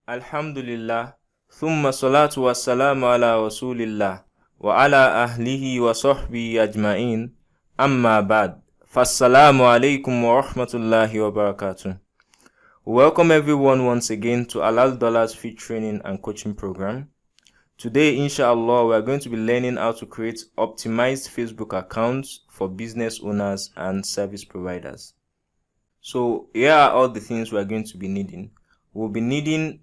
Alhamdulillah, thumma salatu wa salamu ala rasulillah wa ala ahlihi wa sahbihi ajma'in, amma ba'd. Fassalamu alaykum wa rahmatullahi wa barakatuh. Welcome everyone once again to Halal Dollars Free Training and Coaching Program. Today, inshallah, we are going to be learning how to create optimized Facebook accounts for business owners and service providers. So here are all the things we are going to be needing. We'll be needing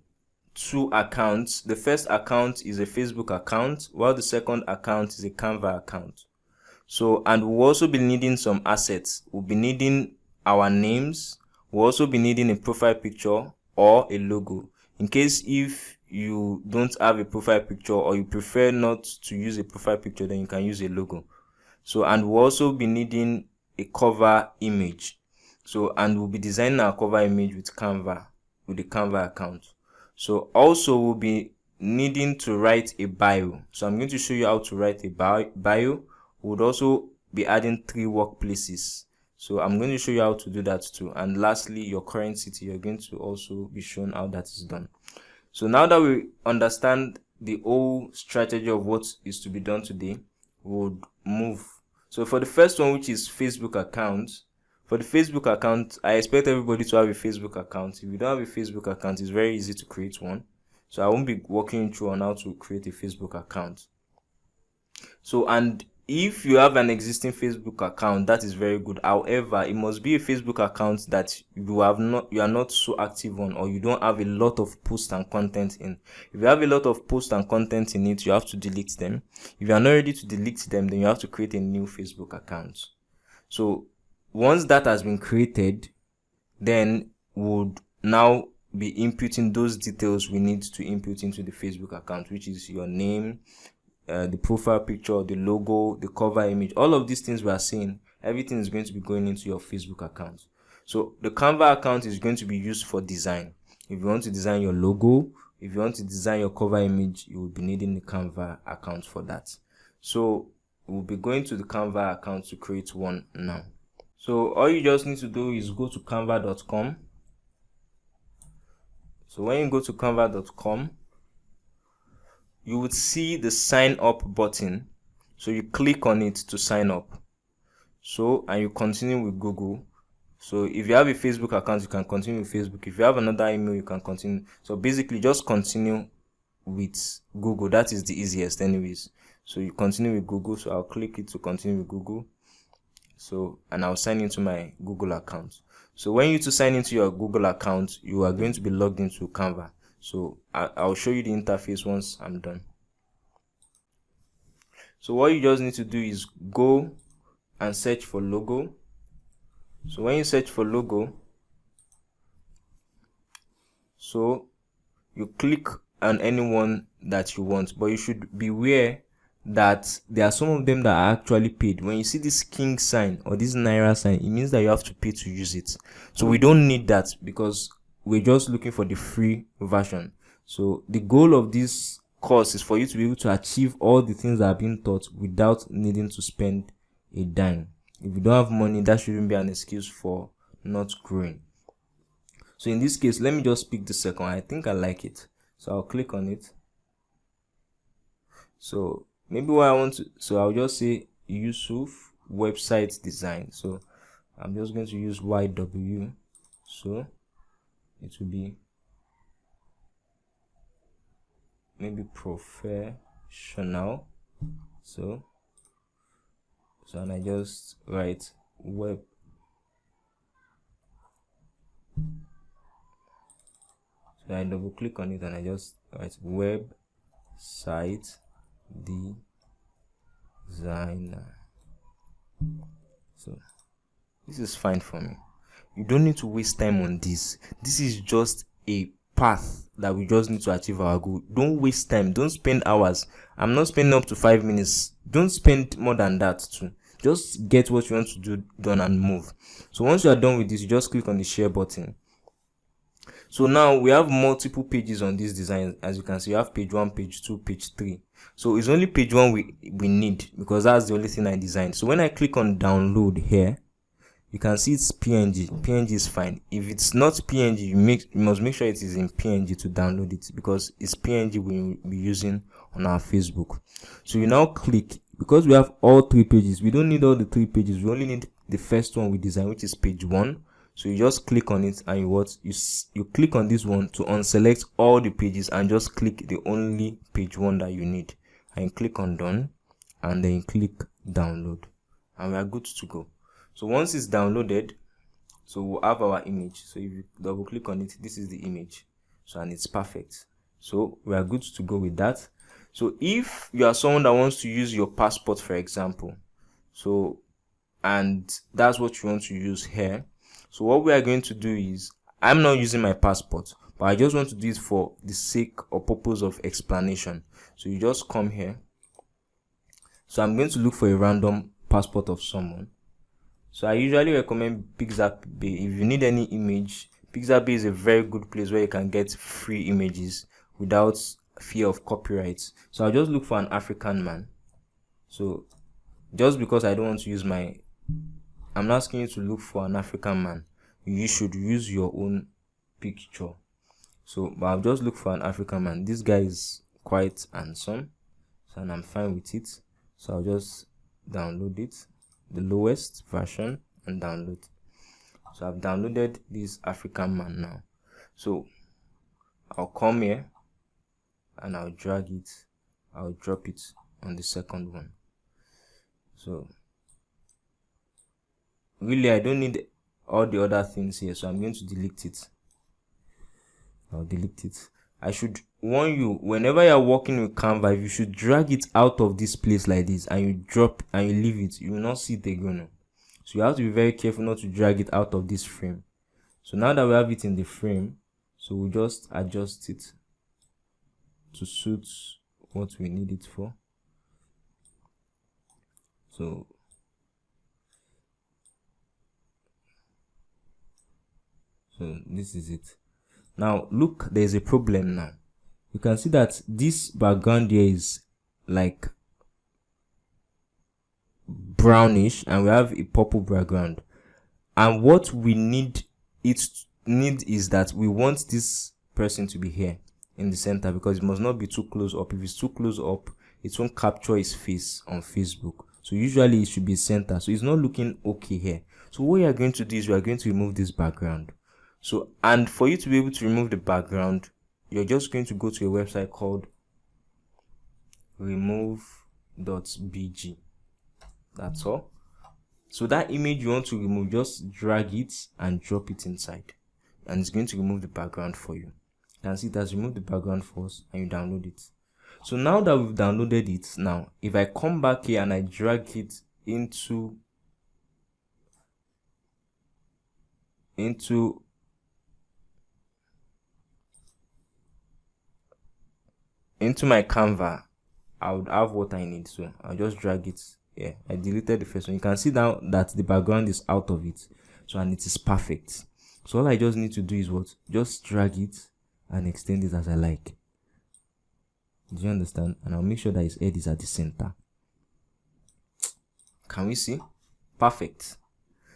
two accounts. The first account is a Facebook account, while the second account is a Canva account. So, and we'll also be needing some assets. We'll be needing our names. We'll also be needing a profile picture or a logo. In case if you don't have a profile picture or you prefer not to use a profile picture, then you can use a logo. So, and we'll also be needing a cover image. So, and we'll be designing our cover image with Canva, with the Canva account. So also we'll be needing to write a bio. So I'm going to show you how to write a bio. We'll also be adding 3 workplaces. So I'm going to show you how to do that too. And lastly, your current city, you're going to also be shown how that is done. So now that we understand the whole strategy of what is to be done today, we'll move. So for the first one, which is Facebook account, for the Facebook account, I expect everybody to have a Facebook account. If you don't have a Facebook account, it's very easy to create one. So I won't be walking you through on how to create a Facebook account. So, and if you have an existing Facebook account, that is very good. However, it must be a Facebook account that you are not so active on, or you don't have a lot of posts and content in. If you have a lot of posts and content in it, you have to delete them. If you are not ready to delete them, then you have to create a new Facebook account. So once that has been created, then we'll now be inputting those details we need to input into the Facebook account, which is your name, the profile picture, the logo, the cover image. All of these things we are seeing, everything is going to be going into your Facebook account. So the Canva account is going to be used for design. If you want to design your logo, if you want to design your cover image, you will be needing the Canva account for that. So we'll be going to the Canva account to create one now. So all you just need to do is go to canva.com. So when you go to canva.com, you would see the sign up button. So you click on it to sign up. So, and you continue with Google. So if you have a Facebook account, you can continue with Facebook. If you have another email, you can continue. So basically just continue with Google. That is the easiest anyways. So you continue with Google. So I'll click it to continue with Google. So, and I'll sign into my Google account. So when you sign into your Google account, you are going to be logged into Canva. So I'll show you the interface once I'm done. So what you just need to do is go and search for logo. So when you search for logo, so you click on anyone that you want, but you should beware that there are some of them that are actually paid. When you see this king sign or this naira sign, it means that you have to pay to use it. So we don't need that because we're just looking for the free version. So the goal of this course is for you to be able to achieve all the things that are being taught without needing to spend a dime. If you don't have money, that shouldn't be an excuse for not growing. So in this case, let me just pick the second. I think I like it, so I'll click on it. So maybe what I want to, so I'll just say Yusuf website design. So I'm just going to use YW. So it will be maybe professional. So and I just write web. So I double click on it and I just write website designer. So this is fine for me. You don't need to waste time on this. This is just a path that we just need to achieve our goal. Don't waste time. Don't spend hours. I'm not spending up to 5 minutes. Don't spend more than that too. Just get what you want to do done and move. So once you are done with this, you just click on the share button. So now we have multiple pages on this design. As you can see, you have page 1, page 2, page 3. So it's only page 1 we need, because that's the only thing I designed. So when I click on download here, You can see it's PNG. PNG is fine. If it's not PNG, you must make sure it is in PNG to download it, because it's PNG we'll be using on our Facebook. So you now click, because we have all 3 pages. We don't need all the 3 pages. We only need the first one we design, which is page 1. So you just click on it, and you click on this one to unselect all the pages and just click the only page 1 that you need, and you click on done, and then you click download, and we are good to go. So once it's downloaded, so we'll have our image. So if you double click on it, this is the image. So, and it's perfect. So we are good to go with that. So if you are someone that wants to use your passport, for example, so, and that's what you want to use here. So what we are going to do is, I'm not using my passport, but I just want to do it for the sake or purpose of explanation. So you just come here. So I'm going to look for a random passport of someone. So I usually recommend Pixabay. If you need any image, Pixabay is a very good place where you can get free images without fear of copyright. So I'll just look for an African man. So just because I don't want to use I'm not asking you to look for an African man. You should use your own picture. So but I'll just look for an African man. This guy is quite handsome, so, and I'm fine with it. So I'll just download it, the lowest version, and download. So I've downloaded this African man now. So I'll come here and I'll drag it, I'll drop it on the second one. So really I don't need all the other things here, so I'm going to delete it. I'll delete it. I should warn you, whenever you're working with Canva, if you should drag it out of this place like this and you drop and you leave it, you will not see it again. So you have to be very careful not to drag it out of this frame. So now that we have it in the frame, so we'll just adjust it to suit what we need it for. So this is it. Now look, there's a problem now. You can see that this background here is like brownish and we have a purple background, and what we need is that we want this person to be here in the center, because it must not be too close up. If it's too close up, it won't capture his face on Facebook. So usually it should be center, so it's not looking okay here. So what you are going to do is we are going to remove this background. So, and for you to be able to remove the background, you're just going to go to a website called Remove.bg. That's all. So that image you want to remove, just drag it and drop it inside, and it's going to remove the background for you. You can see it has removed the background for us, and you download it. So now that we've downloaded it, now if I come back here and I drag it into my Canva, I would have what I need. So I'll just drag it. Yeah, I deleted the first one. You can see now that the background is out of it. So, and it is perfect. So all I just need to do is what? Just drag it and extend it as I like. Do you understand? And I'll make sure that his head is at the center. Can we see? Perfect.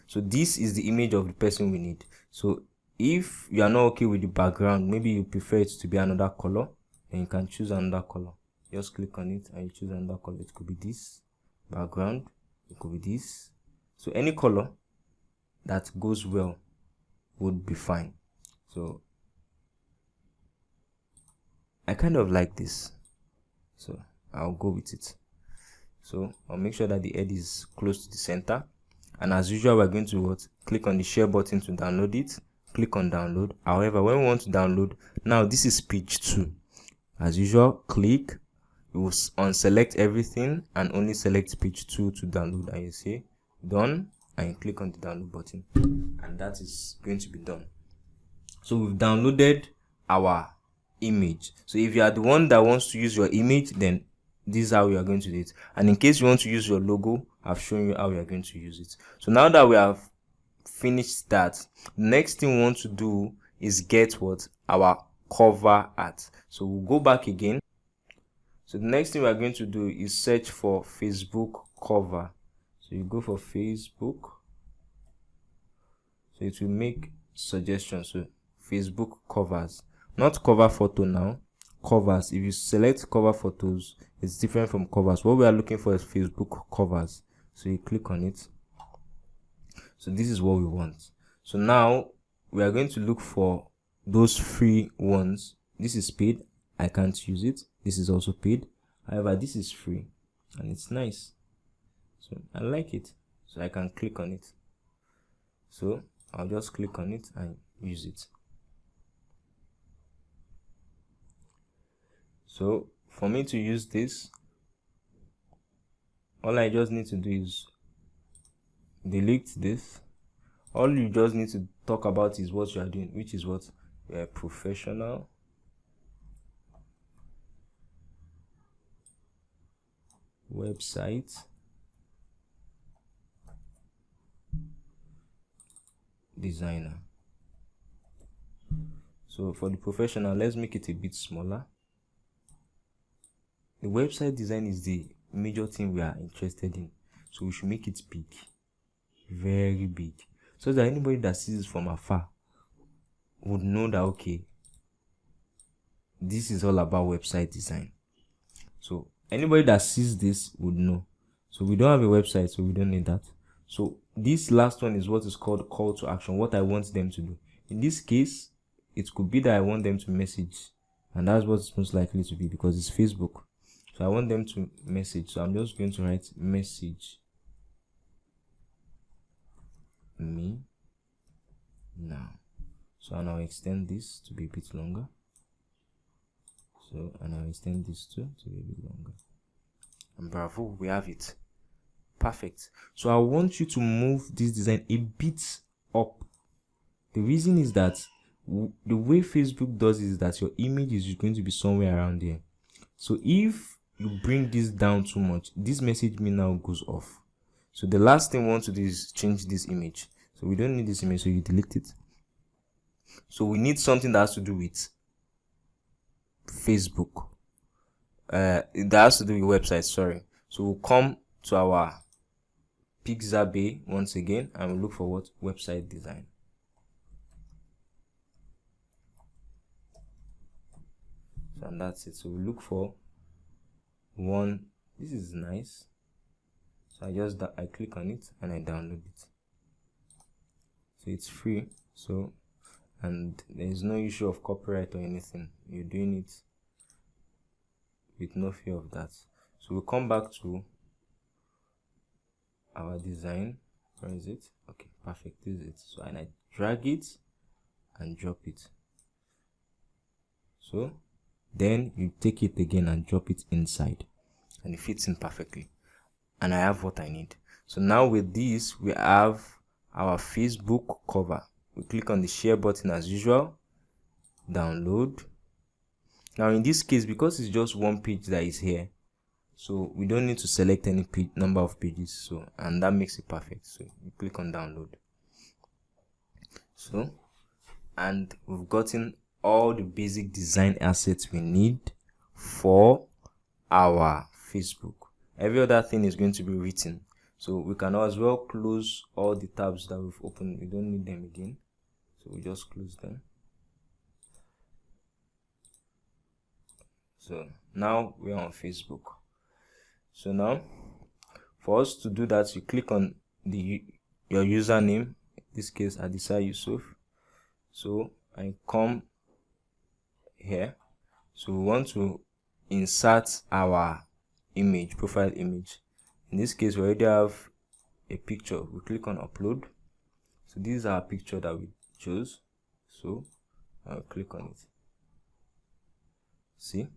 So this is the image of the person we need. So if you are not okay with the background, maybe you prefer it to be another color, then you can choose another color. Just click on it and you choose another color. It could be this background, it could be this. So any color that goes well would be fine. So I kind of like this, so I'll go with it. So I'll make sure that the head is close to the center, and as usual we're going to click on the share button to download it. Click on download. However, when we want to download, now this is page 2. As usual, click, you will unselect everything and only select page 2 to download, and you say done, and you click on the download button, and that is going to be done. So we've downloaded our image. So if you are the one that wants to use your image, then this is how you are going to do it. And in case you want to use your logo, I've shown you how we are going to use it. So now that we have finished that, the next thing we want to do is get our cover art. So we'll go back again. So the next thing we are going to do is search for Facebook cover. So you go for Facebook, So it will make suggestions. So Facebook covers, not cover photo now, covers. If you select cover photos, it's different from covers. What we are looking for is Facebook covers. So you click on it. So this is what we want. So now we are going to look for those free ones. This is paid, I can't use it. This is also paid, however this is free and it's nice, so I like it, so I can click on it. So I'll just click on it and use it. So for me to use this, all I just need to do is delete this. All you just need to talk about is what you are doing, which is what you are professional website designer. So for the professional, let's make it a bit smaller. The website design is the major thing we are interested in, so we should make it big, very big, so that anybody that sees it from afar would know that okay, this is all about website design. So anybody that sees this would know. So we don't have a website, so we don't need that. So this last one is what is called call to action, what I want them to do. In this case, it could be that I want them to message, and that's what it's most likely to be because it's Facebook. So I want them to message, so I'm just going to write message me now. So and I'll extend this to be a bit longer. So and I'll extend this too to be a bit longer. And bravo, we have it. Perfect. So I want you to move this design a bit up. The reason is that the way Facebook does is that your image is going to be somewhere around here. So if you bring this down too much, this message me now goes off. So the last thing we want to do is change this image. So we don't need this image, so you delete it. So we need something that has to do with Facebook. That has to do with websites, sorry. So we'll come to our Pixabay once again and we'll look for what? Website design. So and that's it. So we look for one. This is nice. So I click on it and I download it. So it's free. So and there is no issue of copyright or anything. You're doing it with no fear of that. So we'll come back to our design. Where is it? Okay, perfect. This is it. So and I drag it and drop it. So then you take it again and drop it inside and it fits in perfectly, and I have what I need. So now with this we have our Facebook cover. We click on the share button as usual, download. Now in this case, because it's just one page that is here, so we don't need to select any number of pages, so and that makes it perfect. So you click on download. So and we've gotten all the basic design assets we need for our Facebook. Every other thing is going to be written, so we can as well close all the tabs that we've opened. We don't need them again, so we just close them. So now we're on Facebook. So now for us to do that, you click on your username, in this case Adisa Yusuf. So I come here. So we want to insert our image, profile image. In this case we already have a picture. We click on upload. So this is our picture that we chose, so I'll click on it. See,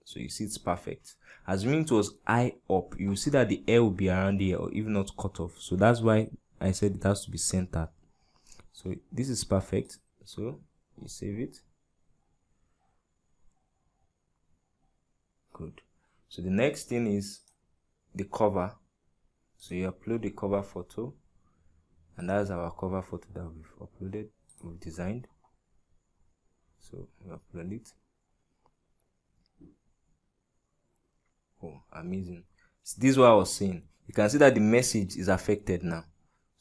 so you see it's perfect. Assuming it was eye up, you will see that the hair will be around here or even not cut off. So that's why I said it has to be centered. So this is perfect. So you save it. Good. So the next thing is the cover. So you upload the cover photo, and that's our cover photo that we've uploaded, we've designed. So we upload it. Oh, amazing. So this is what I was saying. You can see that the message is affected now.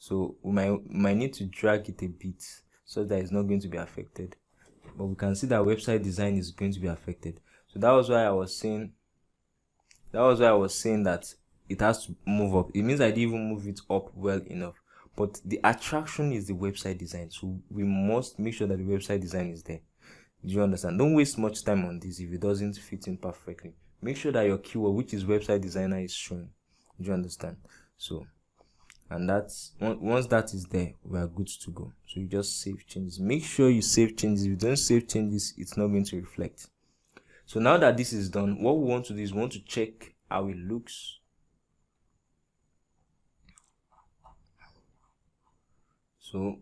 So we might need to drag it a bit so that it's not going to be affected. But we can see that website design is going to be affected. So that was why I was saying that it has to move up. It means I didn't even move it up well enough. But the attraction is the website design. So we must make sure that the website design is there. Do you understand? Don't waste much time on this if it doesn't fit in perfectly. Make sure that your keyword, which is website designer, is showing. Do you understand? So, and that's once that is there, we are good to go. So you just save changes. Make sure you save changes. If you don't save changes, it's not going to reflect. So now that this is done, what we want to do is we want to check how it looks. So,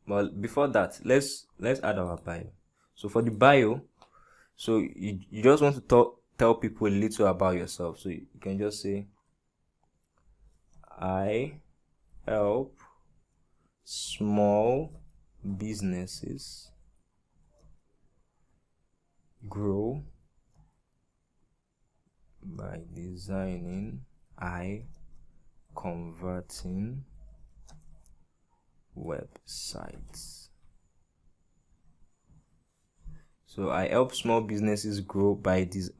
well, before that, let's add our bio. So for the bio, so you just want to tell people a little about yourself. So you can just say, I help small businesses grow by designing converting websites. So I help small businesses grow by this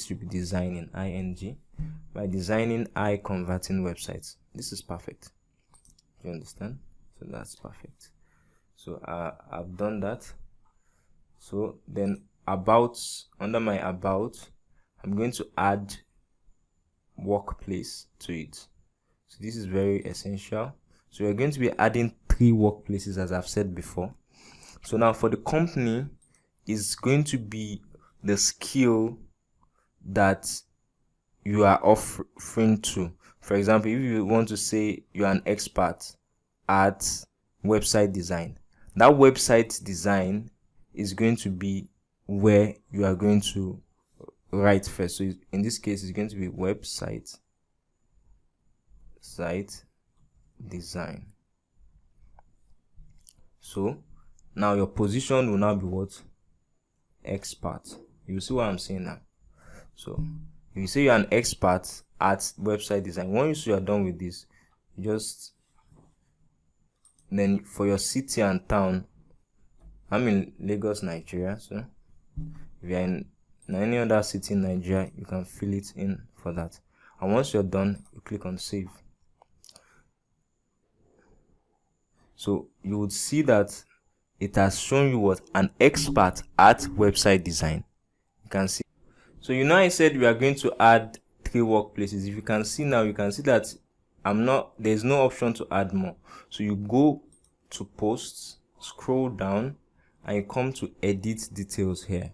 should be designing, ing, by designing converting websites. This is perfect. You understand? So that's perfect. So I've done that. So then under my about, I'm going to add workplace to it. So this is very essential. So we're going to be adding 3 workplaces, as I've said before. So now for the company, is going to be the skill that you are offering to. For example, if you want to say you're an expert at website design, that website design is going to be where you are going to write first. So in this case, it's going to be website design. So now your position will now be what? Expert. You see what I'm saying now? So if you say you're an expert at website design, once you are done with this, then for your city and town, I'm in Lagos, Nigeria. So if you're in any other city in Nigeria, you can fill it in for that. And once you're done, you click on save. So you would see that it has shown you what? An expert at website design. You can see. So I said we are going to add 3 workplaces. If you can see now, you can see that there's no option to add more. So you go to posts, scroll down, and you come to edit details here.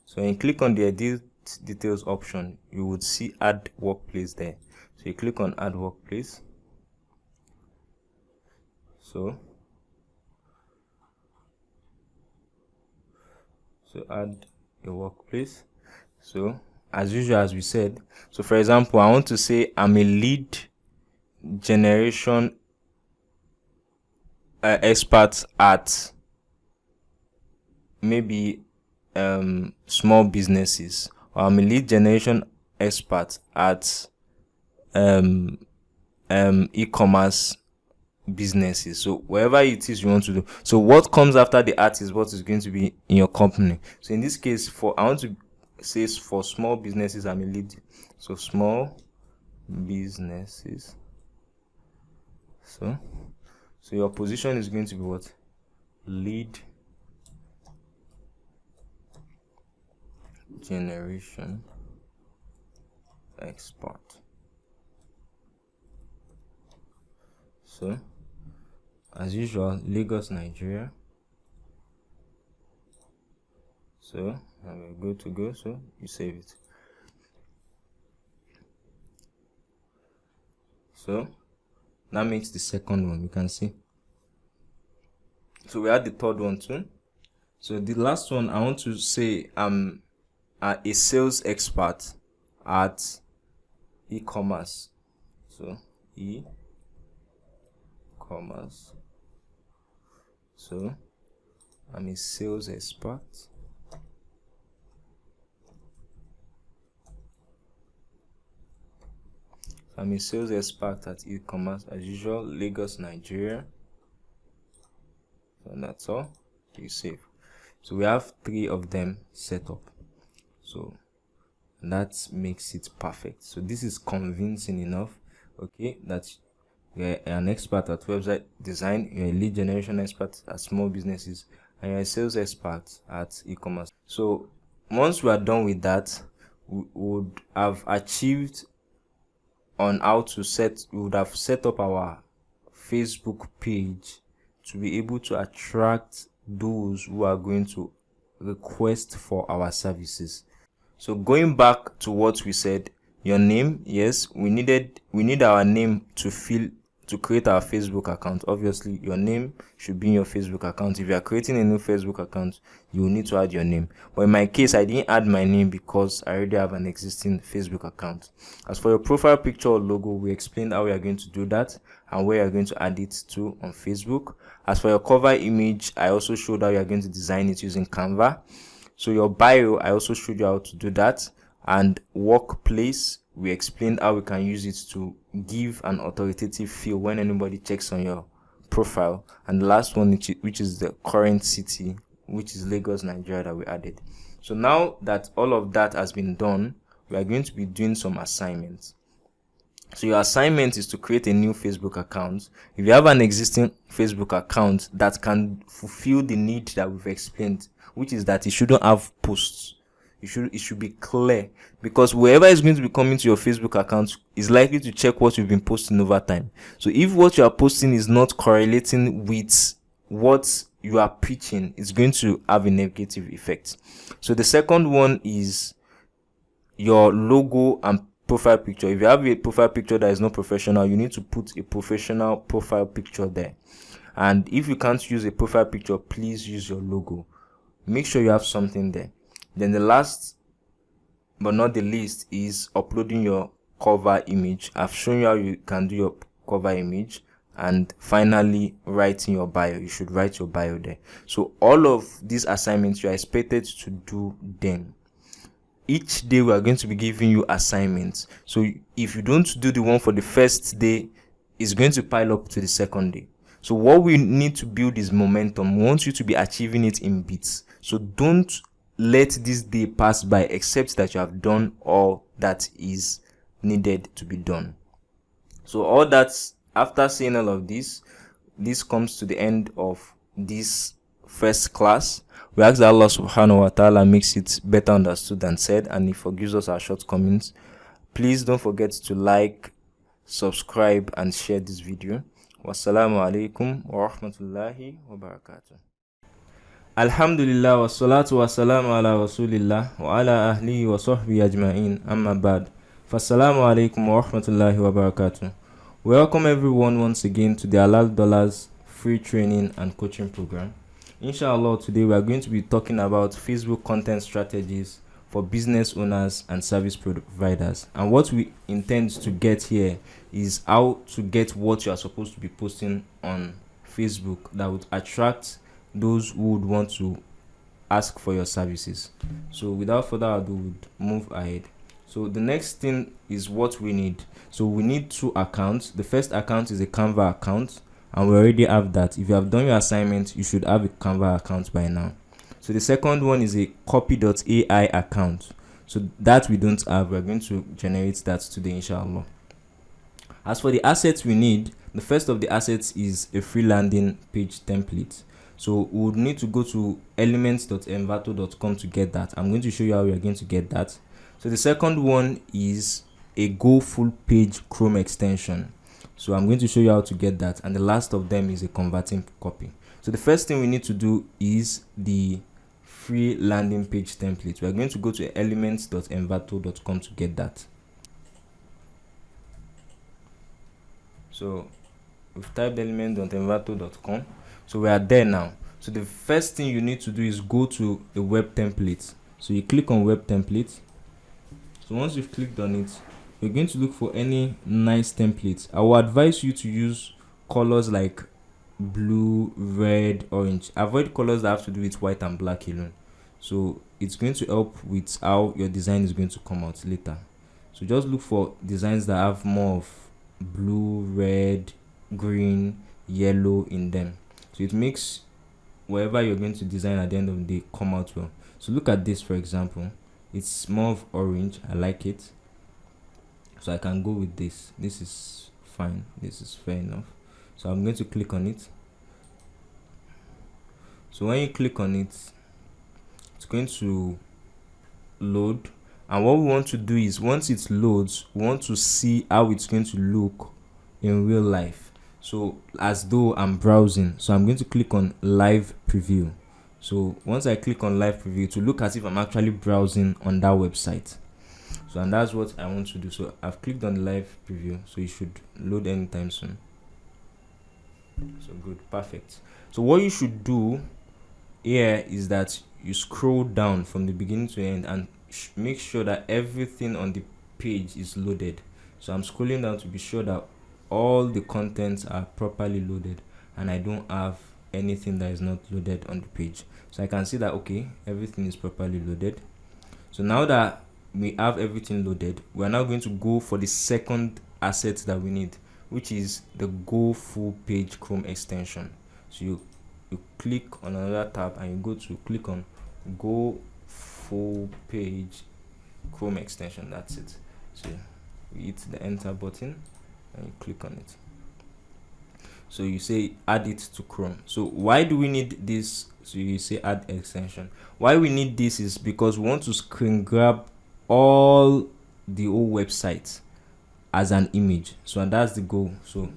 So when you click on the edit details option, you would see add workplace there. So you click on add workplace. So add a workplace. So as usual, as we said, so for example, I want to say I'm a lead generation expert at maybe small businesses, or I'm a lead generation expert at e-commerce businesses. So wherever it is you want to do, so what comes after the at is what is going to be in your company. So in this case, I want to say for small businesses, I'm a lead. So small businesses. So your position is going to be what? Lead generation expert. So as usual, Lagos, Nigeria. So we're good to go. So you save it. So that makes the second one. You can see. So we had the third one too. So the last one, I want to say I'm a sales expert at e-commerce. So e-commerce. So I'm a sales expert. I'm a sales expert at e-commerce as usual, Lagos, Nigeria. So that's all. You save. So we have 3 of them set up. So that makes it perfect. So this is convincing enough, okay, that you're an expert at website design, you're a lead generation expert at small businesses, and you're a sales expert at e-commerce. So once we are done with that, we would have achieved on how to we would have set up our Facebook page to be able to attract those who are going to request for our services. So going back to what we said, your name, yes, we need our name to create our Facebook account. Obviously, your name should be in your Facebook account. If you are creating a new Facebook account, you will need to add your name. But in my case, I didn't add my name because I already have an existing Facebook account. As for your profile picture or logo, we explained how we are going to do that and where you are going to add it to on Facebook. As for your cover image, I also showed how you are going to design it using Canva. So your bio, I also showed you how to do that. And workplace, we explained how we can use it to give an authoritative feel when anybody checks on your profile. And the last one, which is the current city, which is Lagos, Nigeria, that we added. So now that all of that has been done, we are going to be doing some assignments. So your assignment is to create a new Facebook account. If you have an existing Facebook account that can fulfill the need that we've explained, which is that it shouldn't have posts, it should be clear, because whoever is going to be coming to your Facebook account is likely to check what you've been posting over time. So if what you are posting is not correlating with what you are preaching, it's going to have a negative effect. So the second one is your logo and profile picture. If you have a profile picture that is not professional, you need to put a professional profile picture there. And if you can't use a profile picture, please use your logo. Make sure you have something there. Then the last but not the least is uploading your cover image. I've shown you how you can do your cover image. And finally, writing your bio. You should write your bio there. So all of these assignments, you are expected to do them. Each day we are going to be giving you assignments. So if you don't do the one for the first day, it's going to pile up to the second day. So what we need to build is momentum. We want you to be achieving it in bits. So don't let this day pass by except that you have done all that is needed to be done. So all that's after saying all of this comes to the end of this first class. We ask that Allah subhanahu wa ta'ala makes it better understood than said, and He forgives us our shortcomings. Please don't forget to like, subscribe, and share this video. Wassalamu alaikum wa rahmatullahi wa barakatuh. Alhamdulillah wa salatu wa salamu ala rasulillah wa ala ahlihi wa sahbihi ajma'in, amma ba'd. Fassalamu alaikum wa rahmatullahi wa barakatuh. Welcome everyone once again to the Halal Dollars free training and coaching program. Inshallah, today we are going to be talking about Facebook content strategies for business owners and service providers. And what we intend to get here is how to get what you are supposed to be posting on Facebook that would attract those who would want to ask for your services. So without further ado, we'll move ahead. So the next thing is what we need. So we need 2 accounts. The first account is a Canva account, and we already have that. If you have done your assignment, you should have a Canva account by now. So the second one is a copy.ai account. So that we don't have. We're going to generate that today, inshallah. As for the assets we need, the first of the assets is a free landing page template. So we would need to go to elements.envato.com to get that. I'm going to show you how we are going to get that. So the second one is a Go Full Page Chrome extension. So I'm going to show you how to get that. And the last of them is a converting copy. So the first thing we need to do is the free landing page template. We are going to go to elements.envato.com to get that. So we've typed elements.envato.com. So we are there now. So the first thing you need to do is go to the web template. So you click on web template. So once you've clicked on it, you're going to look for any nice templates. I will advise you to use colors like blue, red, orange. Avoid colors that have to do with white and black alone. So it's going to help with how your design is going to come out later. So just look for designs that have more of blue, red, green, yellow in them. So it makes whatever you're going to design at the end of the day come out well. So look at this, for example. It's more of orange. I like it. So I can go with this. This is fine. This is fair enough. So I'm going to click on it. So when you click on it, it's going to load. And what we want to do is, once it loads, we want to see how it's going to look in real life. So as though I'm browsing. So I'm going to click on live preview. So once I click on live preview, to look as if I'm actually browsing on that website. So and that's what I want to do. So I've clicked on live preview, so it should load anytime soon. So good, perfect. So what you should do here is that you scroll down from the beginning to end and make sure that everything on the page is loaded. So I'm scrolling down to be sure that all the contents are properly loaded and I don't have anything that is not loaded on the page. So I can see that okay, everything is properly loaded. So now that we have everything loaded, we are now going to go for the second asset that we need, which is the Go Full Page Chrome extension. So you click on another tab and you go to click on Go Full Page Chrome extension. That's it. So you hit the enter button and you click on it. So you say add it to Chrome. So why do we need this? So you say add extension. Why we need this is because we want to screen grab all the whole website as an image. So and that's the goal. So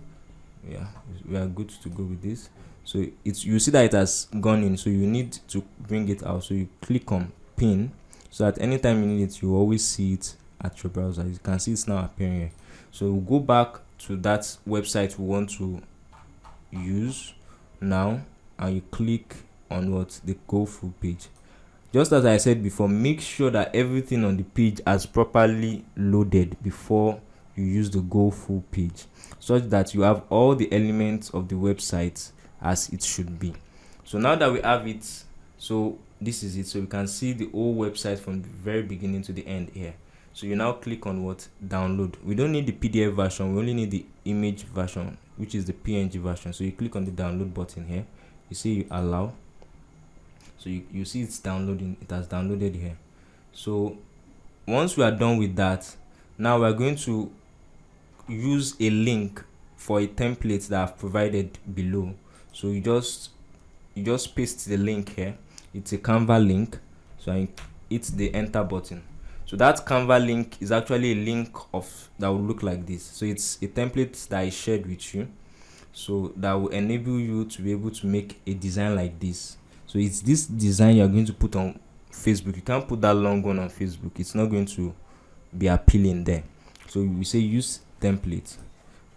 yeah, we are good to go with this. So it's, you see that it has gone in, so you need to bring it out. So you click on pin, so at any time you need it, you always see it at your browser. You can see it's now appearing here. So we'll go back to that website we want to use now, and you click on what, the Go Full Page. Just as I said before, make sure that everything on the page has properly loaded before you use the Go Full Page, such that you have all the elements of the website as it should be. So now that we have it, so this is it. So you can see the whole website from the very beginning to the end here. So you now click on what, download. We don't need the PDF version, we only need the image version, which is the PNG version. So you click on the download button here, you see you allow. So you see it's downloading, it has downloaded here. So once we are done with that, now we are going to use a link for a template that I've provided below. So you just paste the link here. It's a Canva link. So I hit the enter button. So that Canva link is actually a link of that will look like this. So it's a template that I shared with you, so that will enable you to be able to make a design like this. So it's this design you're going to put on Facebook. You can't put that long one on Facebook, it's not going to be appealing there. So we say use template.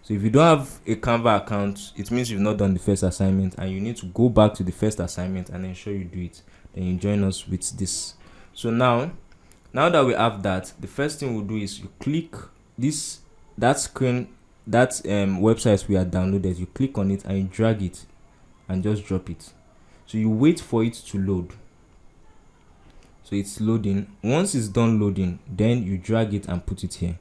So if you don't have a Canva account, it means you've not done the first assignment, and you need to go back to the first assignment and ensure you do it. Then you join us with this. So now that we have that, the first thing we'll do is you click that screen, that website we have downloaded. You click on it and you drag it and just drop it. So you wait for it to load. So it's loading. Once it's done loading, then you drag it and put it here.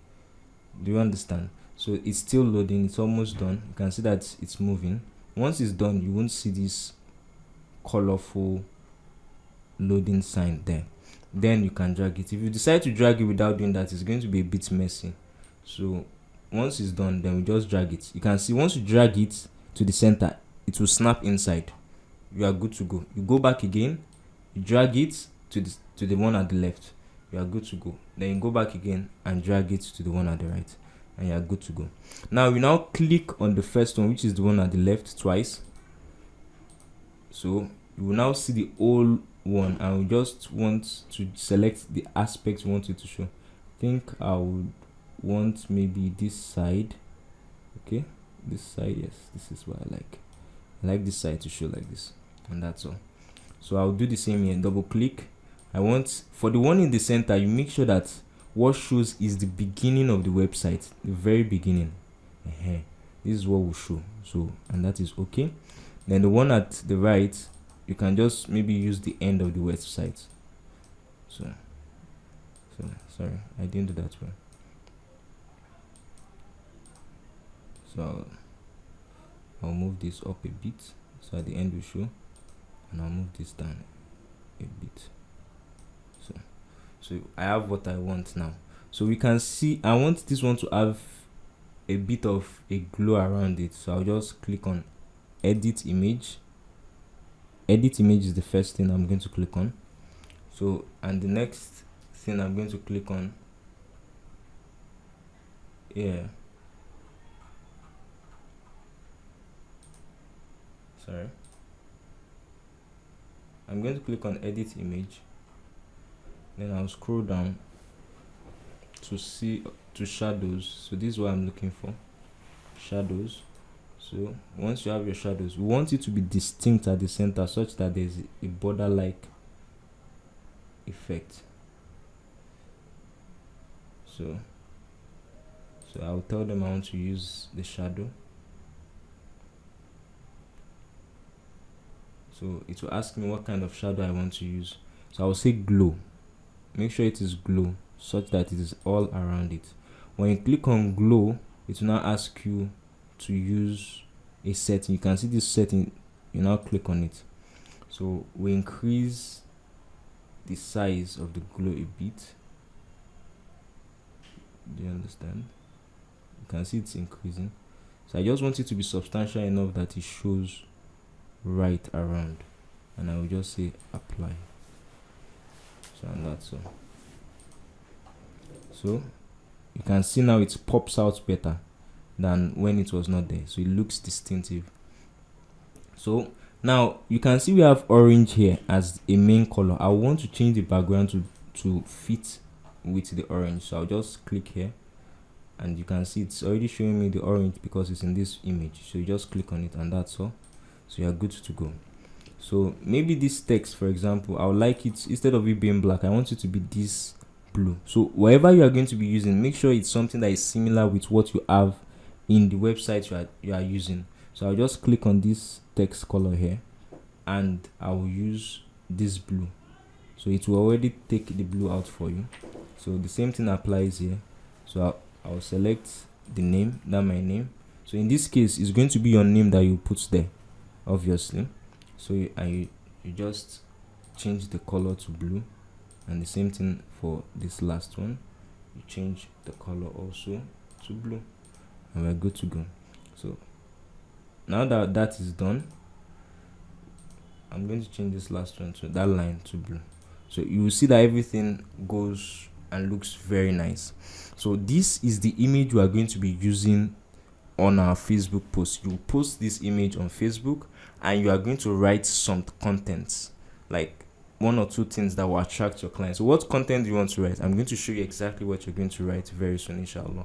Do you understand? So it's still loading, it's almost done. You can see that it's moving. Once it's done, you won't see this colorful loading sign there. Then you can drag it. If you decide to drag it without doing that, it's going to be a bit messy. So once it's done, then we just drag it. You can see once you drag it to the center, it will snap inside. You are good to go. You go back again, you drag it to the one at the left. You are good to go. Then you go back again and drag it to the one at the right, and you are good to go. Now we now click on the first one, which is the one at the left, twice. So you will now see the whole one, and we just want to select the aspects we want it to show. I think I would want maybe this side. Okay, this side, yes, this is what I like. I like this side to show like this, and that's all. So I'll do the same here. Double click. I want, for the one in the center, you make sure that what shows is the beginning of the website, the very beginning. This is what will show. So, and that is okay. Then the one at the right, you can just maybe use the end of the website. So sorry, I didn't do that well. So I'll move this up a bit so at the end we show, and I'll move this down a bit. So I have what I want now. So we can see I want this one to have a bit of a glow around it. So I'll just click on edit image. Edit image is the first thing I'm going to click on. So, and the next thing I'm going to click on here, I'm going to click on edit image, then I'll scroll down to see to shadows. So this is what I'm looking for, shadows. So once you have your shadows, we want it to be distinct at the center such that there's a border like effect. So I'll tell them I want to use the shadow. So it will ask me what kind of shadow I want to use. So I'll say glow. Make sure it is glow such that it is all around it. When you click on glow, it will now ask you to use a setting. You can see this setting, you now click on it. So we increase the size of the glow a bit. Do you understand? You can see it's increasing. So I just want it to be substantial enough that it shows right around, and I will just say apply. So and that's all. So you can see now it pops out better than when it was not there, so it looks distinctive. So now you can see we have orange here as a main color. I want to change the background to fit with the orange, so I'll just click here, and you can see it's already showing me the orange because it's in this image. So you just click on it, and that's all. So you're good to go. So maybe this text, for example, I would like it, instead of it being black, I want it to be this blue. So whatever you are going to be using, make sure it's something that is similar with what you have in the website you are using. So I'll just click on this text color here, and I will use this blue. So it will already take the blue out for you. So the same thing applies here. So I'll select the name, that's my name. So in this case, it's going to be your name that you put there, obviously. So you just change the color to blue, and the same thing for this last one. You change the color also to blue, and we're good to go. So now that is done, I'm going to change this last one to that line to blue. So you will see that everything goes and looks very nice. So this is the image we are going to be using on our Facebook post. You post this image on Facebook, and you are going to write some contents, like 1 or 2 things that will attract your clients. So what content do you want to write? I'm going to show you exactly what you're going to write very soon, inshallah.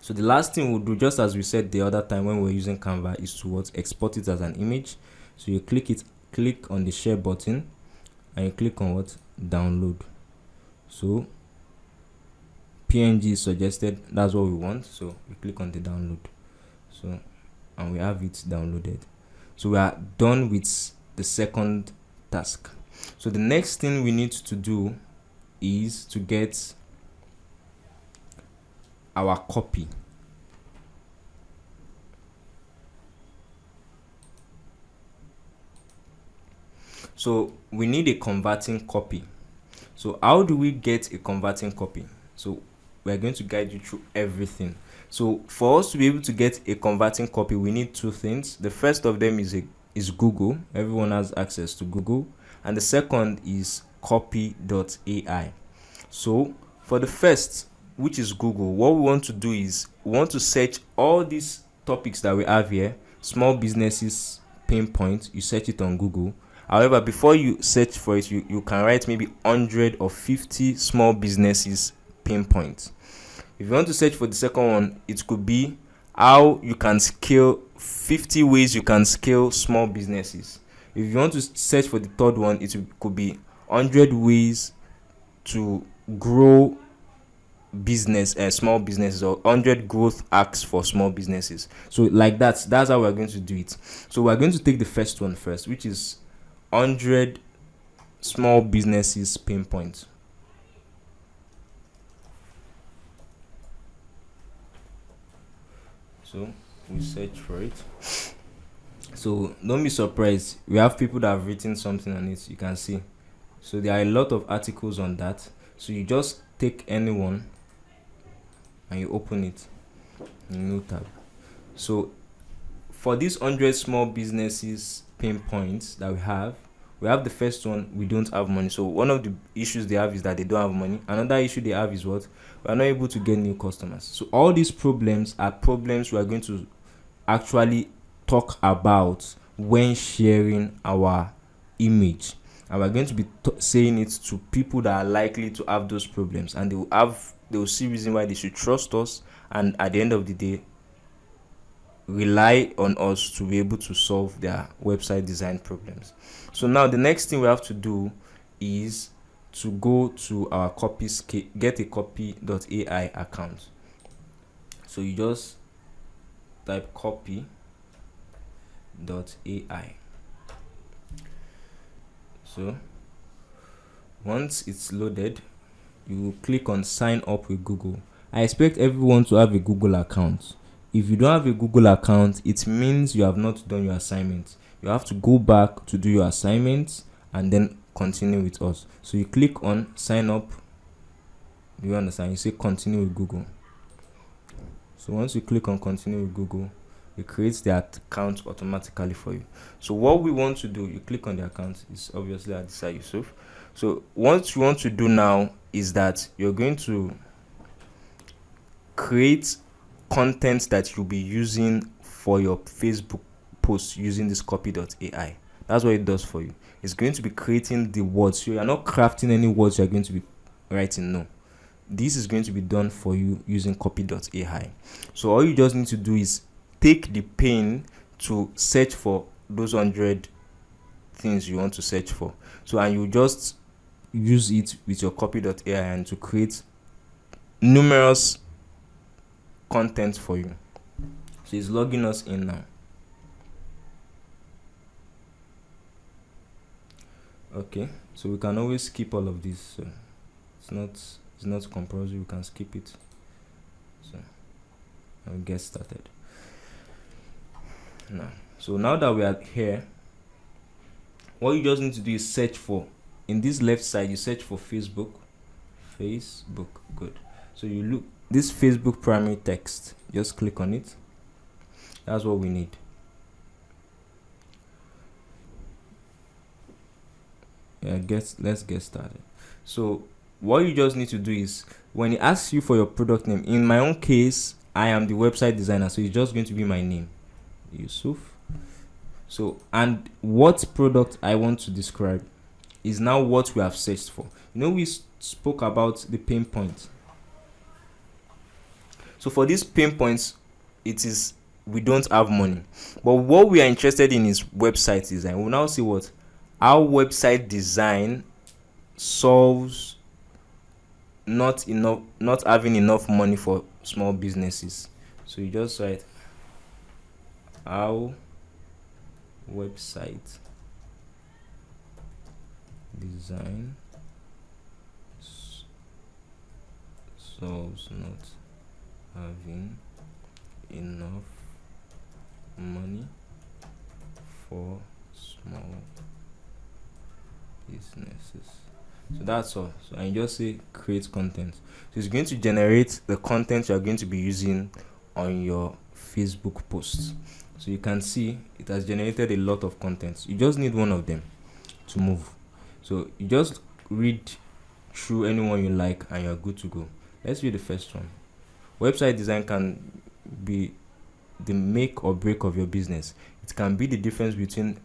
So the last thing we'll do, just as we said the other time when we were using Canva, is to export it as an image. So you click on the share button, and you click on download. So PNG is suggested, that's what we want. So we click on the download. So, and we have it downloaded. So we are done with the second task. So the next thing we need to do is to get our copy. So we need a converting copy. So how do we get a converting copy? So we're going to guide you through everything. So for us to be able to get a converting copy, we need 2 things. The first of them is Google. Everyone has access to Google. And the second is copy.ai. So for the first, which is Google, what we want to do is we want to search all these topics that we have here. Small businesses pain point, you search it on Google. However, before you search for it, you can write maybe 100 or 50 small businesses pain points. If you want to search for the second one, it could be how you can scale 50 ways you can scale small businesses. If you want to search for the third one, it could be 100 ways to grow small businesses, or 100 growth hacks for small businesses. So like that's how we're going to do it. So we're going to take the first one first, which is 100 small businesses pain points. So we search for it. So don't be surprised, we have people that have written something on it. You can see, so there are a lot of articles on that. So you just take any one and you open it in new tab. So for these 100 small businesses pain points that we have the first one: we don't have money. So one of the issues they have is that they don't have money. Another issue they have is what? We are not able to get new customers. So all these problems are problems we are going to actually talk about when sharing our image, and we're going to be saying it to people that are likely to have those problems, and they will see reason why they should trust us, and at the end of the day rely on us to be able to solve their website design problems. So now the next thing we have to do is to go to our get a copy.ai account. So you just type copy.ai. So once it's loaded, you will click on sign up with Google. I expect everyone to have a Google account. If you don't have a Google account, it means you have not done your assignment. You have to go back to do your assignments and then continue with us. So you click on sign up. Do you understand? You say continue with Google. So once you click on continue with Google, it creates the account automatically for you. So what we want to do, you click on the account, is obviously Adisa Yusuf. So what you want to do now is that you're going to create content that you'll be using for your Facebook post using this copy.ai. That's what it does for you. It's going to be creating the words. So you're not crafting any words you're going to be writing. No. This is going to be done for you using copy.ai. So all you just need to do is take the pain to search for those 100 things you want to search for. So, and you just use it with your copy.ai and to create numerous content for you. So it's logging us in now. Okay, so we can always skip all of this. So it's not compulsory. We can skip it. So I'll get started now. So now that we are here, what you just need to do is search for, in this left side, you search for Facebook. Good. So you look this Facebook primary text, just click on it. That's what we need. Let's get started. So what you just need to do is, when it asks you for your product name, in my own case, I am the website designer, so it's just going to be my name, Yusuf. So, and what product I want to describe is now what we have searched for. We spoke about the pain point. So for these pain points, it is we don't have money. But what we are interested in is website design. We'll now see what our website design solves not having enough money for small businesses. So you just write our website design solves not having enough money for small businesses. So that's all. So I just say create content. So it's going to generate the content you're going to be using on your Facebook posts. So you can see it has generated a lot of content. You just need one of them to move. So you just read through anyone you like and you're good to go. Let's read the first one. Website design can be the make or break of your business. It can be the difference between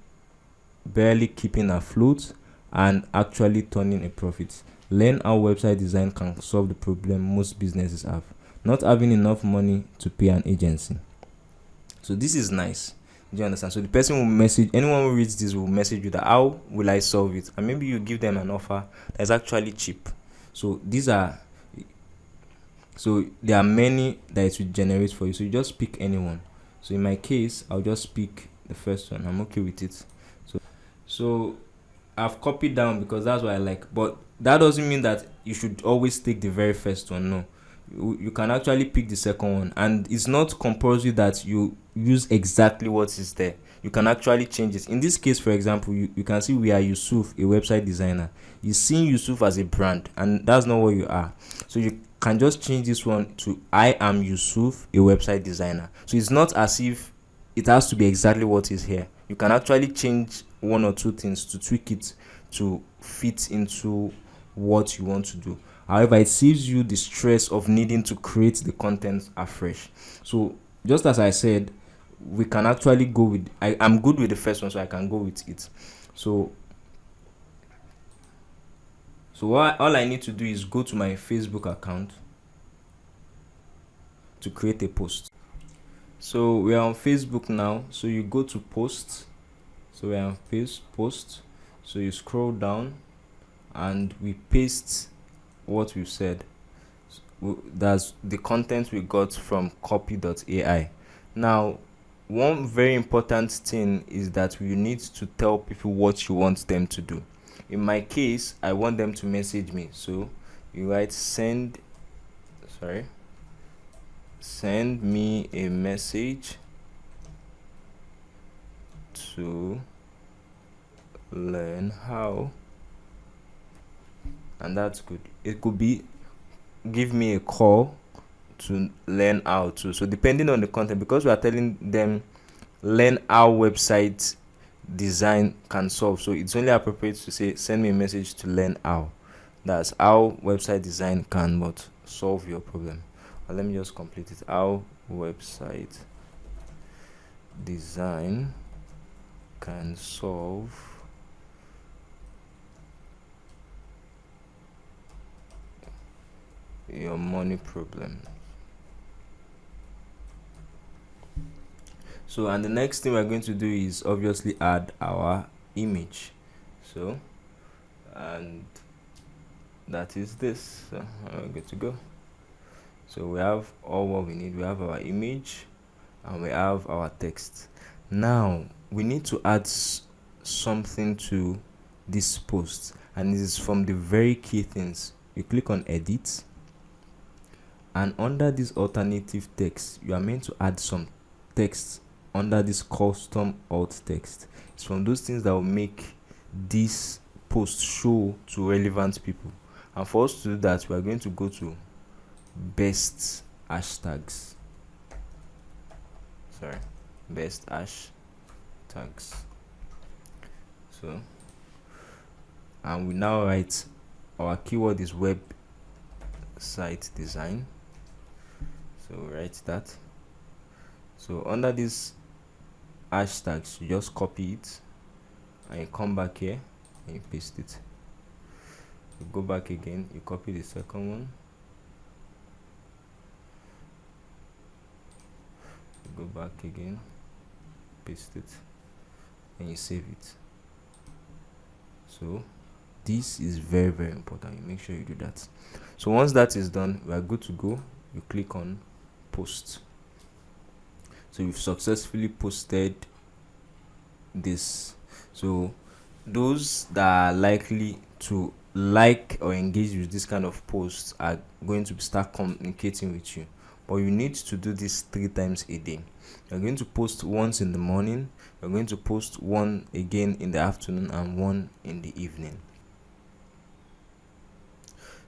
barely keeping afloat and actually turning a profit. Learn how website design can solve the problem most businesses have: not having enough money to pay an agency. So this is nice. Do you understand? So the person will message, anyone who reads this will message you that how will I solve it, and maybe you give them an offer that's actually cheap. So there are many that it will generate for you. So you just pick anyone. So in my case, I'll just pick the first one. I'm okay with it. So I've copied down because that's what I like. But that doesn't mean that you should always take the very first one. No. you can actually pick the second one, and it's not compulsory that you use exactly what is there. You can actually change it. In this case, for example, you can see we are Yusuf, a website designer. You see Yusuf as a brand, and that's not what you are. So you can just change this one to I am Yusuf, a website designer. So it's not as if it has to be exactly what is here. You can actually change one or two things to tweak it to fit into what you want to do. However, it saves you the stress of needing to create the content afresh. So just as I said, we can actually go with I'm good with the first one, so I can go with it. So all I need to do is go to my Facebook account to create a post. So we are on Facebook now. So you go to post. So we are on post. So you scroll down and we paste what we've said. That's the content we got from copy.ai. Now, one very important thing is that you need to tell people what you want them to do. In my case, I want them to message me. So you write send me a message to learn how, and that's good. It could be give me a call to learn how to. So depending on the content, because we are telling them learn how website design can solve, so it's only appropriate to say send me a message to learn how. That's how website design can what solve your problem. Let me just complete it. How website design can solve your money problem. So, and the next thing we're going to do is obviously add our image. So, and that is this. So we're good to go. So we have all what we need. We have our image and we have our text. Now we need to add something to this post, and this is from the very key things. You click on edit, and under this alternative text you are meant to add some text under this custom alt text. It's from those things that will make this post show to relevant people. And for us to do that, we are going to go to best hashtags. Best hashtags. So, and we now write our keyword is website design. So write that. So under this hashtags, you just copy it and you come back here and you paste it. You go back again, you copy the second one, you go back again, paste it, and you save it. So this is very, very important. You make sure you do that. So once that is done, we are good to go. You click on post. So you've successfully posted this. So those that are likely to like or engage with this kind of posts are going to start communicating with you. But you need to do this 3 times a day. You're going to post once in the morning, you're going to post one again in the afternoon, and one in the evening.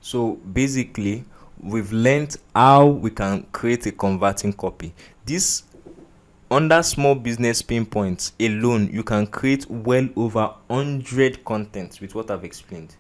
So basically, we've learned how we can create a converting copy. This under small business pain points alone, you can create well over 100 contents with what I've explained.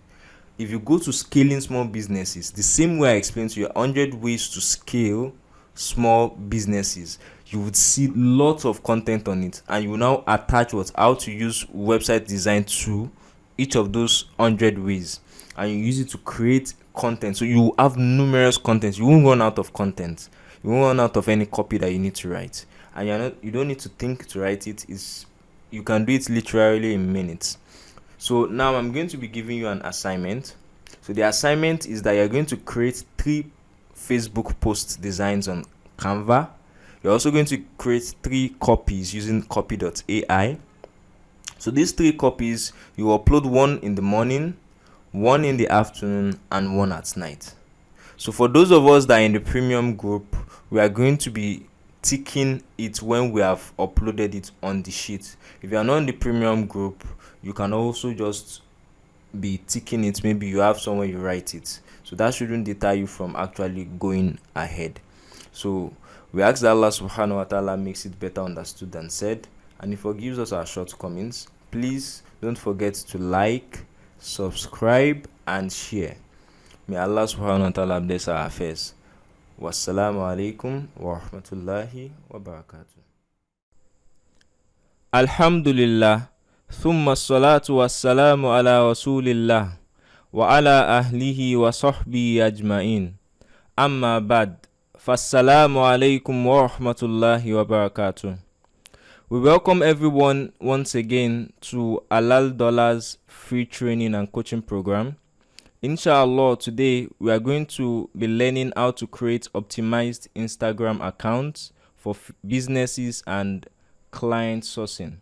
If you go to scaling small businesses, the same way I explained to you 100 ways to scale small businesses, you would see lots of content on it, and you will now attach how to use website design to each of those 100 ways, and you use it to create content. So you have numerous contents. You won't run out of content. You won't run out of any copy that you need to write, and you don't need to think to write it. You can do it literally in minutes. So now I'm going to be giving you an assignment. So the assignment is that you're going to create 3 Facebook post designs on Canva. You're also going to create 3 copies using copy.ai. So these 3 copies, you upload one in the morning, one in the afternoon, and one at night. So for those of us that are in the premium group, we are going to be ticking it when we have uploaded it on the sheet. If you are not in the premium group, you can also just be ticking it. Maybe you have somewhere you write it, so that shouldn't deter you from actually going ahead. So we ask that Allah subhanahu wa ta'ala makes it better understood than said, and He forgives us our shortcomings. Please don't forget to like, subscribe and share. May Allah subhanahu wa ta'ala bless our affairs. Wassalamu alaikum warahmatullahi wabarakatuh. Alhamdulillah, thumma salatu wassalamu ala rasulillah wa ala ahlihi wa sahbihi ajma'in. Amma ba'd, fassalamu alaikum warahmatullahi wabarakatuh. We welcome everyone once again to Halal Dollars free training and coaching program. Inshallah, today we are going to be learning how to create optimized Instagram accounts for businesses and client sourcing.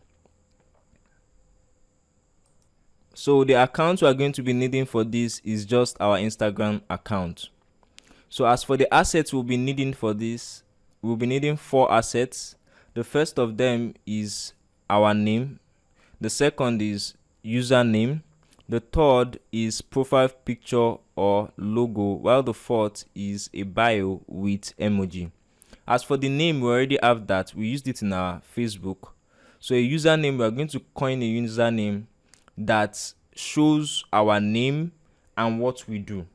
So the account we are going to be needing for this is just our Instagram account. So as for the assets we'll be needing for this, we'll be needing 4 assets. The first of them is our name. The second is username. The third is profile picture or logo, while the fourth is a bio with emoji. As for the name, we already have that. We used it in our Facebook. So a username, we are going to coin a username that shows our name and what we do.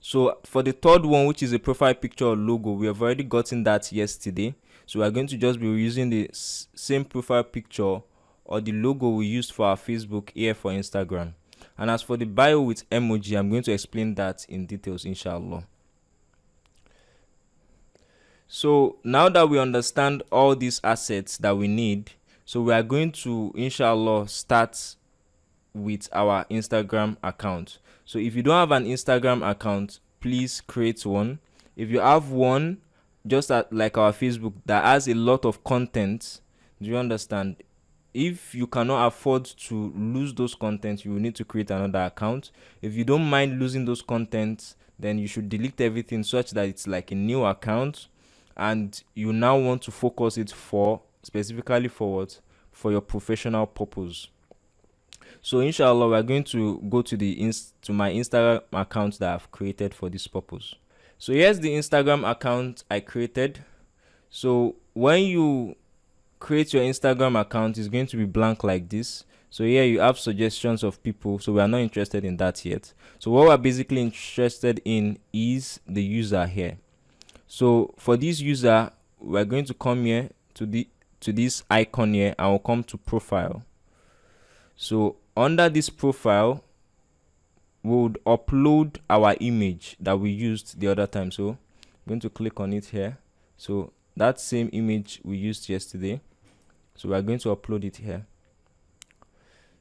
So for the third one, which is a profile picture or logo, we have already gotten that yesterday. So we are going to just be using the same profile picture or the logo we used for our Facebook here for Instagram. And as for the bio with emoji, I'm going to explain that in details, inshallah. So now that we understand all these assets that we need, so we are going to, inshallah, start with our Instagram account. So if you don't have an Instagram account, please create one. If you have one, just like our Facebook, that has a lot of content, do you understand? If you cannot afford to lose those contents, you will need to create another account. If you don't mind losing those contents, then you should delete everything such that it's like a new account, and you now want to focus it specifically for what? For your professional purpose. So inshallah, we're going to go to my Instagram account that I've created for this purpose. So here's the Instagram account I created. So when you create your Instagram account, is going to be blank like this. So here you have suggestions of people, so we are not interested in that yet. So what we're basically interested in is the user here. So for this user, we're going to come here to this icon here, and we'll come to profile. So under this profile, we would upload our image that we used the other time. So I'm going to click on it here. So that same image we used yesterday, so we are going to upload it here.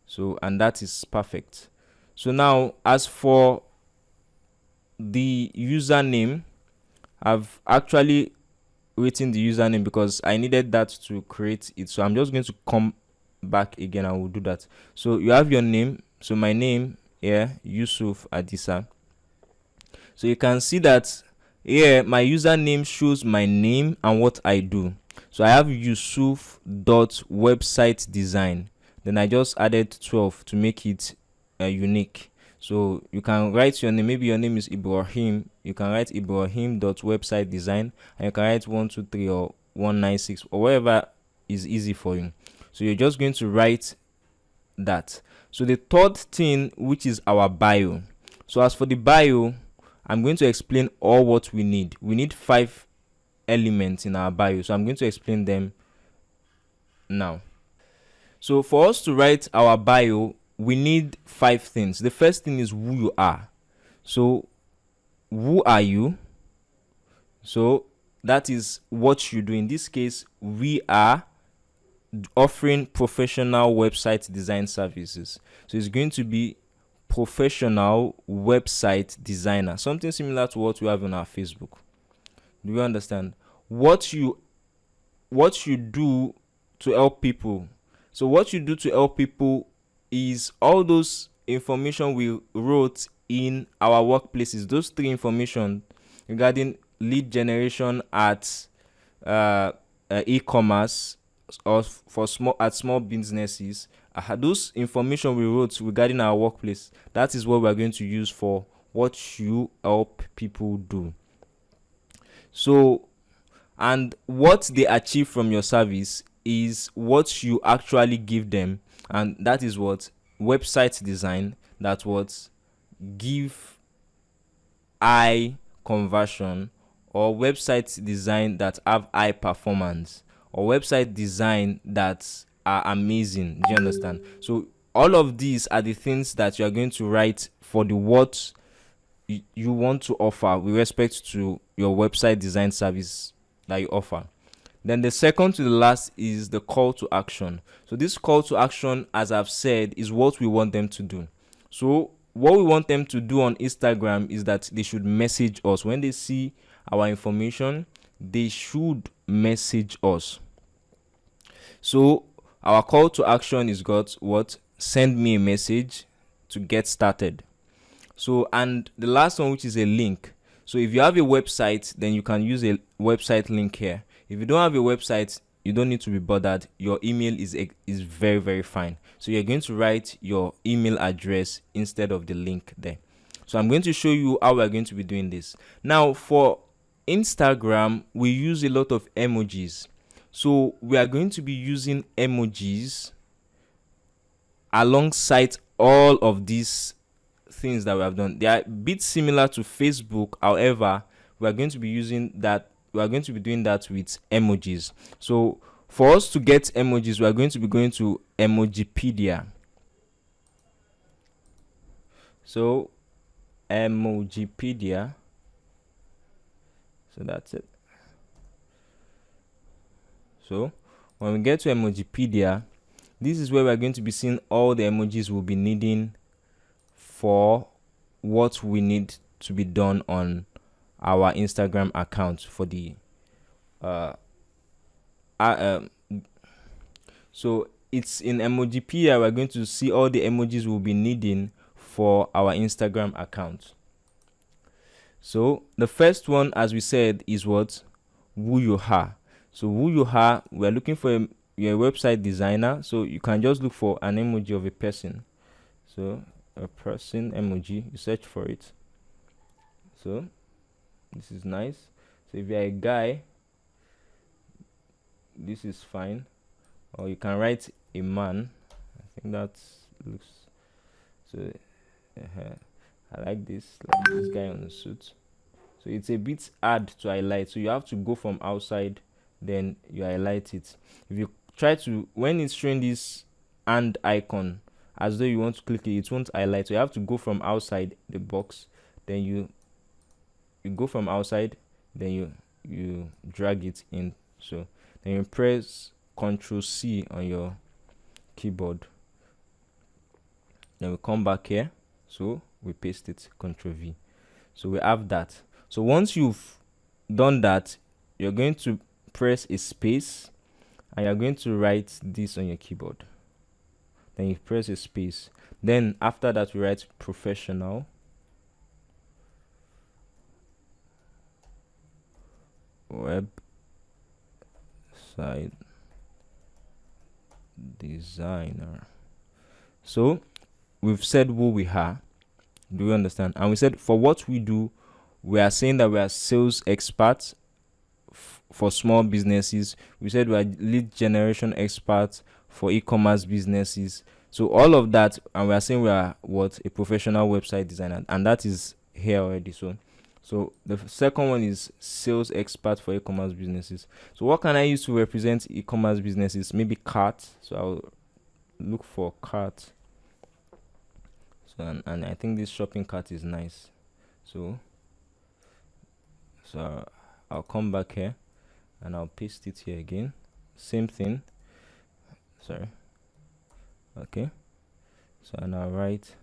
So, and that is perfect. So now, as for the username, I've actually written the username because I needed that to create it. So I'm just going to come back again and we'll do that. So you have your name. So my name here, Yusuf Adisa. So you can see that here my username shows my name and what I do. So I have Yusuf.website design. Then I just added 12 to make it unique. So you can write your name. Maybe your name is Ibrahim. You can write Ibrahim.website design, and you can write 123 or 196 or whatever is easy for you. So you're just going to write that. So the third thing, which is our bio. So as for the bio, I'm going to explain all what we need. We need 5 elements in our bio. So I'm going to explain them now. So for us to write our bio, we need 5 things. The first thing is who you are. So who are you? So that is what you do. In this case, we are offering professional website design services. So it's going to be professional website designer, something similar to what we have on our Facebook. Do you understand? What you do to help people. So what you do to help people is all those information we wrote in our workplaces, those three information regarding lead generation at e-commerce or for small businesses, those information we wrote regarding our workplace, that is what we are going to use for what you help people do. So, and what they achieve from your service is what you actually give them, and that is what website design, that what give high conversion, or website design that have high performance, or website design that are amazing. Do you understand? So all of these are the things that you are going to write for the what you want to offer with respect to your website design service that you offer. Then the second to the last is the call to action. So this call to action, as I've said, is what we want them to do. So what we want them to do on Instagram is that they should message us. When they see our information, they should message us. So our call to action is got what? Send me a message to get started. So, and the last one, which is a link. So if you have a website, then you can use a website link here. If you don't have a website, you don't need to be bothered. Your email is very, very fine. So you're going to write your email address instead of the link there. So I'm going to show you how we're going to be doing this. Now for Instagram, we use a lot of emojis. So we are going to be using emojis alongside all of these things that we have done. They are a bit similar to Facebook. However, we are going to be using that. We are going to be doing that with emojis. So for us to get emojis, we are going to be going to Emojipedia. So Emojipedia. So that's it. So when we get to Emojipedia, this is where we are going to be seeing all the emojis we'll be needing for what we need to be done on our Instagram account for the so it's in Emojipedia. We're going to see all the emojis we'll be needing for our Instagram account. So the first one, as we said, is what? Who you are. So who you are, we're looking for your website designer. So you can just look for an emoji of a person. So a person emoji, you search for it. So this is nice. So if you're a guy, this is fine. Or you can write a man. I think that looks so. I like this guy on the suit. So it's a bit hard to highlight. So you have to go from outside, then you highlight it. If you try to, when it's showing this hand icon, as though you want to click it, it won't highlight. So you have to go from outside the box, then you go from outside, then you drag it in. So then you press Ctrl C on your keyboard. Then we come back here. So we paste it, Ctrl V. So we have that. So once you've done that, you're going to press a space and you're going to write this on your keyboard. Then you press a space. Then after that, we write professional. Website designer. So we've said who we are. Do you understand? And we said for what we do, we are saying that we are sales experts for small businesses. We said we are lead generation experts for e-commerce businesses. So all of that, and we are saying we are what? A professional website designer, and that is here already. So the second one is sales expert for e-commerce businesses. So what can I use to represent e-commerce businesses? Maybe cart. So I'll look for cart. So and I think this shopping cart is nice. So I'll come back here and I'll paste it here again. Same thing. Sorry. Okay. So and I'll write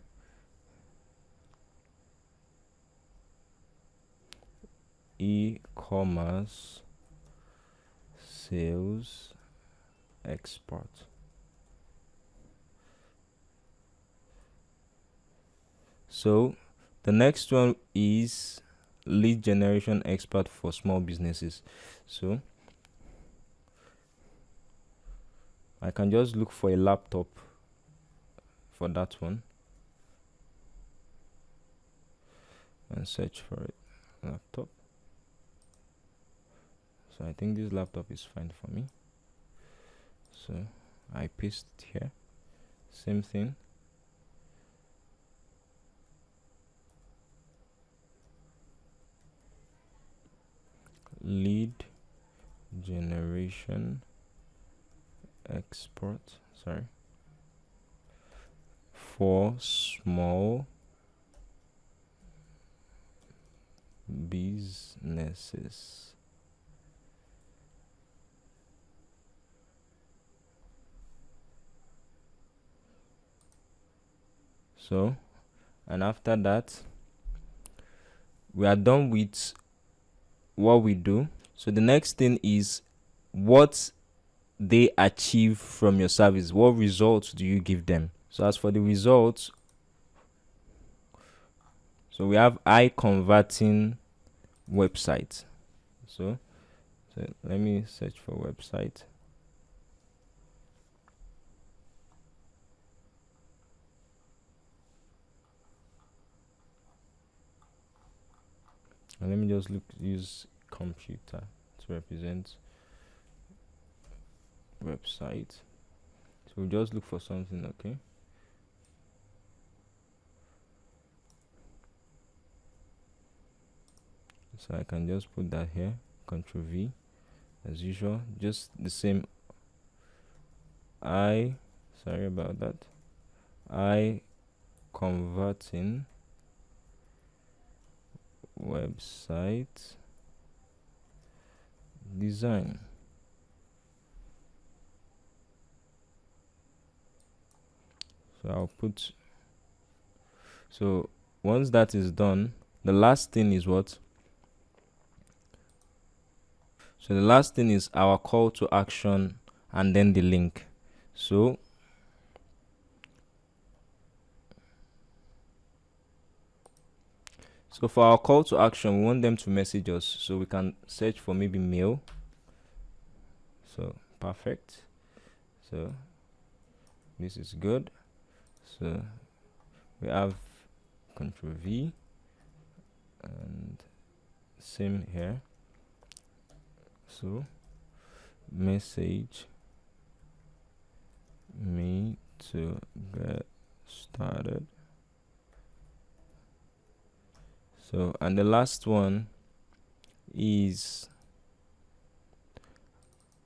e-commerce sales expert. So the next one is lead generation expert for small businesses. So I can just look for a laptop for that one and search for it. Laptop. So I think this laptop is fine for me. So I paste it here. Same thing. Lead generation export, for small businesses. So, and after that, we are done with what we do. So the next thing is what they achieve from your service. What results do you give them? So as for the results, so we have high converting website. So let me search for website. And let me just use computer to represent website. So we'll just look for something, okay? So I can just put that here, Ctrl V, as usual, just the same. Sorry about that. Converting website design. So I'll put, so once that is done, the last thing is what? So the last thing is our call to action and then the link. So for our call to action, we want them to message us. So we can search for maybe mail. So perfect. So this is good. So we have Ctrl V and same here. So message me to get started. So, and the last one is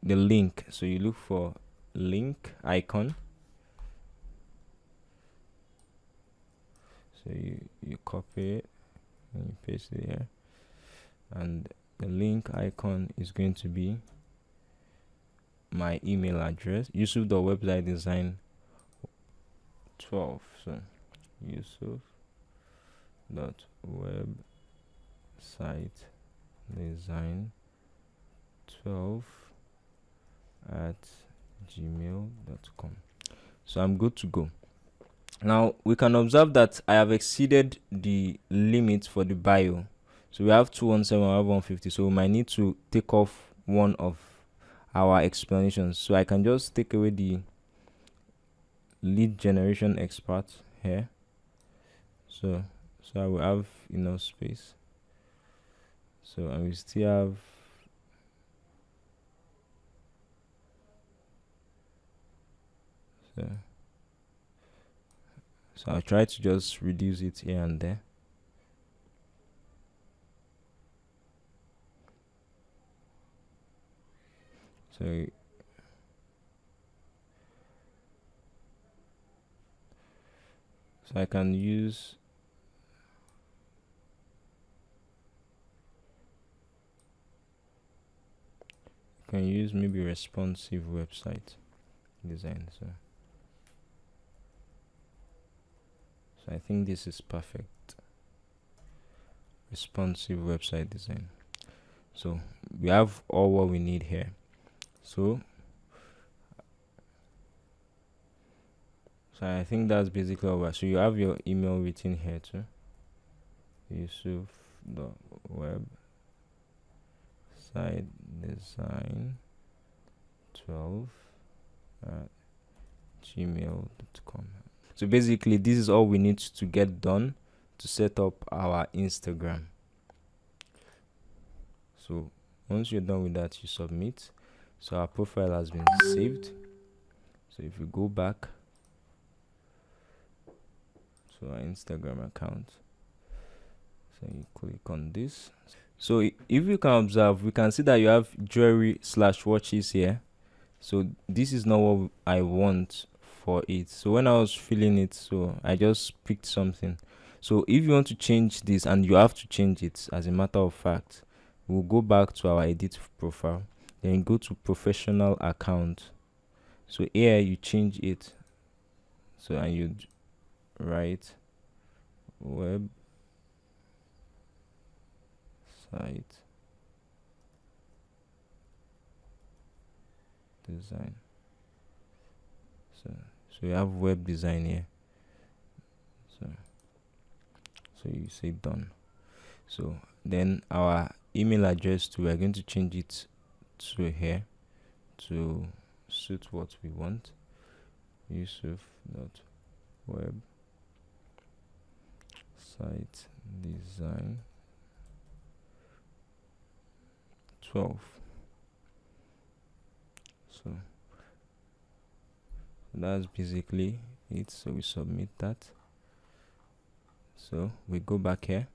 the link. So you look for link icon. So you copy it and you paste it here. And the link icon is going to be my email address, yusuf.websitedesign12. So yusuf.websitedesign12@gmail.com. So I'm good to go. Now we can observe that I have exceeded the limit for the bio. So we have 217, I have 150. So we might need to take off one of our explanations. So I can just take away the lead generation expert here. So I will have enough space. So and we still have so I'll try to just reduce it here and there. So I can use maybe responsive website design. So I think this is perfect. Responsive website design. So we have all what we need here. So So I think that's basically all right. So you have your email written here too. Yusuf the website design 12 at gmail.com. So basically this is all we need to get done to set up our Instagram. So once you're done with that, you submit. So our profile has been saved. So if you go back to our Instagram account, so you click on this. So if you can observe, we can see that you have jewelry/watches here. So this is not what I want for it. So when I was filling it, so I just picked something. So if you want to change this, and you have to change it as a matter of fact, we'll go back to our edit profile, then go to professional account. So here you change it. So and you write web site design. So you have web design here. So you say done. So then our email address too, we're going to change it to here to suit what we want. Yusuf.web site design 12. So that's basically it. So we submit that. So we go back here,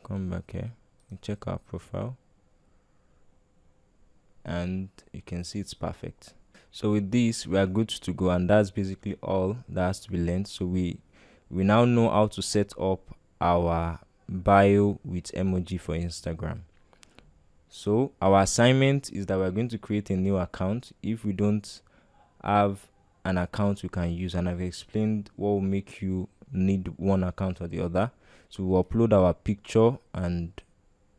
come back here, and check our profile, and you can see it's perfect. So with this, we are good to go, and that's basically all that has to be learned. So we now know how to set up our bio with emoji for Instagram. So our assignment is that we're going to create a new account. If we don't have an account we can use, and I've explained what will make you need one account or the other. So we'll upload our picture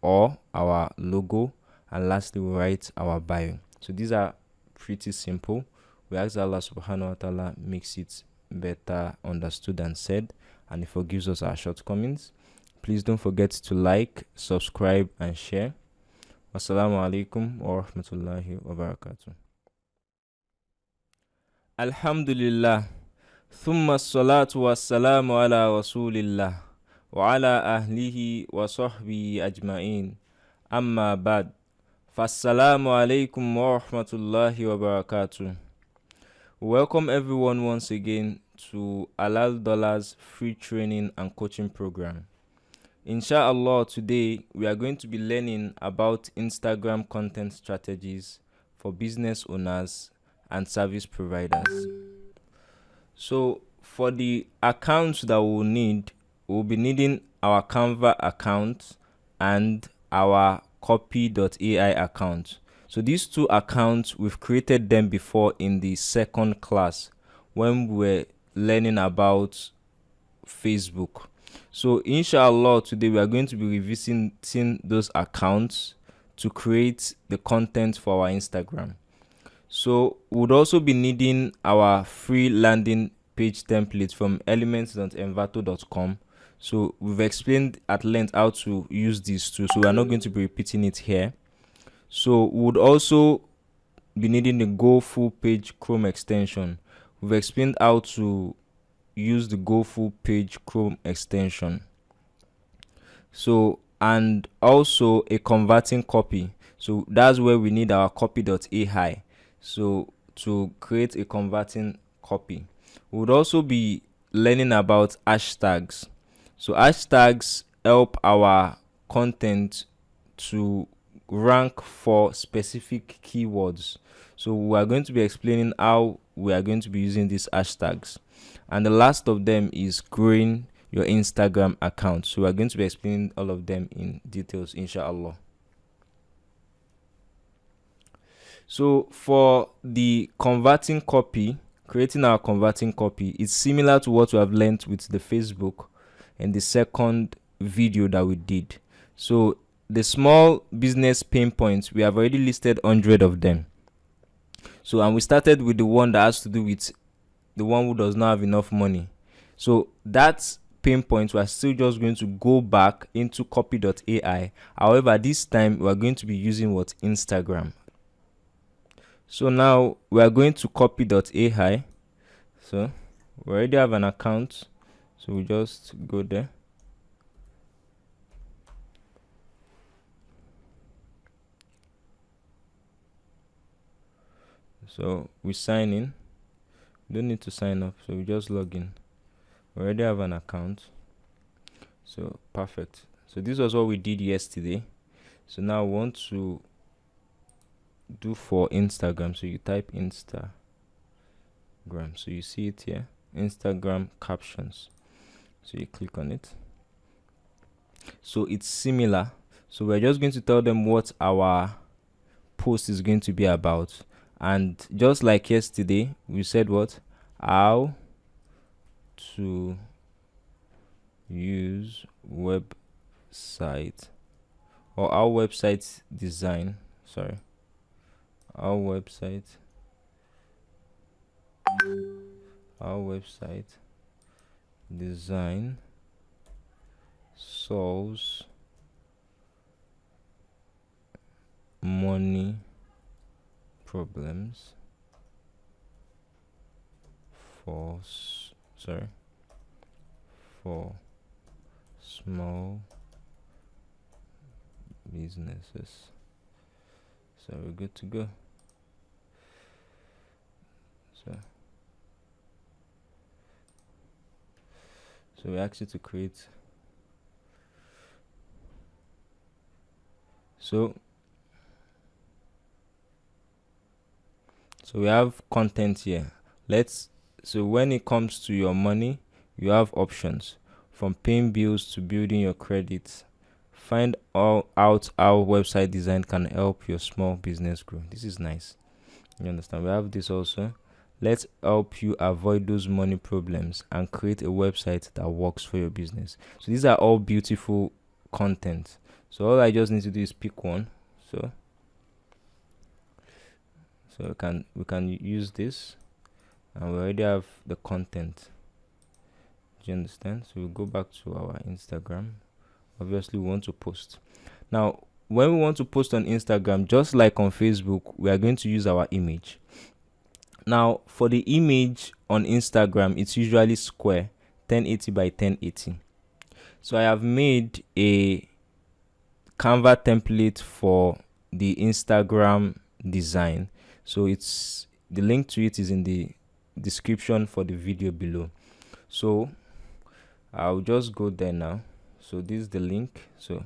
or our logo, and lastly we'll write our bio. So these are pretty simple. We ask Allah subhanahu wa ta'ala makes it better understood and said, and He forgives us our shortcomings. Please don't forget to like, subscribe and share. Wassalamu alaikum warahmatullahi wabarakatuh. Alhamdulillah, thumma salatu wassalamu ala rasulillah wa ala ahlihi wa sahbihi ajma'in, amma ba'd. Fassalamu alaykum wa rahmatullahi wa barakatuh. Welcome everyone once again to Halal Dollars free training and coaching program. Inshallah, today we are going to be learning about Instagram content strategies for business owners and service providers. So for the accounts that we'll be needing our Canva account and our copy.ai account. So these two accounts, we've created them before in the second class when we were learning about Facebook. So inshallah, today we are going to be revisiting those accounts to create the content for our Instagram. So we would also be needing our free landing page template from elements.envato.com. So we've explained at length how to use these two, so we are not going to be repeating it here. So we would also be needing the Go Full Page Chrome extension. We've explained how to use the Go Full Page Chrome extension. So, and also a converting copy. So that's where we need our copy.ai. So to create a converting copy, we would also be learning about hashtags. So hashtags help our content to rank for specific keywords. So we are going to be explaining how we are going to be using these hashtags. And the last of them is growing your Instagram account. So we are going to be explaining all of them in details, inshallah. So for the converting copy, creating our converting copy, it's similar to what we have learned with the Facebook and the second video that we did. So the small business pain points, we have already listed 100 of them. So, and we started with the one that has to do with the one who does not have enough money. So that's pain point. We're still just going to go back into copy.ai. However, this time we're going to be using what? Instagram. So now we are going to copy.ai. So we already have an account, so we just go there. So we sign in. We don't need to sign up, so we just log in. We already have an account, so perfect. So this was what we did yesterday. So now we want to do for Instagram. So you type Instagram, so you see it here, Instagram captions. So you click on it. So it's similar. So we're just going to tell them what our post is going to be about. And just like yesterday, we said what? How to use website, or our website design. Sorry. Our website design solves money problems for small businesses. So we're good to go. So we ask you to create. So we have content here. So when it comes to your money, you have options from paying bills to building your credit. Find out how website design can help your small business grow. This is nice. You understand? We have this also. Let's help you avoid those money problems and create a website that works for your business. So these are all beautiful content. So all I just need to do is pick one. So we can use this, and we already have the content. Do you understand? So we'll go back to our Instagram. Obviously, we want to post. Now, when we want to post on Instagram, just like on Facebook, we are going to use our image. Now, for the image on Instagram, it's usually square, 1080 by 1080. So I have made a Canva template for the Instagram design. So it's the link to it is in the description for the video below. So I'll just go there now. So this is the link. So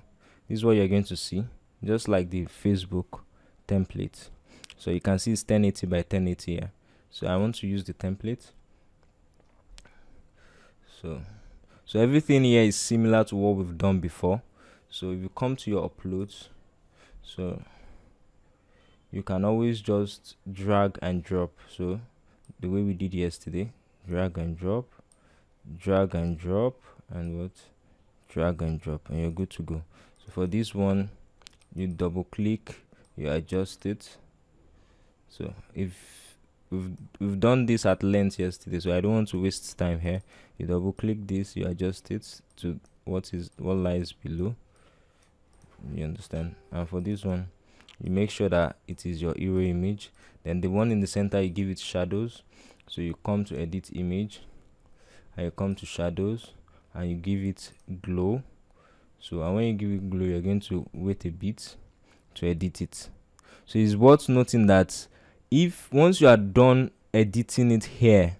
this is what you're going to see, just like the Facebook template. So you can see it's 1080 by 1080 here. So I want to use the template. So everything here is similar to what we've done before. So if you come to your uploads, so you can always just drag and drop. So the way we did yesterday, drag and drop, and what? Drag and drop, and you're good to go. So for this one, you double click, you adjust it. So if we've done this at length yesterday, so I don't want to waste time here. You double click this, you adjust it to what lies below. You understand? And for this one, you make sure that it is your hero image. Then the one in the center, you give it shadows. So you come to edit image, and you come to shadows, and you give it glow. So and when you give it glow, you're going to wait a bit to edit it. So it's worth noting that if once you are done editing it here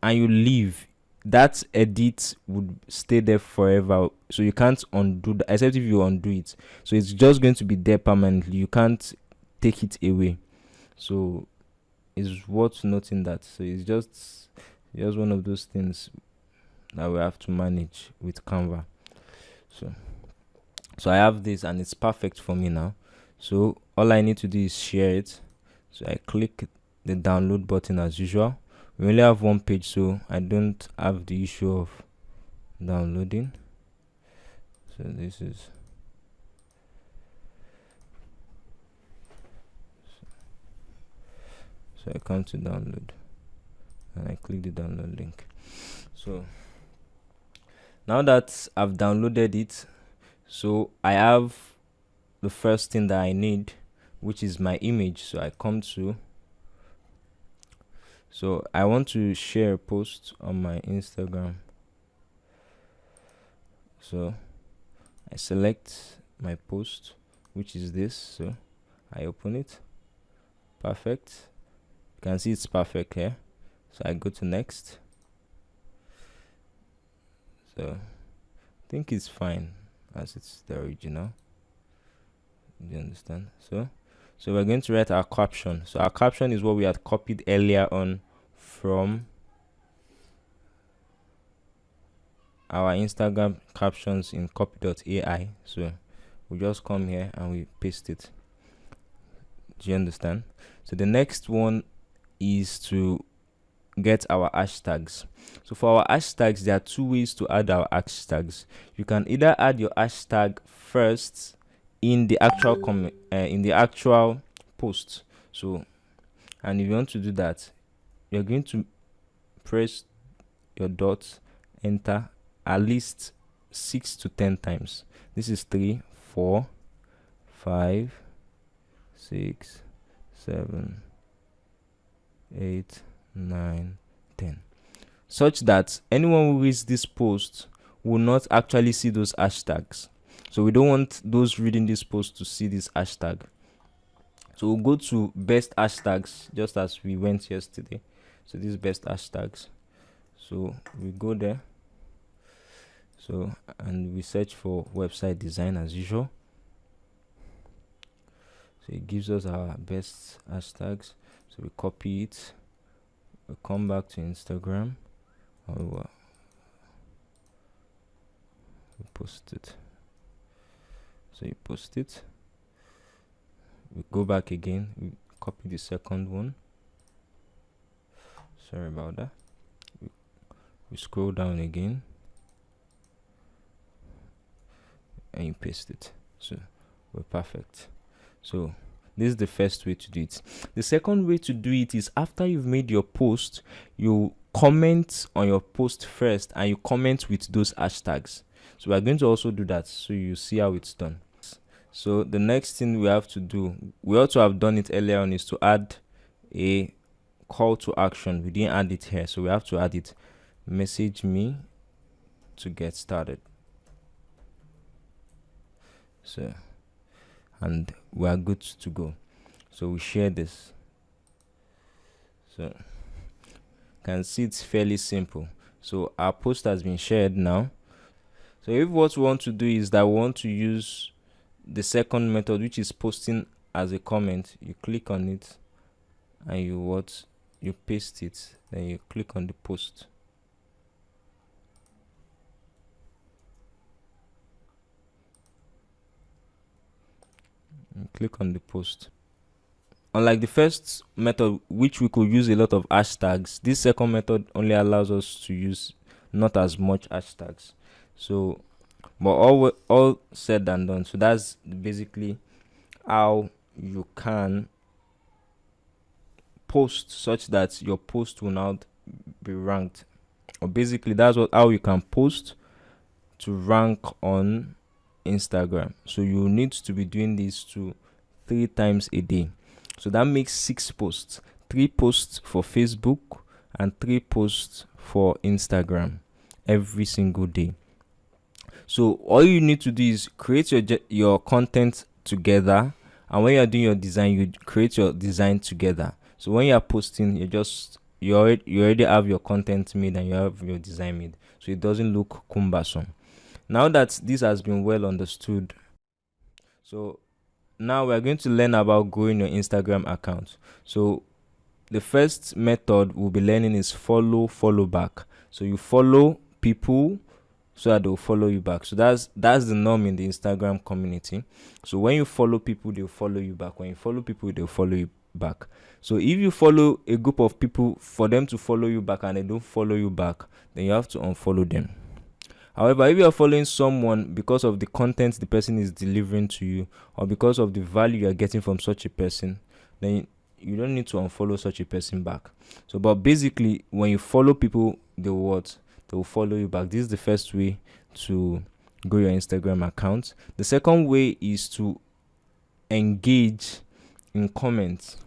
and you leave, that edit would stay there forever. So you can't undo that, except if you undo it. So it's just going to be there permanently. You can't take it away. So it's worth noting that. So it's just one of those things that we have to manage with Canva. So I have this, and it's perfect for me now. So all I need to do is share it. So I click the download button as usual. We only have one page, so I don't have the issue of downloading. So this is So I come to download and I click the download link. So now that I've downloaded it, so I have the first thing that I need, which is my image. So I come to, so I want to share a post on my Instagram. So I select my post, which is this. So I open it. Perfect. You can see it's perfect here. So I go to next. So I think it's fine as it's the original. Do you understand? So we're going to write our caption. So our caption is what we had copied earlier on from our Instagram captions in copy.ai. So we just come here and we paste it. Do you understand? So the next one is to get our hashtags. So for our hashtags, there are two ways to add our hashtags. You can either add your hashtag first in the actual post. So, and if you want to do that, you're going to press your dot, enter at least 6 to 10 times. This is 3, 4, 5, 6, 7, 8, 9, 10, such that anyone who reads this post will not actually see those hashtags. So we don't want those reading this post to see this hashtag. So we'll go to best hashtags, just as we went yesterday. So these best hashtags. So we go there. So and we search for website design as usual. So it gives us our best hashtags. So we copy it. We come back to Instagram. And we post it. So you post it. We go back again. We copy the second one. Sorry about that. We scroll down again. And you paste it. So we're perfect. So this is the first way to do it. The second way to do it is after you've made your post, you comment on your post first and you comment with those hashtags. So we're going to also do that so you see how it's done. So the next thing we have to do, we also have done it earlier on, is to add a call to action. We didn't add it here, so we have to add it. Message me to get started. So, and we are good to go. So we share this. So you can see it's fairly simple. So our post has been shared now. So if what we want to do is that we want to use the second method, which is posting as a comment, you click on it and you paste it, then you click on the post. And click on the post. Unlike the first method, which we could use a lot of hashtags, this second method only allows us to use not as much hashtags. So, but all said and done. So that's basically how you can post such that your post will not be ranked. Or basically, that's how you can post to rank on Instagram. So you need to be doing this 3 times a day. So that makes 6 posts. 3 posts for Facebook and 3 posts for Instagram every single day. So all you need to do is create your content together, and when you're doing your design, you create your design together. So when you're posting, you already have your content made and you have your design made, so it doesn't look cumbersome. Now that this has been well understood, so now we're going to learn about growing your Instagram account. So the first method we'll be learning is follow back. So you follow people so that they'll follow you back. So that's the norm in the Instagram community. So when you follow people, they'll follow you back. When you follow people, they'll follow you back. So if you follow a group of people for them to follow you back and they don't follow you back, then you have to unfollow them. However, if you are following someone because of the content the person is delivering to you, or because of the value you are getting from such a person, then you don't need to unfollow such a person back. So but basically, when you follow people, they will follow you back. This is the first way to grow your Instagram account. The second way is to engage in comments.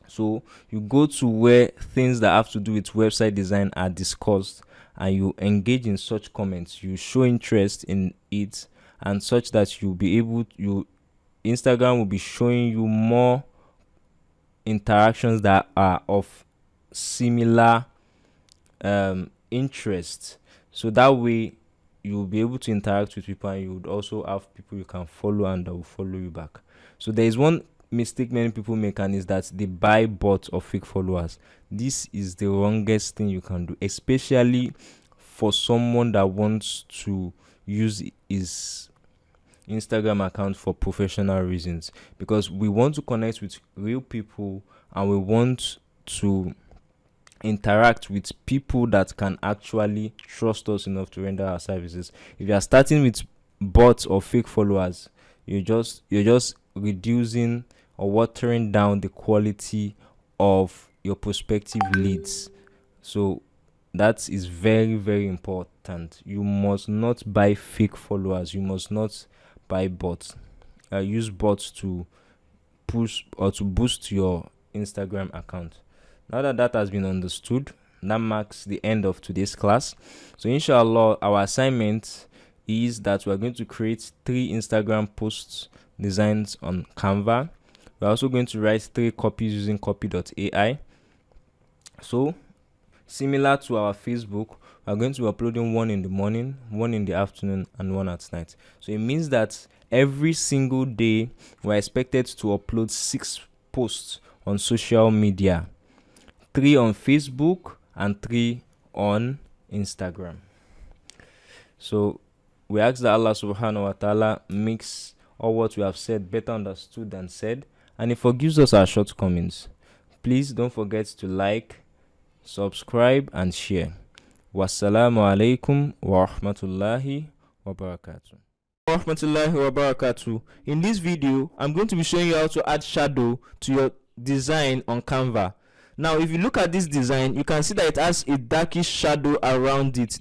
So you go to where things that have to do with website design are discussed, and you engage in such comments. You show interest in it, and such that you'll be able Instagram will be showing you more interactions that are of similar interest. So that way you'll be able to interact with people, and you would also have people you can follow and that will follow you back. So there is one mistake many people make, and is that they buy bots or fake followers. This is the wrongest thing you can do, especially for someone that wants to use his Instagram account for professional reasons, because we want to connect with real people and we want to interact with people that can actually trust us enough to render our services. If you are starting with bots or fake followers, you're just reducing or watering down the quality of your prospective leads. So that is very, very important. You must not buy fake followers. You must not buy bots. Use bots to push or to boost your Instagram account. Now that has been understood, that marks the end of today's class. So inshallah, our assignment is that we are going to create 3 Instagram posts designs on Canva. We're also going to write 3 copies using copy.ai. So similar to our Facebook, we're going to be uploading 1 in the morning, 1 in the afternoon, and 1 at night. So it means that every single day we're expected to upload 6 posts on social media, 3 on Facebook and 3 on Instagram. So we ask that Allah subhanahu wa ta'ala makes all what we have said better understood than said, and He forgives us our shortcomings. Please don't forget to like, subscribe, and share. Wassalamu alaykum warahmatullahi wabarakatuh. Warahmatullahi wabarakatuh. In this video, I'm going to be showing you how to add shadow to your design on Canva. Now, if you look at this design, you can see that it has a darkish shadow around it.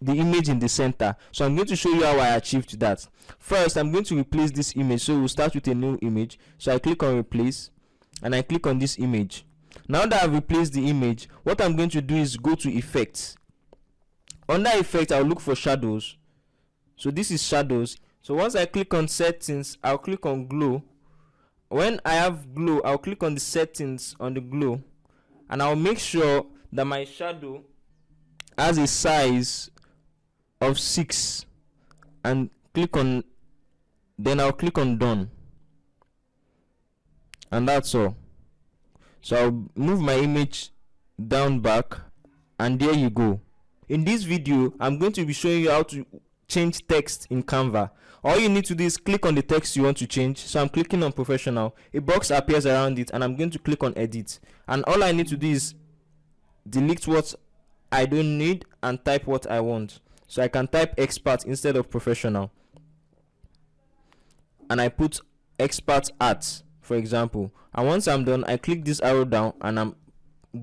The image in the center. So I'm going to show you how I achieved that. First, I'm going to replace this image. So we'll start with a new image. So I click on replace and I click on this image. Now that I've replaced the image, what I'm going to do is go to effects. Under effect, I'll look for shadows. So this is shadows. So once I click on settings, I'll click on glow. When I have glow, I'll click on the settings on the glow, and I'll make sure that my shadow has a size of 6, and then I'll click on done, and that's all. So I'll move my image down back, and there you go. In this video, I'm going to be showing you how to change text in Canva. All you need to do is click on the text you want to change. So I'm clicking on professional. A box appears around it, and I'm going to click on edit, and all I need to do is delete what I don't need and type what I want. So I can type expert instead of professional, and I put expert art, for example. And once I'm done, I click this arrow down and I'm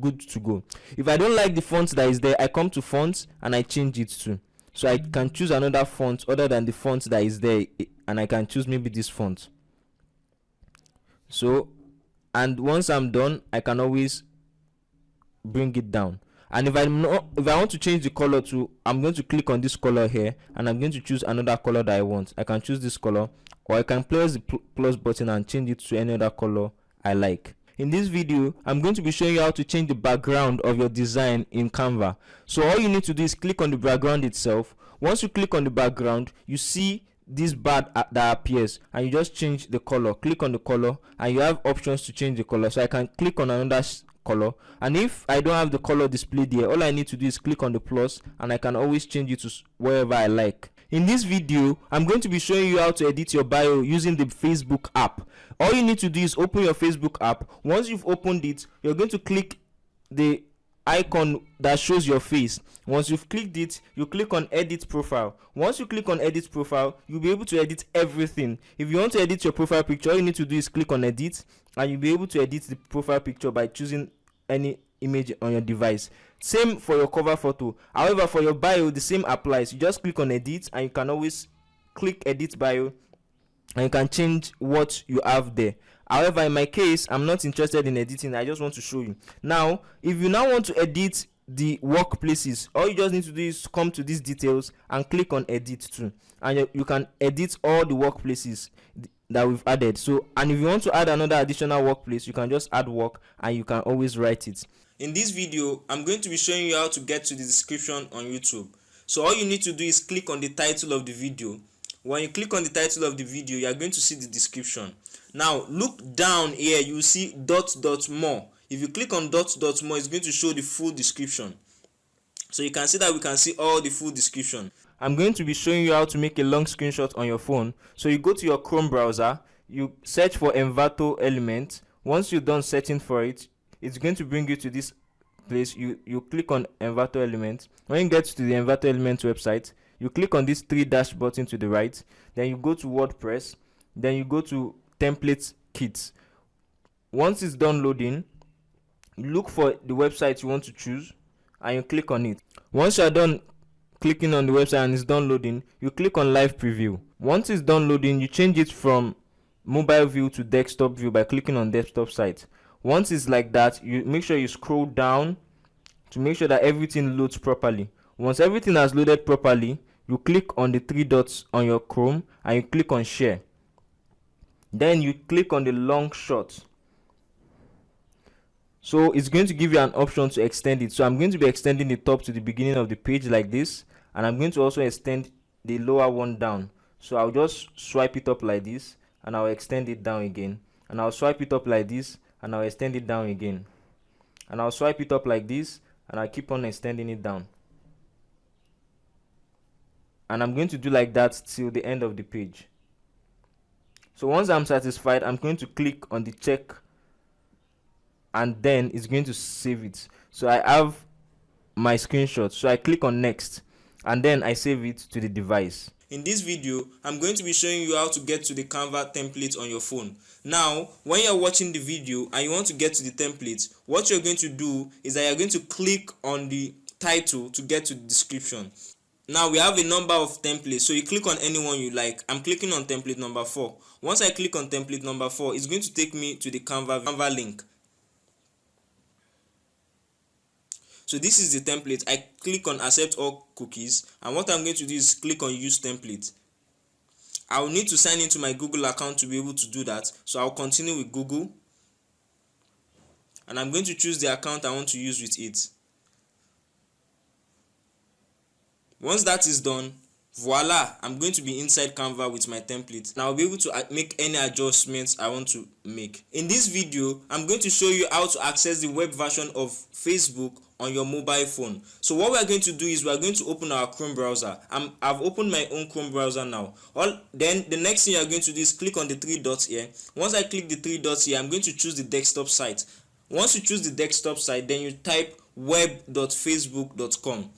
good to go. If I don't like the font that is there, I come to fonts and I change it to. So I can choose another font other than the font that is there, and I can choose maybe this font. So, and once I'm done, I can always bring it down. And if I want to change the color to, I'm going to click on this color here, and I'm going to choose another color that I want. I can choose this color, or I can press the plus button and change it to any other color I like. In this video, I'm going to be showing you how to change the background of your design in Canva. So all you need to do is click on the background itself. Once you click on the background, you see this bar that appears, and you just change the color. Click on the color, and you have options to change the color. So I can click on another color, and if I don't have the color displayed here, all I need to do is click on the plus, and I can always change it to wherever I like. In this video, I'm going to be showing you how to edit your bio using the Facebook app. All you need to do is open your Facebook app. Once you've opened it, you're going to click the icon that shows your face. Once you've clicked it, you click on edit profile. Once you click on edit profile, you'll be able to edit everything. If you want to edit your profile picture, all you need to do is click on edit, and you'll be able to edit the profile picture by choosing any image on your device. Same for your cover photo. However, for your bio, the same applies. You just click on edit and you can always click edit bio and you can change what you have there. However, in my case, I'm not interested in editing. I just want to show you. Now, if you now want to edit the workplaces, all you just need to do is come to these details and click on edit too, and you can edit all the workplaces that we've added. So, and if you want to add another additional workplace, you can just add work and you can always write it. In this video, I'm going to be showing you how to get to the description on YouTube. So all you need to do is click on the title of the video. When you click on the title of the video, you are going to see the description. Now look down here, you will see more. If you click on more, it's going to show the full description. So you can see that we can see all the full description. I'm going to be showing you how to make a long screenshot on your phone. So you go to your Chrome browser, you search for Envato element. Once you're done searching for it, it's going to bring you to this place. You click on Envato element. When you get to the Envato element website, you click on this 3 dash button to the right, then you go to WordPress, then you go to template kits. Once it's done loading, you look for the website you want to choose and you click on it. Once you are done clicking on the website and it's done loading, you click on live preview. Once it's done loading, you change it from mobile view to desktop view by clicking on desktop site. Once it's like that, you make sure you scroll down to make sure that everything loads properly. Once everything has loaded properly, you click on the 3 dots on your Chrome and you click on share. Then you click on the long shot. So it's going to give you an option to extend it. So I'm going to be extending the top to the beginning of the page like this, and I'm going to also extend the lower one down. So I'll just swipe it up like this and I'll extend it down again, and I'll swipe it up like this and I'll extend it down again, and I'll swipe it up like this and I'll keep on extending it down. And I'm going to do like that till the end of the page. So once I'm satisfied, I'm going to click on the check and then it's going to save it. So I have my screenshot, so I click on next and then I save it to the device. In this video, I'm going to be showing you how to get to the Canva template on your phone. Now, when you're watching the video and you want to get to the template, what you're going to do is that you're going to click on the title to get to the description. Now we have a number of templates, so you click on any one you like. I'm clicking on template number 4. Once I click on template number 4, it's going to take me to the Canva link. So this is the template. I click on accept all cookies, and what I'm going to do is click on use template. I will need to sign into my Google account to be able to do that, so I'll continue with Google, and I'm going to choose the account I want to use with it. Once that is done, voila, I'm going to be inside Canva with my template. Now I'll be able to make any adjustments I want to make. In this video, I'm going to show you how to access the web version of Facebook on your mobile phone. So what we are going to do is we are going to open our Chrome browser. I've opened my own Chrome browser now. Then the next thing you are going to do is click on the 3 dots here. Once I click the 3 dots here, I'm going to choose the desktop site. Once you choose the desktop site, then you type web.facebook.com.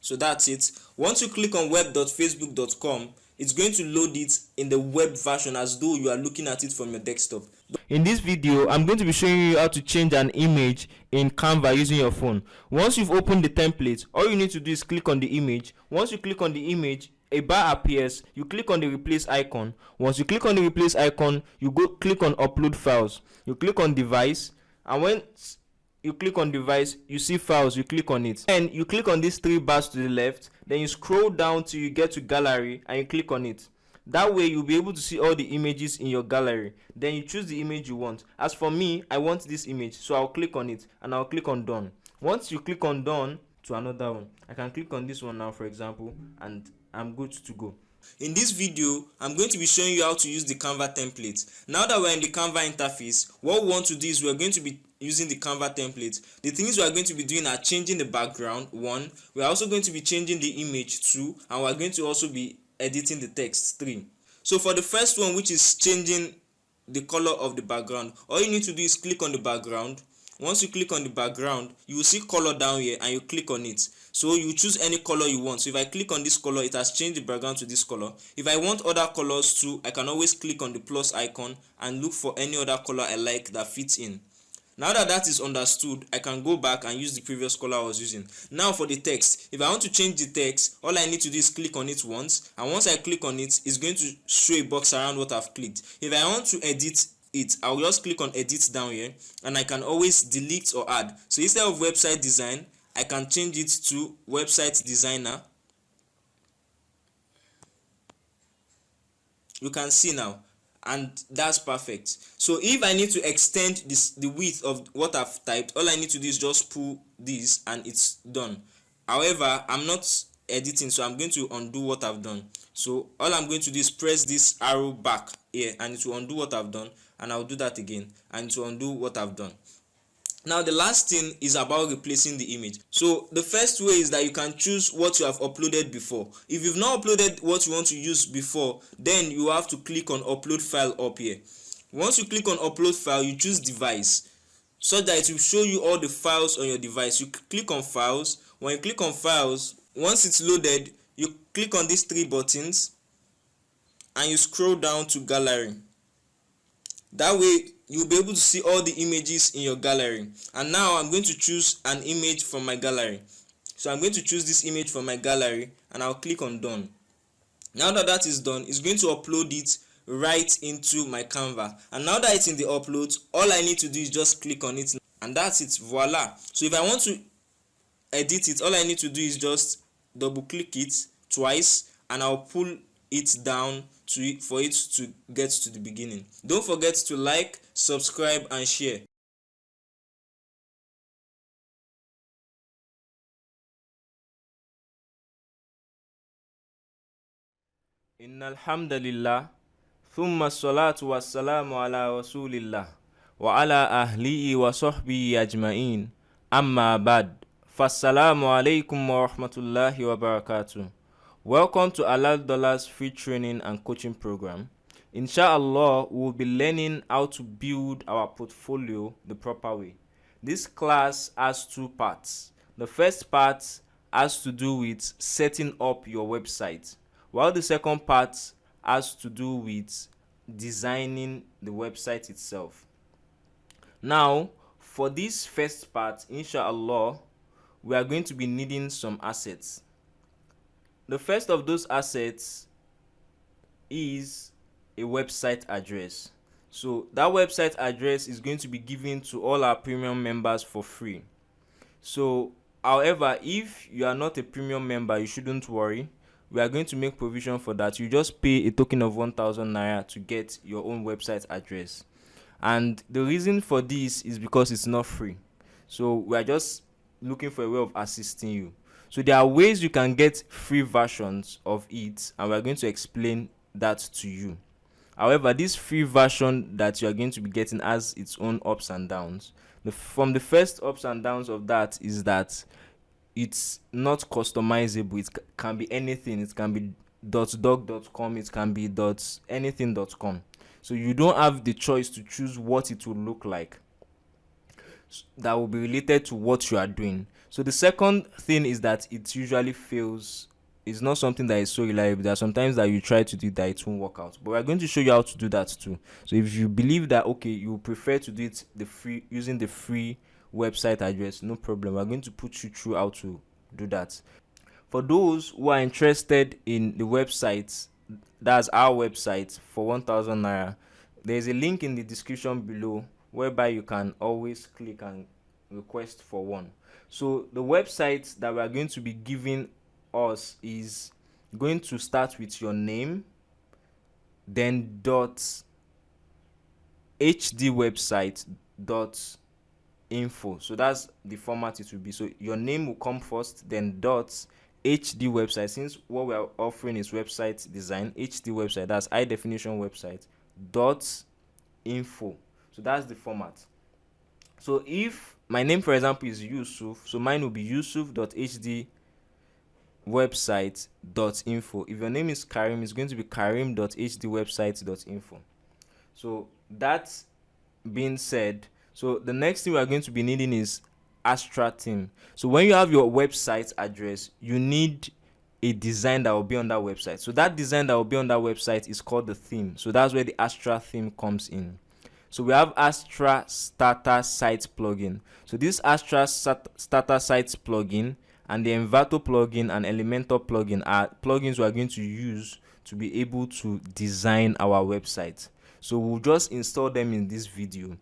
So that's it. Once you click on web.facebook.com, it's going to load it in the web version as though you are looking at it from your desktop. In this video, I'm going to be showing you how to change an image in Canva using your phone. Once you've opened the template, all you need to do is click on the image. Once you click on the image, a bar appears. You click on the replace icon. Once you click on the replace icon, you go click on upload files. You click on device, and when you click on device, you see files, you click on it, and you click on these 3 bars to the left, then you scroll down till you get to gallery and you click on it. That way you'll be able to see all the images in your gallery. Then you choose the image you want. As for me, I want this image, so I'll click on it and I'll click on done. Once you click on done to another one, I can click on this one now, for example, and I'm good to go. In this video, I'm going to be showing you how to use the Canva template. Now that we're in the Canva interface, what we want to do is we're going to be using the Canva template. The things we are going to be doing are changing the background, 1. We're also going to be changing the image, 2. And we're going to also be editing the text, 3. So for the first one, which is changing the color of the background, all you need to do is click on the background. Once you click on the background, you will see color down here and you click on it. So you choose any color you want. So if I click on this color, it has changed the background to this color. If I want other colors too, I can always click on the plus icon and look for any other color I like that fits in. Now that that is understood, I can go back and use the previous color I was using. Now for the text, if I want to change the text, all I need to do is click on it once, and once I click on it, it's going to show a box around what I've clicked. If I want to edit it, I will just click on edit down here, and I can always delete or add. So instead of website design, I can change it to website designer. You can see now, and that's perfect. So if I need to extend the width of what I've typed, all I need to do is just pull this and it's done. However, I'm not editing, so I'm going to undo what I've done. So all I'm going to do is press this arrow back here and it will undo what I've done, and I'll do that again and it will undo what I've done. Now the last thing is about replacing the image. So the first way is that you can choose what you have uploaded before. If you've not uploaded what you want to use before, then you have to click on upload file up here. Once you click on upload file, you choose device, so that it will show you all the files on your device. You click on files. When you click on files, once it's loaded, you click on these three buttons and you scroll down to gallery. That way you'll be able to see all the images in your gallery. And now I'm going to choose an image from my gallery. So I'm going to choose this image from my gallery and I'll click on done. Now that that is done, it's going to upload it right into my Canva. And now that it's in the upload, all I need to do is just click on it and that's it. Voila. So if I want to edit it, all I need to do is just double click it twice and I'll pull it down for it to get to the beginning. Don't forget to like, subscribe and share. Innal hamdalillah, thumma salatu wassalamu ala rasulillah wa ala ahlihi wa sahbihi ajma'in. Amma ba'd. Fassalamu alaykum wa rahmatullahi wa barakatuh. Welcome to Halal Dollars free training and coaching program. Inshallah, we will be learning how to build our portfolio the proper way. This class has two parts. The first part has to do with setting up your website, while the second part has to do with designing the website itself. Now, for this first part, inshallah, we are going to be needing some assets. The first of those assets is a website address. So that website address is going to be given to all our premium members for free. So however, if you are not a premium member, you shouldn't worry. We are going to make provision for that. You just pay a token of 1,000 naira to get your own website address. And the reason for this is because it's not free. So we are just looking for a way of assisting you. So there are ways you can get free versions of it, and we're going to explain that to you. However, this free version that you are going to be getting has its own ups and downs. From the first ups and downs of that is that it's not customizable. It can be anything. It can be .doc.com. It can be .anything.com. So you don't have the choice to choose what it will look like that will be related to what you are doing. So the second thing is that it usually fails. It's not something that is so reliable. There are sometimes that you try to do that it won't work out, but we're going to show you how to do that too. So if you believe that okay, you prefer to do it using the free website address, no problem. We're going to put you through how to do that. For those who are interested in the website, that's our website, for 1,000 naira, there's a link in the description below whereby you can always click and request for one. So the website that we are going to be giving us is going to start with your name, then .hdwebsite.info. So that's the format it will be. So your name will come first, then .hd website. Since what we are offering is website design, HD website, that's high definition website, .info. So that's the format. So if my name, for example, is Yusuf, so mine will be yusuf.hdwebsite.info. If your name is Karim, it's going to be karim.hdwebsite.info. So that being said, So the next thing we are going to be needing is Astra theme. So when you have your website address, you need a design that will be on that website. So that design that will be on that website is called the theme. So that's where the Astra theme comes in. So we have Astra Starter Site plugin. So this Astra Starter Site plugin and the Envato plugin and Elementor plugin are plugins we are going to use to be able to design our website. So we'll just install them in this video.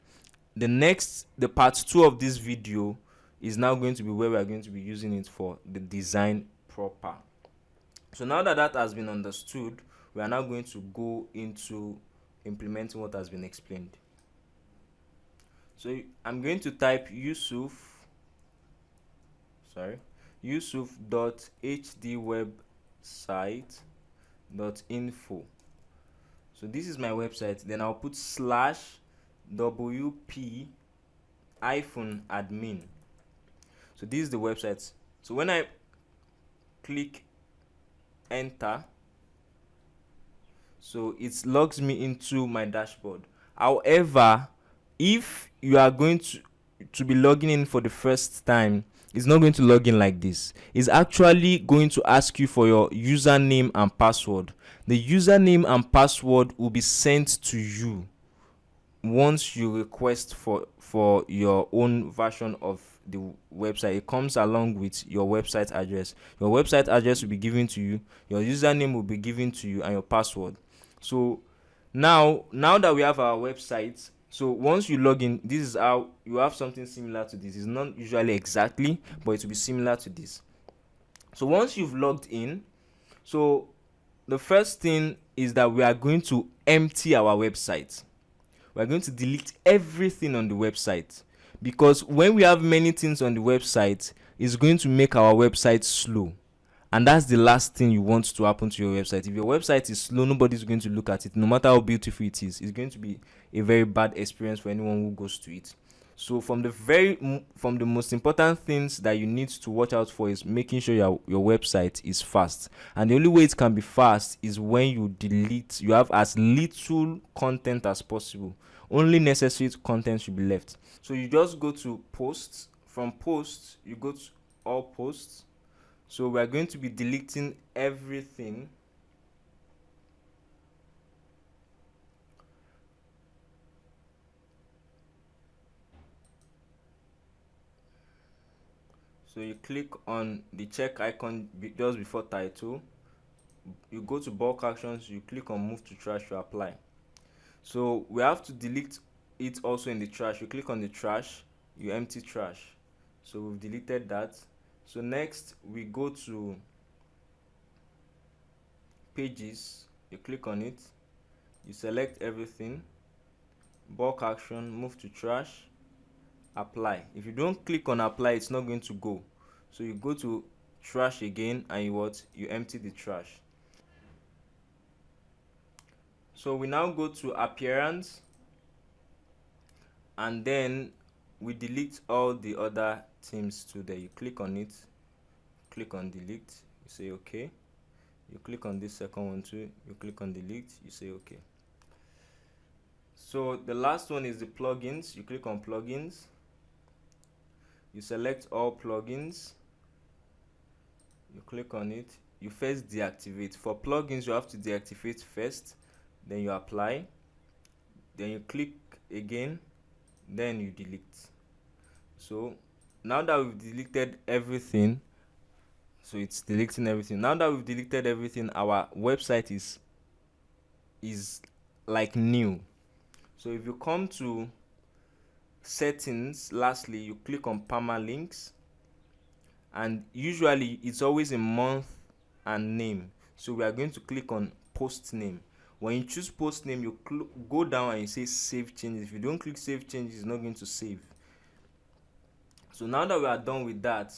The part 2 of this video is now going to be where we are going to be using it for the design proper. So now that that has been understood, we are now going to go into implementing what has been explained. So I'm going to type yusuf.hdwebsite.info. So this is my website. Then I'll put /wp-admin. So this is the website. So when I click enter, so it logs me into my dashboard. However, if you are going to be logging in for the first time, it's not going to log in like this. It's actually going to ask you for your username and password. The username and password will be sent to you once you request for your own version of the website. It comes along with your website address. Your website address will be given to you, your username will be given to you, and your password. So now that we have our website, so once you log in, this is how you have something similar to this. It's not usually exactly, but it will be similar to this. So once you've logged in, so the first thing is that we are going to empty our website. We are going to delete everything on the website, because when we have many things on the website, it's going to make our website slow. And that's the last thing you want to happen to your website. If your website is slow, nobody's going to look at it, no matter how beautiful it is. It's going to be a very bad experience for anyone who goes to it. So from the most important things that you need to watch out for is making sure your website is fast. And the only way it can be fast is when you have as little content as possible. Only necessary content should be left. So you just go to posts. From posts, you go to all posts. So we are going to be deleting everything. So you click on the check icon just before title. You go to bulk actions, you click on move to trash to apply. So we have to delete it also in the trash. You click on the trash, you empty trash. So we've deleted that. So next we go to pages, you click on it, you select everything, bulk action, move to trash, apply. If you don't click on apply, it's not going to go. So you go to trash again and you empty the trash. So we now go to appearance, and then we delete all the other themes too. There you click on it, click on delete, you say okay. You click on this second one too, you click on delete, you say okay. So the last one is the plugins. You click on plugins, you select all plugins, you click on it, you first deactivate. For plugins you have to deactivate first, then you apply, then you click again, then you delete. So now that we've deleted everything, so it's deleting everything. Now that we've deleted everything, our website is like new. So if you come to settings, lastly you click on permalinks, and usually it's always a month and name. So we are going to click on post name. When you choose post name, you go down and you say save changes. If you don't click save changes, it's not going to save. So now that we are done with that,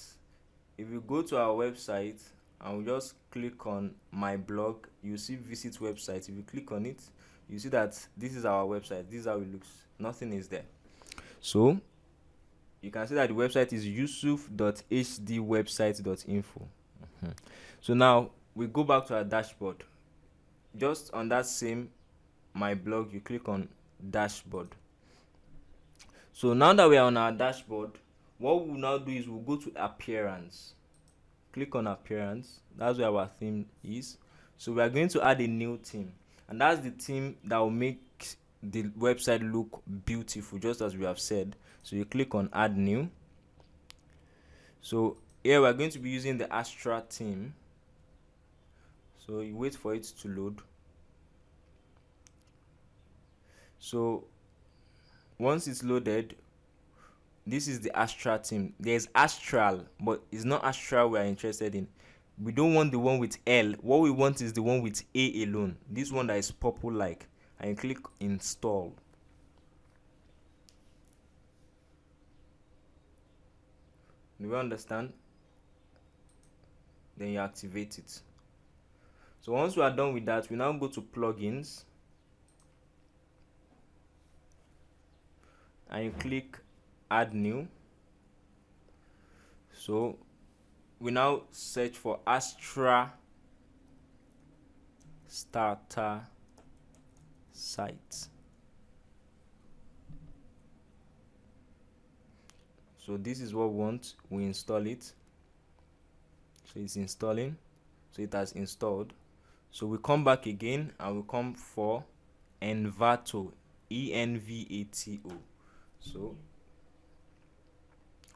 if you go to our website and we just click on my blog, you see visit website. If you click on it, you see that this is our website. This is how it looks. Nothing is there. So you can see that the website is yusuf.hdwebsite.info. So now we go back to our dashboard. Just on that same my blog, you click on dashboard. So now that we are on our dashboard, what we'll now do is we'll go to appearance. Click on appearance. That's where our theme is. So we are going to add a new theme, and that's the theme that will make the website look beautiful, just as we have said. So you click on add new. So here we're going to be using the Astra theme. So you wait for it to load. So once it's loaded, this is the Astra theme. There's Astral, but it's not Astral we are interested in. We don't want the one with L. What we want is the one with A alone. This one that is purple like. And you click install. Do you understand? Then you activate it. So once we are done with that, we now go to plugins. And you click add new. So we now search for Astra starter site. So this is what we want. We install it. So it's installing. So it has installed. So we come back again and we come for Envato, ENVATO. So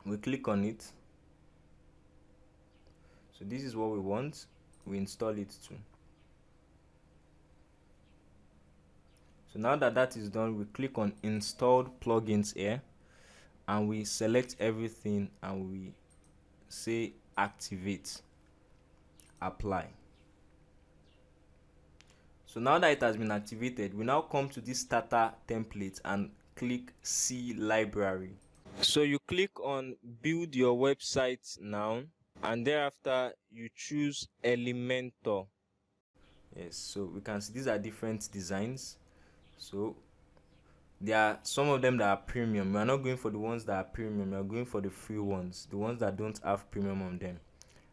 we click on it. So this is what we want. We install it too. So now that that is done, we click on installed plugins here and we select everything and we say activate, apply. So now that it has been activated, we now come to this starter template and click see library. So you click on build your website now, and thereafter you choose Elementor. Yes, so we can see these are different designs. So there are some of them that are premium. We are not going for the ones that are premium. We are going for the free ones, the ones that don't have premium on them.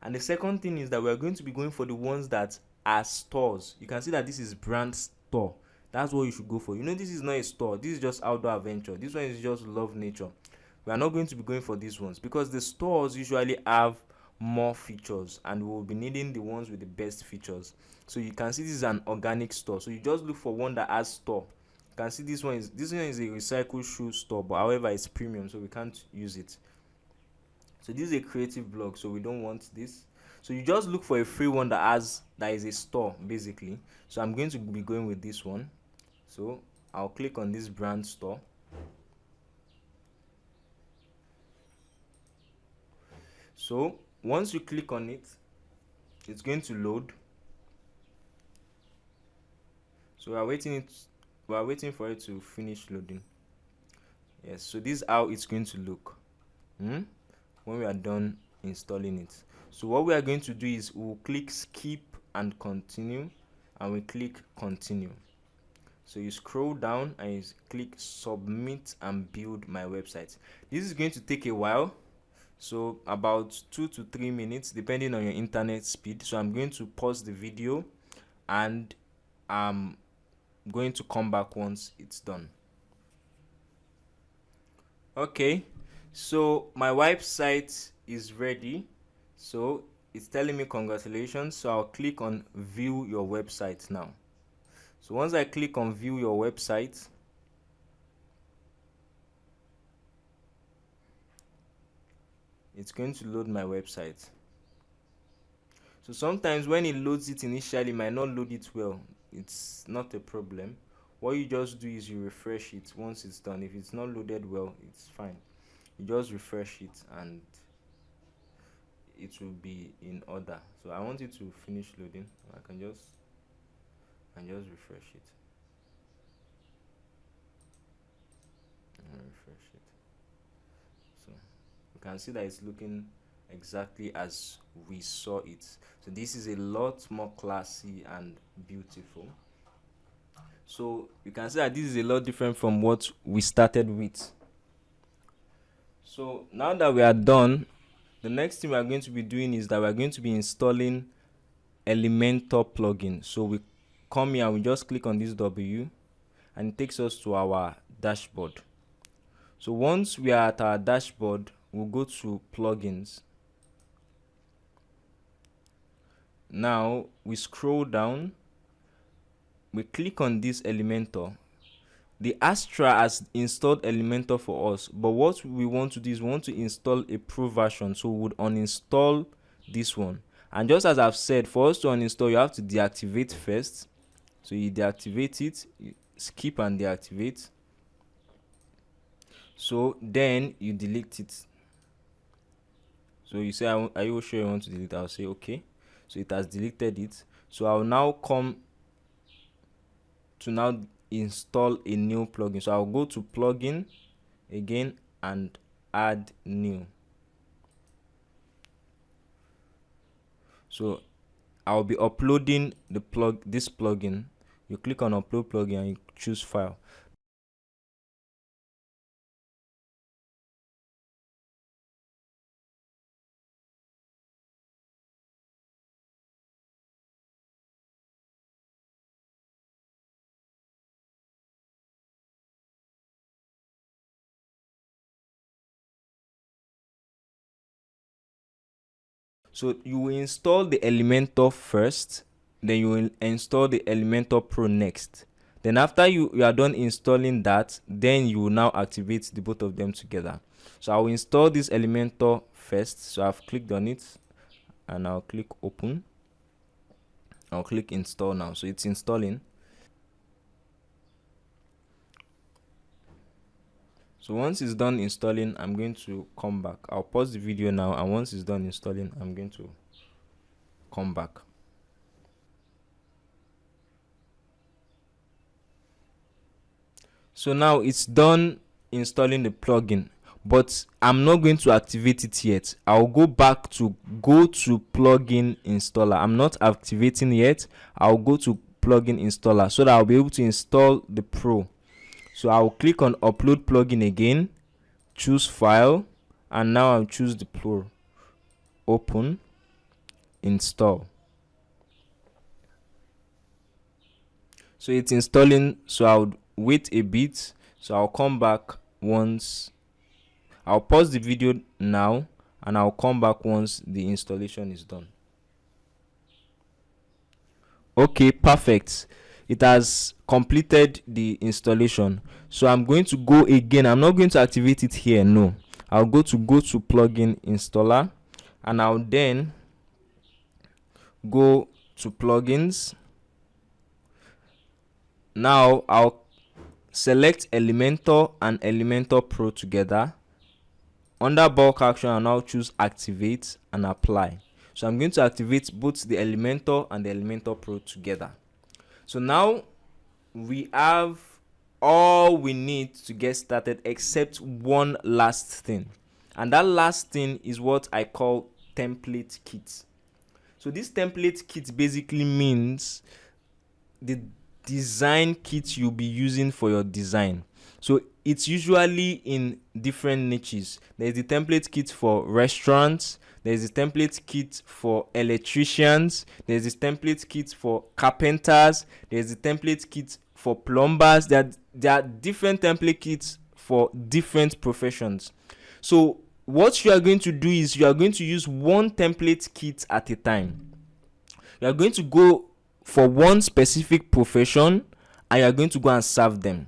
And the second thing is that we are going to be going for the ones that are stores. You can see that this is brand store. That's what you should go for. You know, this is not a store. This is just outdoor adventure. This one is just love nature. We are not going to be going for these ones because the stores usually have more features and we will be needing the ones with the best features. So you can see this is an organic store. So you just look for one that has store. You can see this one is a recycled shoe store, but however it's premium, so we can't use it. So this is a creative blog, so we don't want this. So you just look for a free one that is a store basically. So I'm going to be going with this one. So I'll click on this brand store. So once you click on it, it's going to load. So we are waiting for it to finish loading. Yes, so this is how it's going to look when we are done installing it. So what we are going to do is we'll click skip and continue, and we click continue. So you scroll down and you click submit and build my website. This is going to take a while, so about 2 to 3 minutes depending on your internet speed. So I'm going to pause the video and I'm going to come back once it's done. Okay, so my website is ready. So it's telling me congratulations. So I'll click on view your website now. So once I click on view your website, it's going to load my website. So sometimes when it loads it initially, it might not load it well. It's not a problem. What you just do is you refresh it once it's done. If it's not loaded well, it's fine. You just refresh it and it will be in order. So I want it to finish loading. I can just refresh it and refresh it. So you can see that it's looking exactly as we saw it. So this is a lot more classy and beautiful. So you can see that this is a lot different from what we started with. So now that we are done, the next thing we are going to be doing is that we are going to be installing Elementor plugin. So we come here and we just click on this W and it takes us to our dashboard. So once we are at our dashboard, we'll go to plugins. Now we scroll down, we click on this Elementor. The Astra has installed Elementor for us, but what we want to do is we want to install a pro version, so we would uninstall this one. And just as I've said, for us to uninstall, you have to deactivate first. So you deactivate it, you skip and deactivate. So then you delete it. So you say, are you sure you want to delete? I'll say okay. So it has deleted it. So I'll now come to now install a new plugin. So I'll go to plugin again and add new. So I'll be uploading this plugin. You click on upload plugin and you choose file. So you will install the Elementor first, then you will install the Elementor Pro next. Then after you are done installing that, then you will now activate the both of them together. So I will install this Elementor first. So I've clicked on it and I'll click open. I'll click install now. So it's installing. So once it's done installing, I'm going to come back. I'll pause the video now, and once it's done installing, I'm going to come back. So now it's done installing the plugin, but I'm not going to activate it yet. I'll go back to plugin installer. I'm not activating yet. I'll go to plugin installer so that I'll be able to install the Pro. So I'll click on upload plugin again, choose file, and now I'll choose the Pro. Open, install. So it's installing, so I'll wait a bit. So I'll come back once. I'll pause the video now and I'll come back once the installation is done. Okay, perfect. It has completed the installation. So I'm going to go again. I'm not going to activate it here, no. I'll go to plugin installer, and I'll then go to plugins. Now I'll select Elementor and Elementor Pro together. Under bulk action, I'll now choose activate and apply. So I'm going to activate both the Elementor and the Elementor Pro together. So now we have all we need to get started except one last thing. And that last thing is what I call template kit. So this template kit basically means the design kit you'll be using for your design. So it's usually in different niches. There's the template kit for restaurants, there's the template kit for electricians, there's the template kit for carpenters, there's the template kit for plumbers. There are different template kits for different professions. So what you are going to do is you are going to use one template kit at a time. You are going to go for one specific profession and you are going to go and serve them.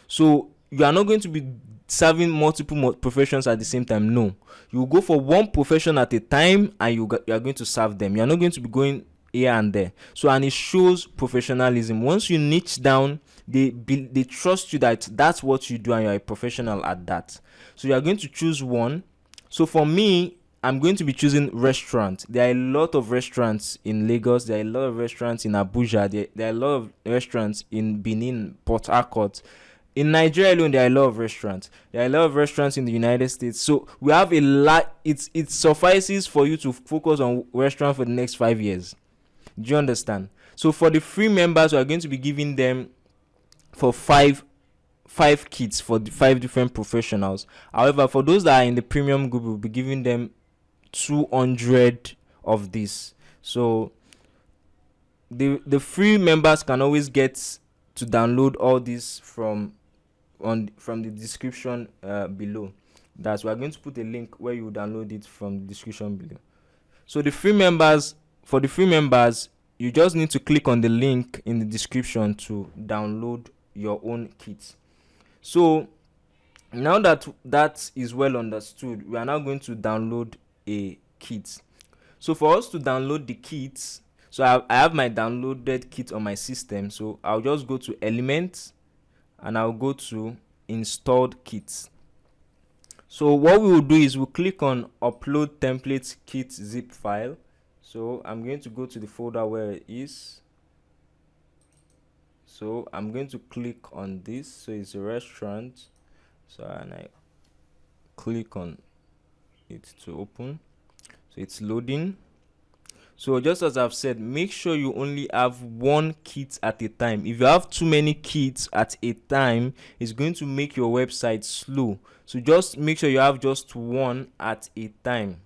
So you are not going to be serving multiple professions at the same time. No, you will go for one profession at a time and you are going to serve them. You are not going to be going here and there. So, and it shows professionalism. Once you niche down, they trust you that that's what you do and you're a professional at that. So you are going to choose one. So for me, I'm going to be choosing restaurant. There are a lot of restaurants in Lagos. There are a lot of restaurants in Abuja. There are a lot of restaurants in Benin, Port Harcourt. In Nigeria alone, there are a lot of restaurants. There are a lot of restaurants in the United States. So we have a lot. It suffices for you to focus on restaurant for the next 5 years. Do you understand? So for the free members, we are going to be giving them for five kits for the 5 different professionals. However, for those that are in the premium group, we'll be giving them 200 of this. So the free members can always get to download all this from from the description below. We are going to put a link where you download it from the description below. So for the free members, you just need to click on the link in the description to download your own kit. So now that is well understood, we are now going to download a kit. So for us to download the kit, so I have my downloaded kit on my system. So I'll just go to Elements and I'll go to Installed Kits. So what we will do is we'll click on Upload Template Kit zip file. So I'm going to go to the folder where it is. So I'm going to click on this. So it's a restaurant. So and I click on it to open. So it's loading. So just as I've said, make sure you only have one kit at a time. If you have too many kits at a time, it's going to make your website slow. So just make sure you have just one at a time.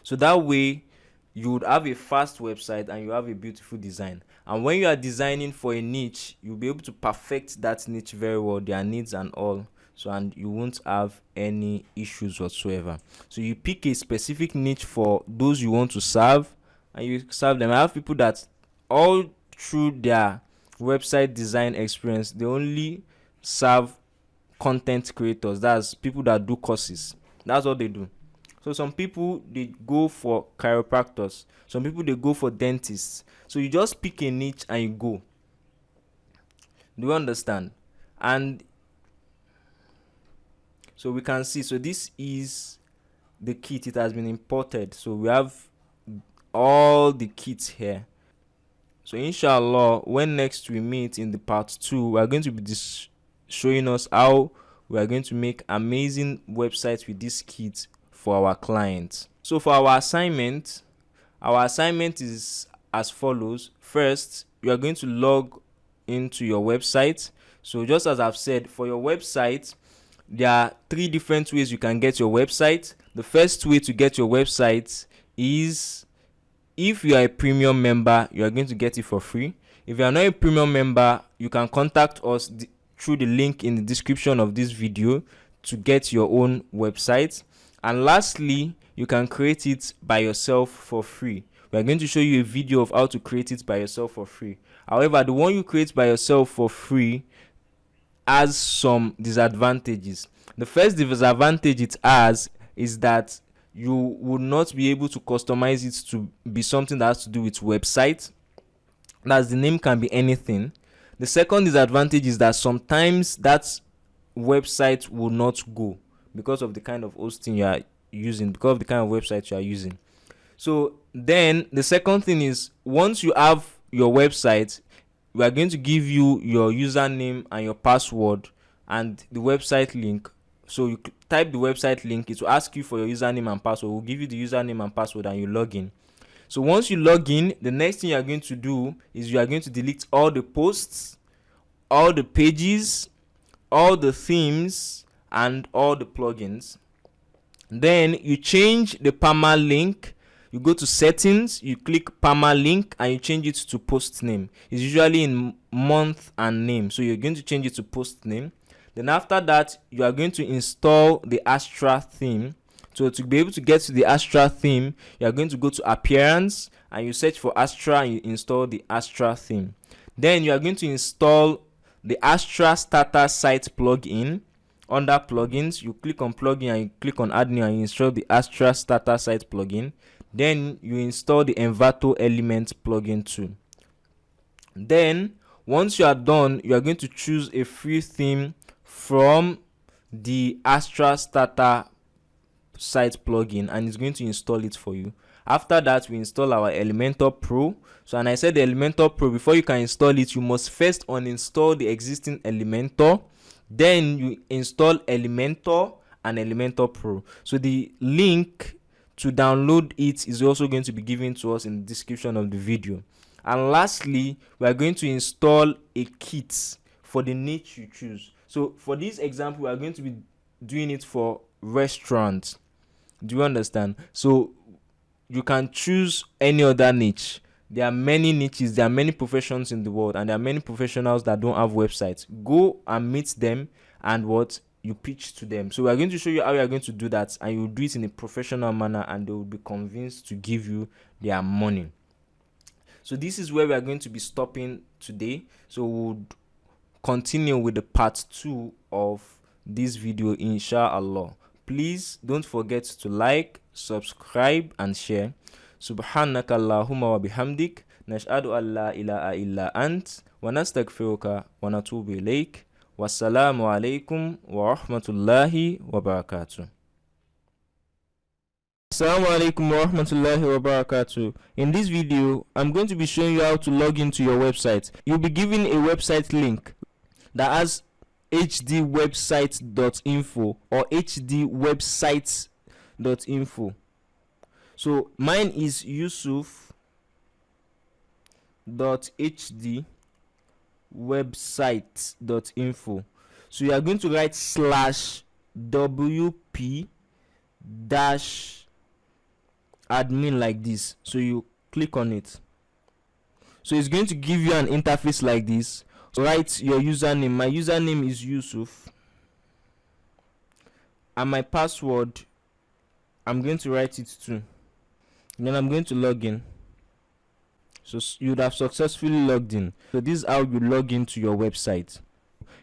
So that way you would have a fast website and you have a beautiful design. And when you are designing for a niche, you'll be able to perfect that niche very well, their needs and all. So and you won't have any issues whatsoever. So you pick a specific niche for those you want to serve and you serve them. I have people that all through their website design experience, they only serve content creators. That's people that do courses. That's what they do. So some people, they go for chiropractors. Some people, they go for dentists. So you just pick a niche and you go. Do you understand? And so we can see, so this is the kit. It has been imported. So we have all the kits here. So inshallah, when next we meet in the part 2, we are going to be showing us how we are going to make amazing websites with this kit for our clients. So for our assignment is as follows. First, you are going to log into your website. So just as I've said, for your website, there are 3 different ways you can get your website. The first way to get your website is, if you are a premium member, you are going to get it for free. If you are not a premium member, you can contact us through the link in the description of this video to get your own website. And lastly, you can create it by yourself for free. We are going to show you a video of how to create it by yourself for free. However, the one you create by yourself for free has some disadvantages. The first disadvantage it has is that you will not be able to customize it to be something that has to do with website. That's, the name can be anything. The second disadvantage is that sometimes that website will not go because of the kind of hosting you are using, because of the kind of website you are using. So then the second thing is, once you have your website, we are going to give you your username and your password and the website link. So you type the website link, it will ask you for your username and password. We'll give you the username and password and you log in. So once you log in, the next thing you are going to do is you are going to delete all the posts, all the pages, all the themes, and all the plugins. Then you change the permalink. You go to settings, you click permalink and you change it to post name. It's usually in month and name, so you're going to change it to post name. Then after that, you are going to install the Astra theme. So to be able to get to the Astra theme, you are going to go to appearance and you search for Astra and you install the Astra theme. Then you are going to install the Astra starter site plugin. Under plugins, you click on plugin and you click on add new and you install the Astra starter site plugin. Then you install the Envato element plugin too. Then once you are done, you are going to choose a free theme from the Astra starter site plugin and it's going to install it for you. After that, we install our Elementor Pro. So, and I said the Elementor Pro, before you can install it, you must first uninstall the existing Elementor. Then you install Elementor and Elementor Pro. So the link to download it is also going to be given to us in the description of the video. And lastly, we are going to install a kit for the niche you choose. So for this example, we are going to be doing it for restaurants. Do you understand? So you can choose any other niche. There are many niches, there are many professions in the world, and there are many professionals that don't have websites. Go and meet them, and what you pitch to them. So we are going to show you how you are going to do that, and you will do it in a professional manner, and they will be convinced to give you their money. So this is where we are going to be stopping today. So we'll continue with the part 2 of this video, inshallah. Please don't forget to like, subscribe and share. Subhanaka Allahumma wa bihamdik, nashhadu an la ilaha illa ant, wa nastaghfiruka wa natubu ilayk. Wassalamu alaykum wa rahmatullahi wa barakatuh. Assalamu alaikum wa rahmatullahi wa barakatuh. In this video, I'm going to be showing you how to log into your website. You'll be given a website link that has hdwebsites.info or hdwebsites.info. So mine is yusuf.hdwebsites.info. So you are going to write /wp -admin like this. So you click on it. So it's going to give you an interface like this. So write your username. My username is Yusuf, and my password, I'm going to write it too. Then I'm going to log in. So you would have successfully logged in. So this is how you log into your website.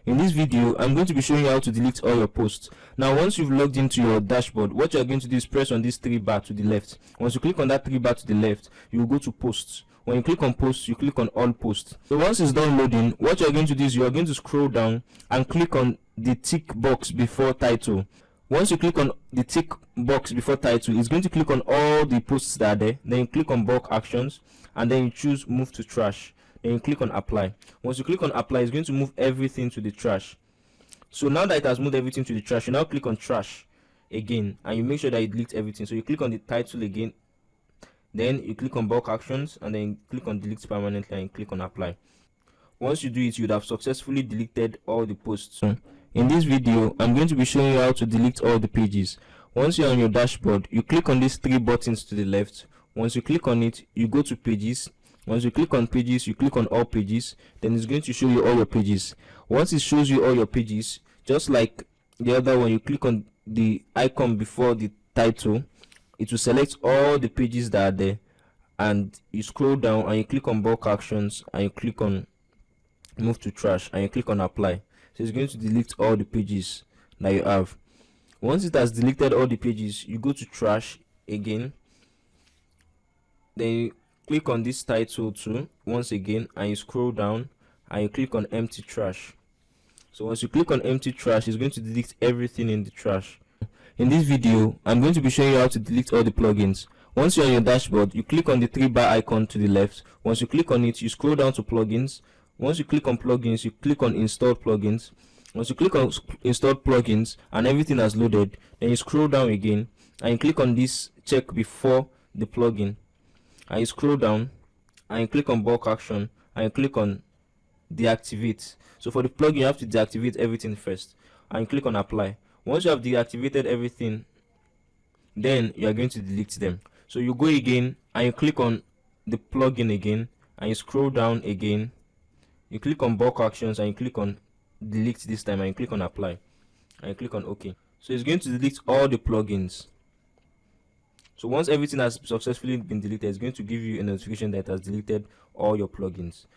In this video, I'm going to be showing you how to delete all your posts. Now, once you've logged into your dashboard, what you're going to do is press on this 3 bar to the left. Once you click on that 3 bar to the left, you will go to posts. When you click on posts, you click on all posts. So once it's done loading, what you're going to do is you're going to scroll down and click on the tick box before title. Once you click on the tick box before title, it's going to click on all the posts that are there. Then you click on bulk actions, and then you choose move to trash. Then you click on apply. Once you click on apply, it's going to move everything to the trash. So now that it has moved everything to the trash, you now click on trash again, and you make sure that you delete everything. So you click on the title again, then you click on bulk actions, and then you click on delete permanently, and you click on apply. Once you do it, you would have successfully deleted all the posts. So in this video, I'm going to be showing you how to delete all the pages. Once you're on your dashboard, you click on these 3 buttons to the left. Once you click on it, you go to pages. Once you click on pages, you click on all pages. Then it's going to show you all your pages. Once it shows you all your pages, just like the other one, you click on the icon before the title. It will select all the pages that are there, and you scroll down and you click on bulk actions, and you click on move to trash, and you click on apply. So it's going to delete all the pages that you have. Once it has deleted all the pages, you go to trash again. Then you click on this title too once again, and you scroll down and you click on empty trash. So once you click on empty trash, it's going to delete everything in the trash. In this video, I'm going to be showing you how to delete all the plugins. Once you're on your dashboard, you click on the 3 bar icon to the left. Once you click on it, you scroll down to plugins. Once you click on plugins, you click on install plugins. Once you click on install plugins and everything has loaded, then you scroll down again and you click on this check before the plugin, and you scroll down and you click on bulk action and you click on deactivate. So for the plugin, you have to deactivate everything first, and you click on apply. Once you have deactivated everything, then you are going to delete them. So you go again and you click on the plugin again, and you scroll down again, you click on bulk actions and you click on delete this time, and you click on apply and you click on OK. So it's going to delete all the plugins. So once everything has successfully been deleted, it's going to give you a notification that it has deleted all your plugins.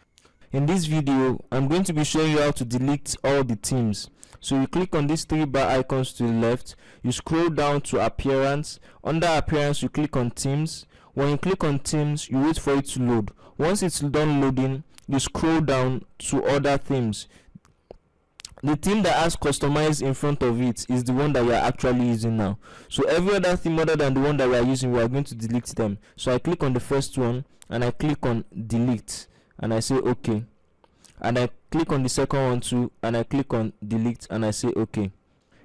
In this video, I'm going to be showing you how to delete all the themes. So you click on these 3 bar icons to the left, you scroll down to appearance. Under appearance, you click on themes. When you click on themes, you wait for it to load. Once it's done loading, you scroll down to other themes. The theme that has customized in front of it is the one that we are actually using now. So every other theme other than the one that we are using, we are going to delete them. So I click on the first one and I click on delete, and I say OK. And I click on the second one too, and I click on delete, and I say OK.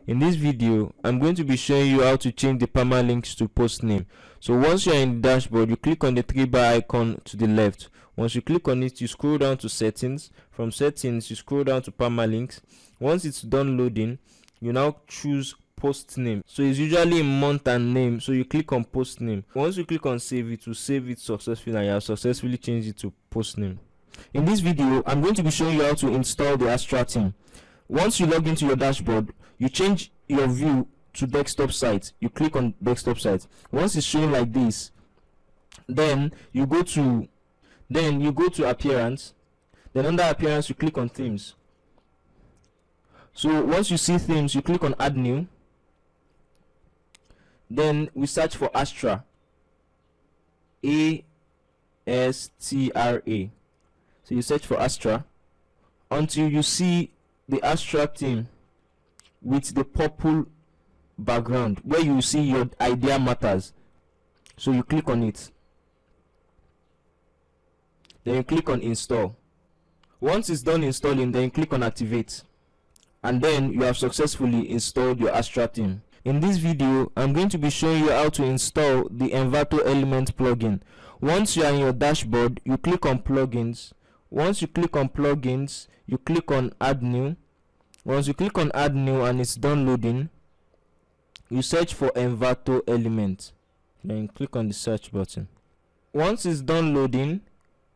In this video, I'm going to be showing you how to change the permalinks to post name. So once you're in the dashboard, you click on the 3 bar icon to the left. Once you click on it, you scroll down to settings. From settings, you scroll down to permalinks. Once it's done loading, you now choose post name. So it's usually in month and name, so you click on post name. Once you click on save, it will save it successfully and you have successfully changed it to post name. In this video, I'm going to be showing you how to install the Astra theme. Once you log into your dashboard, you change your view to desktop site. You click on desktop site. Once it's showing like this, then you go to appearance. Then under appearance, you click on themes. So once you see themes, you click on add new. Then we search for Astra, ASTRA. So you search for Astra until you see the Astra theme with the purple background where you see your idea matters. So you click on it. Then you click on install. Once it's done installing, then you click on activate, and then you have successfully installed your Astra theme. In this video, I'm going to be showing you how to install the Envato element plugin. Once you are in your dashboard, you click on plugins. Once you click on plugins, you click on add new. Once you click on add new and it's done loading, you search for Envato element. Then you click on the search button. Once it's done loading,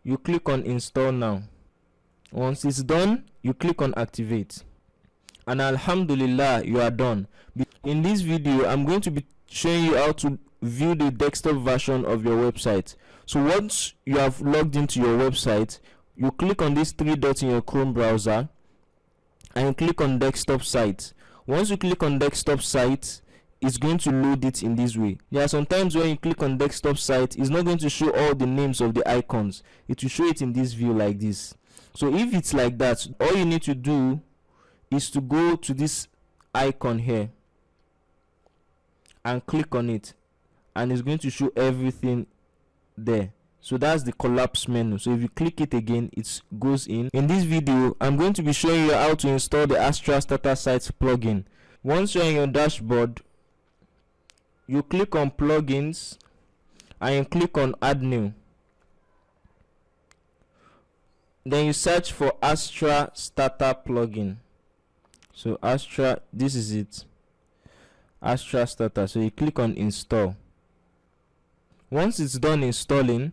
you click on install now. Once it's done, you click on activate, and alhamdulillah, you are done. In this video, I'm going to be showing you how to view the desktop version of your website. So once you have logged into your website, you click on these three dots in your Chrome browser and you click on desktop site. Once you click on desktop site, it's going to load it in this way. There are some times when you click on desktop site, it's not going to show all the names of the icons. It will show it in this view like this. So if it's like that, all you need to do is to go to this icon here and click on it, and it's going to show everything there. So that's the collapse menu. So if you click it again, it goes in. In this video, I'm going to be showing you how to install the Astra starter site plugin. Once you're in your dashboard, you click on plugins and you click on add new. Then you search for Astra starter plugin. So Astra, this is it, Astra starter. So you click on install. Once it's done installing,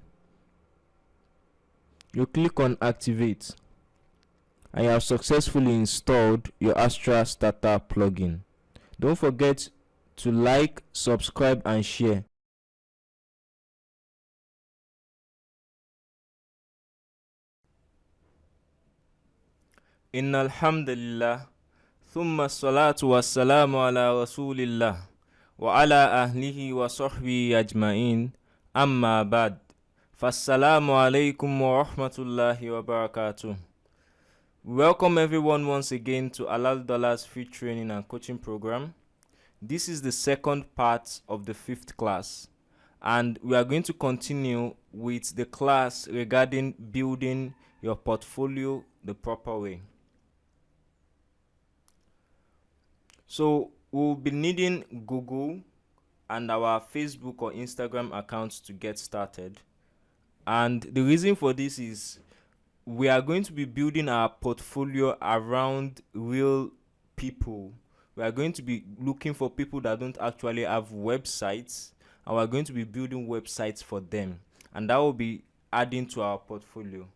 you click on activate, and you have successfully installed your Astra starter plugin. Don't forget to like, subscribe and share. Innal hamdalillah, thumma salatu wassalamu ala rasulillah wa ala ahlihi wa sahbihi ajma'in, amma ba'd. Fassalamu alaykum wa rahmatullahi wa barakatuh. Welcome everyone once again to Halal free training and coaching program. This is the second part of the 5th class, and we are going to continue with the class regarding building your portfolio the proper way. So we'll be needing Google and our Facebook or Instagram accounts to get started. And the reason for this is we are going to be building our portfolio around real people. We are going to be looking for people that don't actually have websites, and we're going to be building websites for them, and that will be adding to our portfolio.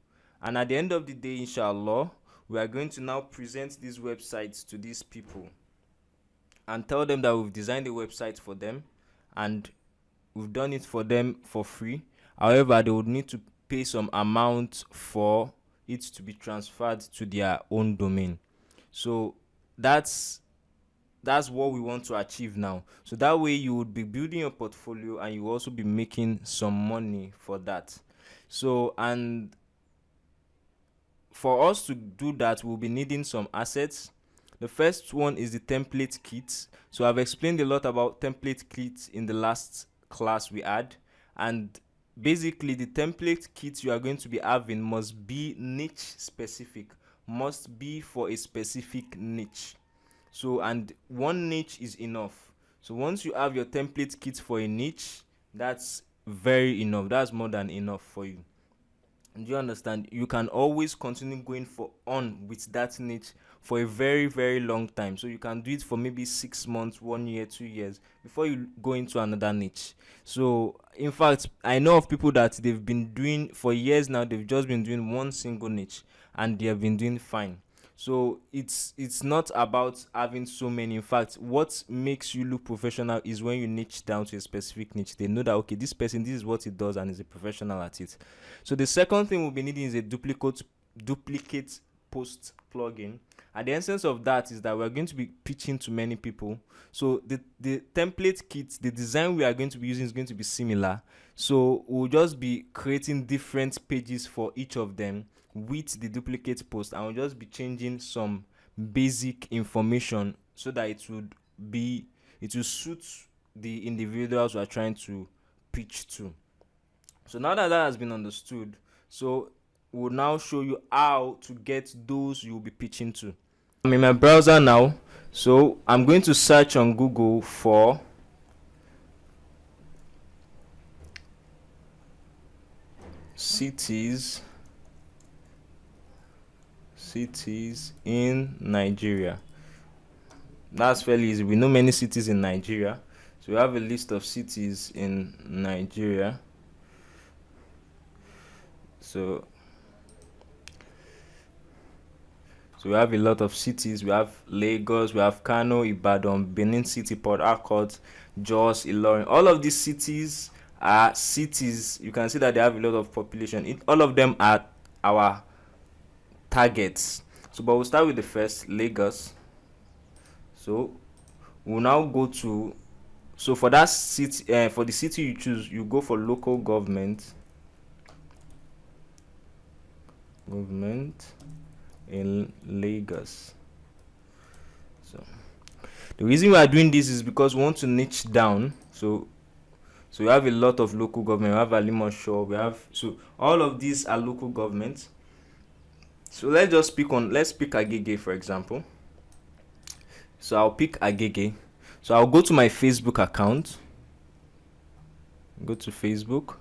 And at the end of the day, inshallah, we are going to now present these websites to these people and tell them that we've designed a website for them and we've done it for them for free. However, they would need to pay some amount for it to be transferred to their own domain. So that's what we want to achieve now. So that way you would be building your portfolio and you will also be making some money for that. So, and for us to do that, we'll be needing some assets. The first one is the template kit. So I've explained a lot about template kits in the last class we had, and basically the template kit you are going to be having must be niche specific, must be for a specific niche. So, and one niche is enough. So once you have your template kit for a niche, that's very enough. That's more than enough for you. Do you understand? You can always continue going on with that niche for a very, very long time. So you can do it for maybe 6 months, 1 year, 2 years before you go into another niche. So in fact, I know of people that they've been doing for years now, they've just been doing one single niche and they have been doing fine. So it's not about having so many. In fact, what makes you look professional is when you niche down to a specific niche. They know that okay, this person, this is what he does and is a professional at it. So the second thing we'll be needing is a duplicate post plugin. And the essence of that is that we're going to be pitching to many people. So the template kit, the design we are going to be using is going to be similar. So we'll just be creating different pages for each of them with the duplicate post, and we'll just be changing some basic information so that it will suit the individuals we are trying to pitch to. So now that that has been understood, so we'll now show you how to get those you'll be pitching to. I'm in my browser now, so I'm going to search on Google for cities in Nigeria. That's fairly easy. We know many cities in Nigeria, so we have a list of cities in Nigeria. So we have a lot of cities. We have Lagos, we have Kano, Ibadan, Benin City, Port Harcourt, Jos, Ilorin. All of these cities are cities. You can see that they have a lot of population. All of them are our targets. So but we'll start with the first, Lagos. So we'll now go to, so for that city, for the city you choose, you go for local government in Lagos. So the reason we are doing this is because we want to niche down. So we have a lot of local government. We have Alimosho. We have, so all of these are local governments. So let's pick Agege for example. So I'll pick Agege. So I'll go to my Facebook account. Go to Facebook.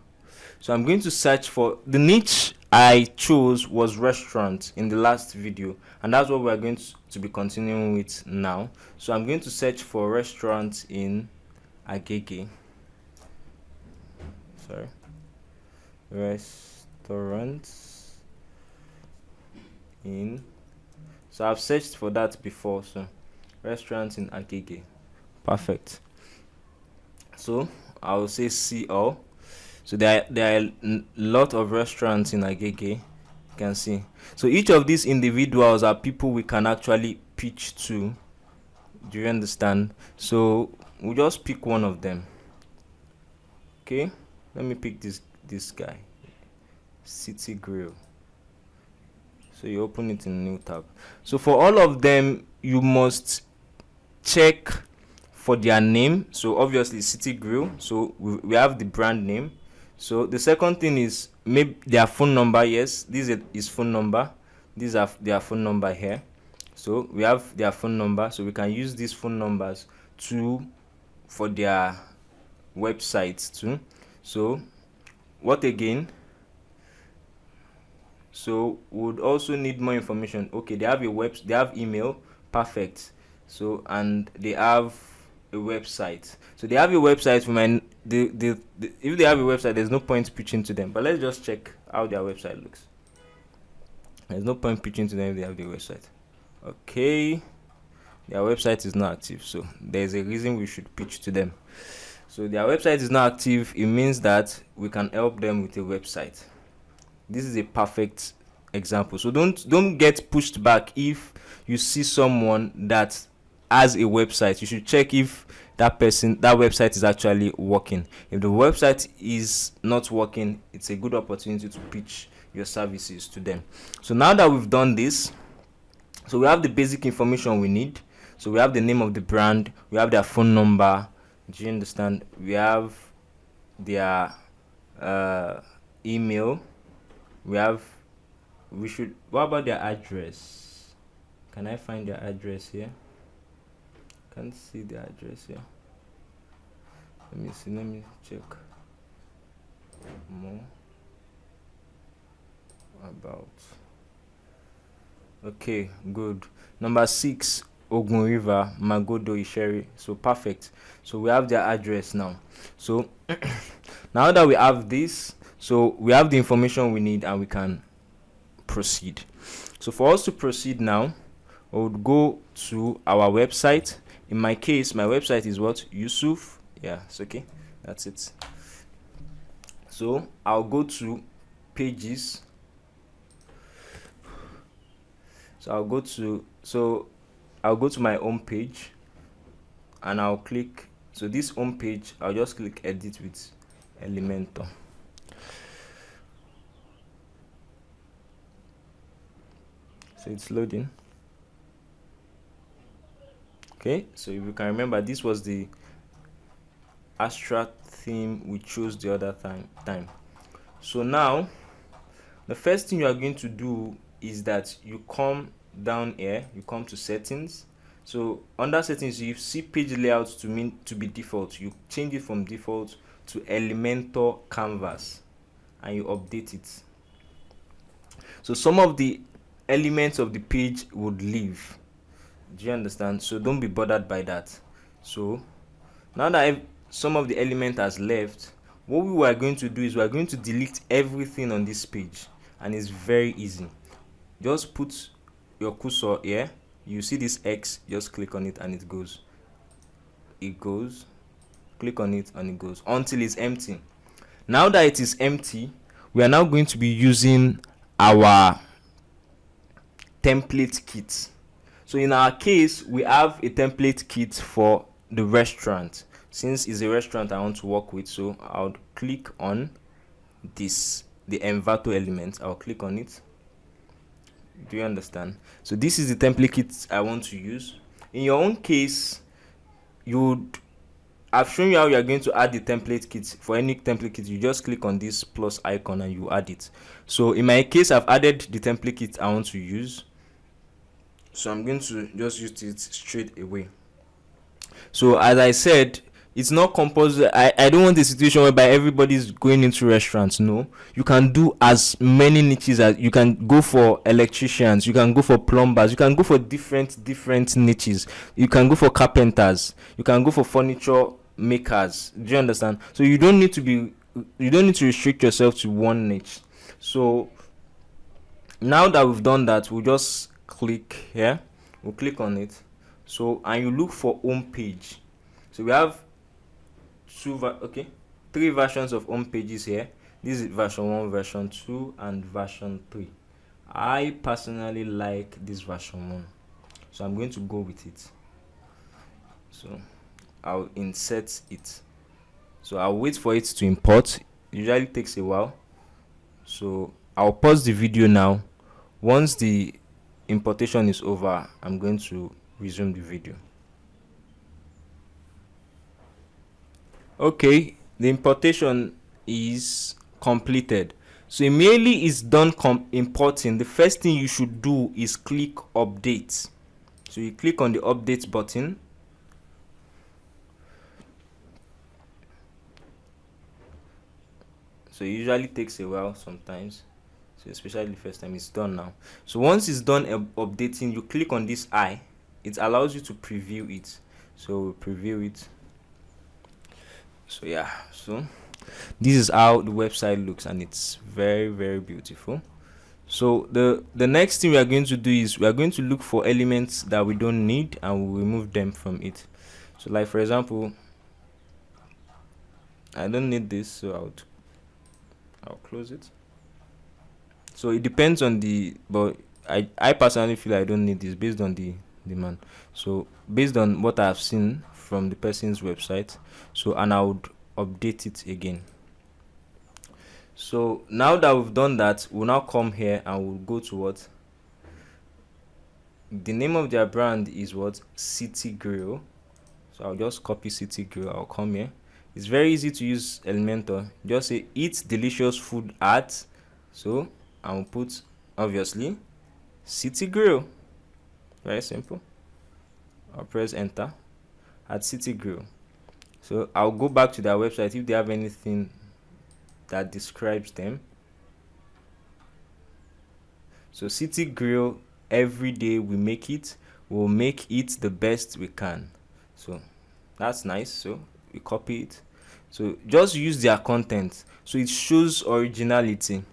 So I'm going to search for the niche I chose was restaurant in the last video, and that's what we're going to be continuing with now. So I'm going to search for restaurant in Agege. Sorry, restaurants in. So I've searched for that before. So restaurants in Agege, perfect. So I will say see all. So there are a lot of restaurants in Agege, you can see. So each of these individuals are people we can actually pitch to. Do you understand? So we'll just pick one of them. Okay, let me pick this guy, City Grill. So you open it in a new tab. So for all of them, you must check for their name. So obviously City Grill. So we have the brand name. So the second thing is maybe their phone number. Yes, this is phone number. These are their phone number here. So we have their phone number. So we can use these phone numbers for their websites too. So what again? So we would also need more information. Okay, they have they have email, perfect. So and they have a website. So they have a website. If they have a website, there's no point pitching to them. But let's just check how their website looks. There's no point pitching to them if they have the website. Okay, their website is not active, so there's a reason we should pitch to them. So their website is not active. It means that we can help them with a website. This is a perfect example. So don't get pushed back if you see someone that has a website. You should check if that website is actually working. If the website is not working, it's a good opportunity to pitch your services to them. So now that we've done this, so we have the basic information we need. So we have the name of the brand, we have their phone number. Do you understand? We have their email. What about their address? Can I find their address here? Can't see the address here. Let me check more. About. Okay, good. Number 6, Ogun River, Magodo, Isheri. So perfect. So we have their address now. So now that we have this, so we have the information we need and we can proceed. So for us to proceed now, I would go to our website. In my case, my website is what? Yusuf. Yeah, it's okay. That's it. So I'll go to pages. I'll go to my home page and I'll click. So this home page, I'll just click edit with Elementor. So it's loading. Okay, so if you can remember, this was the abstract theme we chose the other time. So now the first thing you are going to do is that you come down here, you come to settings. So under settings, you see page layout to be default. You change it from default to Elementor canvas and you update it. So some of the elements of the page would leave. Do you understand? So don't be bothered by that. So now that some of the element has left, what we are going to do is we are going to delete everything on this page, and it's very easy. Just put your cursor here, you see this X, just click on it and it goes. Click on it and it goes until it's empty. Now that it is empty, we are now going to be using our template kit. So in our case, we have a template kit for the restaurant. Since it's a restaurant I want to work with, so I'll click on this, the Envato element. I'll click on it. Do you understand? So this is the template kit I want to use. In your own case, I've shown you how you are going to add the template kit. For any template kit, you just click on this plus icon and you add it. So in my case, I've added the template kit I want to use. So I'm going to just use it straight away. So as I said, it's not compulsory. I don't want a situation whereby everybody's going into restaurants. No, you can do as many niches as you can. Go for electricians, you can go for plumbers, you can go for different niches. You can go for carpenters, you can go for furniture makers. Do you understand? So you don't need to restrict yourself to one niche. So now that we've done that, we'll just click here. We'll click on it. So and you look for home page. So we have three versions of home pages here. This is version 1, version 2, and version 3. I personally like this version 1, so I'm going to go with it. So I'll insert it. So I'll wait for it to import. It usually takes a while. So I'll pause the video now. Once the importation is over, I'm going to resume the video. Okay, the importation is completed. So immediately it's done importing. The first thing you should do is click update. So you click on the update button. So it usually takes a while sometimes. So especially the first time. It's done now. So once it's done updating, you click on this eye. It allows you to preview it. So we'll preview it. So yeah, so this is how the website looks, and it's very beautiful. So the next thing we are going to do is we are going to look for elements that we don't need and we'll remove them from it. So like for example, I don't need this, so I'll close it. So it depends on but I personally feel I don't need this based on the demand. So based on what I've seen from the person's website, so and I would update it again. So now that we've done that, we'll now come here and we'll go to what the name of their brand is, what City Grill. So I'll just copy City Grill. I'll come here. It's very easy to use Elementor. Just say eat delicious food at, so I will put obviously City Grill. Very simple. I'll press enter at City Grill. So I'll go back to their website if they have anything that describes them. So City Grill, every day we make it, we'll make it the best we can. So that's nice. So we copy it. So just use their content. So it shows originality.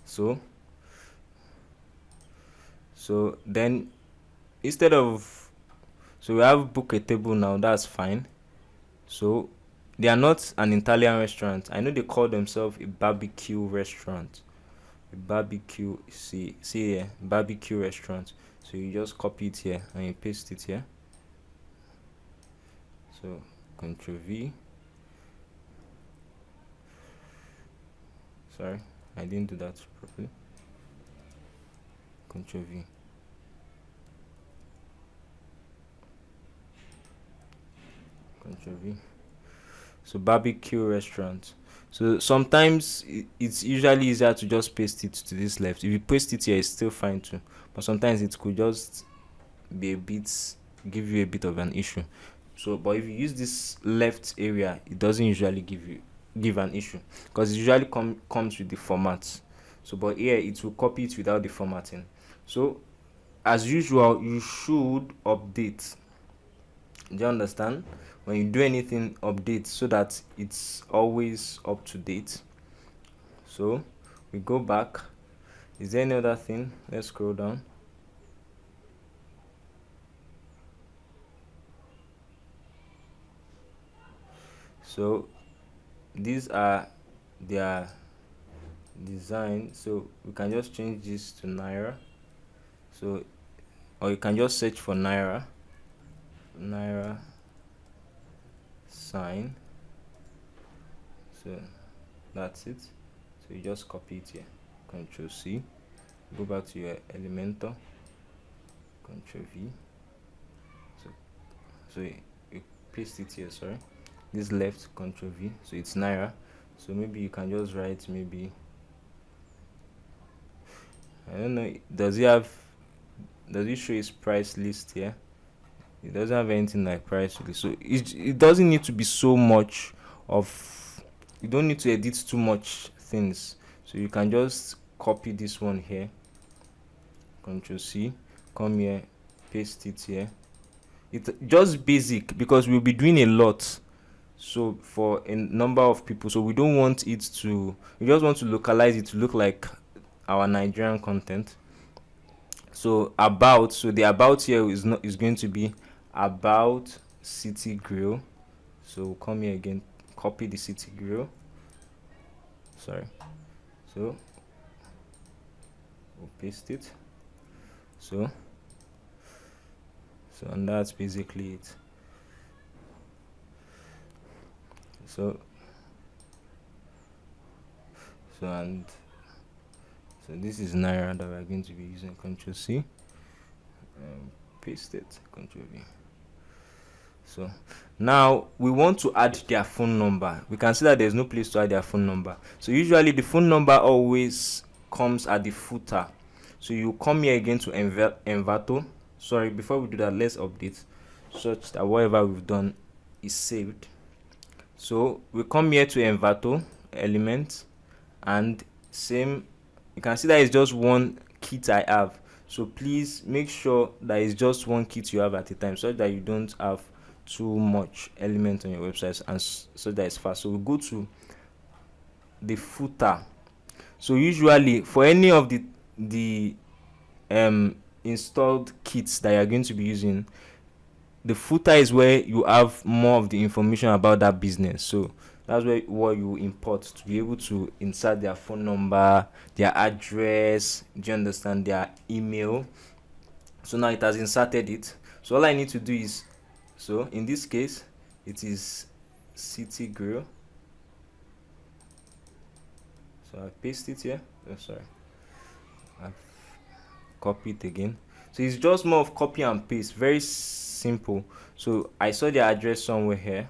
So then instead of, so we have book a table now, that's fine. So they are not an Italian restaurant. I know they call themselves a barbecue restaurant. A barbecue, see here, barbecue restaurant. So you just copy it here and you paste it here. So Ctrl V. Sorry, I didn't do that properly. Ctrl V. Ctrl V. So barbecue restaurant. So sometimes it's usually easier to just paste it to this left. If you paste it here, it's still fine too. But sometimes it could just be a bit, give you a bit of an issue. So, but if you use this left area, it doesn't usually give an issue because it usually comes with the format. So, but here it will copy it without the formatting. So, as usual, you should update. Do you understand? When you do anything, update so that it's always up to date. So we go back. Is there any other thing? Let's scroll down. So these are their design. So we can just change this to Naira. So, or you can just search for Naira sign. So that's it. So you just copy it here. Ctrl C. Go back to your Elementor. Ctrl V. So you paste it here. Sorry, this left. Ctrl V. So it's Naira. So maybe you can just write, maybe, I don't know, does it show its price list here? It doesn't have anything like price list. So it doesn't need to be so much of, you don't need to edit too much things. So you can just copy this one here. Ctrl C. Come here, paste it here. It's just basic because we'll be doing a lot. So for a number of people, so we don't want it to, we just want to localize it to look like our Nigerian content. So about, so the about here is going to be about City Grill. So we'll come here again, copy the City Grill. Sorry. So we'll paste it. So and that's basically it. So this is Naira that we're going to be using. Ctrl C, paste it, Ctrl V. So now we want to add their phone number. We can see that there's no place to add their phone number. So usually the phone number always comes at the footer. So you come here again to Envato. Sorry, before we do that, let's update such that whatever we've done is saved. So we come here to Envato element, and same, you can see that it's just one kit I have. So please make sure that it's just one kit you have at a time, so that you don't have too much element on your website, and so that it's fast. So we go to the footer. So usually for any of the installed kits that you're going to be using, the footer is where you have more of the information about that business. So that's where what you import to be able to insert their phone number, their address, do you understand, their email. So now it has inserted it. So all I need to do is, so in this case it is City Grill. So I paste it here. Oh, sorry, I've copied it again. So it's just more of copy and paste, very simple. So I saw the address somewhere here.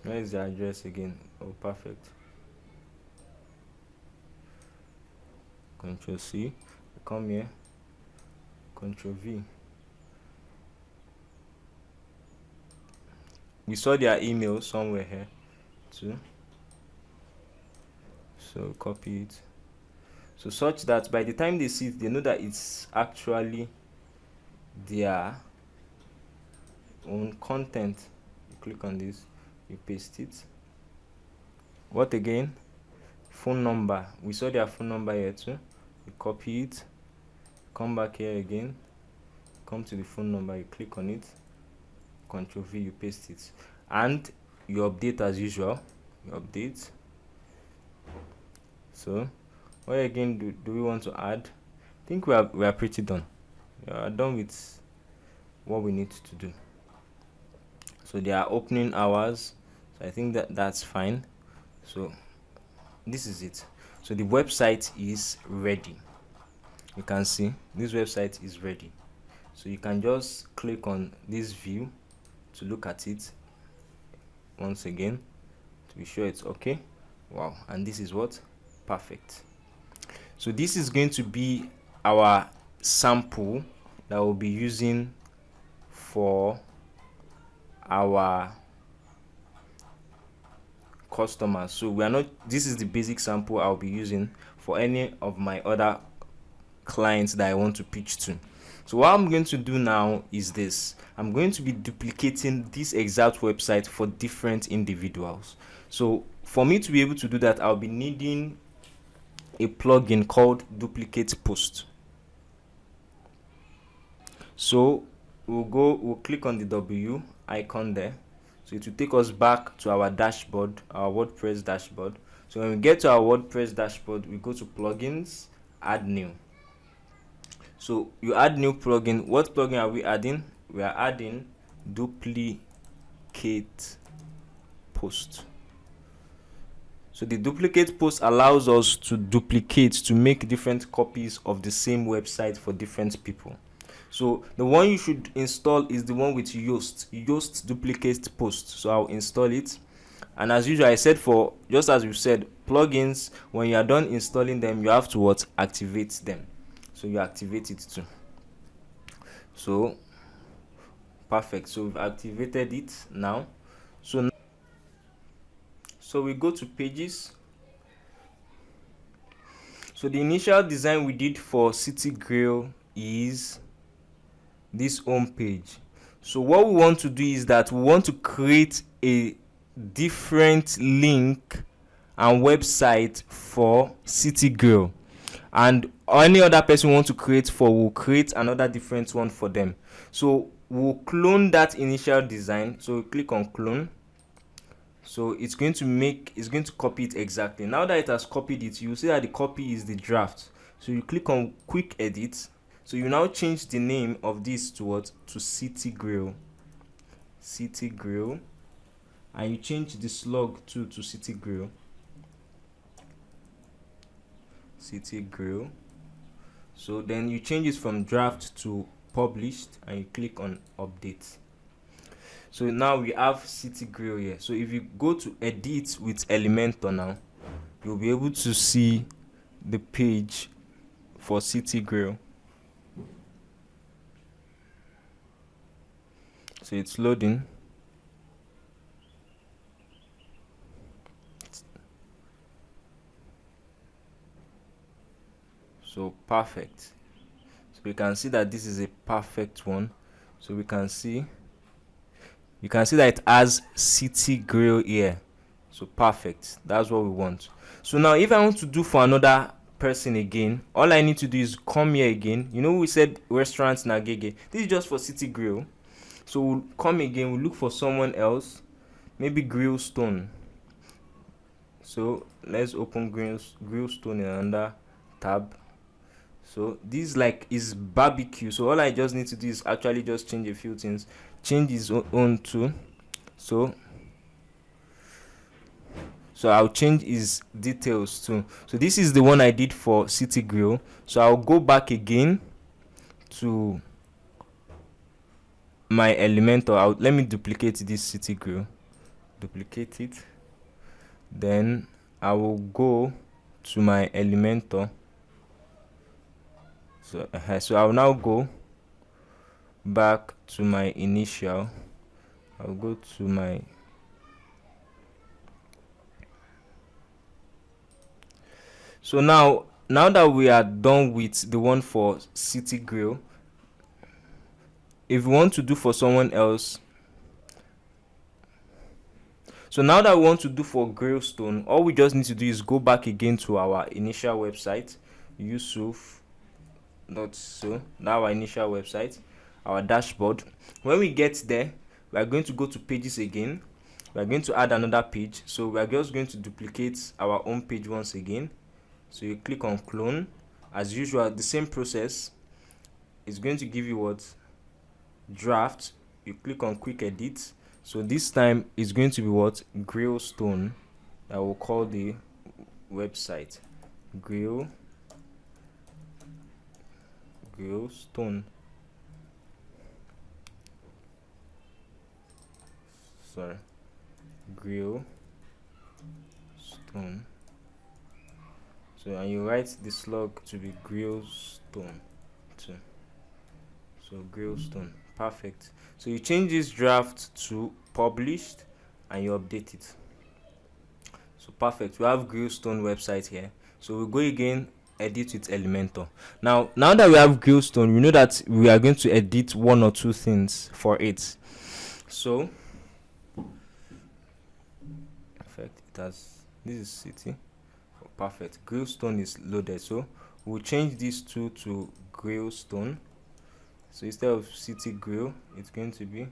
Where is the address again? Oh, perfect. Ctrl C, come here, Ctrl V. We saw their email somewhere here too. So copy it. so such that by the time they see it, they know that it's actually their own content. You click on this, you paste it. What again? Phone number. We saw their phone number here too. You copy it, come back here again, come to the phone number, you click on it, Ctrl V, you paste it, and you update as usual. You update. So what again do we want to add? I think we are pretty done. We are done with what we need to do. So they are opening hours, so I think that's fine. So this is it. So the website is ready. You can see this website is ready. So you can just click on this view to look at it once again to be sure it's okay. Wow, and this is what? Perfect. So this is going to be our sample that we'll be using for our customers. So we are not, this is the basic sample I'll be using for any of my other clients that I want to pitch to. So what I'm going to do now is this. I'm going to be duplicating this exact website for different individuals. So for me to be able to do that, I'll be needing a plugin called Duplicate Post. So we'll click on the W icon there. So it will take us back to our dashboard, our WordPress dashboard. So when we get to our WordPress dashboard, we go to plugins, add new. So you add new plugin. What plugin are we adding? We are adding Duplicate Post. So the Duplicate Post allows us to duplicate, to make different copies of the same website for different people. So the one you should install is the one with Yoast Duplicate Post. So I'll install it. And as usual, I said, for just as we've said, plugins, when you are done installing them, you have to activate them. So you activate it too. So perfect. So we've activated it now. So we go to pages. So the initial design we did for City Grill is this home page. So what we want to do is that we want to create a different link and website for City Grill, and any other person wants to create for, we'll create another different one for them. So we'll clone that initial design. So we click on clone. So it's going to copy it exactly. Now that it has copied it, you see that the copy is the draft. So you click on quick edit. So you now change the name of this to what? To City Grill. City Grill. And you change the slug to City Grill. City Grill. So then you change it from draft to published and you click on update. So now we have City Grill here. So if you go to edit with Elementor now, you'll be able to see the page for City Grill. So it's loading. So perfect. So we can see that this is a perfect one. So you can see that it has City Grill here. So perfect. That's what we want. So now if I want to do for another person again, all I need to do is come here again. You know, we said restaurants Nagege. This is just for City Grill. So we'll come again, we'll look for someone else, maybe Grillstone. So let's open Grillstone in another tab. So this is barbecue. So all I just need to do is actually just change a few things. Change his own too. So I'll change his details too. So this is the one I did for City Grill. So I'll go back again to my Elementor. Let me duplicate this City Grill. Duplicate it. Then I will go to my Elementor. So I'll now go back to my initial. I'll go to my so now now that we are done with the one for City Grill, if we want to do for someone else, so now that we want to do for Grailstone, all we just need to do is go back again to our initial website, Yusuf. So now our initial website, our dashboard. When we get there, we are going to go to pages again. We are going to add another page. So we are just going to duplicate our home page once again. So you click on clone. As usual, the same process. It's going to give you what? Draft. You click on quick edit. So this time it's going to be what? Grailstone. I will call the website Grailstone. Sorry, Grailstone. So and you write the slug to be Grailstone too. So Grailstone, perfect. So you change this draft to published and you update it. So perfect. We have Grailstone website here. So we'll go again, edit with Elementor. Now that we have Grailstone, we know that we are going to edit one or two things for it. So perfect. This is city. Oh, perfect. Grailstone is loaded. So we'll change these two to Grailstone. So instead of City Grill, it's going to be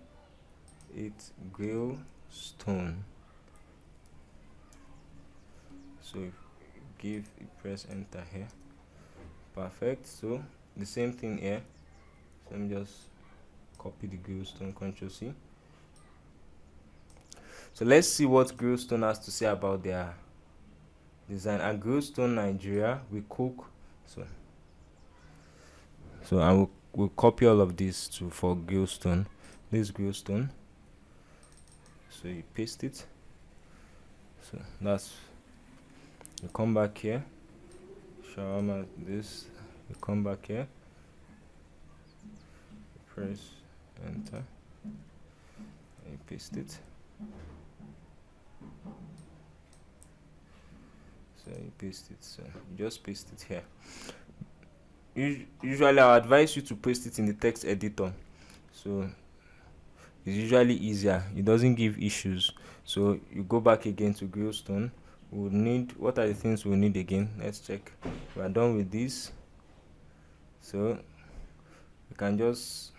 Grailstone. So you press enter here. Perfect. So the same thing here. So let me just copy the Grailstone, Ctrl C. So let's see what Grailstone has to say about their design. At Grailstone Nigeria, we cook. So I will copy all of this for Grailstone. This Grailstone. So you paste it. So that's, you come back here. Shawarma this. You come back here. Press enter. And you paste it. So you paste it. So you just paste it here. Usually I advise you to paste it in the text editor, so it's usually easier, it doesn't give issues. So you go back again to Grailstone. We'll need, what are the things we'll need again? Let's check. We are done with this, so you can just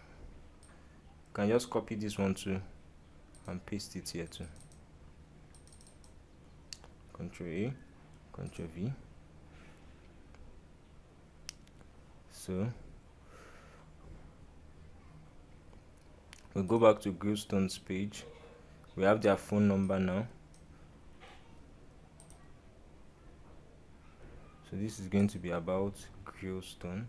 copy this one too and paste it here too. Ctrl A, Ctrl V. So we'll go back to Grailstone's page. We have their phone number now. So this is going to be about Grailstone.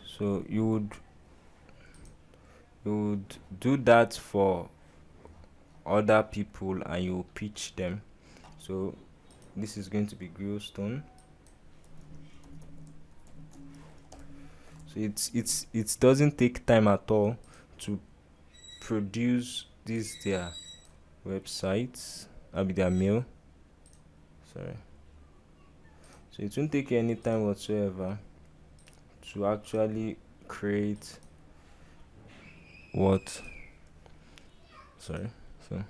So you would do that for other people and you pitch them. So this is going to be Grailstone. So it doesn't take time at all to produce this their websites. I'll be their mail. Sorry. So it won't take any time whatsoever to actually create what. Sorry. So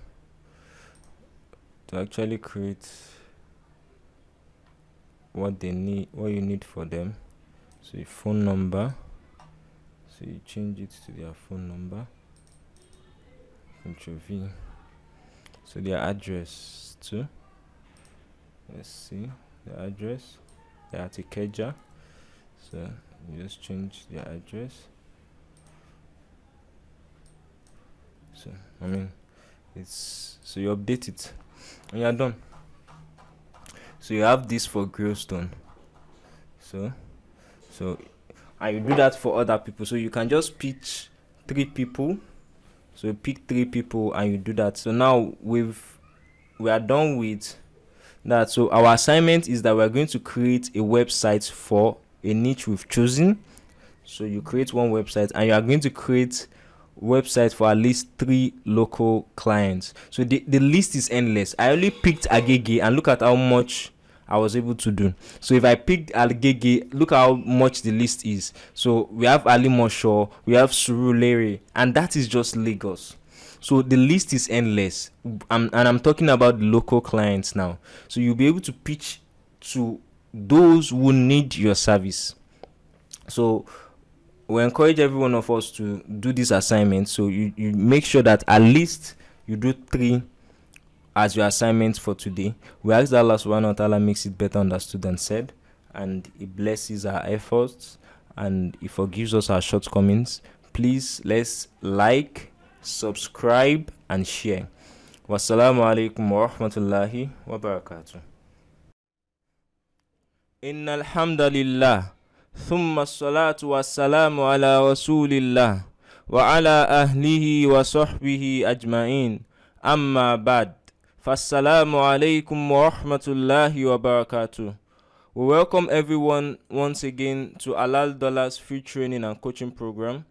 to actually create what they need, what you need for them. So your phone number, so you change it to their phone number. Ctrl V. So their address too. Let's see the address. They are Tikeja. So you just change their address. So I mean, it's, so you update it and you're done. So you have this for Grailstone. So and you do that for other people. So you can just pitch 3 people. So you pick 3 people and you do that. So now we are done with that. So our assignment is that we are going to create a website for a niche we've chosen. So you create one website and you are going to create website for at least 3 local clients. So the list is endless. I only picked Agege, and look at how much I was able to do. So if I picked Agege, look how much the list is. So we have Alimosho, we have Surulere, and that is just Lagos. So the list is endless. And I'm talking about the local clients now. So you'll be able to pitch to those who need your service. So we encourage every one of us to do this assignment. So you make sure that at least you do 3 as your assignment for today. We ask that Allah subhanahu wa ta'ala makes it better understood than said, and He blesses our efforts, and He forgives us our shortcomings. Please, let's like, subscribe, and share. Wassalamu alaykum wa rahmatullahi wa barakatuh. Innal hamdalillah, thumma salatu wassalamu ala rasulillah wa ala ahlihi wa sahbihi ajma'in. Amma ba'd. Fassalamu alaykum wa rahmatullahi wa barakatuh. We welcome everyone once again to Halal Dollars free training and coaching program.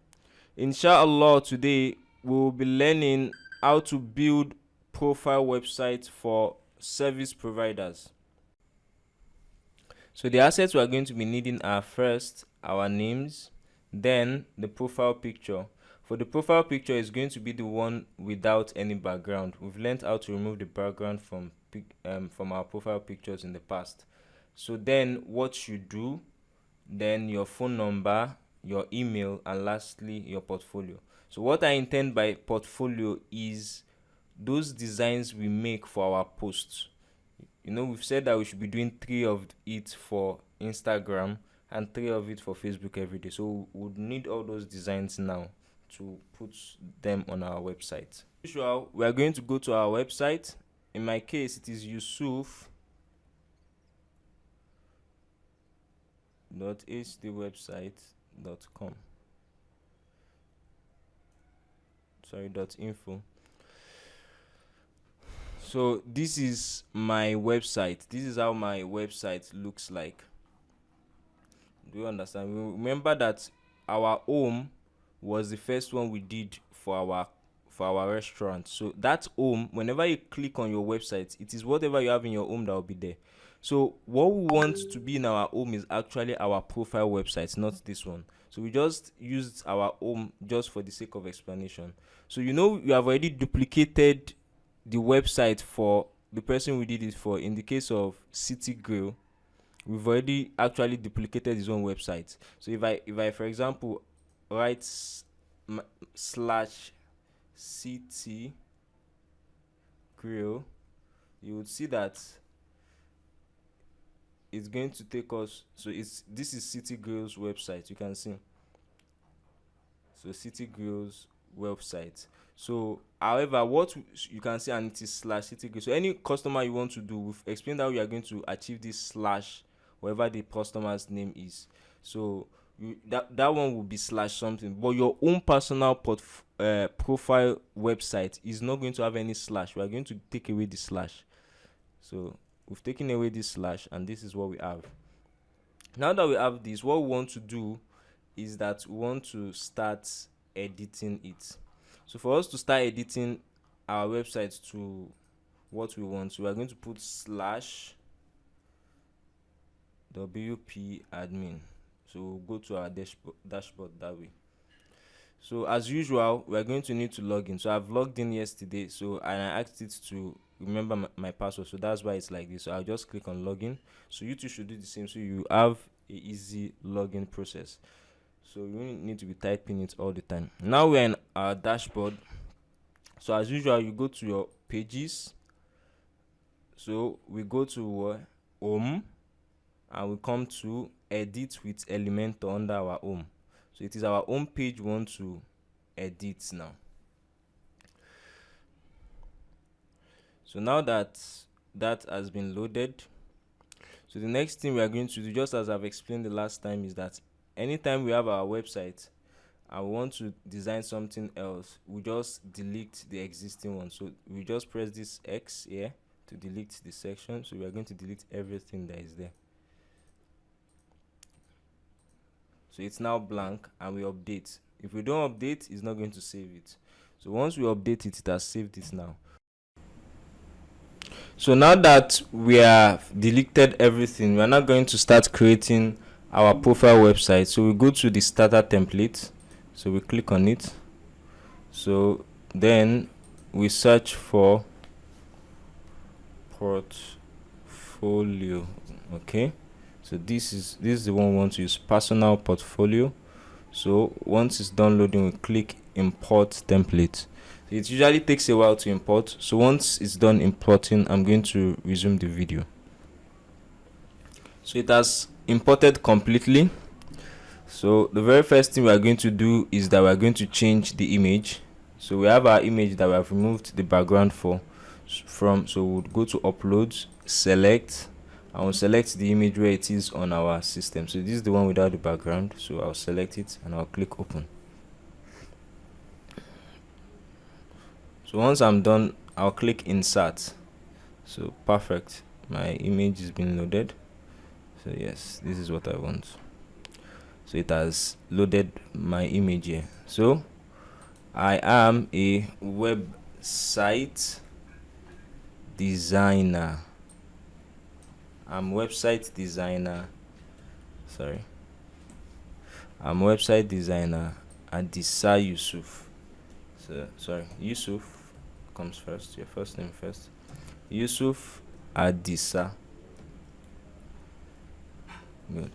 Inshallah, today we will be learning how to build profile websites for service providers. So the assets we are going to be needing are first our names, then the profile picture. For the profile picture, is going to be the one without any background. We've learned how to remove the background from our profile pictures in the past. So then what you do, then your phone number, your email, and lastly your portfolio. So what I intend by portfolio is those designs we make for our posts. We've said that we should be doing 3 of it for Instagram and 3 of it for Facebook every day. So we would need all those designs now to put them on our website. As usual, we are going to go to our website. In my case, it is yusuf.hdwebsite.com. .info. So this is my website. This is how my website looks like. Do you understand? Remember that our home was the first one we did for our restaurant. So that home, whenever you click on your website, it is whatever you have in your home that will be there. So what we want to be in our home is actually our profile website, not this one. So we just used our home just for the sake of explanation. So you have already duplicated the website for the person we did it for. In the case of City Grill, we've already actually duplicated his own website. So if I for example write /City Grill, you would see that it's going to take us. So this is City Grill's website. You can see. So City Grill's website. So however, what you can see, and it is /City Grill. So any customer you want to do, we've explained how we are going to achieve this / whatever the customer's name is. So that one will be /something, but your own personal profile website is not going to have any /. We are going to take away the /. So we've taken away this /, and this is what we have. Now that we have this, what we want to do is that we want to start editing it. So for us to start editing our website to what we want, we are going to put /wp admin. So we'll go to our dashboard that way. So as usual, we are going to need to log in. So I've logged in yesterday, and I asked it to remember my password. So that's why it's like this. So I'll just click on login. So you too should do the same, so you have a easy login process. So you need to be typing it all the time. Now we're in our dashboard. So as usual, you go to your pages. So we go to home, and we come to edit with Elementor under our home. So it is our home page we want to edit now. So now that has been loaded, so the next thing we are going to do, just as I've explained the last time, is that anytime we have our website and we want to design something else, we just delete the existing one. So we just press this X here to delete the section. So we are going to delete everything that is there. So it's now blank, and we update. If we don't update, it's not going to save it. So once we update it, it has saved it now. So now that we have deleted everything, we're now going to start creating our profile website. So we go to the starter template, so we click on it. So then we search for portfolio. Okay, so this is the one we want to use, personal portfolio. So once it's done loading, we click import template. It usually takes a while to import, so once it's done importing, I'm going to resume the video. So it has imported completely. So the very first thing we are going to do is that we are going to change the image. So we have our image that we have removed the background from. So we'll go to uploads, select, and we'll select the image where it is on our system. So this is the one without the background, so I'll select it and I'll click open. So once I'm done, I'll click insert. So perfect, my image is being loaded. So yes, this is what I want. So it has loaded my image here. So I am a website designer. I'm website designer Adisa Yusuf. So sorry, Yusuf comes first, your first name first. Yusuf Adisa. Good.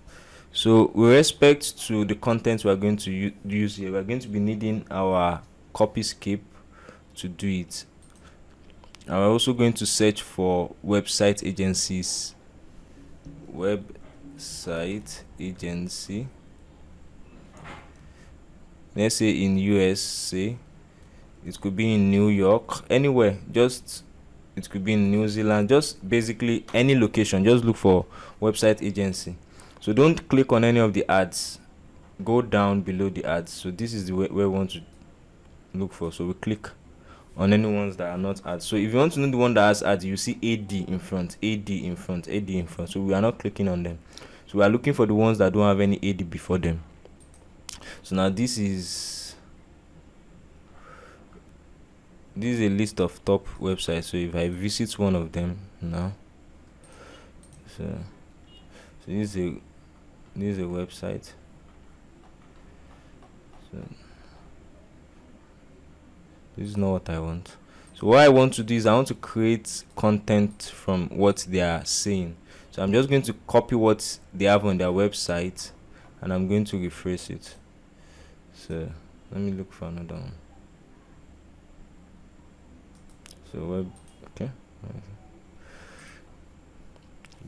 So with respect to the content we are going to use here, we are going to be needing our copyscape to do it. And we're also going to search for website agencies. Website agency. Let's say in USA, it could be in New York, anywhere, just it could be in New Zealand, just basically any location. Just look for website agency. So don't click on any of the ads, go down below the ads. So this is the way where we want to look for. So we click on any ones that are not ads. So if you want to know the one that has ads, you see AD in front, AD in front, AD in front. So we are not clicking on them. So we are looking for the ones that don't have any AD before them. So now this is a list of top websites. So if I visit one of them now, so this is a website. So this is not what I want. So what I want to do is I want to create content from what they are saying. So I'm just going to copy what they have on their website and I'm going to rephrase it. So let me look for another one. So okay.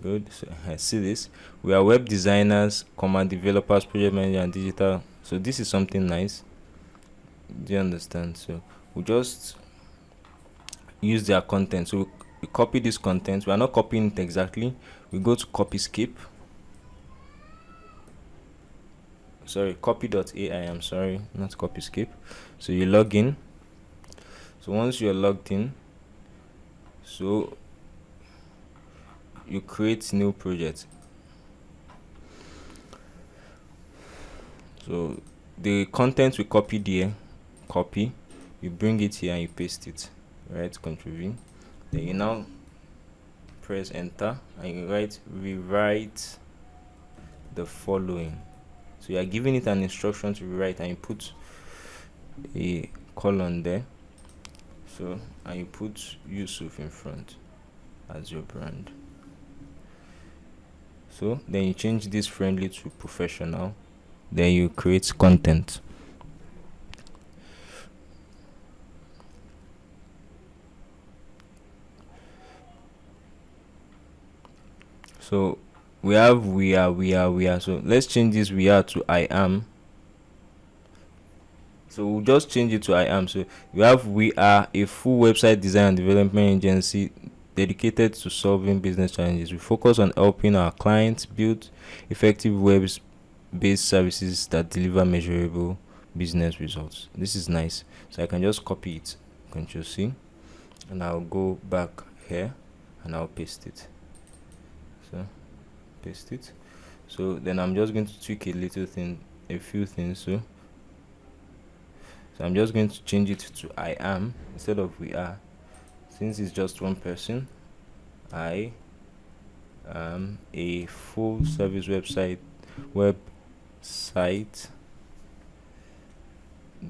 Good. So I see this. We are web designers, developers, project manager, and digital. So this is something nice. Do you understand? So we just use their content. So we copy this content. We are not copying it exactly. We go to copyscape. Sorry, copy.ai. I'm sorry, not copyscape. So you log in. So once you're logged in, so you create new project. So the content we copied here, copy, you bring it here and you paste it. Right, Ctrl V. Then you now press enter and you rewrite the following. So you are giving it an instruction to rewrite and you put a colon there. So and you put Yusuf in front as your brand. So then you change this friendly to professional. Then you create content. So we have we are. So let's change this we are to I am. So we'll just change it to I am. So we have we are a full website design and development agency dedicated to solving business challenges. We focus on helping our clients build effective web-based services that deliver measurable business results. This is nice. So I can just copy it, Ctrl C, and I'll go back here and I'll paste it. So paste it. So then I'm just going to tweak a few things. So So I'm just going to change it to I am instead of we are. Since it's just one person, I am a full service website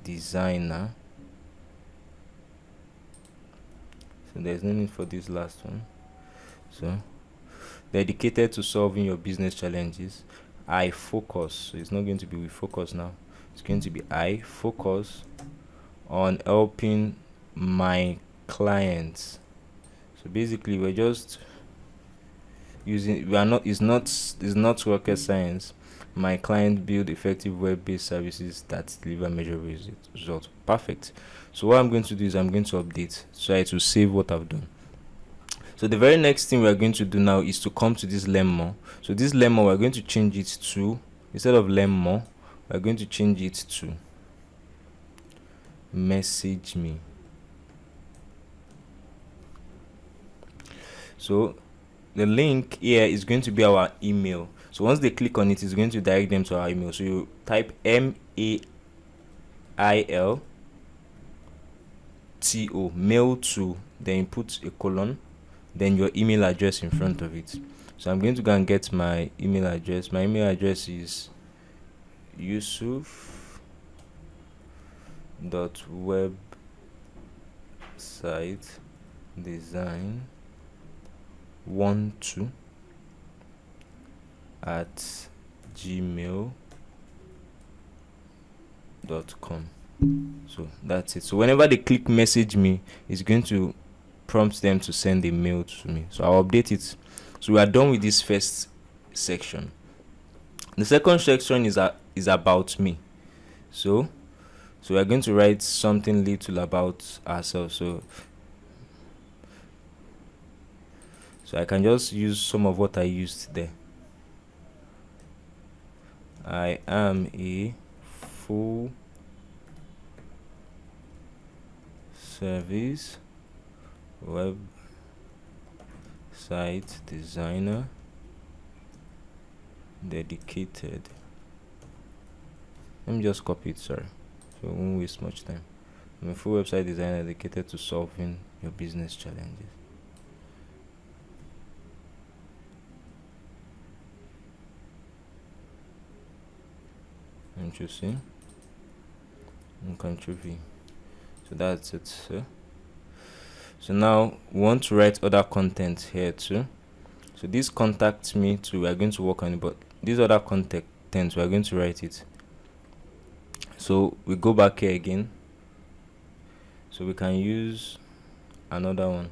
designer. So there's no need for this last one. So dedicated to solving your business challenges. I focus. So it's not going to be we focus now. It's going to be I focus on helping my clients. So basically we're just using it's not rocket science. My client build effective web-based services that deliver measurable results. Perfect. So what I'm going to do is I'm going to update so I to save what I've done. So the very next thing we're going to do now is to come to this learn more. So this learn more, we're going to change it to, instead of learn more, we're going to change it to message me. So the link here is going to be our email. So once they click on it, it's going to direct them to our email. So you type MAILTO, mail to, then you put a colon, then your email address in front of it. So I'm going to go and get my email address. My email address is yusuf.websitedesign12@gmail.com. So that's it. So whenever they click message me, it's going to prompt them to send a mail to me. So I'll update it. So we are done with this first section. The second section is about me. So we are going to write something little about ourselves. So I can just use some of what I used there. I am a full service website designer dedicated. Let me just copy it, sorry, so I won't waste much time. I'm a full website designer dedicated to solving your business challenges. Interesting. And Ctrl V. So that's it, sir. So now we want to write other content here too. So this contact me too, we are going to work on it, but these other content we are going to write it. So we go back here again. So we can use another one.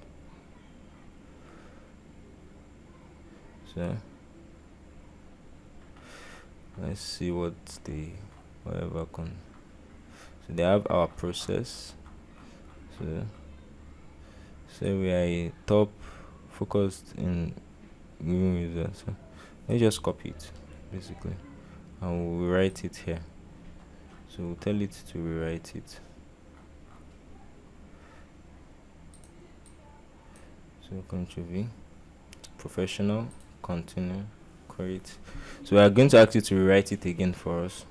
So let's see what they so they have our process. So we are a top focused in giving results. So let's just copy it basically, and we'll write it here. So we'll tell it to rewrite it. So Ctrl V, professional, continue, create. So we are going to ask you to rewrite it again for us.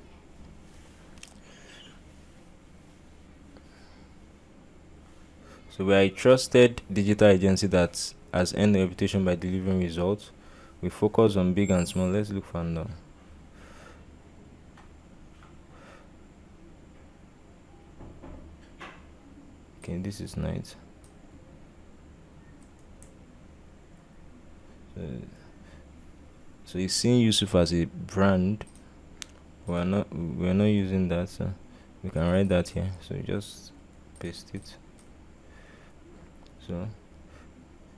So we are a trusted digital agency that has earned a reputation by delivering results. We focus on big and small. Let's look for now. Okay, this is nice. So you're seeing Yusuf as a brand. We're not using that, so we can write that here. So you just paste it. So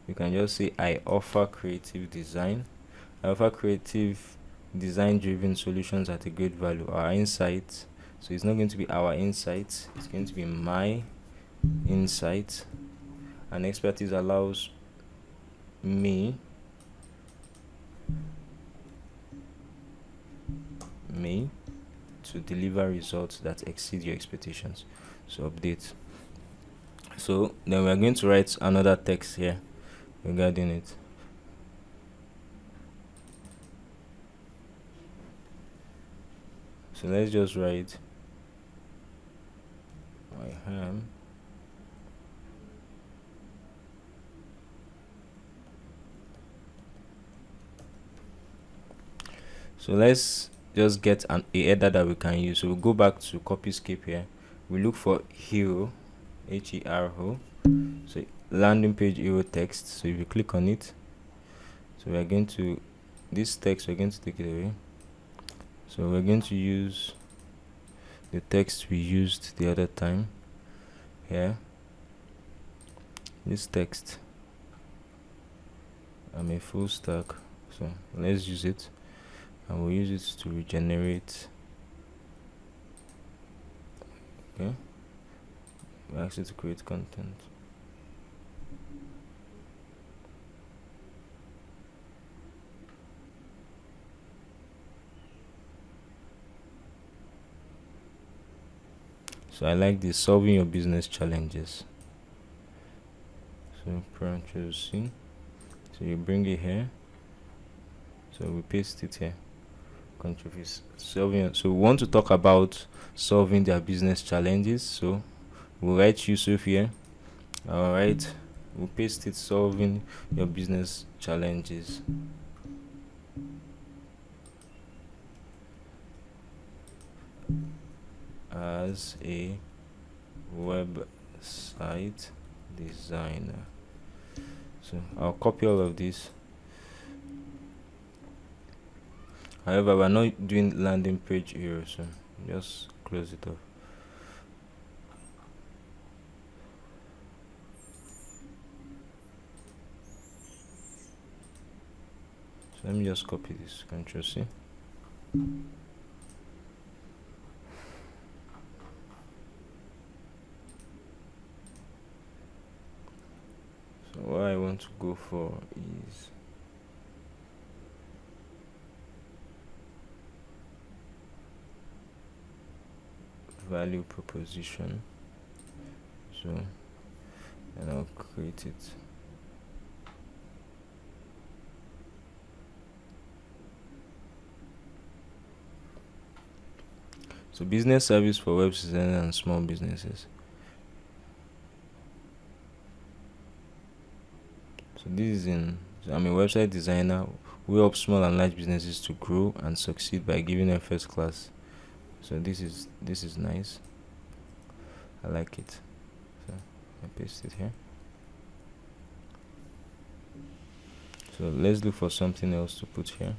you can just say I offer creative design. I offer creative design driven solutions at a great value. Our insights. So it's not going to be our insights, it's going to be my insight. And expertise allows me to deliver results that exceed your expectations. So update. So then we're going to write another text here regarding it. So let's just write I am. So let's just get a header that we can use. So we'll go back to copyscape here. We look for hero, HERO. So landing page hero text. So if you click on it, so we're going to this text, we're going to take it away. So we're going to use the text we used the other time here. This text, I'm a full stack, so let's use it, and we'll use it to regenerate. Okay, we ask it to create content. So I like this, solving your business challenges. So parenthesis, so you bring it here, so we paste it here. Solving. So we want to talk about solving their business challenges. So we'll write Yusuf here. All right, we'll paste it, solving your business challenges. As a website designer. So I'll copy all of this. However, we're not doing landing page here, so just close it off. So let me just copy this, Ctrl C. So what I want to go for is value proposition. So, and I'll create it. So business service for web designers and small businesses. So this is I'm a website designer. We help small and large businesses to grow and succeed by giving them first class. So this is nice. I like it. So I paste it here. So let's look for something else to put here.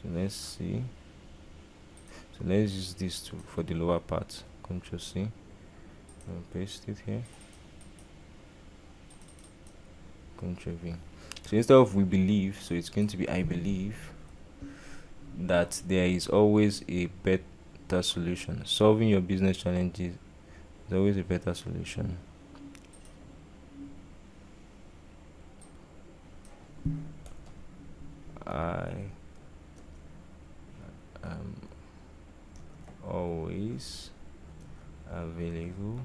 So let's see. So let's use this for the lower part. Ctrl C and paste it here. Ctrl V. So instead of we believe, so it's going to be I believe that there is always a better solution. Solving your business challenges is always a better solution. I am always available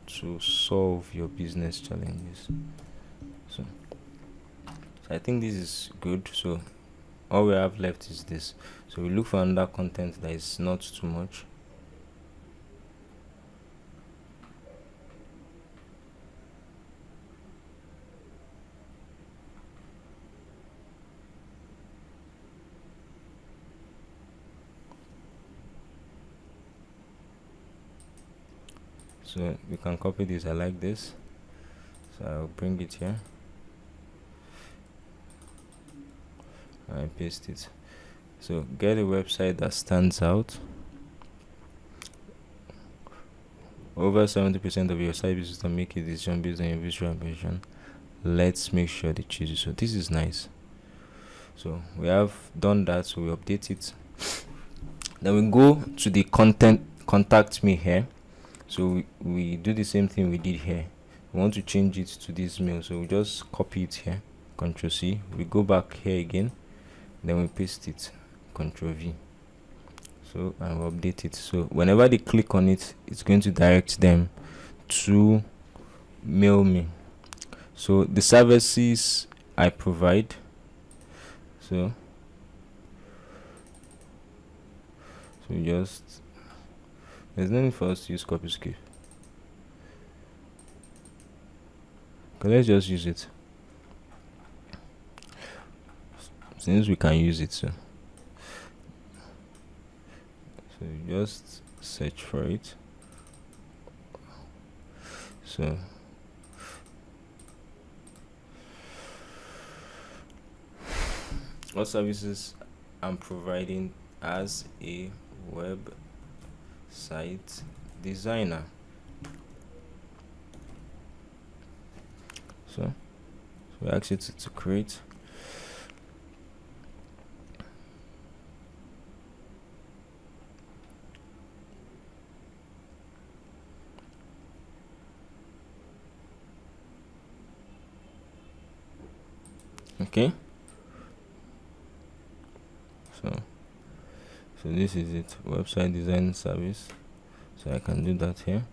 to solve your business challenges. So I think this is good. So all we have left is this. So we look for another content that is not too much. So we can copy this. I like this, so I'll bring it here. I paste it. So get a website that stands out. Over 70% of your site visitors make a decision based on your visual impression. Let's make sure they choose it. So this is nice. So we have done that, so we update it. Then we go to the contact me here. So we do the same thing we did here. We want to change it to this mail, so we just copy it here, Ctrl C. We go back here again, then we paste it, Ctrl V. So I will update it. So whenever they click on it, it's going to direct them to mail me. So the services I provide. So So there's no need for us to use copyscape. Okay, let's just use it since we can use it. So you just search for it. So what services I'm providing as a website designer. So we ask it to create. Okay, so this is it, website design service. So I can do that here.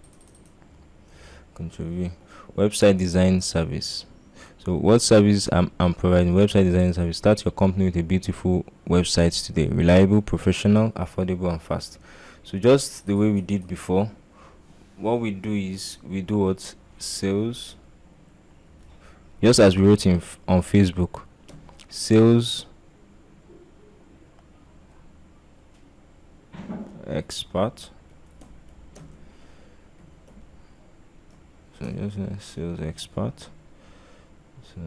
Control V, website design service. So what service I'm providing? Website design service. Start your company with a beautiful website today. Reliable, professional, affordable, and fast. So just the way we did before, what we do is we do what? Sales, just as we wrote on Facebook. Sales expert. So just a sales expert. So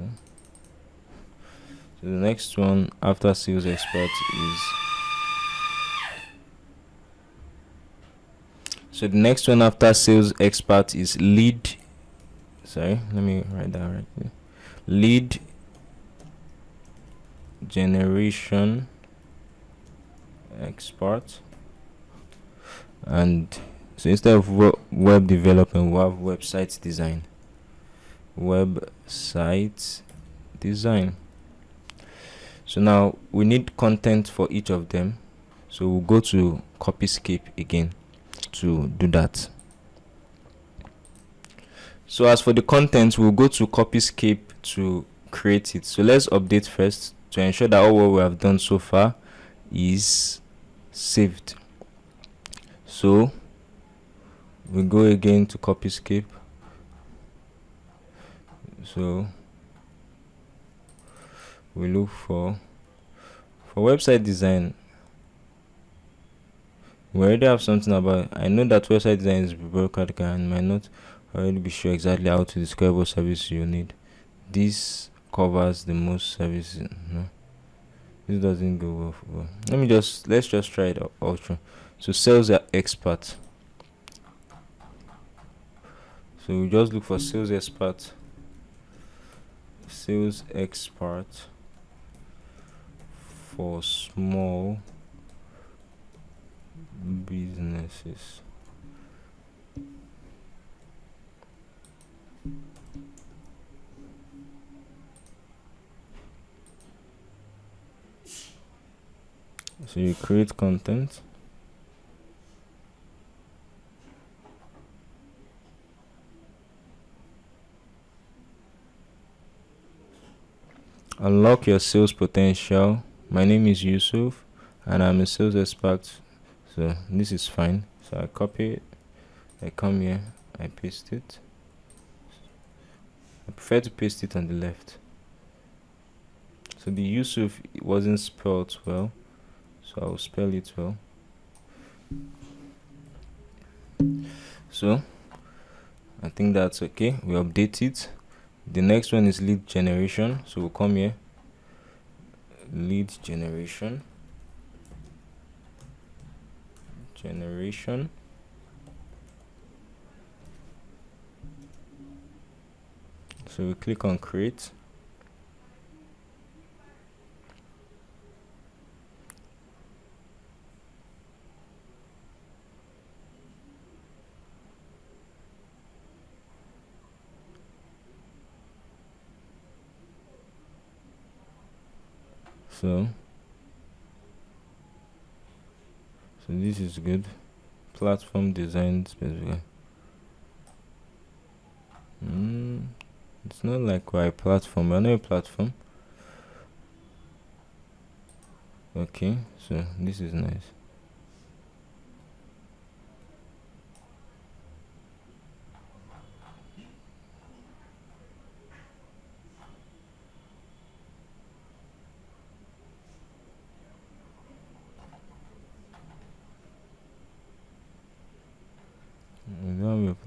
the next one after sales expert is lead. Sorry, let me write that right here. Lead generation expert. And so instead of web development, we have website design. So now we need content for each of them. So we'll go to copyscape again to do that. So as for the content, we'll go to copyscape to create it. So let's update first to ensure that all what we have done so far is saved. So we go again to copyscape. So we look for website design. We already have something about. I know that website design is bureaucratic and might not already be sure exactly how to describe what service you need. This covers the most services. No, this doesn't go well. Let's just try it out. So sales expert. So we just look for sales expert. Sales expert for small businesses. So you create content. Unlock your sales potential. My name is Yusuf and I'm a sales expert. So this is fine. So I copy it, I come here, I paste it. I prefer to paste it on the left. So the Yusuf wasn't spelled well, so I'll spell it well. So I think that's okay. We update it. The next one is lead generation. So we'll come here, lead generation. So we click on create. So this is good. Platform design specific. It's not like we're a platform. We're not a platform. Okay, so this is nice.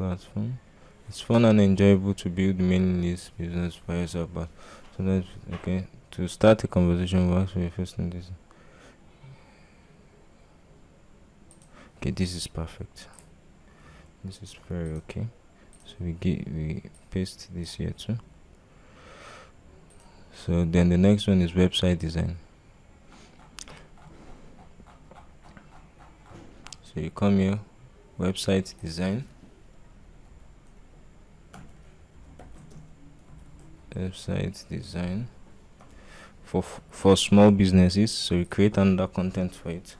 platform. It's fun and enjoyable to build mailing list business for yourself, but sometimes okay. To start a conversation, we ask for your first name. This okay. This is perfect. This is very okay. So we paste this here too. So then the next one is website design. So you come here, website design. Website design for small businesses. So you create another content for it.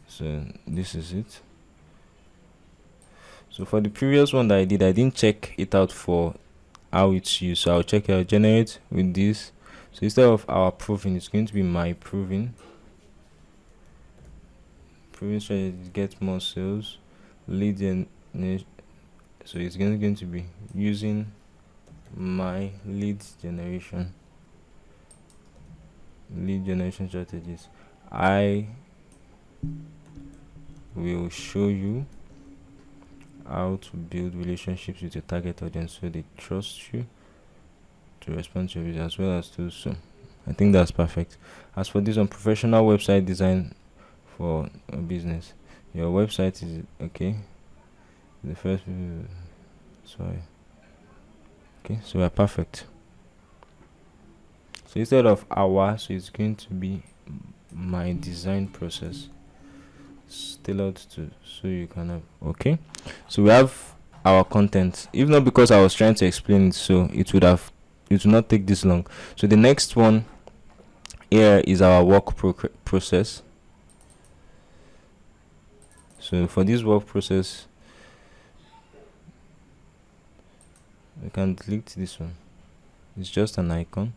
So this is it. So for the previous one that I didn't check it out for how it's used. So I'll check out generate with this. So instead of our proving, it's going to be my proving. Proving strategy to get more sales. Lead generation. So it's going to be using my lead generation strategies. I will show you how to build relationships with your target audience so they trust you to respond to your video as well as to so. I think that's perfect. As for this one, professional website design for a business. Your website is okay. The first sorry. Okay, so we're perfect. So instead of our, so it's going to be my design process. Tailored to so you can have okay. So we have our content. If not because I was trying to explain it, so it would not take this long. So the next one here is our work process. So for this work process, we can delete this one. It's just an icon.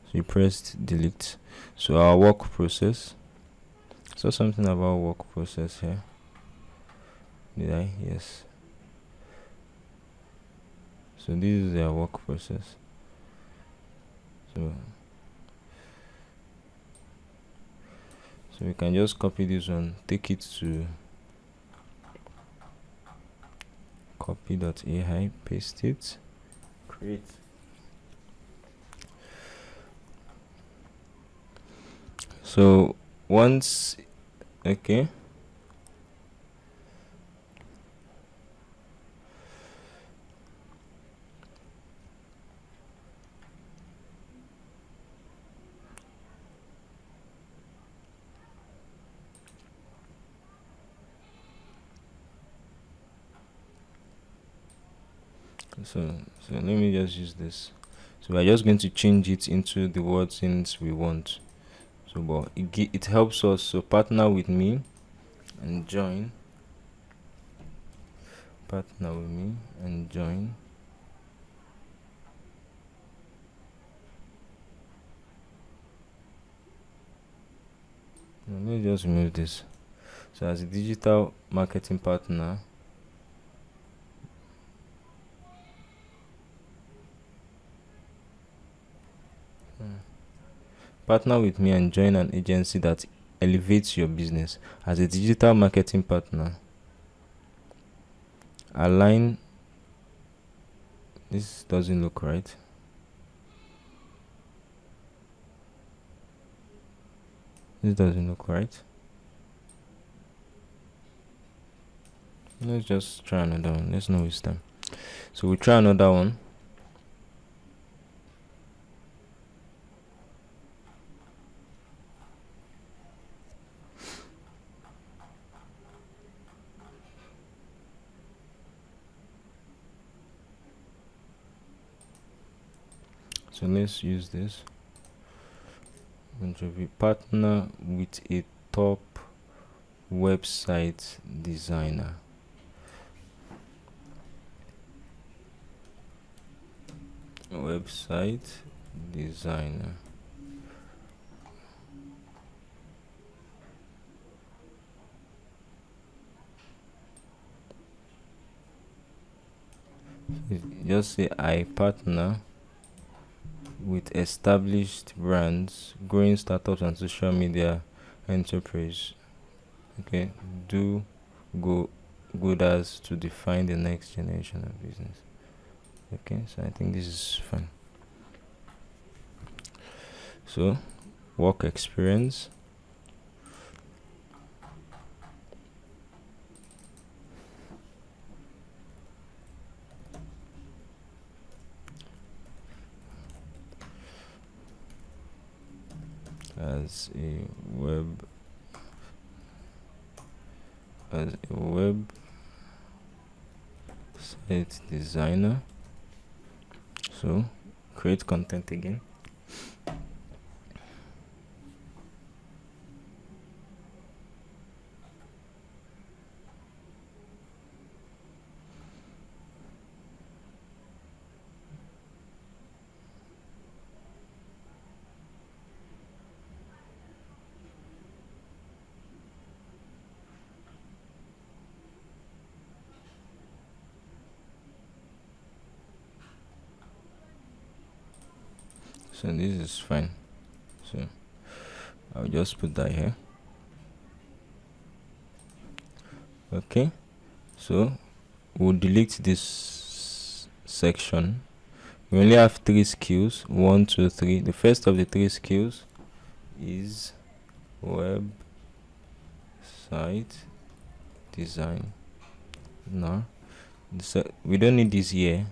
So you pressed delete. So our work process. So something about work process here. Did I? Yes. So this is their work process. So we can just copy this one, take it to copy.ai, paste it, create. So once okay. So let me just use this. So we're just going to change it into the wordings we want. So but it helps us. So partner with me and join. Partner with me and join. Let me just remove this. So as a digital marketing partner, partner with me and join an agency that elevates your business. As a digital marketing partner, align. This doesn't look right. This doesn't look right. Let's just try another one. Let's not waste time. So we try another one. So let's use this. Interview partner with a top website designer. Website designer. Just say I partner with established brands, growing startups, and social media enterprise. Okay, do go good as to define the next generation of business. Okay, so I think this is fun. So, work experience. As a web site designer. So create content again. So this is fine. So I'll just put that here. Okay, so we'll delete this section. We only have 3 skills. 1, 2, 3. The first of the 3 skills is web site design. Now we don't need this here,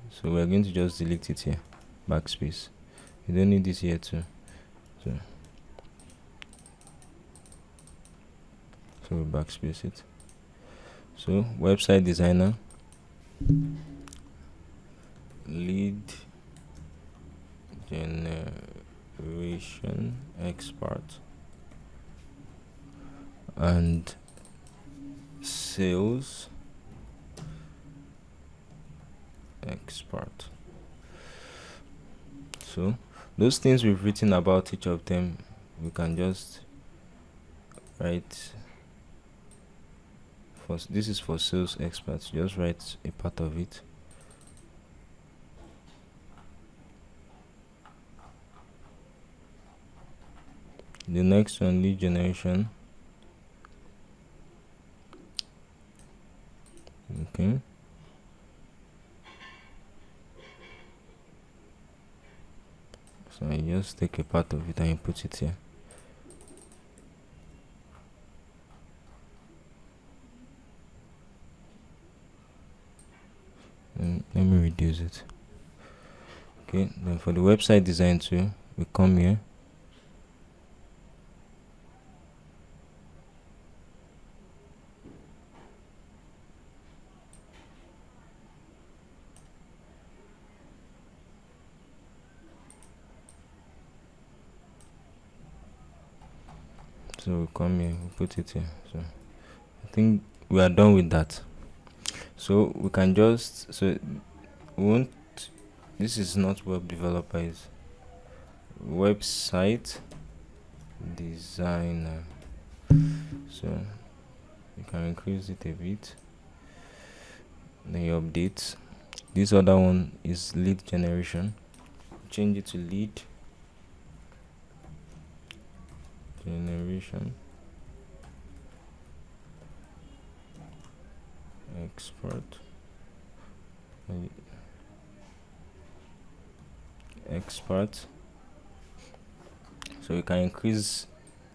so we're going to just delete it here. Backspace. We don't need this here too. So we backspace it. So website designer, lead generation expert, and sales expert. So those things we've written about each of them, we can just write. This is for sales experts. Just write a part of it. The next one, lead generation. Okay. So I just take a part of it and you put it here. And let me reduce it. Okay, then for the website design too, we come here. So we come here, we put it here. So I think we are done with that. So we can just, this is not web developer, it's website designer. So you can increase it a bit, then you update. This other one is lead generation. Change it to lead generation expert. So you can increase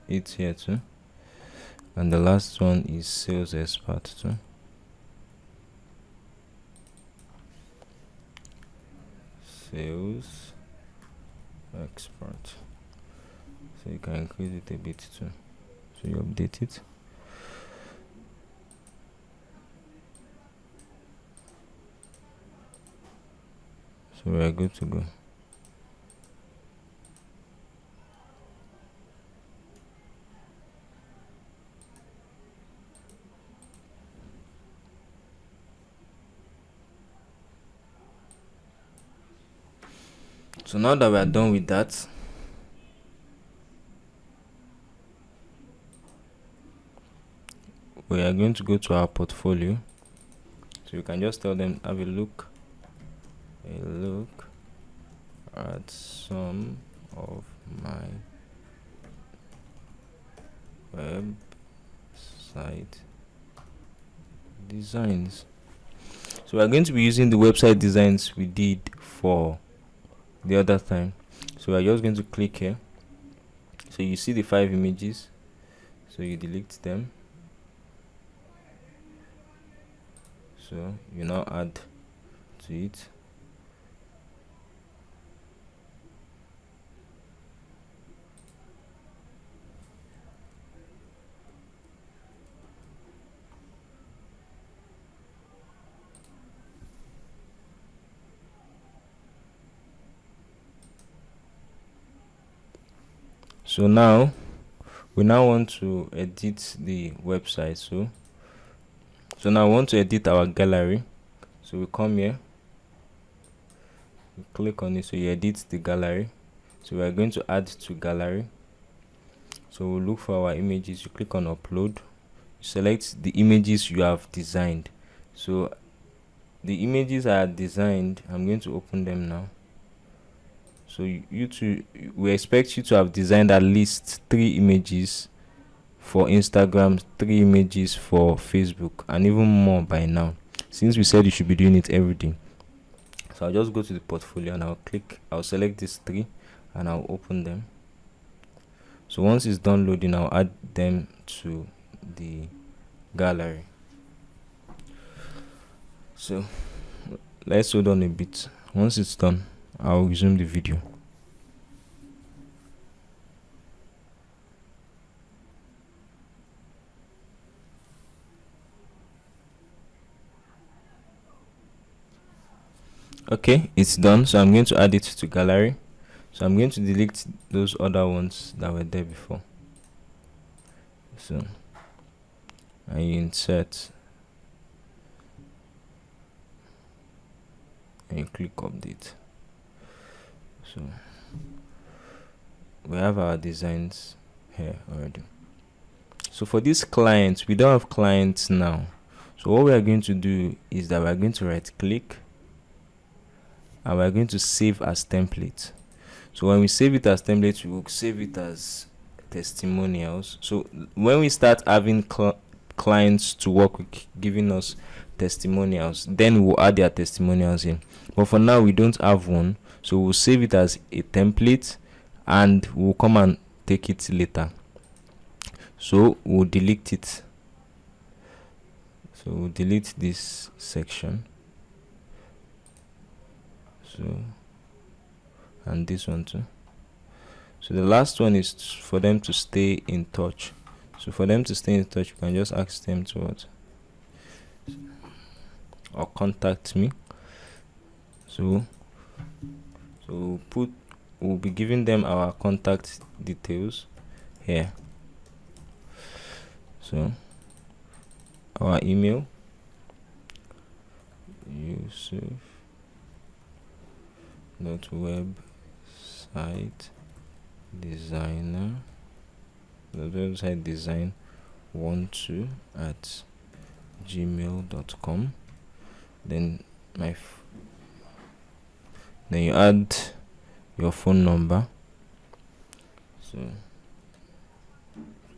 it here too. And the last one is sales expert too. Sales expert. So you can increase it a bit too. So you update it. So we are good to go. So now that we are done with that, we are going to go to our portfolio. So you can just tell them, have a look a look at some of my website designs. So we're going to be using the website designs we did for the other time. So we're just going to click here. So you see the 5 images, so you delete them. So you now add to it. So now we now want to edit the website. So now I want to edit our gallery. So we come here, we click on it, so you edit the gallery. So we are going to add to gallery. So we'll look for our images. You click on upload, you select the images you have designed. So the images I had designed, I'm going to open them now. So we expect you to have designed at least 3 images for Instagram, 3 images for Facebook, and even more by now, since we said you should be doing it every day. So I'll just go to the portfolio and I'll select these 3 and I'll open them. So once it's done loading, I'll add them to the gallery. So let's hold on a bit. Once it's done, I'll resume the video. Okay, it's done. So I'm going to add it to gallery. So I'm going to delete those other ones that were there before. So I insert and you click update. So we have our designs here already. So for these clients, we don't have clients now. So what we are going to do is that we are going to right click and we are going to save as template. So when we save it as template, we will save it as testimonials. So when we start having clients to work with giving us testimonials, then we'll add their testimonials in. But for now we don't have one, so we'll save it as a template and we'll come and take it later. So we'll delete it. So we'll delete this section. So and this one too. So the last one is for them to stay in touch. So for them to stay in touch, you can just ask them to what? Or contact me. So we'll be giving them our contact details here. So our email, Yusuf.website designer, the website design 12@gmail.com. Then then you add your phone number. So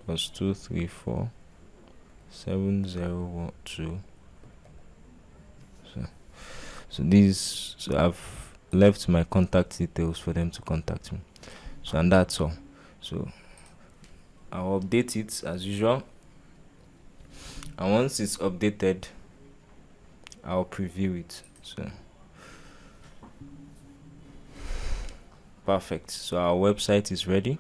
+234 7012. So I've left my contact details for them to contact me. So and that's all. So I'll update it as usual, and once it's updated, I'll preview it. So perfect. So our website is ready.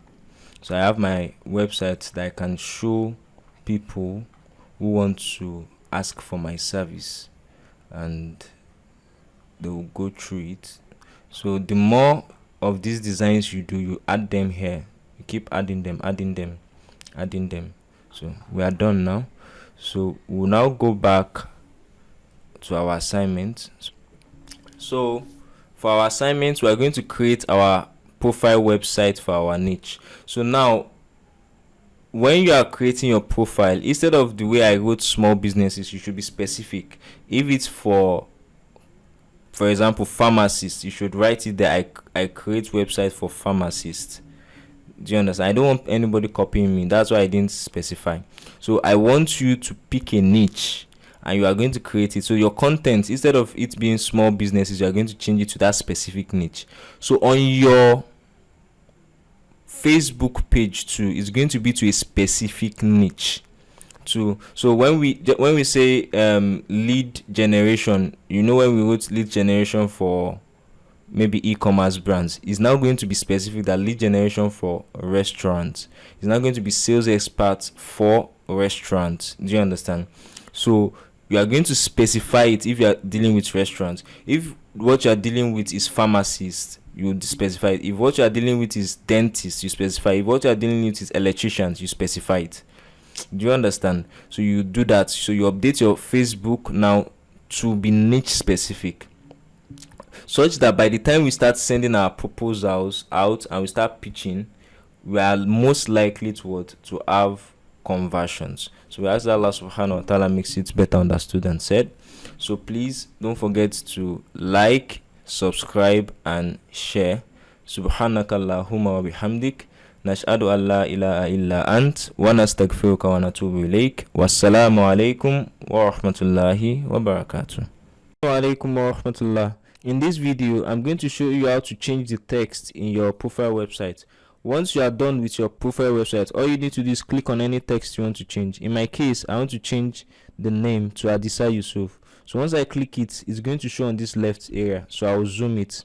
So I have my website that I can show people who want to ask for my service, and they will go through it. So the more of these designs you do, you add them here. You keep adding them. So we are done now. So we'll now go back to our assignment. So for our assignment, we are going to create our profile website for our niche. So now when you are creating your profile, instead of the way I wrote small businesses, you should be specific. If it's for for example, pharmacist, you should write it there. I create website for pharmacists. Do you understand? I don't want anybody copying me. That's why I didn't specify. So I want you to pick a niche and you are going to create it. So your content, instead of it being small businesses, you are going to change it to that specific niche. So on your Facebook page too, it's going to be to a specific niche. So when we say lead generation, when we wrote lead generation for maybe e-commerce brands, is now going to be specific that lead generation for restaurants. It's not going to be sales experts for restaurants. Do you understand? So you are going to specify it if you are dealing with restaurants. If what you are dealing with is pharmacists, you specify it. If what you are dealing with is dentists, you specify it. If what you are dealing with is electricians, you specify it. Do you understand? So you do that. So you update your Facebook now to be niche specific, such that by the time we start sending our proposals out and we start pitching, we are most likely to have conversions. So we ask that Allah subhanahu wa ta'ala makes it better understood and said. So please don't forget to like, subscribe and share. Subhanaka Allahumma wa bihamdik, nashhadu an la ilaha illa ant, wa nastaghfiruka wa natubu ilayk. Wassalamu alaykum wa rahmatullahi wa barakatuh. Wa alaykum wa rahmatullah. In this video, I'm going to show you how to change the text in your profile website. Once you are done with your profile website, all you need to do is click on any text you want to change. In my case, I want to change the name to Adisa Yusuf. So once I click it, it's going to show on this left area. So I'll zoom it,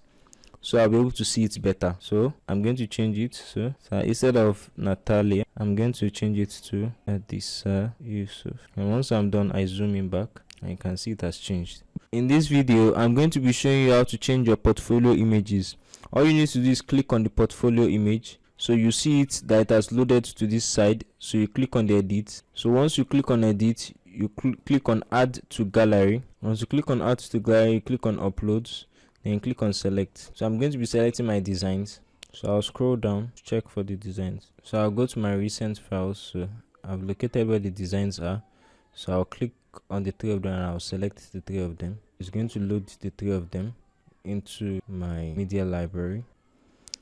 so I'll be able to see it better. So I'm going to change it. So instead of Natalia, I'm going to change it to Adisa Yusuf. And once I'm done, I zoom in back and you can see it has changed. In this video, I'm going to be showing you how to change your portfolio images. All you need to do is click on the portfolio image. So you see it that it has loaded to this side. So you click on the edit. So once you click on edit, you click on add to gallery. Once you click on add to gallery, you click on uploads. Then you click on select. So I'm going to be selecting my designs. So I'll scroll down to check for the designs. So I'll go to my recent files. So I've located where the designs are. So I'll click on the three of them and I'll select the three of them. It's going to load the three of them into my media library.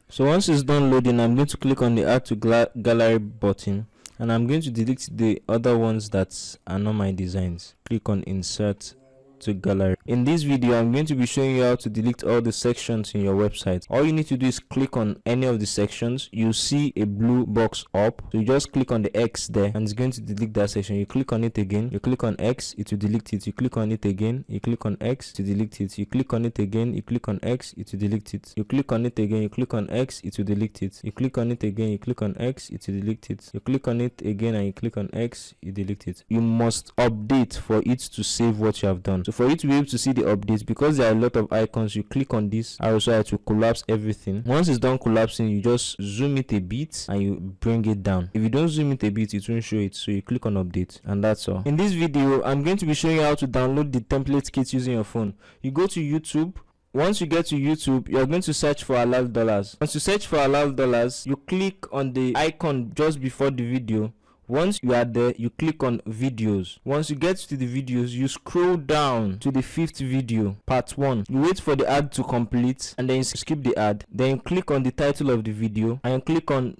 So once it's done loading, I'm going to click on the add to gallery button and I'm going to delete the other ones that are not my designs. Click on insert to gallery. In this video, I'm going to be showing you how to delete all the sections in your website. All you need to do is click on any of the sections. You see a blue box up, so you just click on the X there and it's going to delete that section. You click on it again, you click on X, it will delete it. You click on it again, you click on X to delete it. You click on it again, you click on X, it will delete it. You click on it again, you click on X, it will delete it. You click on it again, you click on X, it will delete it. You click on it again and you click on X, you delete it. You must update for it to save what you have done. So for you to be able to see the updates, because there are a lot of icons, you click on this arrow so that to collapse everything. Once it's done collapsing, you just zoom it a bit and you bring it down. If you don't zoom it a bit, it won't show it, so you click on update and that's all. In this video, I'm going to be showing you how to download the template kit using your phone. You go to YouTube. Once you get to YouTube, you're going to search for Halal dollars. Once you search for Halal dollars, you click on the icon just before the video. Once you are there, you click on videos. Once you get to the videos, you scroll down to the 5th video, part 1. You wait for the ad to complete and then you skip the ad. Then you click on the title of the video and you click on ...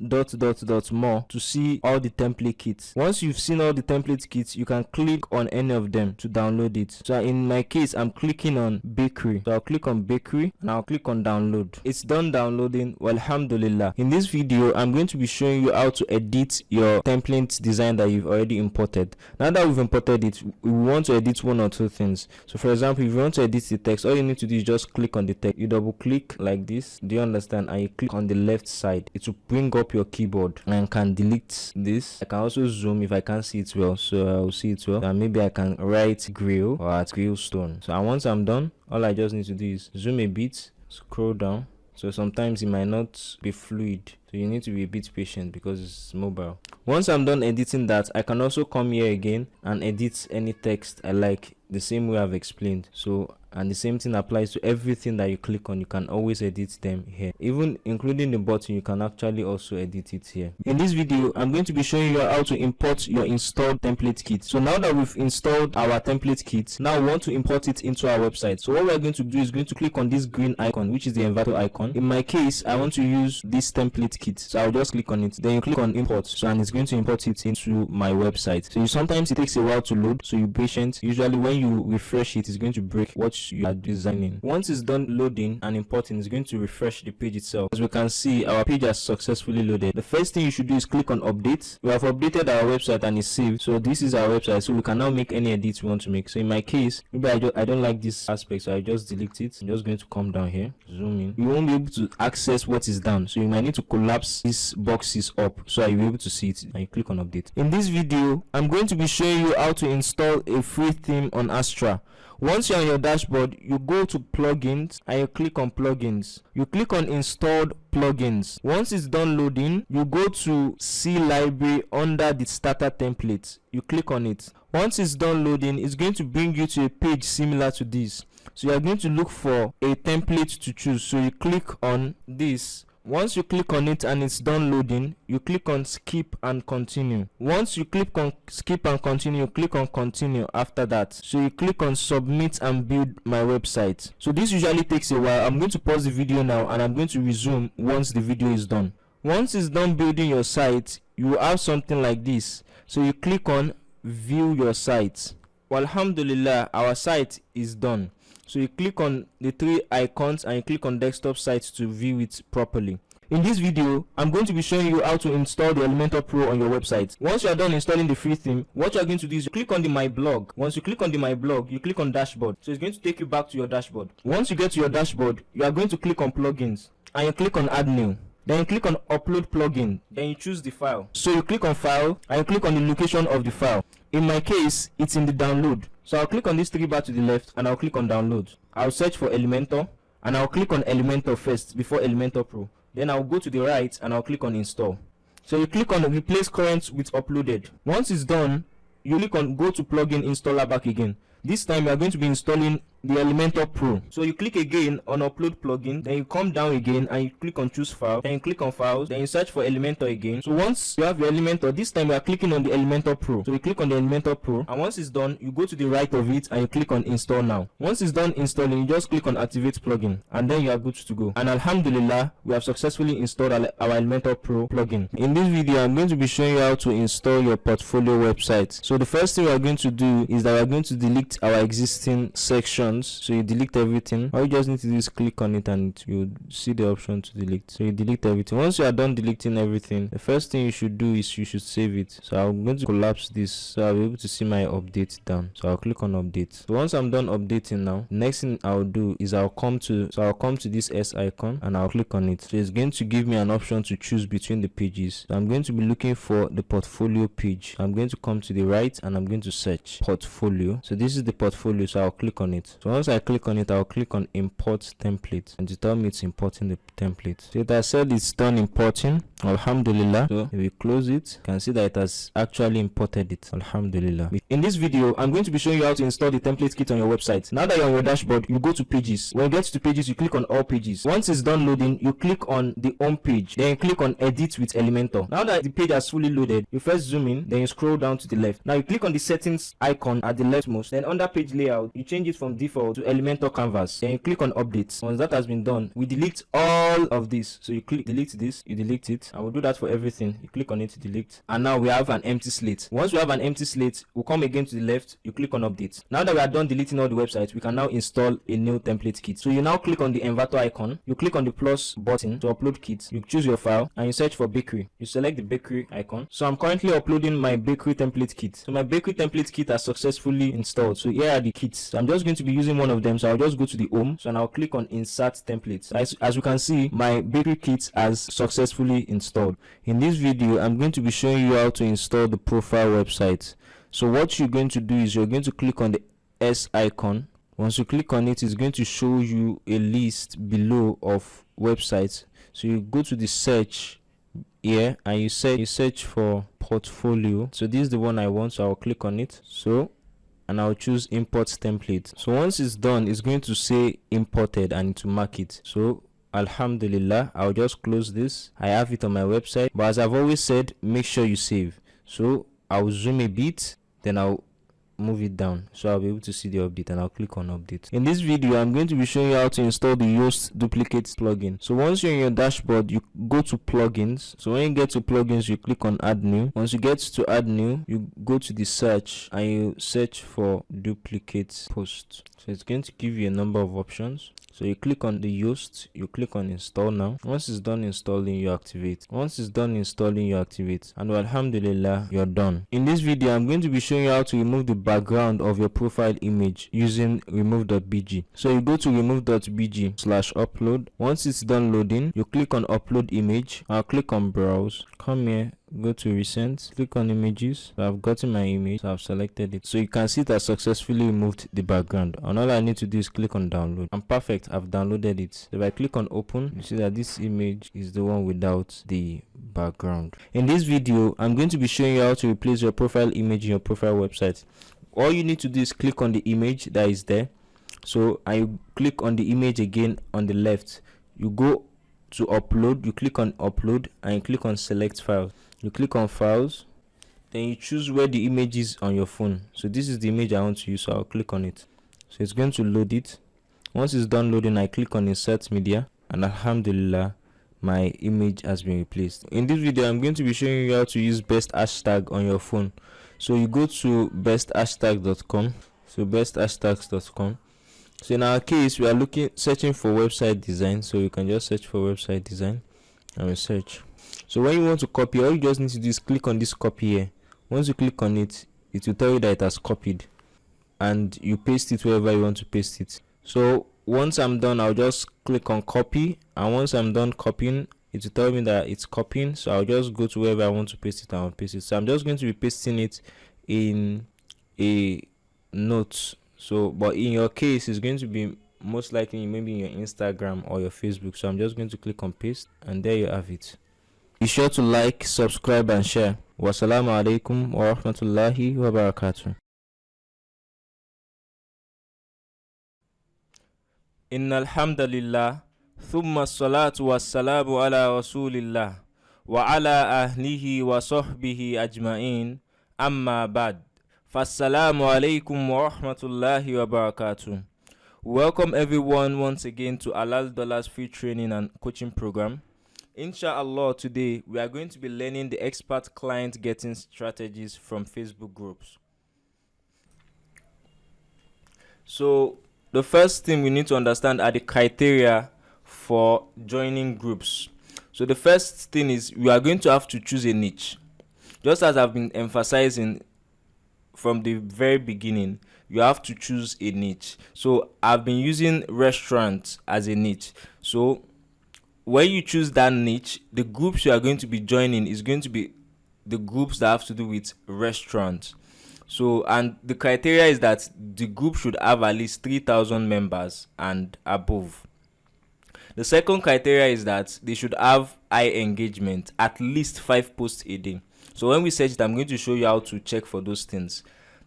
more to see all the template kits. Once you've seen all the template kits, you can click on any of them to download it. So in my case, I'm clicking on bakery. So I'll click on bakery and I'll click on download. It's done downloading. Well, alhamdulillah. In this video, I'm going to be showing you how to edit your template design that you've already imported. Now that we've imported it, we want to edit one or two things. So for example, if you want to edit the text, all you need to do is just click on the text. You double click like this, do you understand? And you click on the left side. It will bring up your keyboard and can delete this. I can also zoom if I can't see it well, so I'll see it well, and maybe I can write grill or at grillstone. So once I'm done, all I just need to do is zoom a bit, scroll down. So sometimes it might not be fluid, so you need to be a bit patient because it's mobile. Once I'm done editing that, I can also come here again and edit any text I like, the same way I've explained. So and the same thing applies to everything that you click on. You can always edit them here, even including the button. You can actually also edit it here. In this video, I'm going to be showing you how to import your installed template kit. So now that we've installed our template kit, now we want to import it into our website. So what we're going to do is going to click on this green icon, which is the inverter icon. In my case, I want to use this template kit, so I'll just click on it. Then you click on import, so and it's going to import it into my website. So sometimes it takes a while to load, so you're patient. Usually when you refresh it, it's going to break what you are designing. Once it's done loading and importing, it's going to refresh the page itself. As we can see, our page has successfully loaded. The first thing you should do is click on update. We have updated our website and it's saved. So this is our website, so we can now make any edits we want to make. So in my case, maybe I don't like this aspect, so I just delete it. I'm just going to come down here, zoom in. You won't be able to access what is down, so you might need to collapse these boxes up so you'll be able to see it, and you click on update. In this video, I'm going to be showing you how to install a free theme on Astra. Once you're on your dashboard, you go to plugins and you click on plugins. You click on installed plugins. Once it's done loading, you go to C library under the starter template. You click on it. Once it's done loading, it's going to bring you to a page similar to this. So you are going to look for a template to choose. So you click on this. Once you click on it and it's done loading, you click on skip and continue. Once you click on skip and continue, click on continue after that. So you click on submit and build my website. So this usually takes a while. I'm going to pause the video now and I'm going to resume once the video is done. Once it's done building your site, you will have something like this. So you click on view your site. Well, alhamdulillah, our site is done. So you click on the three icons and you click on desktop site to view it properly. In this video, I'm going to be showing you how to install the Elementor Pro on your website. Once you are done installing the free theme, what you are going to do is you click on the My Blog. Once you click on the My Blog, you click on Dashboard. So it's going to take you back to your dashboard. Once you get to your dashboard, you are going to click on Plugins and you click on Add New. Then you click on Upload Plugin. Then you choose the file. So you click on File and you click on the location of the file. In my case, it's in the download. So I'll click on this three bar to the left and I'll click on download. I'll search for Elementor and I'll click on Elementor first before Elementor Pro. Then I'll go to the right and I'll click on install. So you click on replace current with uploaded. Once it's done, you click on go to plugin installer back again. This time we are going to be installing the Elementor Pro. So you click again on upload plugin, then you come down again and you click on choose file, then you click on files, then you search for Elementor again. So once you have your Elementor, this time we are clicking on the Elementor Pro. So you click on the Elementor Pro and once it's done, you go to the right of it and you click on install now. Once it's done installing, you just click on activate plugin and then you are good to go. And alhamdulillah, we have successfully installed our Elementor Pro plugin. In this video, I'm going to be showing you how to install your portfolio website. So the first thing we are going to do is that we are going to delete our existing section. So you delete everything. All you just need to do is click on it and you see the option to delete. So you delete everything. Once you are done deleting everything, the first thing you should do is you should save it. So I'm going to collapse this so I'll be able to see my update down. So I'll click on update. So once I'm done updating now, the next thing I'll do is I'll come to this S icon and I'll click on it. So it's going to give me an option to choose between the pages. So I'm going to be looking for the portfolio page. I'm going to come to the right and I'm going to search portfolio. So this is the portfolio, so I'll click on it. So once I click on it, I'll click on import template and to tell me it's importing the template. So it has said it's done importing, alhamdulillah. So if we close it, you can see that it has actually imported it, alhamdulillah. In this video, I'm going to be showing you how to install the template kit on your website. Now that you're on your dashboard, you go to pages. When you get to pages, you click on all pages. Once it's done loading, you click on the home page, then you click on edit with Elementor. Now that the page has fully loaded, you first zoom in, then you scroll down to the left. Now you click on the settings icon at the leftmost, then under page layout, you change it from default to Elementor canvas, then you click on updates. Once that has been done, we delete all of this. So you click delete this, you delete it. I will do that for everything. You click on it to delete, and now we have an empty slate. Once we have an empty slate, we'll come again to the left, you click on update. Now that we are done deleting all the websites, we can now install a new template kit. So you now click on the inverter icon, you click on the plus button to upload kit, you choose your file and you search for bakery. You select the bakery icon. So I'm currently uploading my bakery template kit. So my bakery template kit has successfully installed. So here are the kits. So I'm just going to be using one of them, so I'll just go to the home, so I'll click on insert templates. As you can see, my bakery kit has successfully installed. In this video, I'm going to be showing you how to install the profile website. So what you're going to do is you're going to click on the S icon. Once you click on it, it's going to show you a list below of websites. So you go to the search here and you search for portfolio. So this is the one I want, so I'll click on it. So and I'll choose import template. So once it's done, it's going to say imported and to mark it. So alhamdulillah, I'll just close this. I have it on my website, but as I've always said, make sure you save. So I'll zoom a bit, then I'll move it down so I'll be able to see the update, and I'll click on update. In this video, I'm going to be showing you how to install the Yoast duplicate plugin. So once you're in your dashboard, you go to plugins. So when you get to plugins, you click on add new. Once you get to add new, you go to the search and you search for duplicate post. So it's going to give you a number of options. So you click on the Yoast, you click on install now. Once it's done installing, you activate. Once it's done installing, you activate. And alhamdulillah, you're done. In this video, I'm going to be showing you how to remove the background of your profile image using Remove.bg. So you go to Remove.bg/upload. Once it's done loading, you click on upload image. I'll click on browse. Come here, go to recent, click on images. So I've gotten my image, so I've selected it. So you can see it has successfully removed the background, and all I need to do is click on download. I'm perfect, I've downloaded it. So if I click on open, you see that this image is the one without the background. In this video, I'm going to be showing you how to replace your profile image in your profile website. All you need to do is click on the image that is there. So I click on the image again on the left. You go to upload, you click on upload and you click on select file. You click on files, then you choose where the image is on your phone. So this is the image I want to use, so I'll click on it. So it's going to load it. Once it's done loading, I click on insert media, and alhamdulillah, my image has been replaced. In this video, I'm going to be showing you how to use best hashtag on your phone. So you go to besthashtag.com. So besthashtags.com. So in our case, we are searching for website design. So you can just search for website design and we search. So when you want to copy, all you just need to do is click on this copy here. Once you click on it, it will tell you that it has copied, and you paste it wherever you want to paste it. So once I'm done, I'll just click on copy, and once I'm done copying, it will tell me that it's copying. So I'll just go to wherever I want to paste it and I'll paste it. So I'm just going to be pasting it in a note. So but in your case, it's going to be most likely maybe in your Instagram or your Facebook. So I'm just going to click on paste, and there you have it. Be sure to like, subscribe and share. Wassalamu alaykum warahmatullahi wabarakatuh. Innal hamdalillah, thumma salatu wassalamu ala rasulillah wa ala ahlihi wa sahbihi ajma'in, amma ba'd. Fassalamu alaykum wa rahmatullahi wa barakatuh. Welcome everyone once again to Halal Dollars free training and coaching program. Inshallah, today we are going to be learning the expert client getting strategies from Facebook groups. So the first thing we need to understand are the criteria for joining groups. So the first thing is we are going to have to choose a niche. Just as I've been emphasizing from the very beginning, you have to choose a niche. So I've been using restaurants as a niche. So when you choose that niche, the groups you are going to be joining is going to be the groups that have to do with restaurants. So, and the criteria is that the group should have at least 3,000 members and above. The second criteria is that they should have high engagement, at least 5 posts a day. So when we search it, I'm going to show you how to check for those things.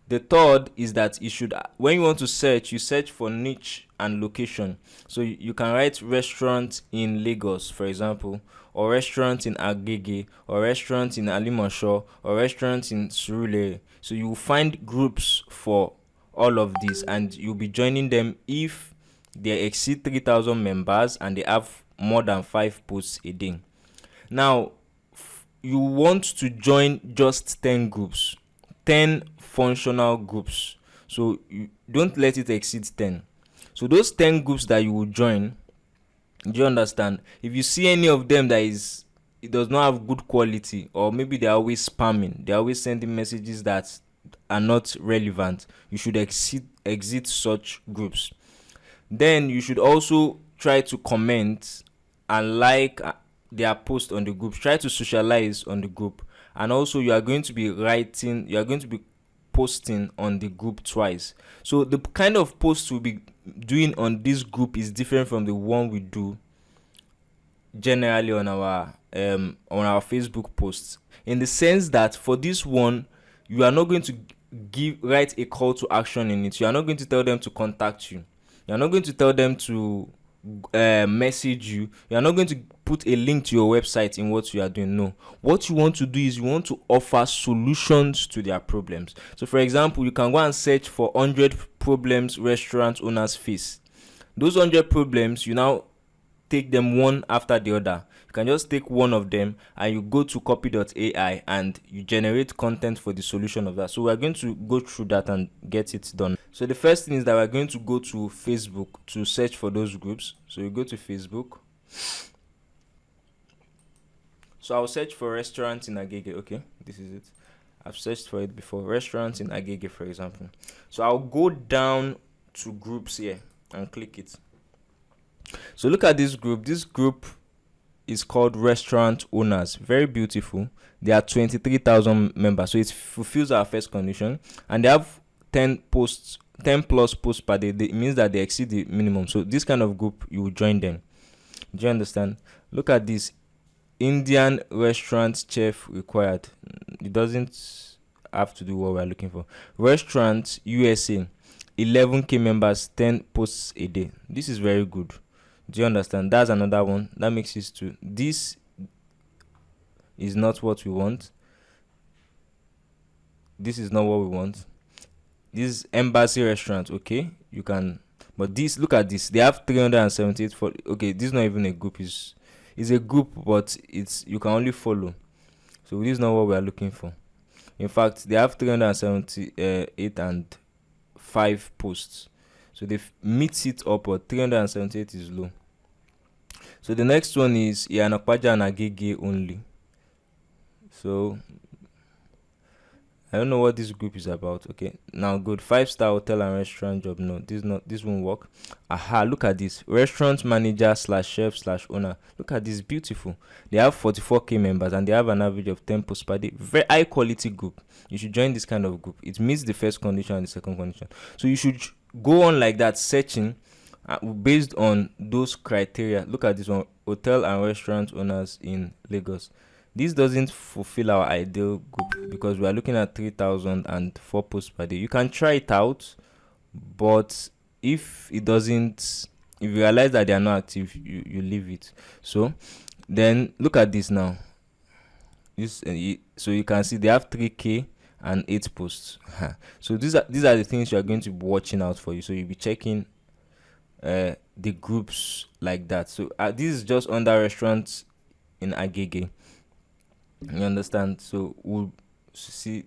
The third is that you should, when you want to search, you search for niche and location. So you can write restaurant in Lagos, for example, or restaurant in Agege, or restaurant in Alimosho, or restaurant in Surulere. So you will find groups for all of these, and you'll be joining them if they exceed 3,000 members and they have more than 5 posts a day. Now, you want to join just 10 groups, 10 functional groups. So you don't let it exceed 10. So those 10 groups that you will join, do you understand? If you see any of them that it does not have good quality, or maybe they're always spamming, they're always sending messages that are not relevant, you should exit such groups. Then you should also try to comment and like their post on the group. Try to socialize on the group. And also you are going to be posting on the group twice. So the kind of post we'll be doing on this group is different from the one we do generally on our Facebook posts, in the sense that for this one, you are not going to write a call to action in it. You are not going to tell them to contact you. You are not going to tell them to message you. You are not going to put a link to your website in what you are doing. No. What you want to do is you want to offer solutions to their problems. So for example, you can go and search for 100 problems restaurant owners face. Those 100 problems, you now take them one after the other. You can just take one of them and you go to copy.ai and you generate content for the solution of that. So we're going to go through that and get it done. So the first thing is that we're going to go to Facebook to search for those groups. So you go to Facebook. So I'll search for restaurants in Agege. Okay, this is it. I've searched for it before. Restaurants in Agege, for example. So I'll go down to groups here and click it. So look at this group. This group is called Restaurant Owners. Very beautiful. There are 23,000 members. So it fulfills our first condition. And they have 10 plus posts per day. It means that they exceed the minimum. So this kind of group, you will join them. Do you understand? Look at this. Indian restaurant chef required. It doesn't have to do what we're looking for. Restaurant USA. 11k members, 10 posts a day. This is very good. Do you understand? That's another one. That makes it two. This is not what we want. This is not what we want. This embassy restaurant, okay? You can, but this, look at this. They have 378 for. Okay, this is not even a group. It's a group, but you can only follow. So this is not what we are looking for. In fact, they have 378 and 5 posts. So they meet it up, but 378 is low. So the next one is Yanokpaja and Agege only. So I don't know what this group is about. Okay, now good. 5-star hotel and restaurant job. No, this won't work. Aha, look at this. Restaurant manager / chef / owner. Look at this, beautiful. They have 44k members and they have an average of 10 posts per day. Very high quality group. You should join this kind of group. It meets the first condition and the second condition. So you should go on like that, searching based on those criteria. Look at this one. Hotel and restaurant owners in Lagos. This doesn't fulfill our ideal group because we are looking at 3,004 posts per day. You can try it out, but if it doesn't, if you realize that they are not active, you leave it. So then look at this now. So you can see they have 3k and 8 posts. So these are the things you are going to be watching out for. So you'll be checking the groups like that. So this is just under restaurants in Agege. You understand? So we'll see.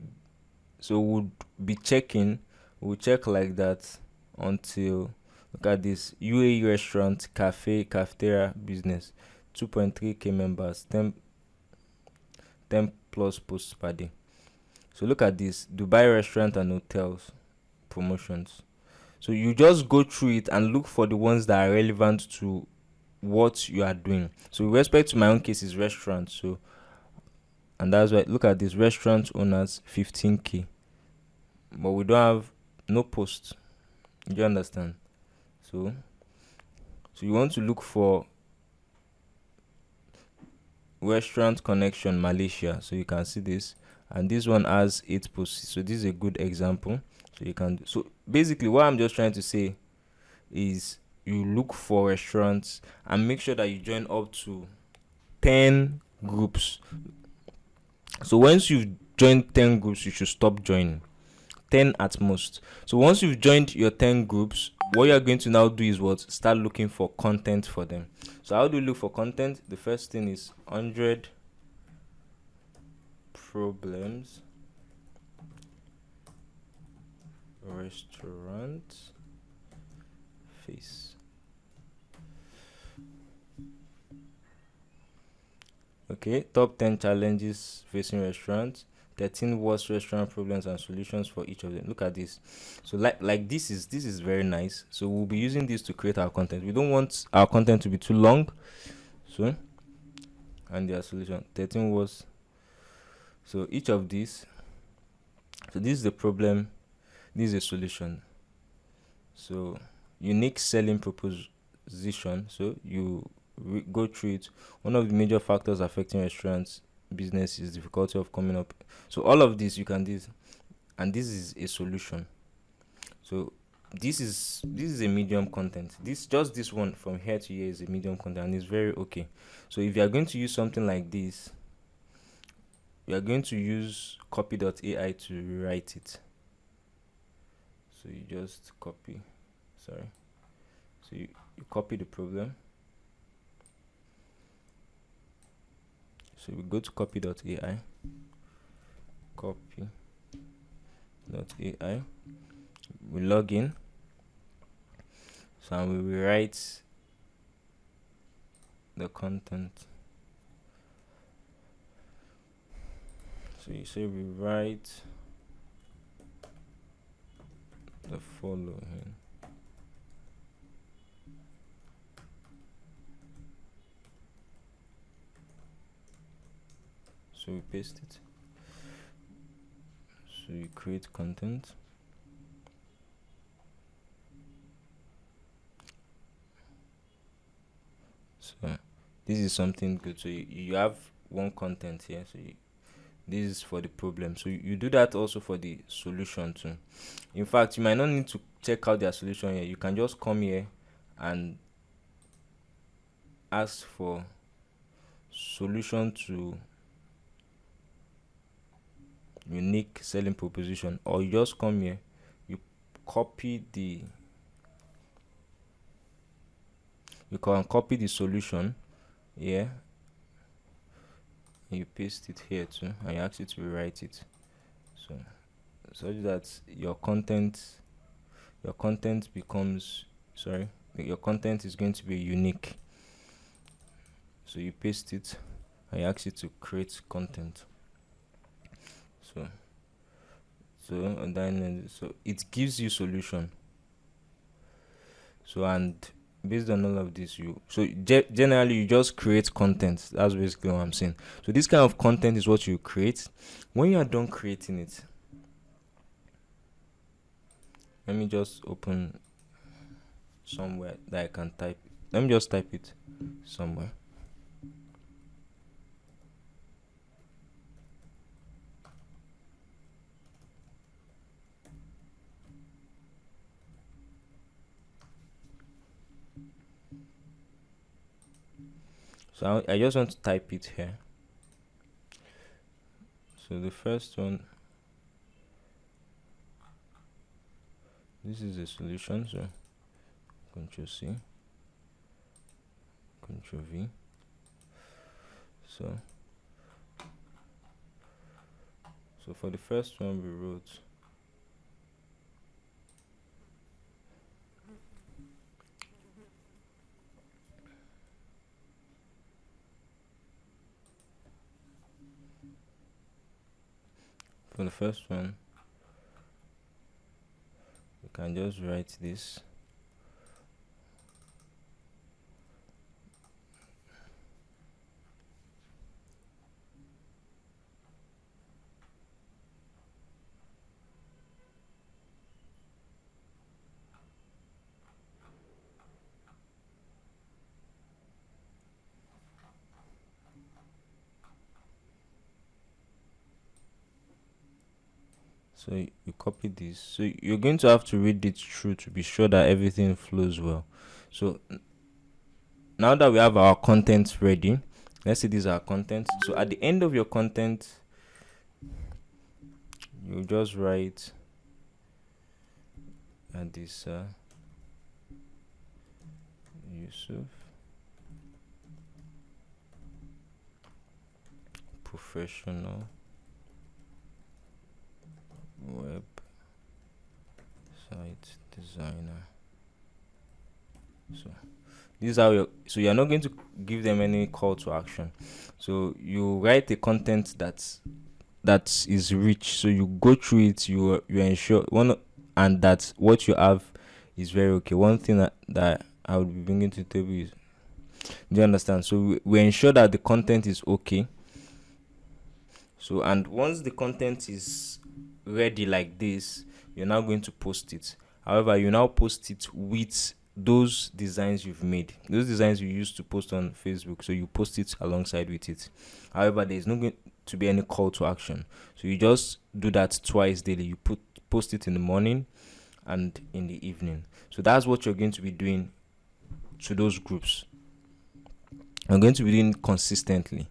So we'll be checking. We'll check like that until, look at this. UAE restaurant, cafe, cafeteria business. 2.3k members. 10 plus posts per day. So look at this. Dubai restaurant and hotels promotions. So you just go through it and look for the ones that are relevant to what you are doing. So with respect to my own case is restaurants. So, and that's why, look at this. Restaurant owners 15k, but we don't have no posts. Do you understand? So you want to look for restaurant connection Malaysia. So you can see this, and this one has 8 posts. So this is a good example. So you can. So basically, what I'm just trying to say is you look for restaurants and make sure that you join up to 10 groups. So once you've joined 10 groups, you should stop joining. 10 at most. So once you've joined your 10 groups, what you're going to now do is what? Start looking for content for them. So how do you look for content? The first thing is 100 problems restaurant face. Okay, top 10 challenges facing restaurants, 13 worst restaurant problems and solutions for each of them. Look at this. So like this is very nice. So we'll be using this to create our content. We don't want our content to be too long. So, and their solution, 13 worst. So each of these. So this is the problem. This is a solution. So unique selling proposition. So you go through it. One of the major factors affecting restaurants business is difficulty of coming up. So all of this you can do. and this is a solution. So this is a medium content. This one from here to here is a medium content, and it's very okay. So if you are going to use something like this, you are going to use copy.ai to rewrite it. So you just copy, sorry. So you copy the problem. So we go to copy.ai, copy.ai. We log in. So we will write the content. So you say we write the following. So we paste it. So you create content. So this is something good. So you have one content here. So this is for the problem. So you do that also for the solution too. In fact, you might not need to check out their solution here. You can just come here and ask for solution to unique selling proposition, or you just come here, you can copy the solution here, you paste it here too, and you ask it to rewrite it, so that your content becomes, your content is going to be unique. So you paste it and you ask it to create content. So it gives you solution. So, and based on all of this, generally you just create content. That's basically what I'm saying. So this kind of content is what you create. When you are done creating it, let me just open somewhere that I can type. Let me just type it somewhere. So I just want to type it here. So the first one, this is the solution. So Ctrl C, Ctrl V. So for the first one we wrote you can just write this. So you copy this. So you're going to have to read it through to be sure that everything flows well. So now that we have our content ready, let's say this is our content. So at the end of your content, you just write this Yusuf, professional web site designer. So this is how you're not going to give them any call to action. So you write a content that is rich. So you go through it, you ensure and that what you have is very okay. One thing that I would be bringing to the table is, do you understand? So we ensure that the content is okay. So, and once the content is ready like this, you're now going to post it. However, you now post it with those designs you've made, those designs you used to post on Facebook. So you post it alongside with it. However, to be any call to action. So you just do that twice daily. You post it in the morning and in the evening. So that's what you're going to be doing to those groups. I'm going to be doing consistently.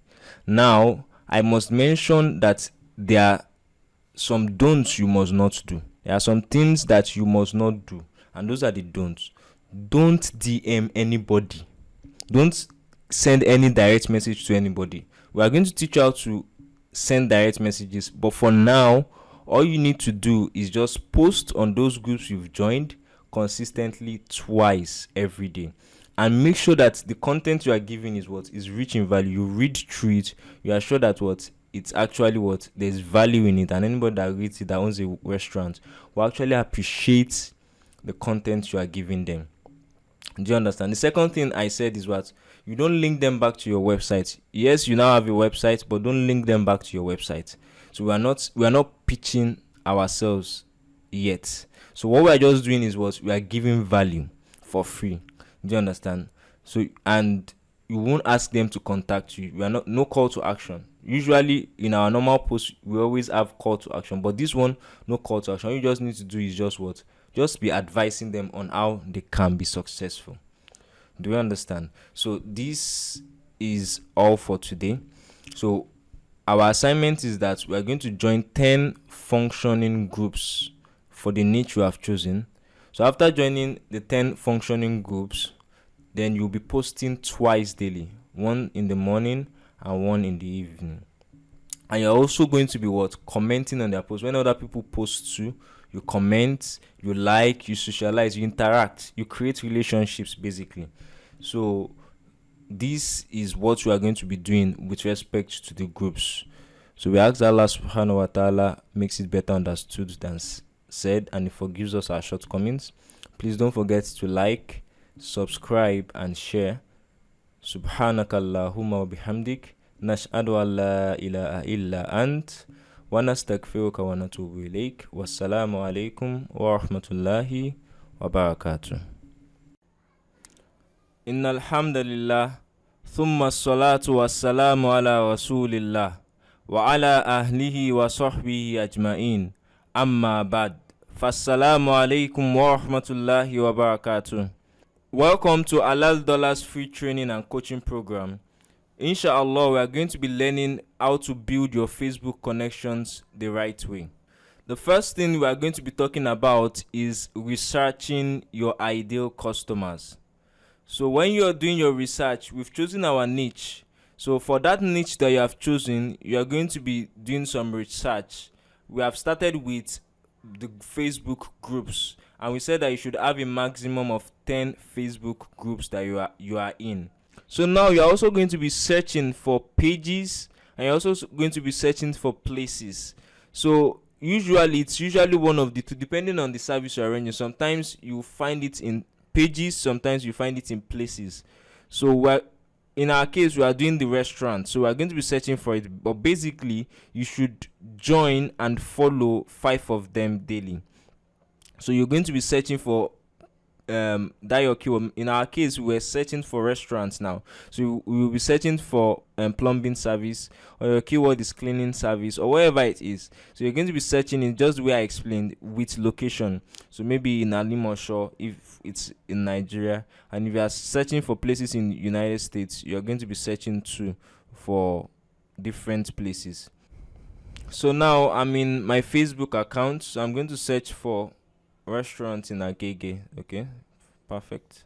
Now, I must mention that there are some don'ts you must not do. There are some things that you must not do, and those are the don'ts. Don't DM anybody. Don't send any direct message to anybody. We are going to teach you how to send direct messages, but for now, all you need to do is just post on those groups you've joined consistently twice every day, and make sure that the content you are giving is what is rich in value. You read through it, you are sure that what it's actually what there's value in it, and anybody that reads it that owns a restaurant will actually appreciate the content you are giving them. Do you understand? The second thing I said is what you don't link them back to your website. Yes, you now have a website, but don't link them back to your website. So we are not pitching ourselves yet. So what we are just doing is what we are giving value for free. Do you understand? So, and you won't ask them to contact you. We are no call to action. Usually in our normal posts we always have call to action, but this one, no call to action. All you just need to do is just be advising them on how they can be successful. Do you understand? So this is all for today. So our assignment is that we are going to join 10 functioning groups for the niche you have chosen. So after joining the 10 functioning groups, then you'll be posting twice daily, one in the morning and one in the evening. And you're also going to be commenting on their posts. When other people post too, you comment, you like, you socialize, you interact, you create relationships basically. So this is what we are going to be doing with respect to the groups. So we ask Allah subhanahu wa ta'ala makes it better understood than said, and He forgives us our shortcomings. Please don't forget to like, subscribe and share. Subhanakallahumma wa bihamdik, nashhadu an la ilaha illa ant, wa nastaghfiruka wa natubu ilayk. Wassalamu alaykum wa rahmatullahi wa barakatuh. Innal hamdalillah, thumma salatu wassalamu ala rasulillah wa ala ahlihi wa sahbihi ajma'in. Amma ba'd. Fassalamu alaykum wa rahmatullahi wa barakatuh. Welcome to Halal Dollars free training and coaching program. Inshallah, we are going to be learning how to build your Facebook connections the right way. The first thing we are going to be talking about is researching your ideal customers. So when you are doing your research, we've chosen our niche. So for that niche that you have chosen, you are going to be doing some research. We have started with the Facebook groups, and we said that you should have a maximum of 10 Facebook groups that you are in. So now you're also going to be searching for pages, and you're also going to be searching for places. So it's usually one of the two, depending on the service you're running. Sometimes you find it in pages, sometimes you find it in places. So in our case, we are doing the restaurant, so we are going to be searching for it. But basically, you should join and follow 5 of them daily. So you're going to be searching for that your keyword. In our case, we're searching for restaurants now, so we will be searching for plumbing service, or your keyword is cleaning service, or wherever it is. So you're going to be searching in just the way I explained, with location. So maybe in Alimosho if it's in Nigeria, and if you are searching for places in the United States, you're going to be searching too for different places. So now I'm in my Facebook account, so I'm going to search for restaurant in Agege. Okay, perfect.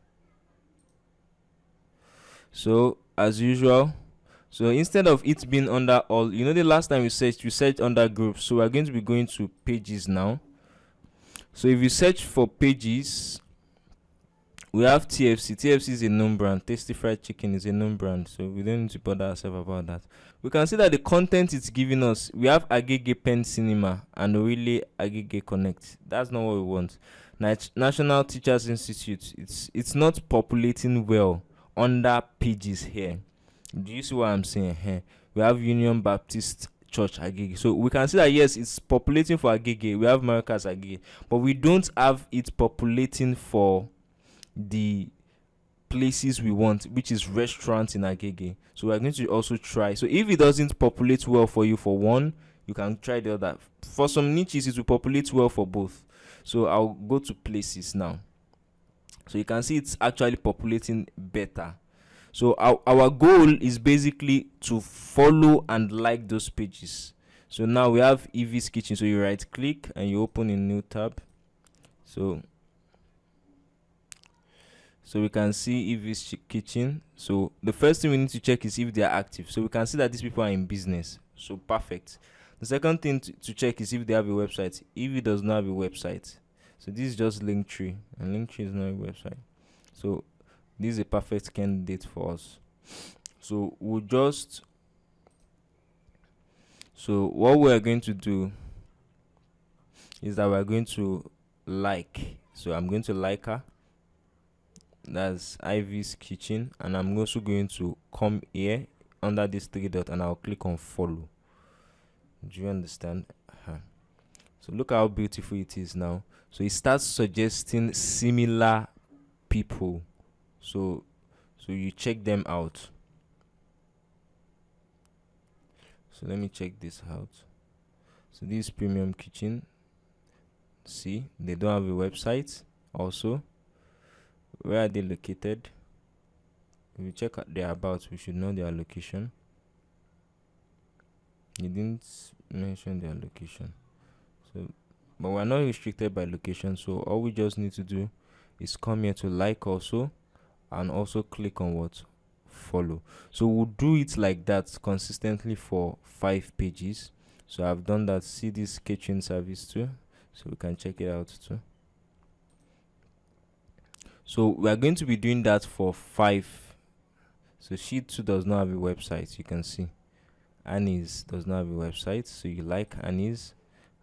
So as usual, so instead of it being under all, the last time we searched under groups, so we're going to be going to pages now. So if you search for pages, we have TFC. TFC is a known brand. Tasty Fried Chicken is a known brand, so we don't need to bother ourselves about that. We can see that the content it's giving us, we have Agege Pen Cinema and Orile Agege Connect. That's not what we want. National Teachers Institute, it's not populating well under pages here. Do you see what I'm saying here? We have Union Baptist Church Agege. So we can see that yes, it's populating for Agege. We have Marcus Agege, but we don't have it populating for the places we want, which is restaurants in Agege. So we're going to also try. So if it doesn't populate well for you for one, you can try the other. For some niches, it will populate well for both. So I'll go to places now. So you can see it's actually populating better. So our goal is basically to follow and like those pages. So now we have Evie's Kitchen. So you right click and you open a new tab. So we can see Evie's Kitchen. So the first thing we need to check is if they are active. So we can see that these people are in business. So perfect. The second thing to check is if they have a website. If it does not have a website, so this is just Linktree, and Linktree is not a website. So this is a perfect candidate for us. So we'll just, so what we're going to do is that we're going to like. So I'm going to like her. That's Ivy's Kitchen, and I'm also going to come here under this three dot and I'll click on follow. Do you understand? So look how beautiful it is now. So it starts suggesting similar people. So you check them out. So let me check this out. So this is Premium Kitchen. See, they don't have a website also. Where are they located? If we check out their about, we should know their location. He didn't mention their location. So, but we're not restricted by location. So all we just need to do is come here to like also, and also click on what? Follow. So we'll do it like that consistently for 5 pages. So I've done that. See this kitchen service too. So we can check it out too. So we are going to be doing that for 5. So she too does not have a website. You can see Annie's does not have a website. So you like Annie's,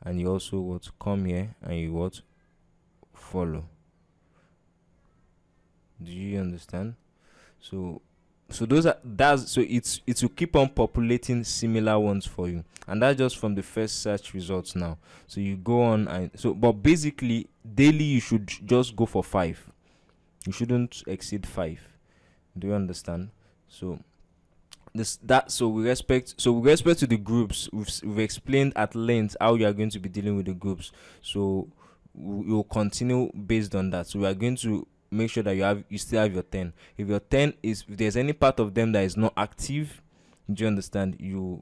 and you also want to come here and you want follow. Do you understand? So it will keep on populating similar ones for you, and that's just from the first search results now. So you go on, and but basically daily you should just go for 5. You shouldn't exceed 5. Do you understand? So with respect to the groups, we've explained at length how you are going to be dealing with the groups. So we'll continue based on that. So we are going to make sure that you still have your 10. If your 10 is, if there's any part of them that is not active, do you understand? You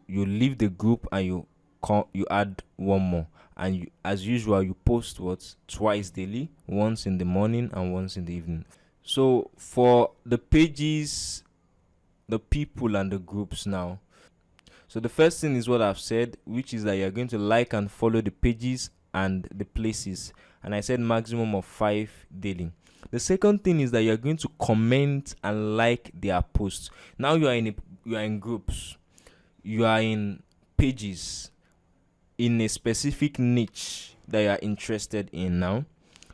leave the group and you add one more, and you, as usual, you post twice daily, once in the morning and once in the evening. So for the pages, the people and the groups now. So the first thing is what I've said, which is that you're going to like and follow the pages and the places, and I said maximum of 5 daily. The second thing is that you're going to comment and like their posts. Now you are in groups, you are in pages, in a specific niche that you are interested in now.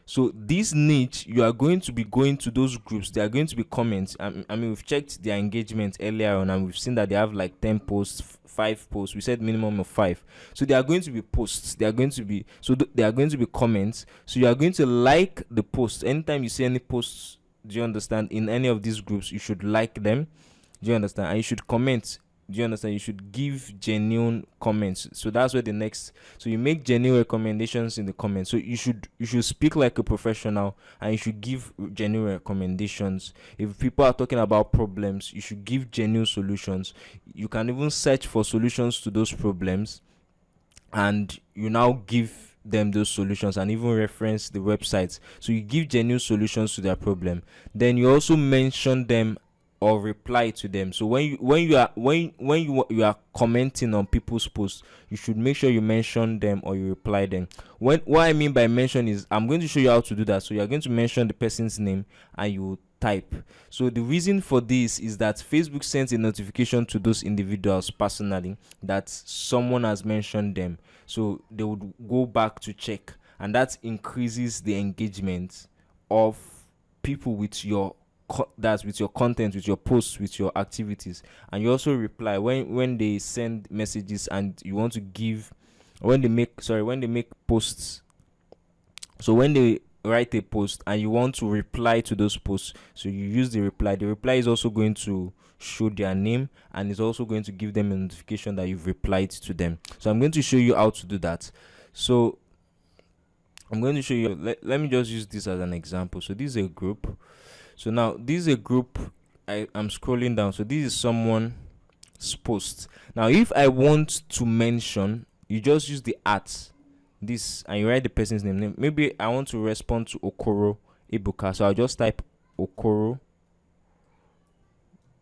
So this niche, you are going to be going to those groups. They are going to be comments. I mean, we've checked their engagement earlier on, and we've seen that they have like 10 posts, 5 posts. We said minimum of 5. So they are going to be posts. They are going to be comments. So you are going to like the post. Anytime you see any posts, do you understand? In any of these groups, you should like them. Do you understand? And you should comment. Do you understand? You should give genuine comments. So that's where so you make genuine recommendations in the comments. So you should speak like a professional, and you should give genuine recommendations. If people are talking about problems, you should give genuine solutions. You can even search for solutions to those problems, and you now give them those solutions and even reference the websites. So you give genuine solutions to their problem. Then you also mention them or reply to them. So when you are commenting on people's posts, you should make sure you mention them or you reply them. What I mean by mention is, I'm going to show you how to do that. So you are going to mention the person's name and you type. So the reason for this is that Facebook sends a notification to those individuals personally that someone has mentioned them. So they would go back to check, and that increases the engagement of people with your content, with your posts, with your activities. And you also reply when they send messages and you want to give, when they make posts. So when they write a post and you want to reply to those posts, so you use the reply. The reply is also going to show their name, and is also going to give them a notification that you've replied to them. So I'm going to show you how to do that. So I'm going to show you. Let me just use this as an example. So this is a group. So now this is a group. I'm scrolling down. So this is someone's post. Now if I want to mention, you just use the @ this and you write the person's name. Maybe I want to respond to Okoro Ebuka, so I'll just type Okoro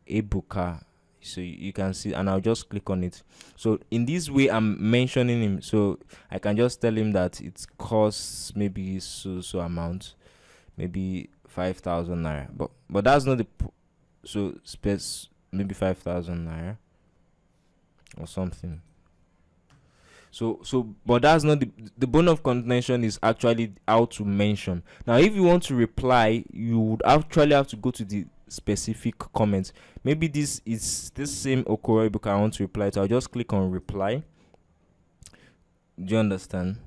Ebuka, so you can see, and I'll just click on it. So in this way I'm mentioning him, so I can just tell him that it costs maybe so amount, maybe 5,000 naira, but that's not the so space, maybe 5,000 naira or something. So but that's not the bone of contention. Is actually how to mention. Now if you want to reply, you would actually have to go to the specific comments. Maybe this is this same Okoro book I want to reply to. I'll just click on reply. Do you understand?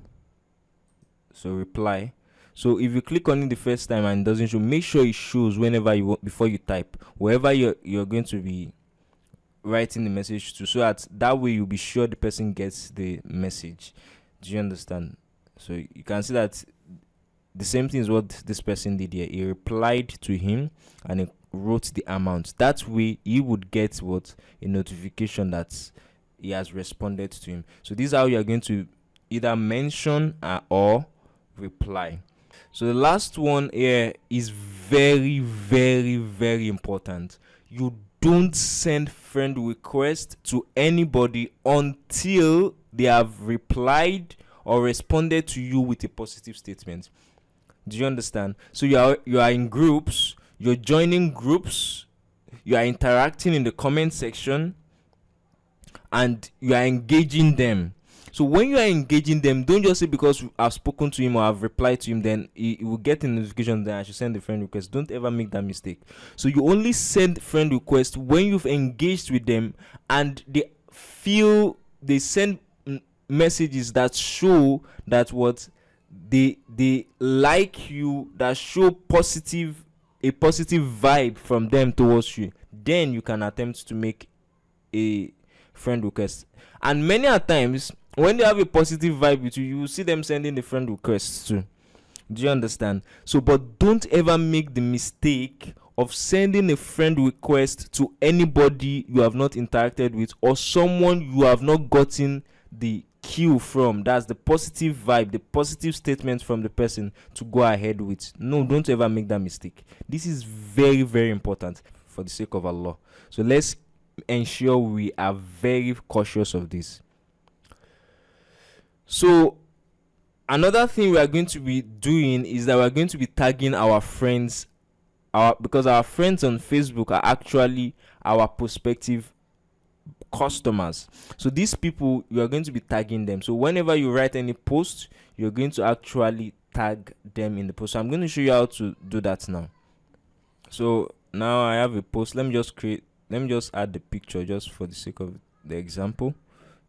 So reply. So if you click on it the first time and it doesn't show, make sure it shows whenever you want, before you type, wherever you're going to be writing the message to, so that way you'll be sure the person gets the message. Do you understand? So you can see that the same thing is what this person did here. He replied to him and he wrote the amount. That way he would get a notification that he has responded to him. So this is how you are going to either mention or reply. So the last one here is very, very, very important. You don't send friend request to anybody until they have replied or responded to you with a positive statement. Do you understand? So you are in groups, you're joining groups, you are interacting in the comment section, and you are engaging them. So when you are engaging them, don't just say because I've spoken to him or I've replied to him, then he will get a notification that I should send the friend request. Don't ever make that mistake. So you only send friend request when you've engaged with them and they send messages that show that what they like you, that show a positive vibe from them towards you. Then you can attempt to make a friend request. And many a times when they have a positive vibe with you, you will see them sending the friend requests too. Do you understand? So but don't ever make the mistake of sending a friend request to anybody you have not interacted with, or someone you have not gotten the cue from. That's the positive vibe, the positive statement from the person to go ahead with. No, don't ever make that mistake. This is very, very important for the sake of Allah. So let's ensure we are very cautious of this. So another thing we are going to be doing is that we are going to be tagging our friends, because our friends on Facebook are actually our prospective customers. So these people, you are going to be tagging them. So whenever you write any post, you're going to actually tag them in the post. So I'm going to show you how to do that now. So now I have a post. Let me just add the picture just for the sake of the example.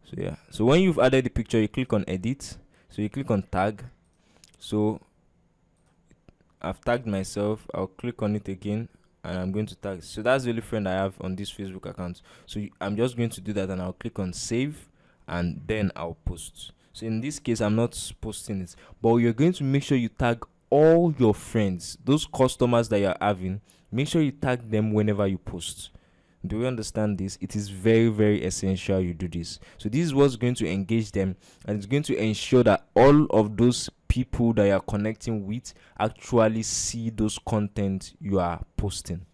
So yeah, so when you've added the picture, you click on edit. So you click on tag. So I've tagged myself. I'll click on it again and I'm going to tag. So that's the only friend I have on this Facebook account. So I'm just going to do that and I'll click on save and then I'll post. So in this case, I'm not posting it, but you're going to make sure you tag all your friends, those customers that you're having. Make sure you tag them whenever you post. Do you understand this? It is very, very essential you do this. So this is what's going to engage them, and it's going to ensure that all of those people that you are connecting with actually see those content you are posting.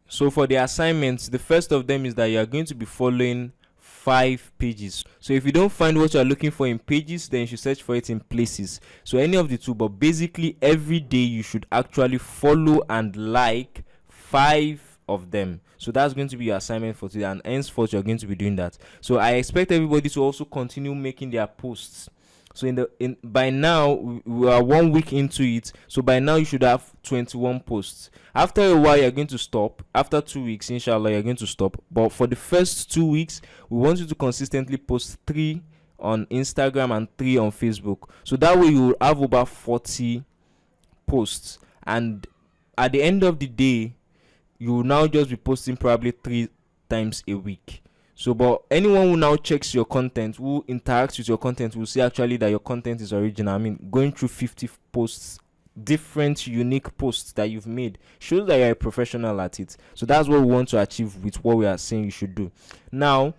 So for the assignments, the first of them is that you are going to be following 5 pages. So if you don't find what you are looking for in pages, then you should search for it in places. So any of the two, but basically every day you should actually follow and like 5 of them. So that's going to be your assignment for today, and henceforth you're going to be doing that. So I expect everybody to also continue making their posts. So by now we are 1 week into it, so by now you should have 21 posts. After a while you're going to stop. After 2 weeks, inshallah, you're going to stop. But for the first 2 weeks, we want you to consistently post 3 on Instagram and 3 on Facebook. So that way you will have over 40 posts, and at the end of the day you will now just be posting probably 3 times a week. So but anyone who now checks your content, who interacts with your content, will see actually that your content is original. I mean, going through 50 posts, different unique posts that you've made, shows that you're a professional at it. So that's what we want to achieve with what we are saying you should do. Now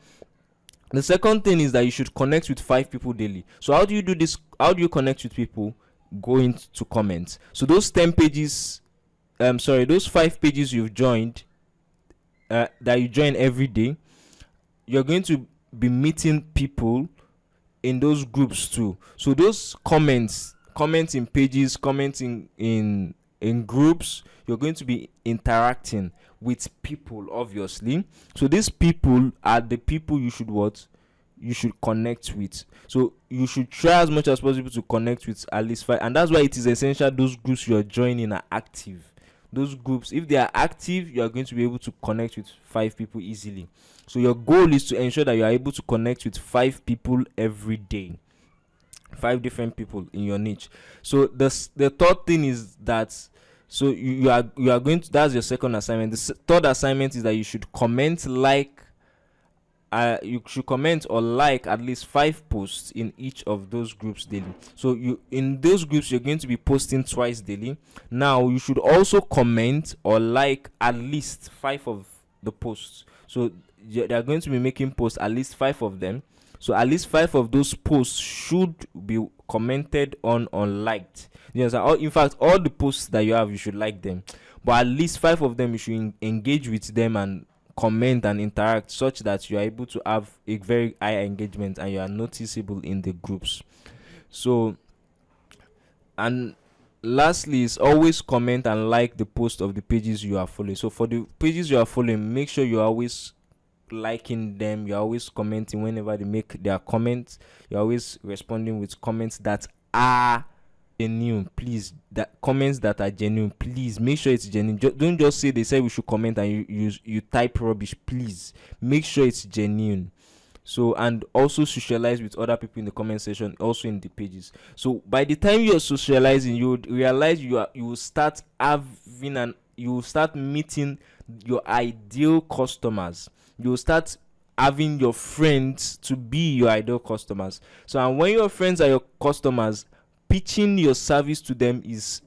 the second thing is that you should connect with 5 people daily. So how do you do this? How do you connect with people? Go into comments. So those 10 pages, those 5 pages you've joined, that you join every day, you're going to be meeting people in those groups too. So those commenting pages, commenting in groups, you're going to be interacting with people, obviously. So these people are the people you should connect with. So you should try as much as possible to connect with at least 5, and that's why it is essential those groups you're joining are active. Those groups, if they are active, you are going to be able to connect with 5 people easily. So your goal is to ensure that you are able to connect with 5 people every day, 5 different people in your niche. So the third thing is that, so you are going to, that's your second assignment. The third assignment is that you should comment or like at least 5 posts in each of those groups daily. So in those groups you're going to be posting twice daily. Now you should also comment or like at least 5 of the posts. So they are going to be making posts, at least 5 of them. So at least 5 of those posts should be commented on or liked. You know, in fact, all the posts that you have, you should like them, but at least 5 of them you should engage with them and comment and interact, such that you are able to have a very high engagement and you are noticeable in the groups. So, and lastly is always comment and like the post of the pages you are following. So for the pages you are following, make sure you are always liking them, you're always commenting whenever they make their comments, you're always responding with comments that are genuine. Please, that comments that are genuine, please make sure it's genuine. Don't just say they said we should comment and you type rubbish. Please make sure it's genuine. So, and also socialize with other people in the comment section, also in the pages. So by the time you're socializing, you would realize you will start meeting your ideal customers. You will start having your friends to be your ideal customers. So, and when your friends are your customers, pitching your service to them is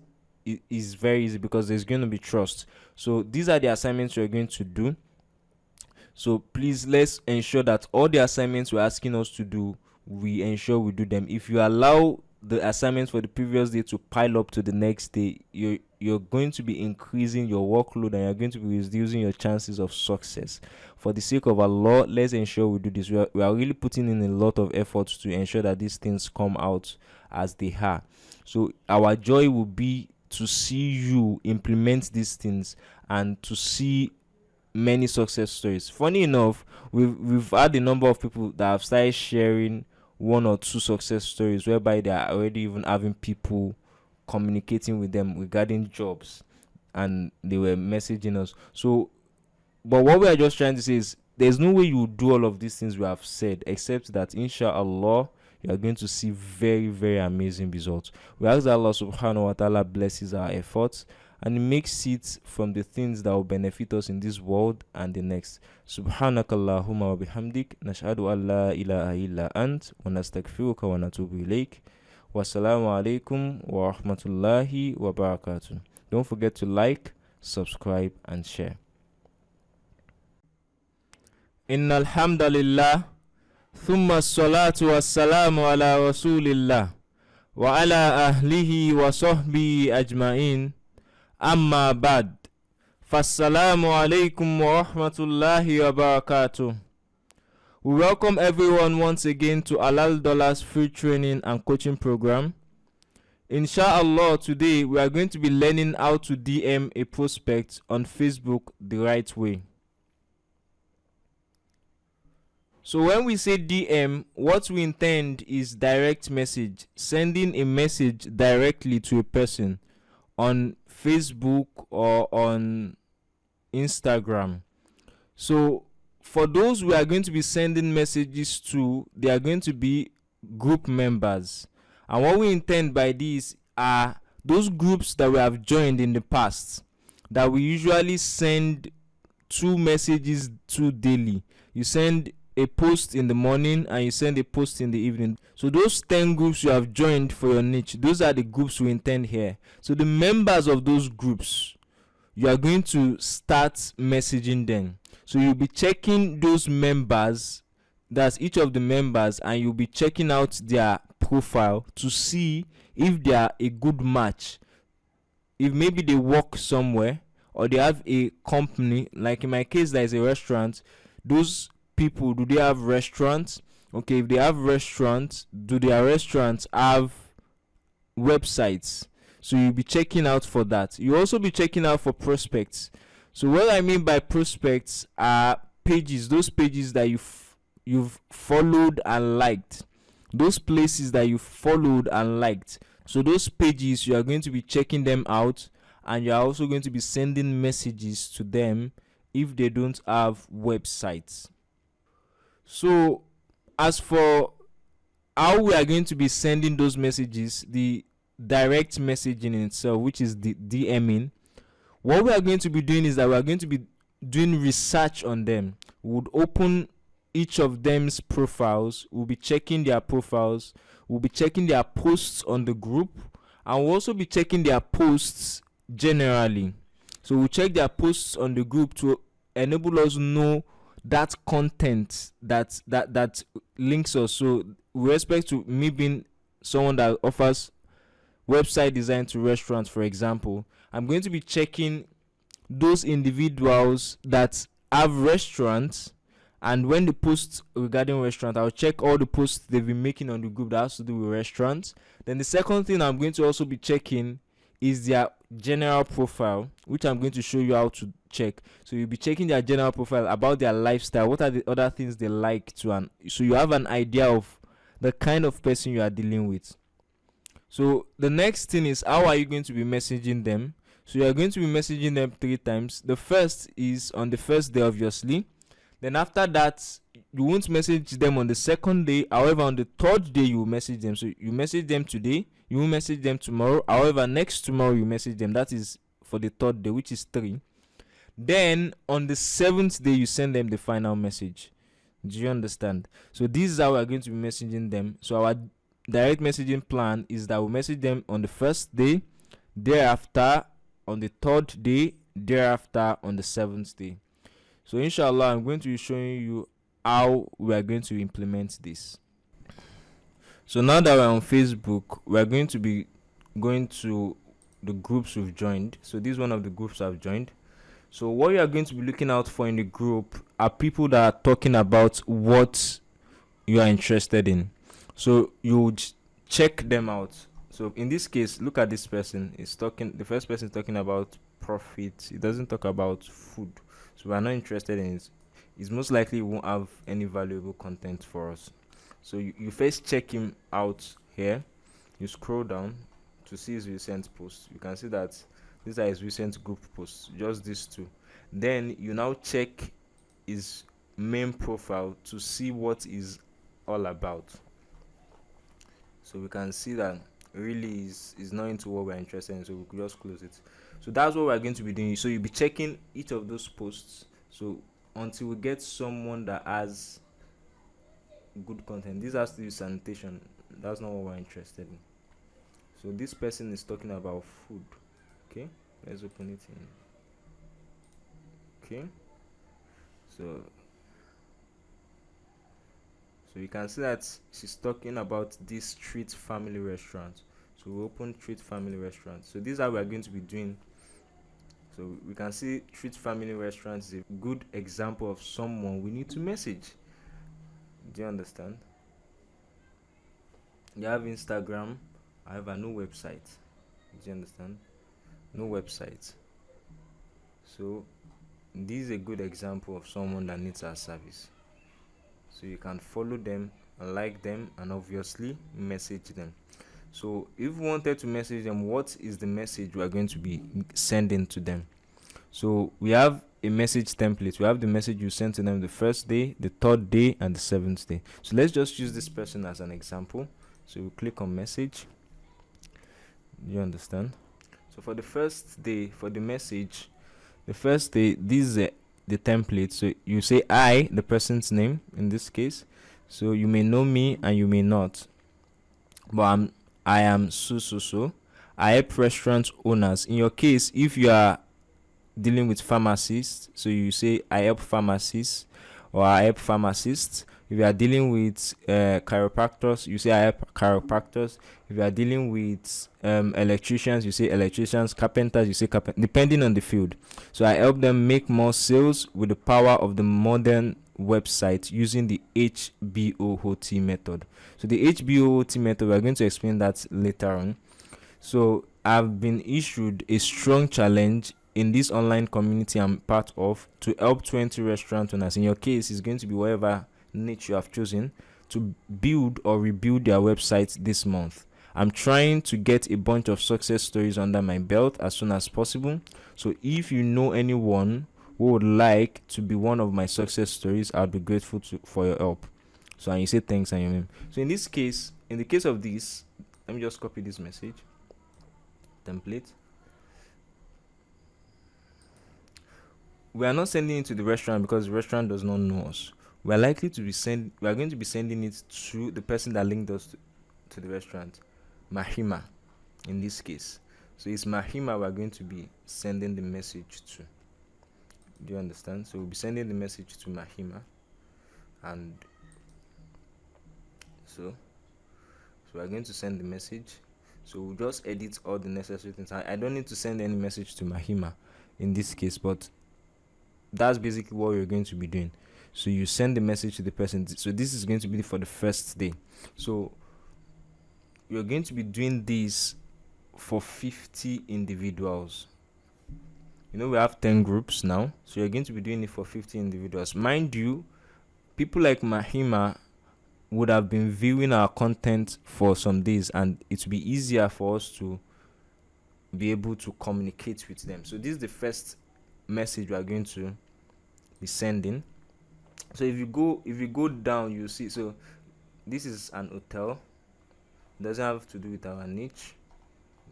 very easy, because there's going to be trust. So these are the assignments you're going to do. So please, let's ensure that all the assignments we're asking us to do, we ensure we do them. If you allow the assignments for the previous day to pile up to the next day, you're going to be increasing your workload and you're going to be reducing your chances of success. For the sake of Allah, let's ensure we do this. We are really putting in a lot of efforts to ensure that these things come out as they are. So our joy will be to see you implement these things and to see many success stories. Funny enough, we've had a number of people that have started sharing 1 or 2 success stories whereby they are already even having people communicating with them regarding jobs, and they were messaging us. So, but what we are just trying to say is there's no way you will do all of these things we have said, except that inshallah you are going to see very, very amazing results. We ask that Allah subhanahu wa ta'ala blesses our efforts and makes it from the things that will benefit us in this world and the next. Subhanakallahumma wa bihamdik, nashhadu an la ilaha illa ant, wa nastaghfiruka wa natubu ilayk. Wassalamu alaikum wa rahmatullahi wa barakatuh. Don't forget to like, subscribe and share. Innal hamdalillah, thumma salatu wassalamu ala rasulillah wa ala ahlihi wa sahbihi ajma'in. Amma bad. Fassalamu alaykum wa rahmatullahi wa barakatuh. We welcome everyone once again to Halal Dollars free training and coaching program. Inshallah, today we are going to be learning how to DM a prospect on Facebook the right way. So when we say DM, what we intend is direct message, sending a message directly to a person on Facebook or on Instagram. So for those we are going to be sending messages to, they are going to be group members. And what we intend by this are those groups that we have joined in the past, that we usually send 2 messages to daily. You send a post in the morning and you send a post in the evening. So those 10 groups you have joined for your niche, those are the groups we intend here. So the members of those groups, you are going to start messaging them. So you'll be checking those members, that's each of the members, and you'll be checking out their profile to see if they are a good match. If maybe they work somewhere or they have a company, like in my case there is a restaurant, those people, do they have restaurants? Okay, if they have restaurants, do their restaurants have websites? So you'll be checking out for that. You also be checking out for prospects. So what I mean by prospects are pages, those pages that you've followed and liked, those places that you followed and liked. So those pages, you are going to be checking them out, and you are also going to be sending messages to them if they don't have websites. So as for how we are going to be sending those messages, the direct messaging in itself, which is the DMing, what we are going to be doing is that we are going to be doing research on them. We would open each of them's profiles, we'll be checking their profiles, we'll be checking their posts on the group, and we'll also be checking their posts generally. So we'll check their posts on the group to enable us to know that content that links us. So with respect to me being someone that offers website design to restaurants, for example, I'm going to be checking those individuals that have restaurants, and when they post regarding restaurant, I'll check all the posts they've been making on the group that has to do with restaurants. Then the second thing I'm going to also be checking is their general profile, which I'm going to show you how to check. So you'll be checking their general profile about their lifestyle, what are the other things they like to, and so you have an idea of the kind of person you are dealing with. So the next thing is, how are you going to be messaging them? So you are going to be messaging them 3 times. The first is on the first day, obviously. Then after that, you won't message them on the second day. However, on the third day, you will message them. So you message them today, you will message them tomorrow. However, next tomorrow, you message them. That is for the third day, which is 3. Then on the 7th day, you send them the final message. Do you understand? So this is how we are going to be messaging them. So our direct messaging plan is that we message them on the first day, thereafter on the third day, thereafter on the 7th day. So inshallah, I'm going to be showing you how we are going to implement this. So now that we're on Facebook, we're going to be going to the groups we've joined. So this is one of the groups I've joined. So what you are going to be looking out for in the group are people that are talking about what you are interested in. So you would check them out. So in this case, look at this person. The first person is talking about profit. It doesn't talk about food. So we are not interested in it. It's most likely won't have any valuable content for us. So you first check him out here. You scroll down to see his recent posts. You can see that these are his recent group posts, just these 2. Then you now check his main profile to see what is all about. So we can see that really is not into what we're interested in, so we could just close it. So that's what we're going to be doing. So you'll be checking each of those posts, so until we get someone that has good content. This has to be sanitation. That's not what we're interested in. So this person is talking about food. Okay, let's open it in. Okay, so you can see that she's talking about this street family restaurant. So we open Treat Family Restaurant. So this is how we are going to be doing. So we can see Treat Family Restaurant is a good example of someone we need to message. Do you understand? They have Instagram, however no website. Do you understand? No website. So this is a good example of someone that needs our service. So you can follow them and like them, and obviously message them. So if you wanted to message them, what is the message we are going to be sending to them? So we have a message template. We have the message you sent to them the first day, the third day, and the 7th day. So let's just use this person as an example. So we click on message. You understand? So for the first day, for the message, the first day, this is the template. So you say I, the person's name in this case. So you may know me and you may not, but I am so. I help restaurant owners. In your case, if you are dealing with pharmacists, so you say I help pharmacists or I help pharmacists. If you are dealing with chiropractors, you say I help chiropractors. If you are dealing with electricians, you say electricians. Carpenters, you say carpenters, depending on the field. So I help them make more sales with the power of the modern website using the HBOOT method. So the HBOOT method, we are going to explain that later on. So I've been issued a strong challenge in this online community I'm part of to help 20 restaurant owners. In your case, it's going to be whatever niche you have chosen to build or rebuild their website this month. I'm trying to get a bunch of success stories under my belt as soon as possible. So if you know anyone who would like to be one of my success stories, I'll be grateful for your help. So and you say thanks and your name. So in this case, in the case of this, let me just copy this message template. We are not sending it to the restaurant because the restaurant does not know us. We are going to be sending it to the person that linked us to the restaurant, Mahima, in this case. So it's Mahima we are going to be sending the message to. Do you understand? So we'll be sending the message to Mahima, and so we are going to send the message. So we'll just edit all the necessary things. I don't need to send any message to Mahima in this case, but that's basically what you're going to be doing. So you send the message to the person. So this is going to be for the first day. So you're going to be doing this for 50 individuals. You know, we have 10 groups now. So you're going to be doing it for 50 individuals. Mind you, people like Mahima would have been viewing our content for some days, and it will be easier for us to be able to communicate with them. So this is the first message we are going to be sending. So if you go down, you see, so this is an hotel. It doesn't have to do with our niche.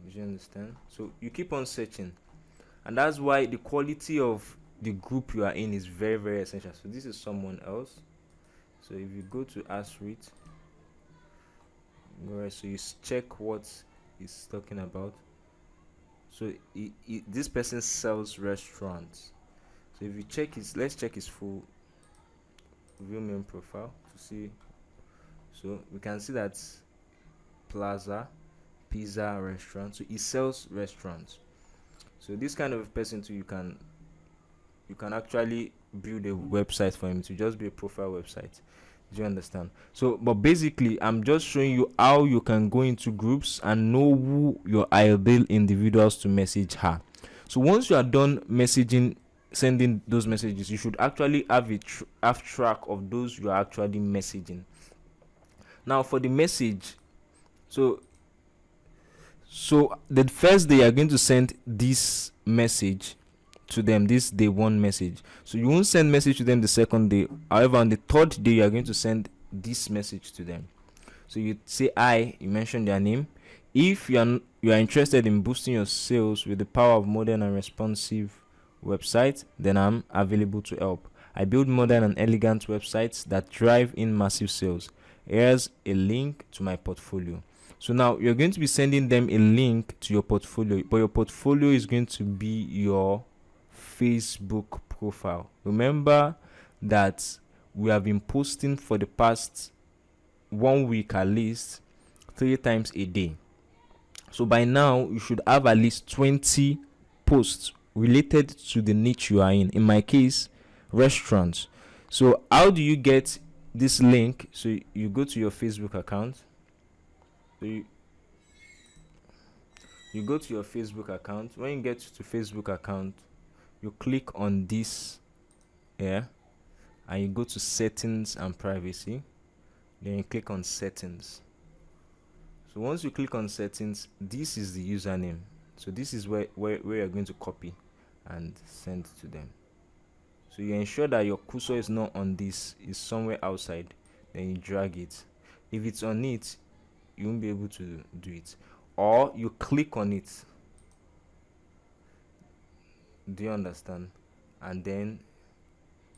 Do you understand? So you keep on searching, and that's why the quality of the group you are in is very, very essential. So this is someone else. So if you go to ask it, alright, so you check what he's talking about. So this person sells restaurants. So if you check let's check his full view main profile to see. So we can see that Plaza Pizza restaurant. So he sells restaurants. So this kind of person too, you can actually build a website for him to just be a profile website. Do you understand? So but basically I'm just showing you how you can go into groups and know who your ideal individuals to message her. So once you are done sending those messages, you should actually have track of those you are actually messaging. Now for the message, so the first day you are going to send this message to them, this day one message. So you won't send message to them the second day. However, on the third day you are going to send this message to them. So you say you mention their name. If you are interested in boosting your sales with the power of modern and responsive website, then I'm available to help. I build modern and elegant websites that drive in massive sales. Here's a link to my portfolio. So now you're going to be sending them a link to your portfolio, but your portfolio is going to be your Facebook profile. Remember that we have been posting for the past 1 week at least 3 times a day. So by now you should have at least 20 posts related to the niche you are in my case, restaurants. So how do you get this link? So you go to your Facebook account. So you go to your Facebook account. When you get to Facebook account, you click on this here, and you go to settings and privacy. Then you click on settings. So once you click on settings, this is the username. So this is where you're going to copy and send to them. So you ensure that your cursor is not on this, is somewhere outside. Then you drag it. If it's on it, you won't be able to do it. or you click on it. Do you understand? And then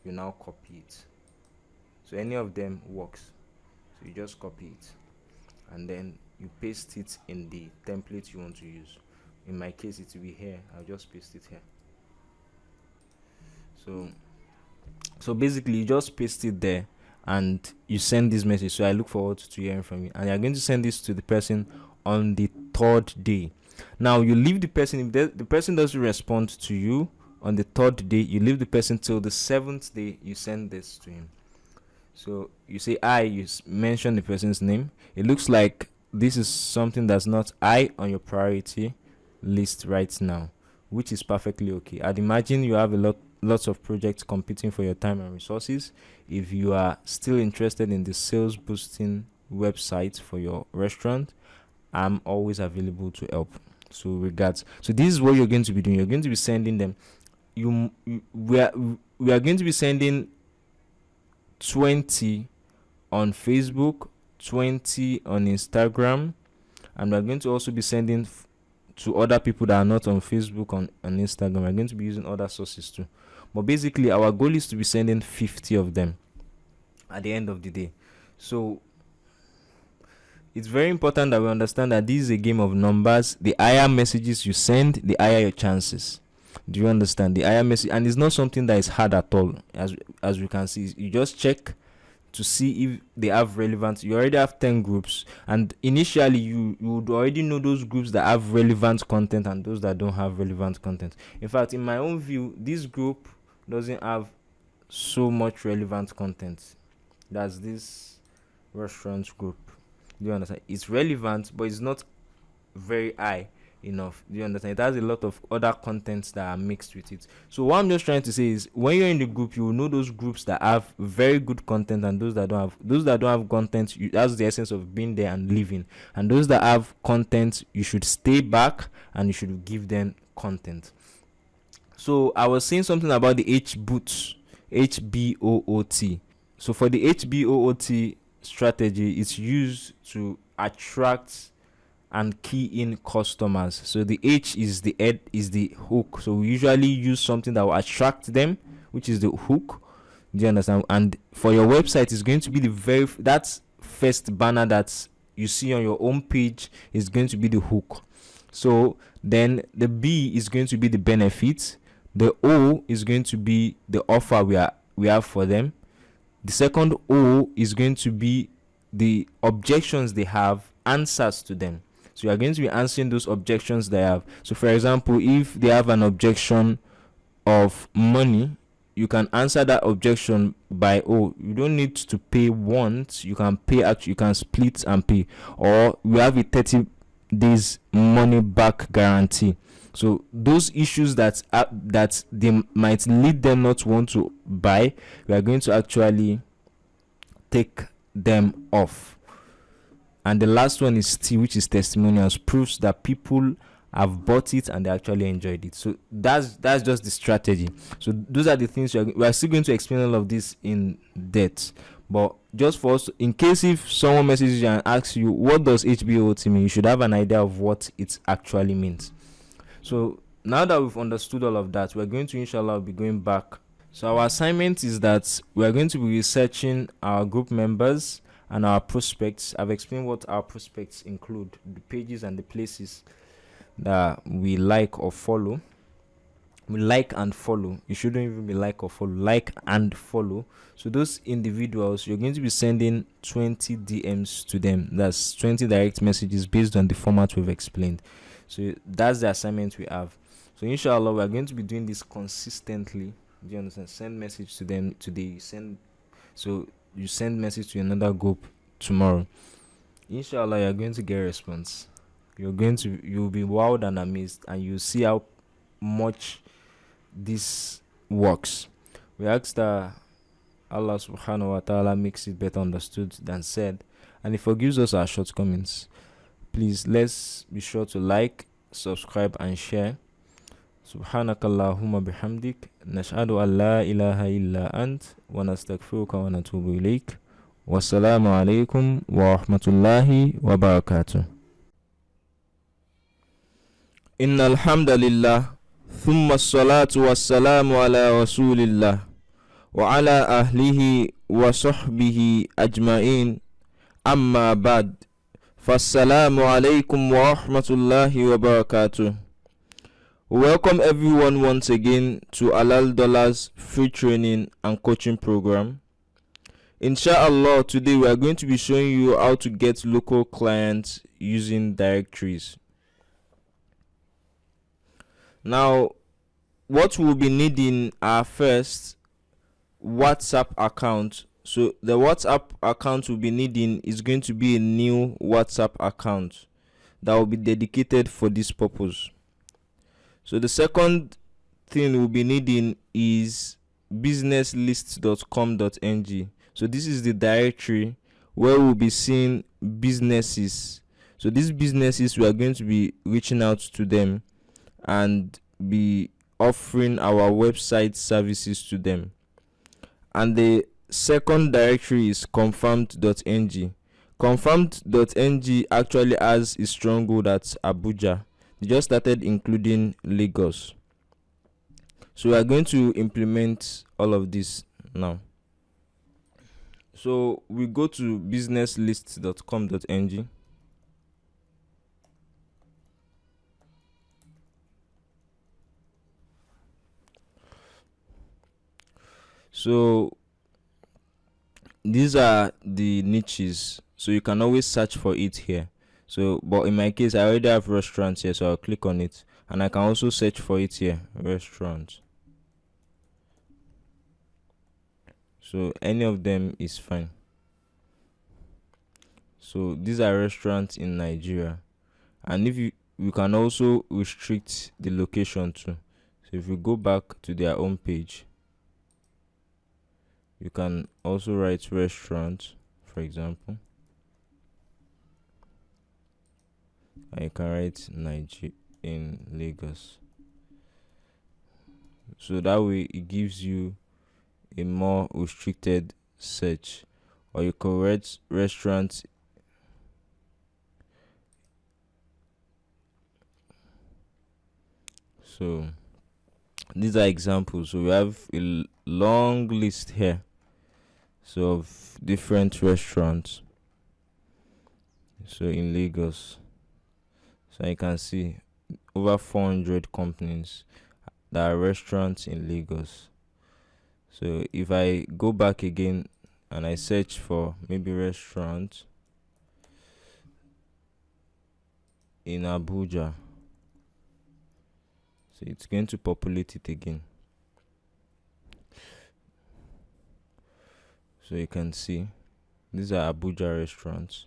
you now copy it. So any of them works. So you just copy it and then you paste it in the template you want to use. In my case, it will be here. I'll just paste it here. So basically you just paste it there and you send this message. So I look forward to hearing from you, and you're going to send this to the person on the 3rd day. Now you leave the person. If the person doesn't respond to you on the 3rd day, you leave the person till the 7th day. You send this to him. So you say you mention the person's name. It looks like this is something that's not on your priority list right now, which is perfectly okay. I'd imagine you have lots of projects competing for your time and resources. If you are still interested in the sales boosting website for your restaurant, I'm always available to help. So regards. So this is what you're going to be doing. You're going to be sending them. We are going to be sending 20 on Facebook, 20 on Instagram, and we're going to also be sending to other people that are not on Facebook, on Instagram. We're going to be using other sources too. But basically, our goal is to be sending 50 of them at the end of the day. So it's very important that we understand that this is a game of numbers. The higher messages you send, the higher your chances. Do you understand? The higher message, and it's not something that is hard at all. As we can see, you just check to see if they have relevant. You already have 10 groups, and initially you would already know those groups that have relevant content and those that don't have relevant content. In fact, in my own view, this group doesn't have so much relevant content. That's this restaurant group. Do you understand? It's relevant, but it's not very high enough. Do you understand? It has a lot of other contents that are mixed with it. So what I'm just trying to say is, when you're in the group, you will know those groups that have very good content and those that don't have. Those that don't have content, that's the essence of being there and living. And those that have content, you should stay back and you should give them content. So I was saying something about the HBOOT. So for the HBOOT strategy, it's used to attract and key in customers. So the H is the head, is the hook. So we usually use something that will attract them, which is the hook. Do you understand? And for your website, it's going to be that first banner that you see on your home page is going to be the hook. So then the B is going to be the benefit. The O is going to be the offer we have for them. The second O is going to be the objections they have, answers to them. So you are going to be answering those objections they have. So for example, if they have an objection of money, you can answer that objection by, you don't need to pay once, you can pay, you can split and pay, or we have a 30 days money back guarantee. So those issues that they might lead them not to want to buy, we are going to actually take them off. And the last one is T, which is testimonials, proofs that people have bought it and they actually enjoyed it. So that's just the strategy. So those are the things we are still going to explain all of this in depth. But just for us, in case if someone messages you and asks you what does HBOT mean, you should have an idea of what it actually means. So now that we've understood all of that, we're going to inshallah be going back. So our assignment is that we are going to be researching our group members and our prospects. I've explained what our prospects include, the pages and the places that we like or follow. We like and follow. You shouldn't even be like or follow. Like and follow. So those individuals, you're going to be sending 20 DMs to them. That's 20 direct messages based on the format we've explained. So that's the assignment we have. So inshallah, we're going to be doing this consistently. Do you understand? Send message to them today. You send message to another group tomorrow. Inshallah, you're going to get a response. You'll be wowed and amazed, and you'll see how much this works. We ask that Allah subhanahu wa ta'ala makes it better understood than said, and He forgives us our shortcomings. Please, let's be sure to like, subscribe and share. Subhanakallahumma bihamdik, nashhadu an la ilaha illa ant, wa nastaghfiruka wa natubu ilayk. Wassalamu alaykum wa rahmatullahi wa barakatuh. إن الحمد لله ثم الصلاة والسلام على رسول الله وعلى أهله وصحبه أجمعين أما بعد فالسلام عليكم ورحمة الله وبركاته. Welcome everyone once again to Halal Dollars free training and coaching program. Inshallah, today we are going to be showing you how to get local clients using directories. Now, what we'll be needing are first WhatsApp account. So the WhatsApp account we'll be needing is going to be a new WhatsApp account that will be dedicated for this purpose. So the second thing we'll be needing is businesslists.com.ng. So this is the directory where we'll be seeing businesses. So these businesses, we are going to be reaching out to them and be offering our website services to them. And the second directory is confirmed.ng. Confirmed.ng actually has a stronghold at Abuja. They just started including Lagos. So we are going to implement all of this now. So we go to businesslists.com.ng. So these are the niches, so you can always search for it here. So but in my case, I already have restaurants here, so I'll click on it, and I can also search for it here, restaurants. So any of them is fine. So these are restaurants in Nigeria, and if you can also restrict the location too. So if we go back to their home page, you can also write restaurant, for example, and you can write Nigeria in Lagos. So that way it gives you a more restricted search. Or you can write restaurant so these are examples. So we have a long list here, so of different restaurants, so in Lagos. So you can see over 400 companies that are restaurants in Lagos. So if I go back again and I search for maybe restaurant in Abuja, so it's going to populate it again. So you can see these are Abuja restaurants.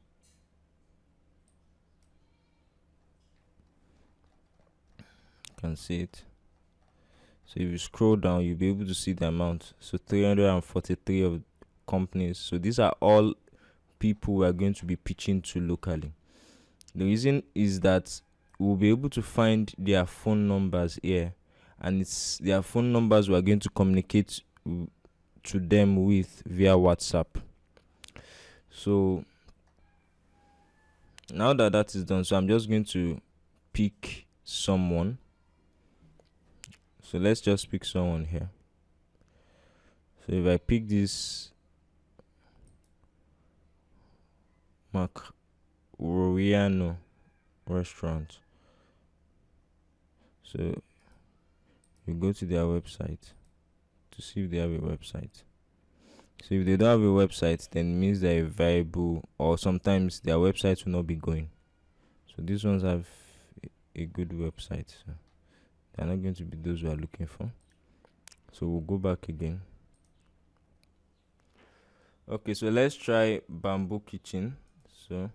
You can see it. So if you scroll down, you'll be able to see the amount. So 343 of companies. So these are all people we are going to be pitching to locally. The reason is that we'll be able to find their phone numbers here, and it's their phone numbers we are going to communicate to them with via WhatsApp. So now that is done, so I'm just going to pick someone. So let's just pick someone here. So if I pick this Macroriano restaurant, so you go to their website to see if they have a website. So if they don't have a website, then it means they're viable, or sometimes their website will not be going. So these ones have a good website, so they're not going to be those we are looking for. So we'll go back again. Okay, so let's try Bamboo Kitchen. So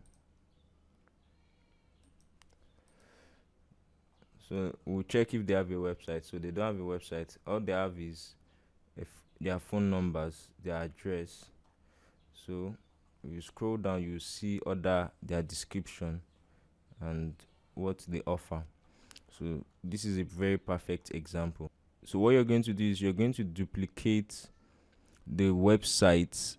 we'll check if they have a website. So they don't have a website. All they have is their phone numbers, their address. So if you scroll down, you see their description and what they offer. So this is a very perfect example. So what you're going to do is you're going to duplicate the website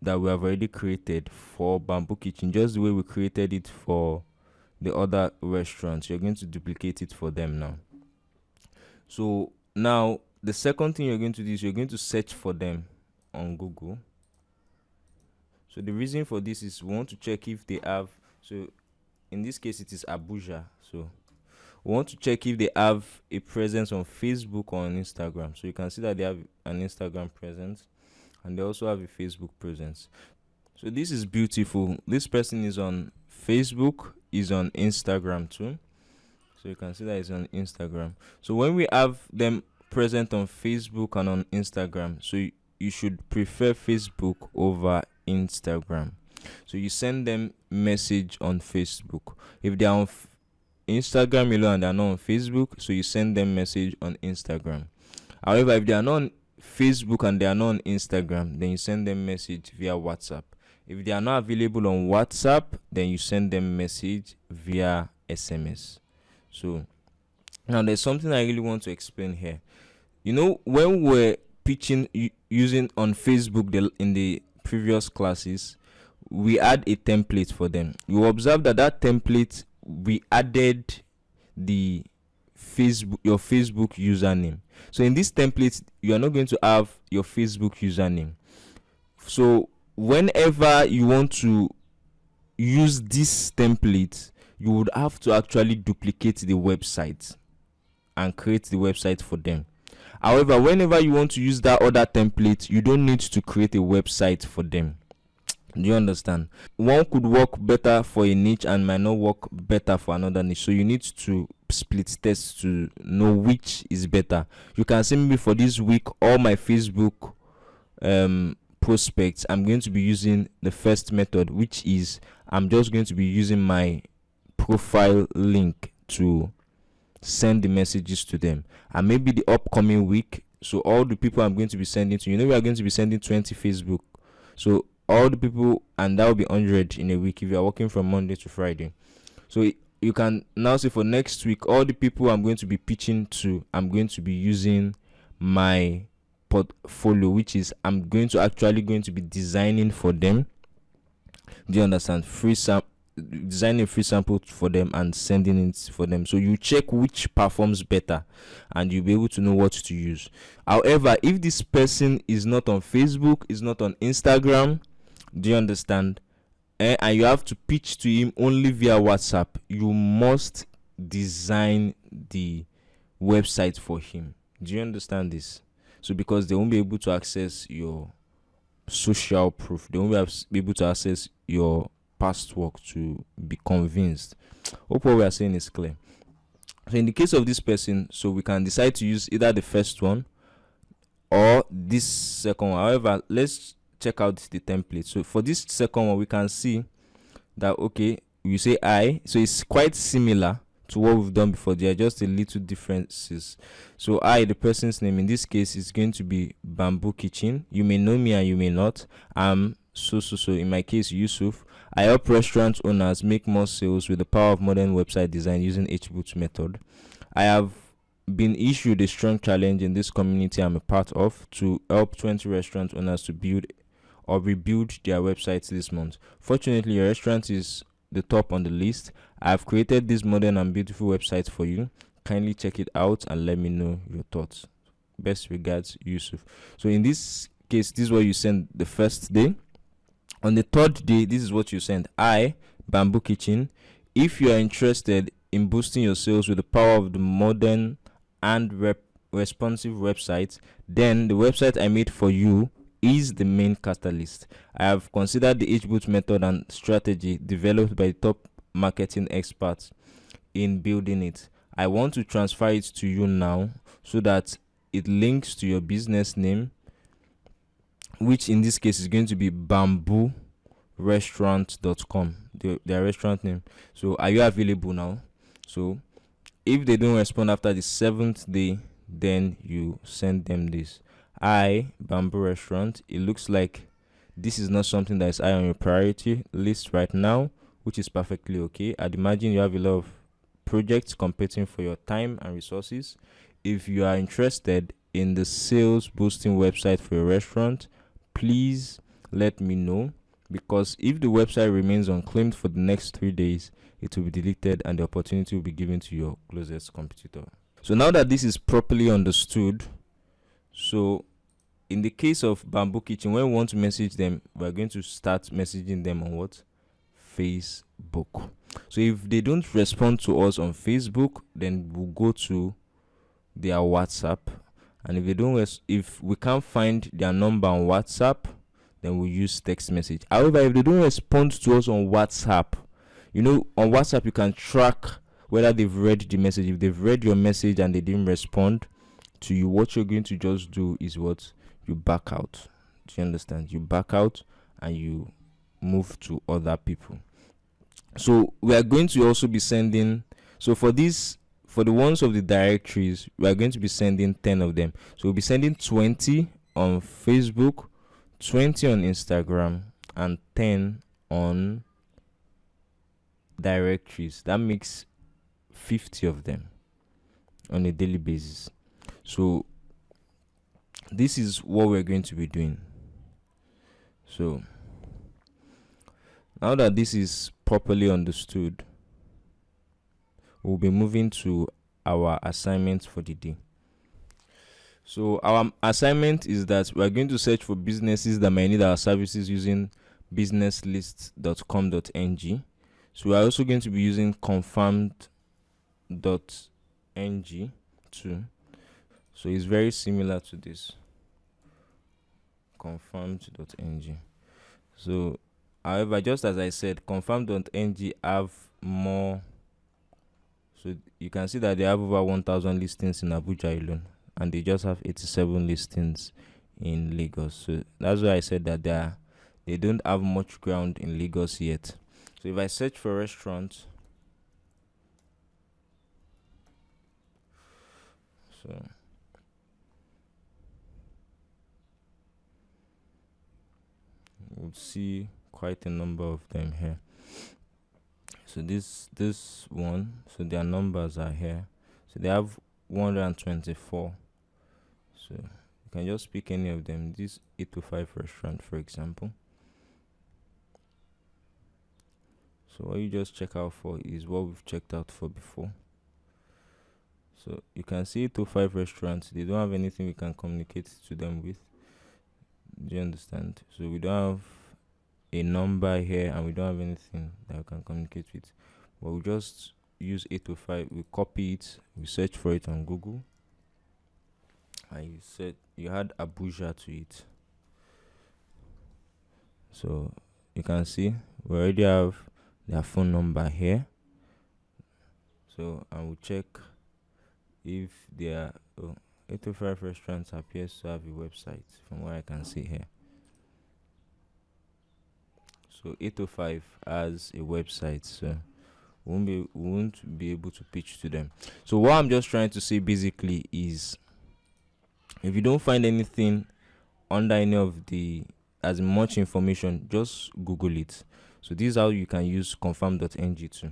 that we have already created for Bamboo Kitchen, just the way we created it for the other restaurants. You're going to duplicate it for them now. So now the second thing you're going to do is you're going to search for them on Google. So the reason for this is we want to check if they have, so in this case it is Abuja. So we want to check if they have a presence on Facebook or on Instagram. So you can see that they have an Instagram presence and they also have a Facebook presence. So this is beautiful. This person is on Facebook, is on Instagram too. So you can see that it's on Instagram. So when we have them present on Facebook and on Instagram, so you should prefer Facebook over Instagram. So you send them message on Facebook. If they are on Instagram alone and they are not on Facebook, so you send them message on Instagram. However, if they are not on Facebook and they are not on Instagram, then you send them message via WhatsApp. If they are not available on WhatsApp, then you send them message via SMS. So now there's something I really want to explain here. You know, when we're pitching using on Facebook in the previous classes, we add a template for them. You observe that template, we added the your Facebook username. So in this template, you are not going to have your Facebook username. So whenever you want to use this template, you would have to actually duplicate the website and create the website for them. However, whenever you want to use that other template, you don't need to create a website for them. Do you understand? One could work better for a niche and might not work better for another niche. So you need to split test to know which is better. You can see maybe for this week, all my Facebook prospects, I'm going to be using the first method, which is I'm just going to be using my profile link to send the messages to them. And maybe the upcoming week, so all the people I'm going to be sending to, we are going to be sending 20 Facebook. So all the people, and that will be 100 in a week if you are working from Monday to Friday. So you can now say for next week, all the people I'm going to be pitching to, I'm going to be using my portfolio, which is I'm going to be designing for them. Do you understand? Designing a free sample for them and sending it for them. So you check which performs better and you'll be able to know what to use. However, if this person is not on Facebook, is not on Instagram, do you understand? And you have to pitch to him only via WhatsApp, you must design the website for him. Do you understand this? So because they won't be able to access your social proof, they won't be able to access your past work to be convinced. Hope what we are saying is clear. So in the case of this person, so we can decide to use either the first one or this second one. However, let's check out the template. So for this second one, we can see that okay, you say I, so it's quite similar to what we've done before. There are just a little differences. So I, the person's name in this case is going to be Bamboo Kitchen. You may know me and you may not. So in my case, Yusuf. I help restaurant owners make more sales with the power of modern website design using HBoot method. I have been issued a strong challenge in this community I'm a part of to help 20 restaurant owners to build or rebuild their websites this month. Fortunately, your restaurant is the top on the list. I have created this modern and beautiful website for you. Kindly check it out and let me know your thoughts. Best regards, Yusuf. So in this case, this is what you send the first day. On the third day, this is what you send. I, Bamboo Kitchen. If you are interested in boosting your sales with the power of the modern and responsive website, then the website I made for you is the main catalyst. I have considered the HBoot method and strategy developed by top marketing experts in building it. I want to transfer it to you now so that it links to your business name, which in this case is going to be bamboorestaurant.com, their restaurant name. So are you available now? So if they don't respond after the 7th day, then you send them this. Bamboo Restaurant. It looks like this is not something that is high on your priority list right now, which is perfectly okay. I'd imagine you have a lot of projects competing for your time and resources. If you are interested in the sales boosting website for your restaurant, please let me know. because if the website remains unclaimed for the next 3 days, it will be deleted and the opportunity will be given to your closest competitor. So now that this is properly understood, so in the case of Bamboo Kitchen, when we want to message them, we're going to start messaging them on what? Facebook. So if they don't respond to us on Facebook, then we'll go to their WhatsApp, and if they don't, if we can't find their number on WhatsApp, then we'll use text message. However, if they don't respond to us on WhatsApp, on WhatsApp you can track whether they've read the message. If they've read your message and they didn't respond to you, what you're going to just do is what? You back out. Do you understand? You back out and you move to other people. So we are going to also be sending, so for the ones of the directories, we are going to be sending 10 of them. So we'll be sending 20 on Facebook, 20 on Instagram, and 10 on directories. That makes 50 of them on a daily basis. So this is what we're going to be doing. So now that this is properly understood, we'll be moving to our assignment for the day. So our assignment is that we are going to search for businesses that might need our services using businesslist.com.ng. So we are also going to be using confirmed.ng too. So it's very similar to this, confirmed.ng. So however, just as I said, confirmed.ng have more. So you can see that they have over 1,000 listings in Abuja alone, and they just have 87 listings in Lagos. So that's why I said that they don't have much ground in Lagos yet. So if I search for restaurants, so we'll see quite a number of them here. So this one, so their numbers are here. So they have 124. So you can just pick any of them. This 825 restaurant, for example. So what you just check out for is what we've checked out for before. So you can see 825 restaurants. They don't have anything we can communicate to them with. Do you understand? So we don't have a number here, and we don't have anything that we can communicate with, but we just use 805. We copy it, we search for it on Google, and you add Abuja to it. So you can see we already have their phone number here. So I will check if their 805 restaurants appears to have a website from what I can see here. So 805 has a website, so we won't be able to pitch to them. So what I'm just trying to say basically is, if you don't find anything under any of the as much information, just Google it. So this is how you can use confirm.ng too.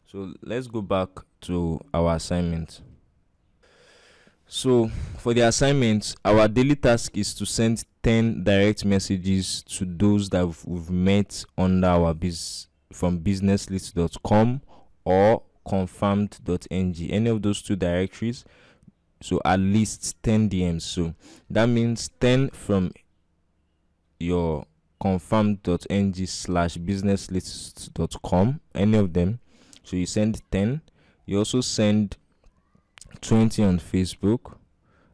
So let's go back to our assignment. So for the assignment, our daily task is to send 10 direct messages to those that we've met under our from businesslist.com or confirmed.ng, any of those two directories. So at least 10 DMs. So that means 10 from your confirmed.ng/businesslist.com, any of them. So you send 10. You also send 20 on Facebook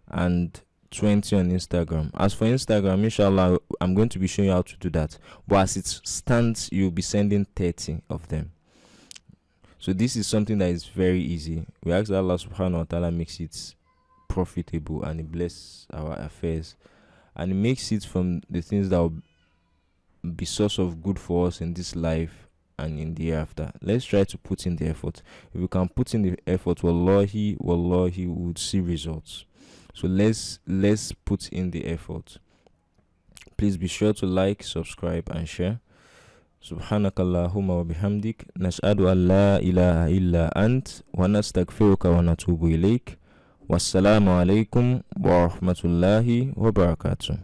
and 20 on Instagram. As for Instagram, inshallah, I'm going to be showing you how to do that. But as it stands, you'll be sending 30 of them. So this is something that is very easy. We ask that Allah subhanahu wa ta'ala makes it profitable, and He bless our affairs, and He makes it from the things that will be source of good for us in this life and in the hereafter. Let's try to put in the effort. If we can put in the effort, wallahi we would see results. So let's put in the effort. Please be sure to like, subscribe, and share. Subhanakallahumma wa bihamdik, nashhadu an la ilaha illa ant, wa nastaghfiruka wa natubu ilayk. Wassalamu alaykum wa rahmatullahi wa barakatuh.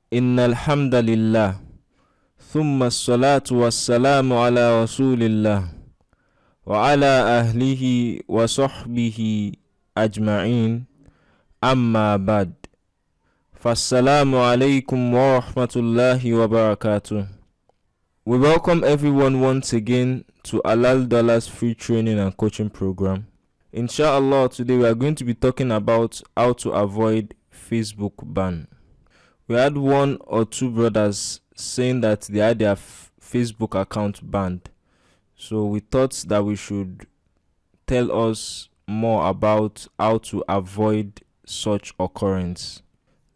إن الحمد لله ثم الصلاة والسلام على رسول الله وعلى أهله وصحبه أجمعين أما بعد فالسلام عليكم ورحمة الله وبركاته. We welcome everyone once again to Halal free training and coaching program. Inshallah, today we are going to be talking about how to avoid Facebook ban. We had one or two brothers saying that they had their Facebook account banned. So we thought that we should tell us more about how to avoid such occurrence.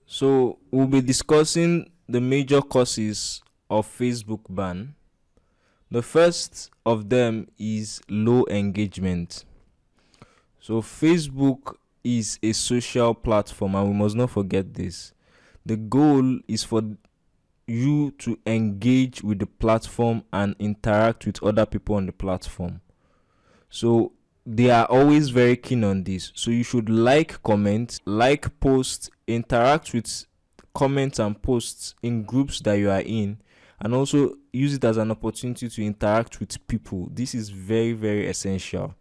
So we'll be discussing the major causes of Facebook ban. The first of them is low engagement. So Facebook is a social platform and we must not forget this. The goal is for you to engage with the platform and interact with other people on the platform. So they are always very keen on this. So you should like, comment, like posts, interact with comments and posts in groups that you are in, and also use it as an opportunity to interact with people. This is very, very essential.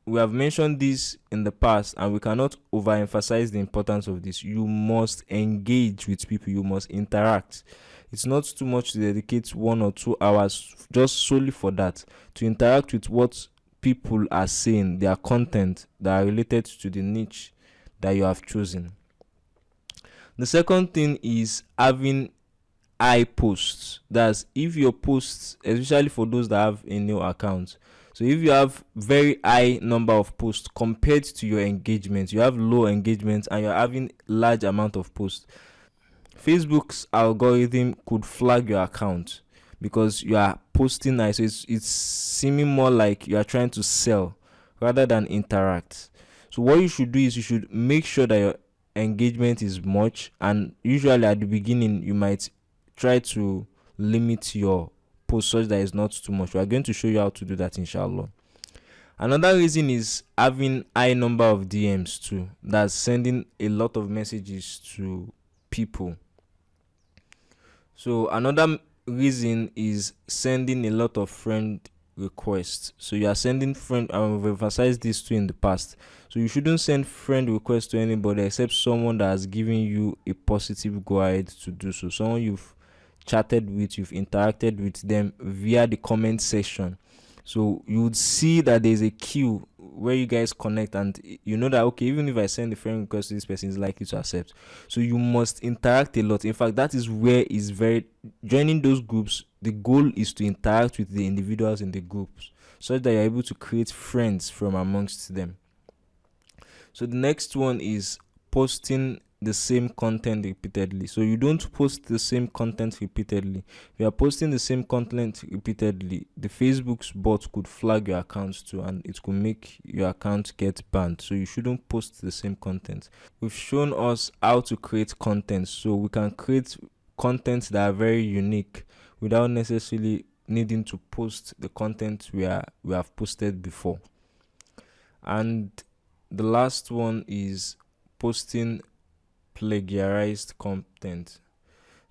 We have mentioned this in the past and we cannot overemphasize the importance of this. You must engage with people, you must interact. It's not too much to dedicate 1 or 2 hours just solely for that, to interact with what people are saying, their content that are related to the niche that you have chosen. The second thing is having high posts. That's if your posts, especially for those that have a new account, so if you have very high number of posts compared to your engagement, you have low engagement and you're having large amount of posts, Facebook's algorithm could flag your account because you are posting nice. So it's seeming more like you are trying to sell rather than interact. So what you should do is you should make sure that your engagement is much, and usually at the beginning you might try to limit your post such that it's not too much. We are going to show you how to do that, inshallah. Another reason is having high number of DMs too. That's sending a lot of messages to people. So another reason is sending a lot of friend requests. So you are sending friend, and we've emphasized this too in the past. So you shouldn't send friend requests to anybody except someone that has given you a positive guide to do so. Someone you've chatted with, you've interacted with them via the comment section. So you would see that there's a queue where you guys connect, and you know that okay, even if I send a friend request to this person, is likely to accept. So you must interact a lot. In fact, that is where is very joining those groups. The goal is to interact with the individuals in the groups so that you're able to create friends from amongst them. So the next one is posting the same content repeatedly. So you don't post the same content repeatedly. If you are posting the same content repeatedly, the Facebook's bot could flag your account too, and it could make your account get banned. So you shouldn't post the same content. We've shown us how to create content, so we can create content that are very unique without necessarily needing to post the content we have posted before. And the last one is posting plagiarized content.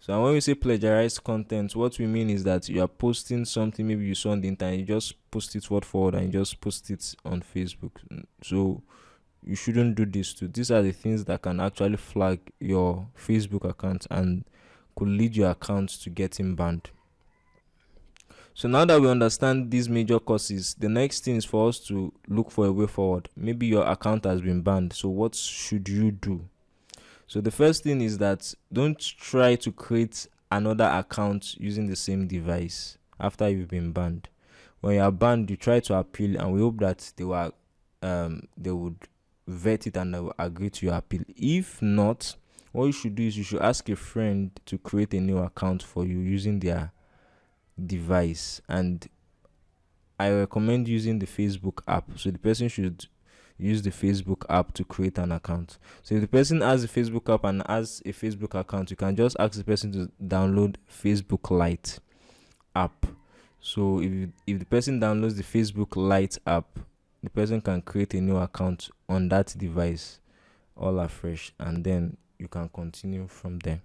So when we say plagiarized content, what we mean is that you are posting something maybe you saw on the internet, you just post it word for word and you just post it on Facebook. So you shouldn't do this too. These are the things that can actually flag your Facebook account and could lead your account to getting banned. So now that we understand these major causes, the next thing is for us to look for a way forward. Maybe your account has been banned, so what should you do? So the first thing is that don't try to create another account using the same device after you've been banned. When you are banned, you try to appeal, and we hope that they would vet it and they will agree to your appeal. If not, what you should do is you should ask a friend to create a new account for you using their device, and I recommend using the Facebook app. So the person should use the Facebook app to create an account. So if the person has a Facebook app and has a Facebook account, you can just ask the person to download Facebook Lite app. So if the person downloads the Facebook Lite app, the person can create a new account on that device all afresh, and then you can continue from there.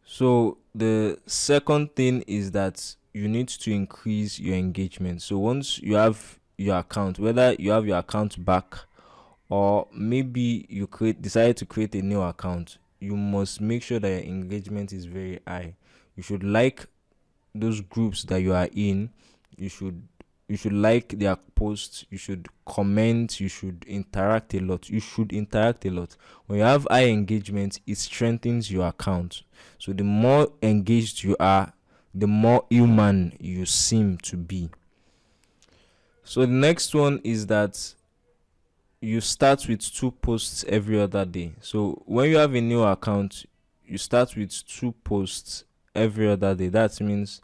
So the second thing is that you need to increase your engagement. So once you have your account, whether you have your account back or maybe you decide to create a new account, you must make sure that your engagement is very high. You should like those groups that you are in. You should like their posts, you should comment, you should interact a lot. When you have high engagement, it strengthens your account. So the more engaged you are, the more human you seem to be. So the next one is that you start with 2 posts every other day. So when you have a new account, you start with 2 posts every other day. That means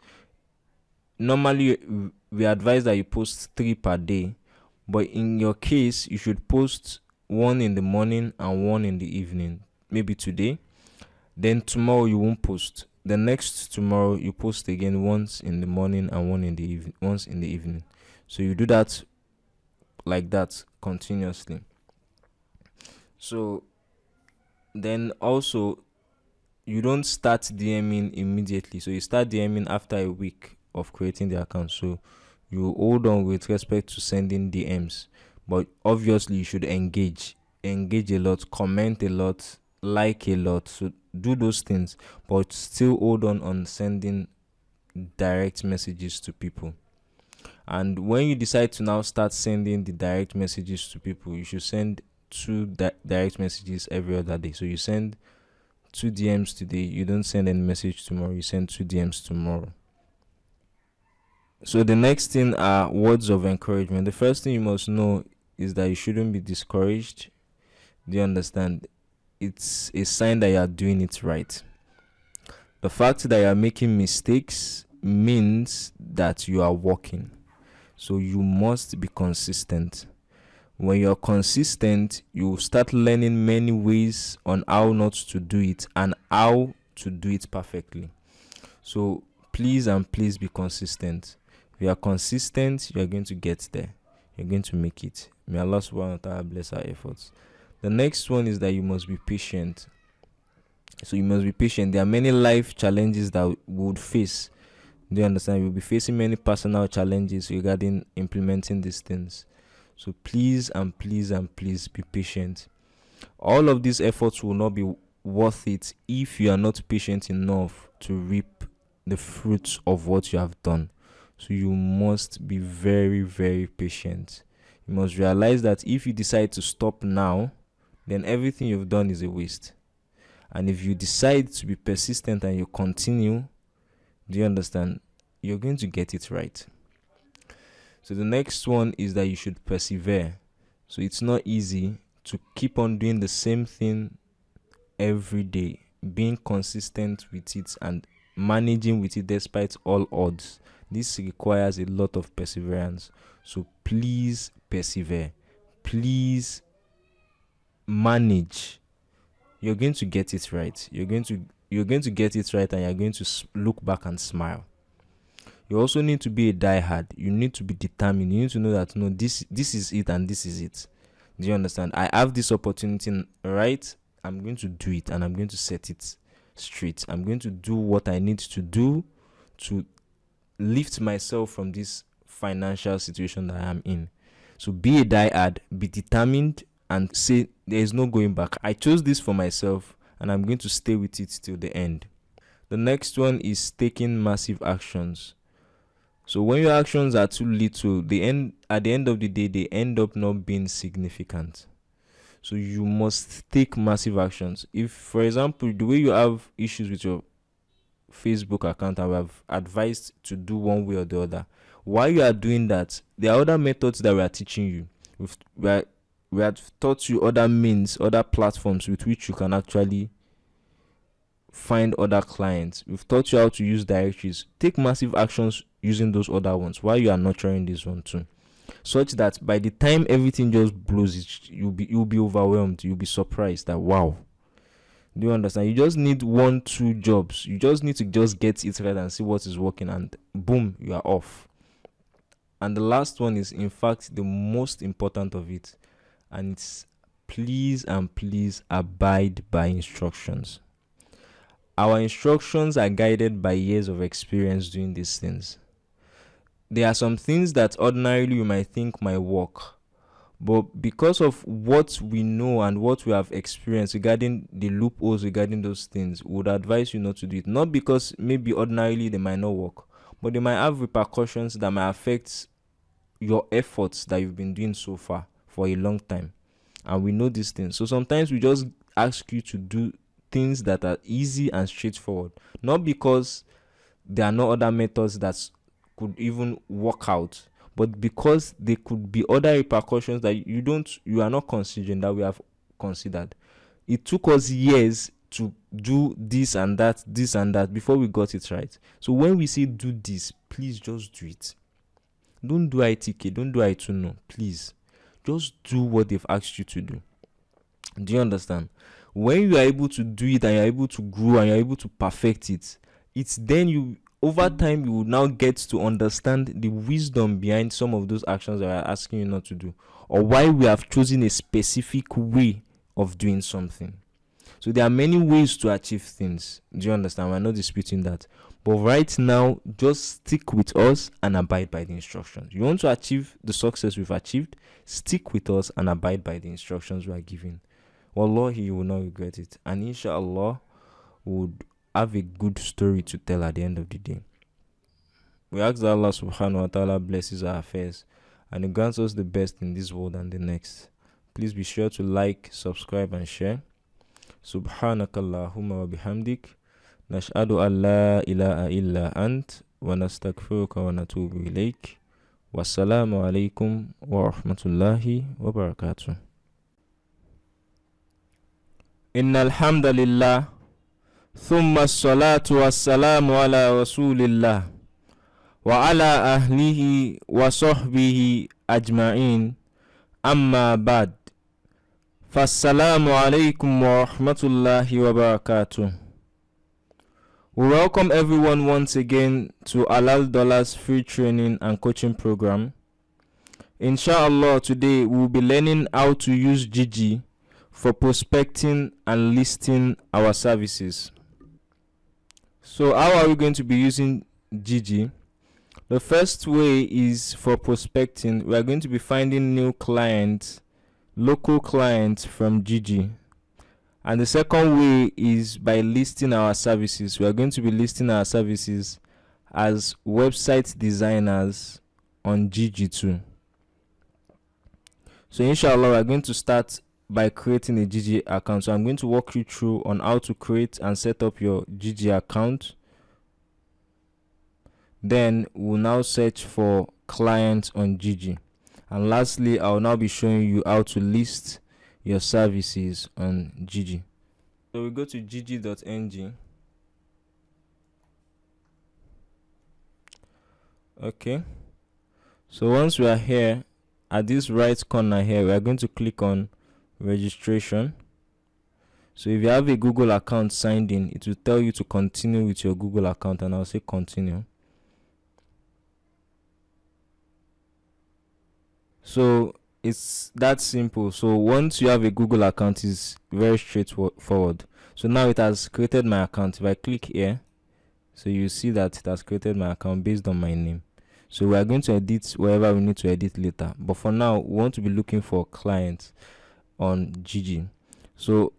normally we advise that you post 3 per day, but in your case you should post one in the morning and one in the evening. Maybe today, then tomorrow you won't post. The next tomorrow you post again, once in the morning and once in the evening. So you do that like that continuously. So then also, you don't start DMing immediately. So you start DMing after a week of creating the account. So you hold on with respect to sending DMs, but obviously you should engage a lot, comment a lot, like a lot. So do those things, but still hold on sending direct messages to people. And when you decide to now start sending the direct messages to people, you should send two direct messages every other day. So you send 2 DMs today, you don't send any message tomorrow, you send 2 DMs tomorrow. So the next thing are words of encouragement. The first thing you must know is that you shouldn't be discouraged. Do you understand? It's a sign that you are doing it right. The fact that you are making mistakes means that you are working. So you must be consistent. When you're consistent, you start learning many ways on how not to do it and how to do it perfectly. So please be consistent. If you are consistent, you are going to get there. You're going to make it. May Allah subhanahu wa ta'ala bless our efforts. The next one is that you must be patient. So you must be patient. There are many life challenges that we would face. Do you understand? You'll be facing many personal challenges regarding implementing these things. So please be patient. All of these efforts will not be worth it if you are not patient enough to reap the fruits of what you have done. So you must be very, very patient. You must realize that if you decide to stop now, then everything you've done is a waste. And if you decide to be persistent and you continue, do you understand? You're going to get it right. So the next one is that you should persevere. So it's not easy to keep on doing the same thing every day, being consistent with it and managing with it despite all odds. This requires a lot of perseverance. So please persevere. Please manage. You're going to get it right. You're going to get it right, and you're going to look back and smile. You also need to be a diehard. You need to be determined. You need to know that no, this is it and this is it. Do you understand? I have this opportunity, right? I'm going to do it and I'm going to set it straight. I'm going to do what I need to do to lift myself from this financial situation that I am in. So be a diehard, be determined, and say there is no going back. I chose this for myself and I'm going to stay with it till the end. The next one is taking massive actions. So when your actions are too little, at the end of the day, they end up not being significant. So you must take massive actions. If, for example, the way you have issues with your Facebook account, I have advised to do one way or the other. While you are doing that, there are other methods that we are teaching you. We have taught you other means, other platforms with which you can actually find other clients. We've taught you how to use directories. Take massive actions using those other ones while you are nurturing this one too, such that by the time everything just blows, you'll be overwhelmed. You'll be surprised that wow. Do you understand? You just need 1-2 jobs. You just need to just get it right and see what is working, and boom, you are off. And the last one is, in fact, the most important of it, and it's please abide by instructions. our instructions are guided by years of experience doing these things. There are some things that ordinarily you might think might work, but because of what we know and what we have experienced regarding the loopholes regarding those things, we would advise you not to do it. Not because maybe ordinarily they might not work, but they might have repercussions that might affect your efforts that you've been doing so far for a long time. And we know these things. So sometimes we just ask you to do things that are easy and straightforward. Not because there are no other methods that could even work out, but because there could be other repercussions that you are not considering that we have considered. It took us years to do this and that before we got it right. So when we say do this, please just do it. Don't do ITK, don't do I2no, please. Just do what they've asked you to do. Do you understand? When you are able to do it and you're able to grow and you're able to perfect it, it's then over time you will now get to understand the wisdom behind some of those actions that we're asking you not to do, or why we have chosen a specific way of doing something. So there are many ways to achieve things. Do you understand? We're not disputing that. But right now, just stick with us and abide by the instructions. You want to achieve the success we've achieved? Stick with us and abide by the instructions we are giving. Wallahi, you will not regret it. And inshallah, would have a good story to tell at the end of the day. We ask that Allah subhanahu wa ta'ala blesses our affairs and He grants us the best in this world and the next. Please be sure to like, subscribe and share. Subhanakallahumma wa bihamdik. Nash'adu an la ilaha illa ant wa nastaghfiruka wa natubu ilayk. Wassalamu alaykum wa rahmatullahi wa barakatuh. Innal hamdalillah thumma as-salatu was-salamu ala rasulillah wa ala ahlihi wa sahbihi ajma'in, amma ba'd. Fassalamu alaykum wa rahmatullahi wa barakatuh. We welcome everyone once again to Halal Dollars free training and coaching program. Inshallah, today we will be learning how to use Gigi for prospecting and listing our services. So how are we going to be using Gigi? The first way is for prospecting. We are going to be finding new clients, local clients from Gigi. And the second way is by listing our services. We are going to be listing our services as website designers on Gigi too. So inshallah, we are going to start by creating a Gigi account. So I'm going to walk you through on how to create and set up your Gigi account. Then we'll now search for clients on Gigi. And lastly, I'll now be showing you how to list your services on Gigi. So we go to gigi.ng. Okay. So once we are here, at this right corner here, we are going to click on registration. So if you have a Google account signed in, it will tell you to continue with your Google account, and I'll say continue. So it's that simple. So once you have a Google account, it's very straightforward. So now it has created my account. If I click here, so you see that it has created my account based on my name. So we are going to edit wherever we need to edit later, but for now we want to be looking for clients on Gigi. So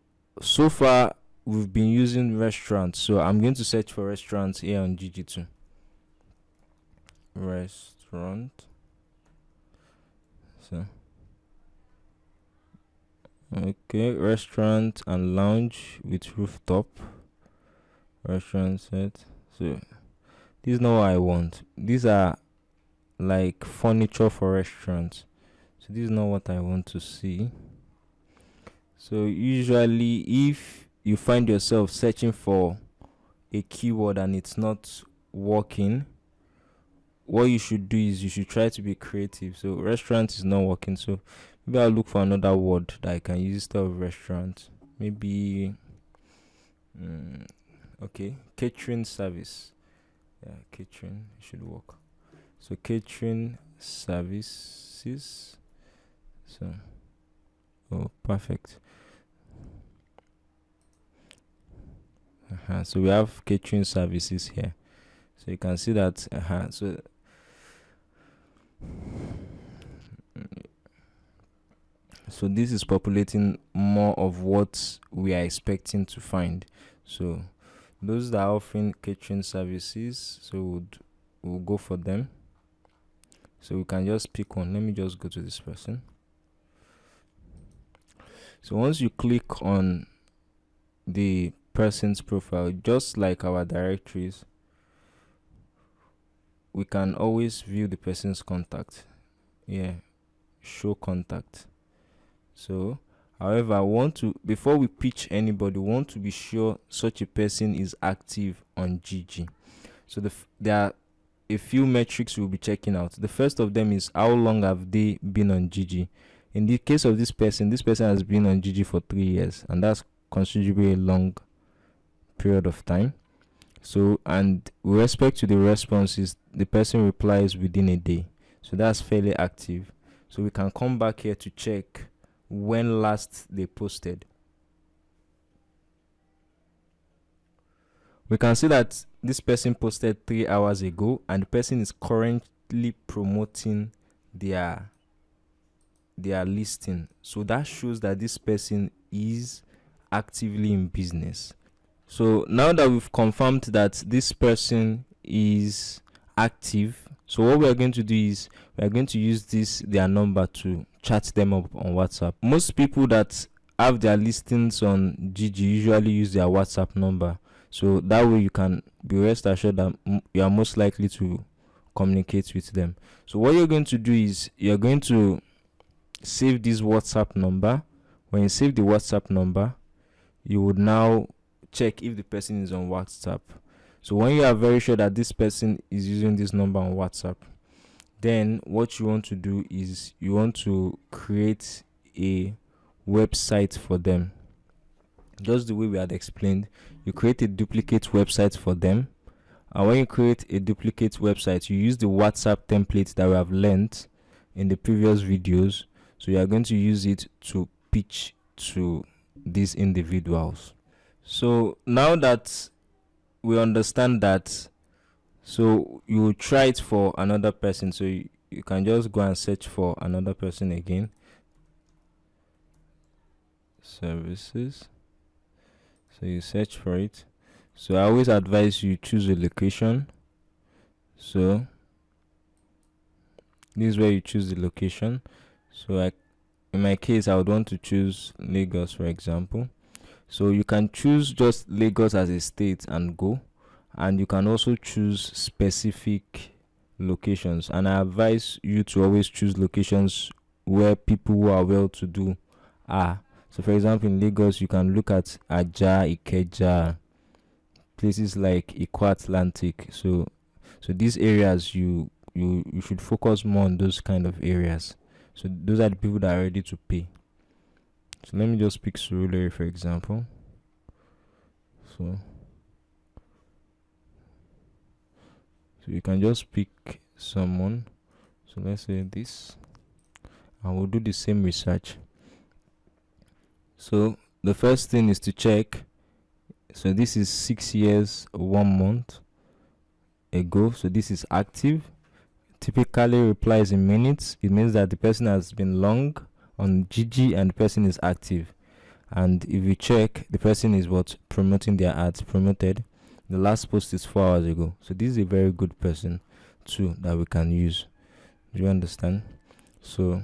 far we've been using restaurants, so I'm going to search for restaurants here on Gigi too. Restaurant. So okay, restaurant and lounge with rooftop. Restaurant set. So this is not what I want. These are like furniture for restaurants. So this is not what I want to see. So usually if you find yourself searching for a keyword and it's not working, what you should do is you should try to be creative. So restaurant is not working, so maybe I'll look for another word that I can use instead of restaurant. Maybe okay, catering service. Yeah, catering should work. So catering services. So perfect. So we have catering services here. So you can see that. So this is populating more of what we are expecting to find. So those that are offering catering services, so we'll go for them. So we can just pick one. Let me just go to this person. So once you click on the person's profile, just like our directories, we can always view the person's contact. Show contact. So however, before we pitch anybody, we want to be sure such a person is active on GG. So there are a few metrics we'll be checking out. The first of them is how long have they been on GG. In the case of this person has been on GG for 3 years, and that's considerably a long period of time. So, and with respect to the responses, the person replies within a day, so that's fairly active. So we can come back here to check when last they posted. We can see that this person posted 3 hours ago, and the person is currently promoting their listing. So that shows that this person is actively in business. So now that we've confirmed that this person is active, so what we are going to do is we are going to use their number to chat them up on WhatsApp. Most people that have their listings on GG usually use their WhatsApp number, so that way you can be rest assured that you are most likely to communicate with them. So what you're going to do is you're going to save this WhatsApp number. When you save the WhatsApp number, you would now check if the person is on WhatsApp. So when you are very sure that this person is using this number on WhatsApp, then what you want to do is you want to create a website for them. Just the way we had explained, you create a duplicate website for them. And when you create a duplicate website, you use the WhatsApp template that we have learned in the previous videos. So you are going to use it to pitch to these individuals. So now that we understand that, so you will try it for another person. So you can just go and search for another person again. Services. So you search for it. So I always advise you choose a location. So this is where you choose the location. So in my case, I would want to choose Lagos, for example. So you can choose just Lagos as a state and go, and you can also choose specific locations, and I advise you to always choose locations where people who are well to do are. So for example, in Lagos you can look at Aja, Ikeja, places like Ikko Atlantic. So these areas you should focus more on those kind of areas. So those are the people that are ready to pay. So let me just pick Surulere, for example. So you can just pick someone. So let's say this, and we'll do the same research. So the first thing is to check. So this is 6 years 1 month ago. So this is active. Typically replies in minutes. It means that the person has been long on GG and the person is active. And if you check, the person is promoting their ads, promoted. The last post is 4 hours ago. So this is a very good person too that we can use. Do you understand? So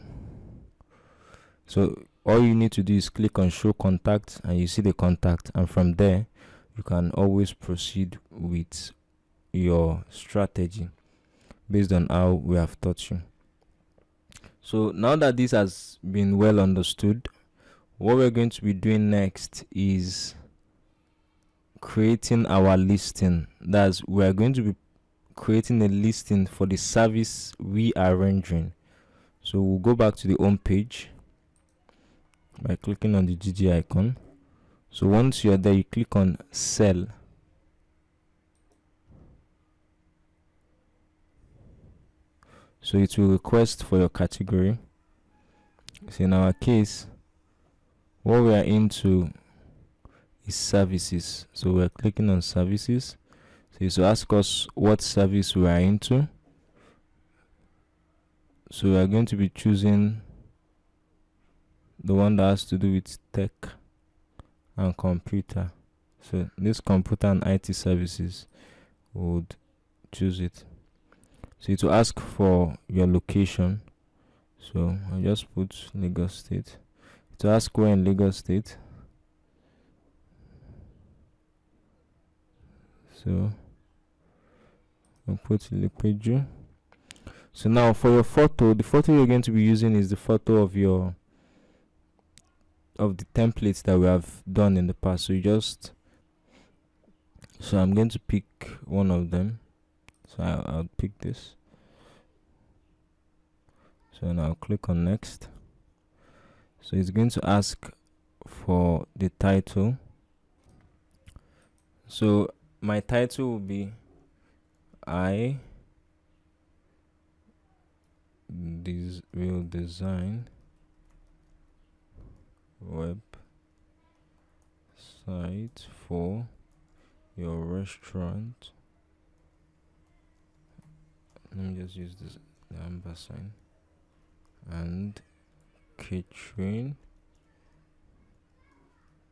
all you need to do is click on show contact, and you see the contact, and from there you can always proceed with your strategy based on how we have taught you. So now that this has been well understood, what we're going to be doing next is creating our listing. That's we're going to be creating a listing for the service we are rendering. So we'll go back to the home page by clicking on the GG icon. So once you're there, you click on sell. So it will request for your category. So in our case, what we are into is services. So we're clicking on services. So it's to ask us what service we are into. So we are going to be choosing the one that has to do with tech and computer. So this computer and IT services, would choose it. So to ask for your location. So I just put Lagos State. To ask where in Lagos State. So I'll put Lipeju. So now for your photo, the photo you're going to be using is the photo of the templates that we have done in the past. So I'm going to pick one of them. So I'll pick this. So now I'll click on next. So it's going to ask for the title. So my title will be I will design web site for your restaurant. Let me just use this number sign and catering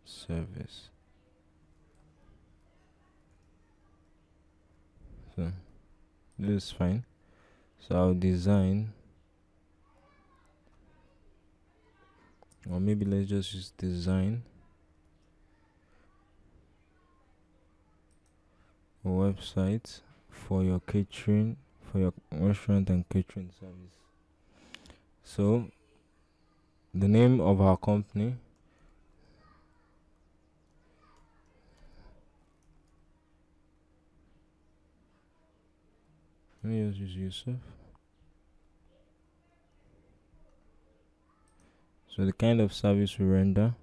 service. So this is fine. So I'll design, or maybe let's just use design a website for your catering, for your restaurant and catering service. So the name of our company, let me just use Yusuf. So the kind of service we render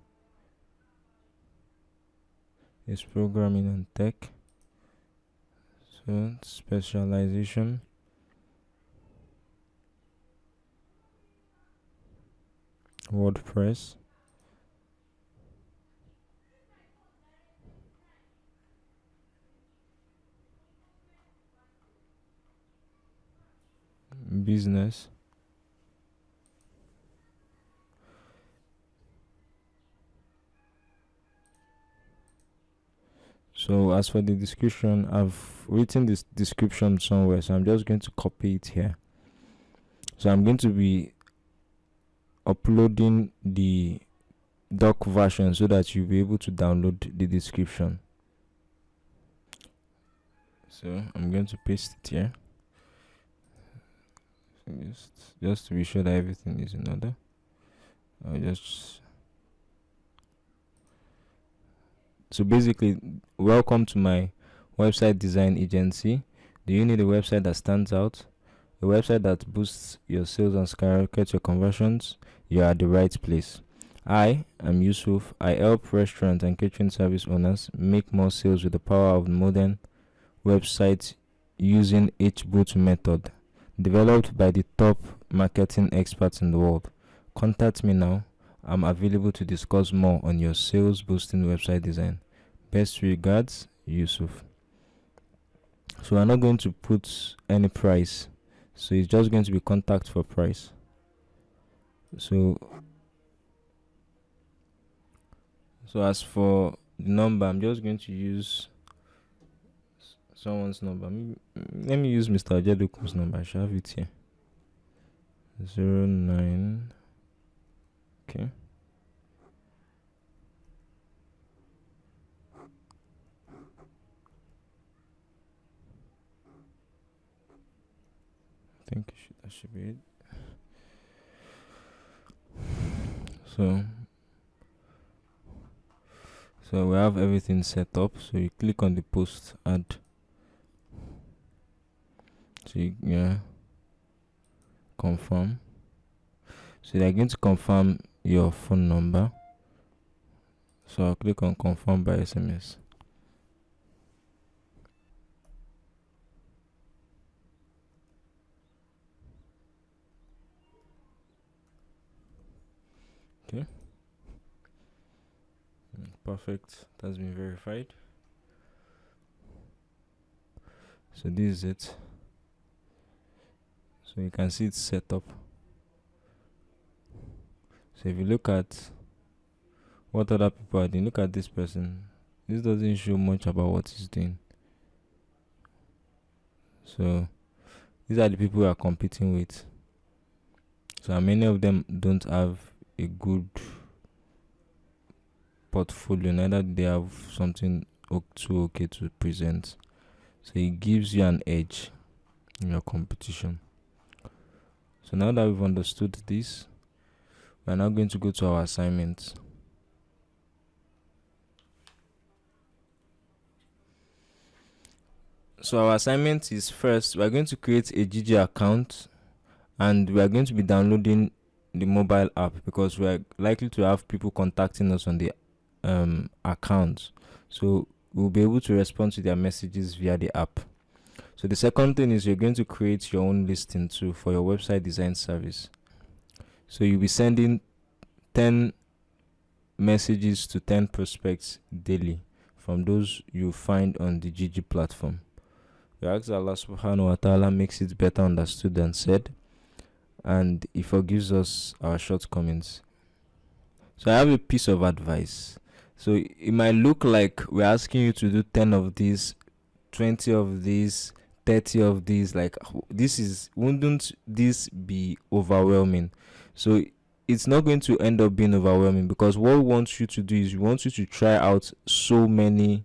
is programming and tech. So specialization, WordPress, business, so as for the description, I've written this description somewhere, so I'm just going to copy it here. So I'm going to be uploading the doc version so that you'll be able to download the description. So I'm going to paste it here. So just to be sure that everything is in order. So basically, welcome to my website design agency. Do you need a website that stands out? A website that boosts your sales and skyrockets your conversions? You're at the right place. I am Yusuf. I help restaurant and catering service owners make more sales with the power of modern websites using HBoot method, developed by the top marketing experts in the world. Contact me now. I'm available to discuss more on your sales boosting website design. Best regards, Yusuf. So we're not going to put any price. So it's just going to be contact for price. So as for the number, I'm just going to use someone's number. Let me use Mr. Ojedokun's number. I should have it here. 09. Okay. I think that should be it. So we have everything set up. So you click on the post add. So confirm. So they're going to confirm your phone number. So I'll click on confirm by SMS. Okay. Perfect. That's been verified. So this is it. So you can see it's set up. So if you look at what other people are doing, look at this person. This doesn't show much about what he's doing. So these are the people we are competing with. So many of them don't have a good portfolio, neither do they have something too okay to present. So it gives you an edge in your competition. So now that we've understood this, we are now going to go to our assignments. So our assignment is, first we are going to create a GG account, and we are going to be downloading the mobile app because we are likely to have people contacting us on the account. So we'll be able to respond to their messages via the app. So the second thing is you're going to create your own listing too for your website design service. So you'll be sending 10 messages to 10 prospects daily from those you find on the GG platform. We ask Allah subhanahu wa ta'ala makes it better understood than said, and He forgives us our shortcomings. So I have a piece of advice. So it might look like we're asking you to do 10 of these, 20 of these, 30 of these. Like, wouldn't this be overwhelming? So it's not going to end up being overwhelming, because what we want you to do is we want you to try out so many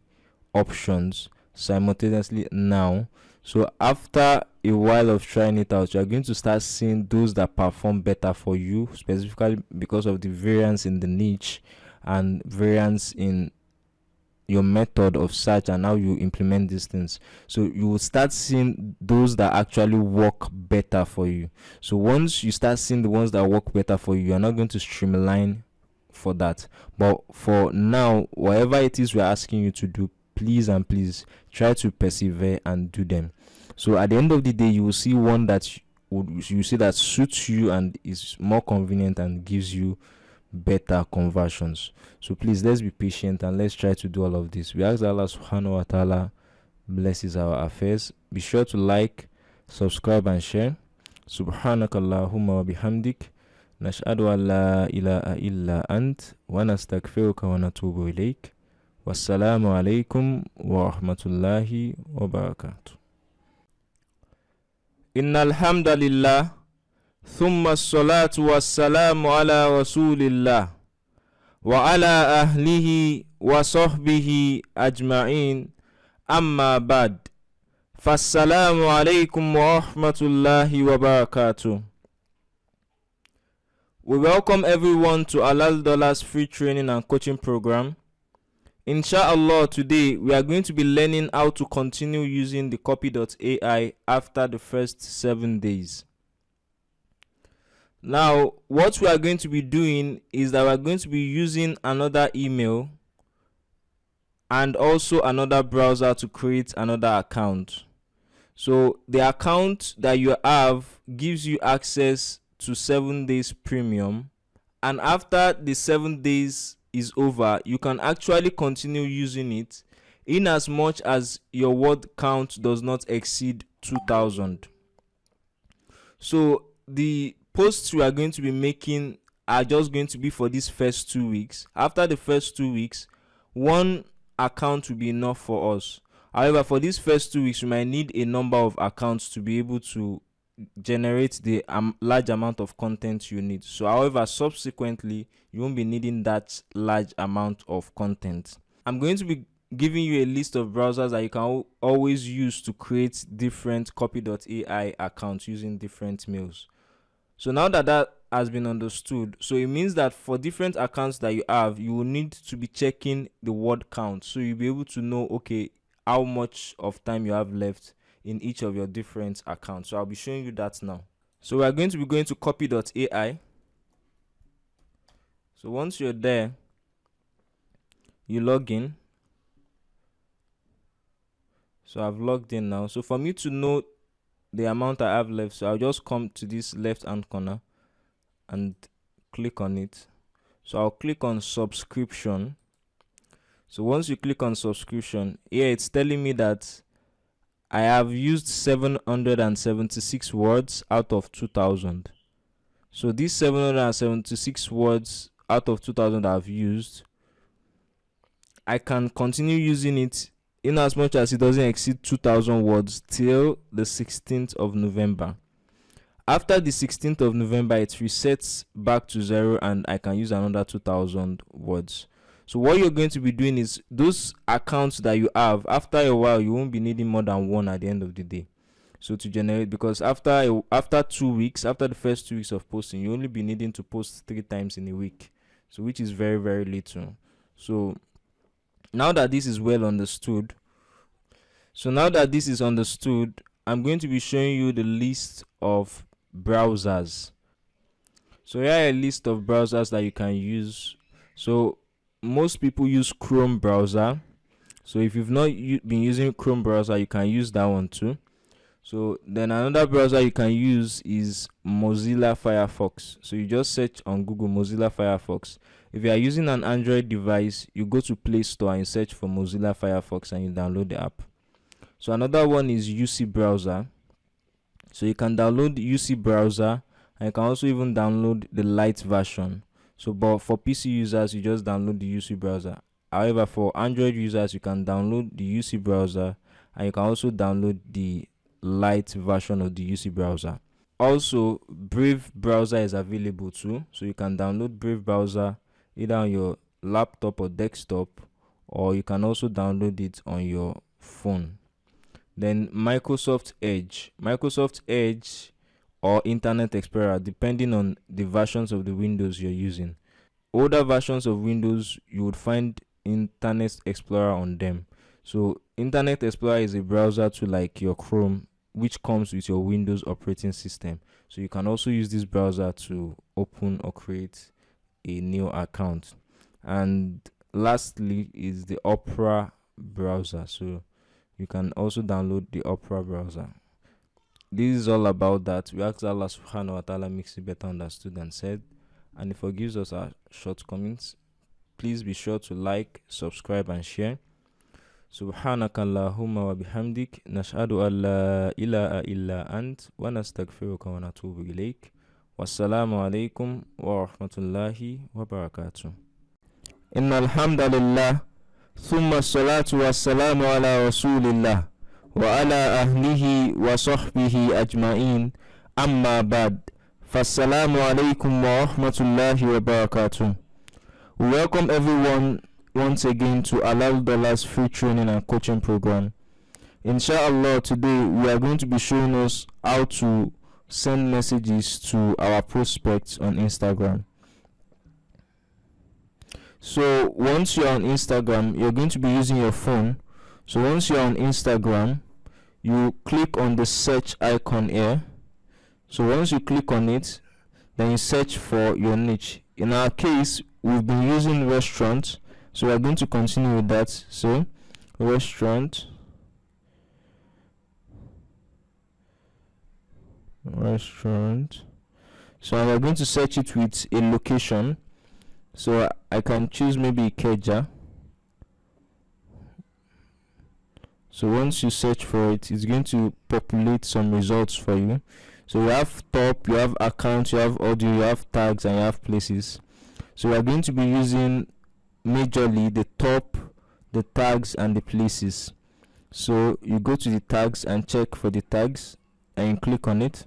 options simultaneously now. So after a while of trying it out, you're going to start seeing those that perform better for you, specifically because of the variance in the niche and variance in your method of search and how you implement these things. So you will start seeing those that actually work better for you. So once you start seeing the ones that work better for you, you're not going to streamline for that. But for now, whatever it is we're asking you to do, please and please try to persevere and do them. So at the end of the day, you will see one that you see that suits you and is more convenient and gives you better conversions. So please, let's be patient and let's try to do all of this. We ask Allah subhanahu wa ta'ala blesses our affairs. Be sure to like, subscribe and share. Subhanakallahumma wa bihamdik, nashhadu an la ilaha illa ant, wa nastaghfiruka wa natubu ilayk. Wassalamu alaykum wa rahmatullahi wa barakatuh. Innal hamdalillah, thumma as-salatu was-salamu ala rasulillah wa ala ahlihi wa sahbihi ajma'in, amma ba'd. Fassalamu alaykum wa rahmatullahi wa barakatuh. We welcome everyone to Halal free training and coaching program. Inshallah, today we are going to be learning how to continue using the copy.ai after the first 7 days. Now, what we are going to be doing is that we are going to be using another email and also another browser to create another account. So the account that you have gives you access to 7 days premium, and after the 7 days is over, you can actually continue using it in as much as your word count does not exceed 2,000. So the posts we are going to be making are just going to be for these first 2 weeks. After the first 2 weeks, one account will be enough for us. However, for these first 2 weeks, we might need a number of accounts to be able to generate the large amount of content you need. So however, subsequently you won't be needing that large amount of content. I'm going to be giving you a list of browsers that you can always use to create different copy.ai accounts using different mails. So now that that has been understood, so it means that for different accounts that you have, you will need to be checking the word count, so you'll be able to know, okay, how much of time you have left in each of your different accounts. So I'll be showing you that now. So we are going to be going to copy.ai. So once you're there, you log in. So I've logged in now. So for me to know the amount I have left, so I'll just come to this left hand corner and click on it. So I'll click on subscription. So once you click on subscription, here it's telling me that I have used 776 words out of 2000. So these 776 words out of 2000 I've used, I can continue using it in as much as it doesn't exceed 2000 words till the 16th of November. After the 16th of November, it resets back to 0 and I can use another 2000 words. So what you're going to be doing is those accounts that you have, after a while, you won't be needing more than one at the end of the day. So to generate, because after 2 weeks, after the first 2 weeks of posting, you only be needing to post 3 times in a week. So which is very, very little. So now that this is well understood, I'm going to be showing you the list of browsers. So here are a list of browsers that you can use. So most people use Chrome browser. So if you've not been using Chrome browser, you can use that one too. So then another browser you can use is Mozilla Firefox. So you just search on Google Mozilla Firefox. If you are using an Android device, you go to Play Store and you search for Mozilla Firefox and you download the app. So another one is UC browser. So you can download the UC browser and you can also even download the light version. So but for PC users, you just download the UC browser. However, for Android users, you can download the UC browser and you can also download the light version of the UC browser. Also, Brave browser is available too. So you can download Brave browser either on your laptop or desktop, or you can also download it on your phone. Then Microsoft Edge or Internet Explorer, depending on the versions of the Windows you're using. Older versions of Windows, you would find Internet Explorer on them. So Internet Explorer is a browser to like your Chrome, which comes with your Windows operating system. So you can also use this browser to open or create a new account. And lastly is the Opera browser. So you can also download the Opera browser. This is all about that. We ask Allah subhanahu wa ta'ala makes it better understood and said, and He forgives us our shortcomings. Please be sure to like, subscribe and share. Subhanaka Allahumma wa bihamdik, nashhadu an la ilaha illa ant, wa nastaghfiruka wa natubu ilayk. Wassalamu alaykum wa rahmatullahi wa barakatuh. Innal hamdalillah, thumma salatu wassalamu ala rasulillah wa ala ahlihi wa sahbihi ajma'in, amma ba'd. Fassalamu alaykum wa rahmatullahi wa barakatuh. We welcome everyone once again to Halal Dollars free training and coaching program. Inshallah, today we are going to be showing us how to send messages to our prospects on Instagram. So once you're on Instagram, you're going to be using your phone. So once you're on Instagram, you click on the search icon here. So once you click on it, then you search for your niche. In our case, we've been using restaurant, so we're going to continue with that. So restaurant, so we're going to search it with a location. So I can choose maybe Ikeja. So once you search for it, it's going to populate some results for you. So you have top, you have account, you have audio, you have tags, and you have places. So we are going to be using majorly the top, the tags, and the places. So you go to the tags and check for the tags and you click on it.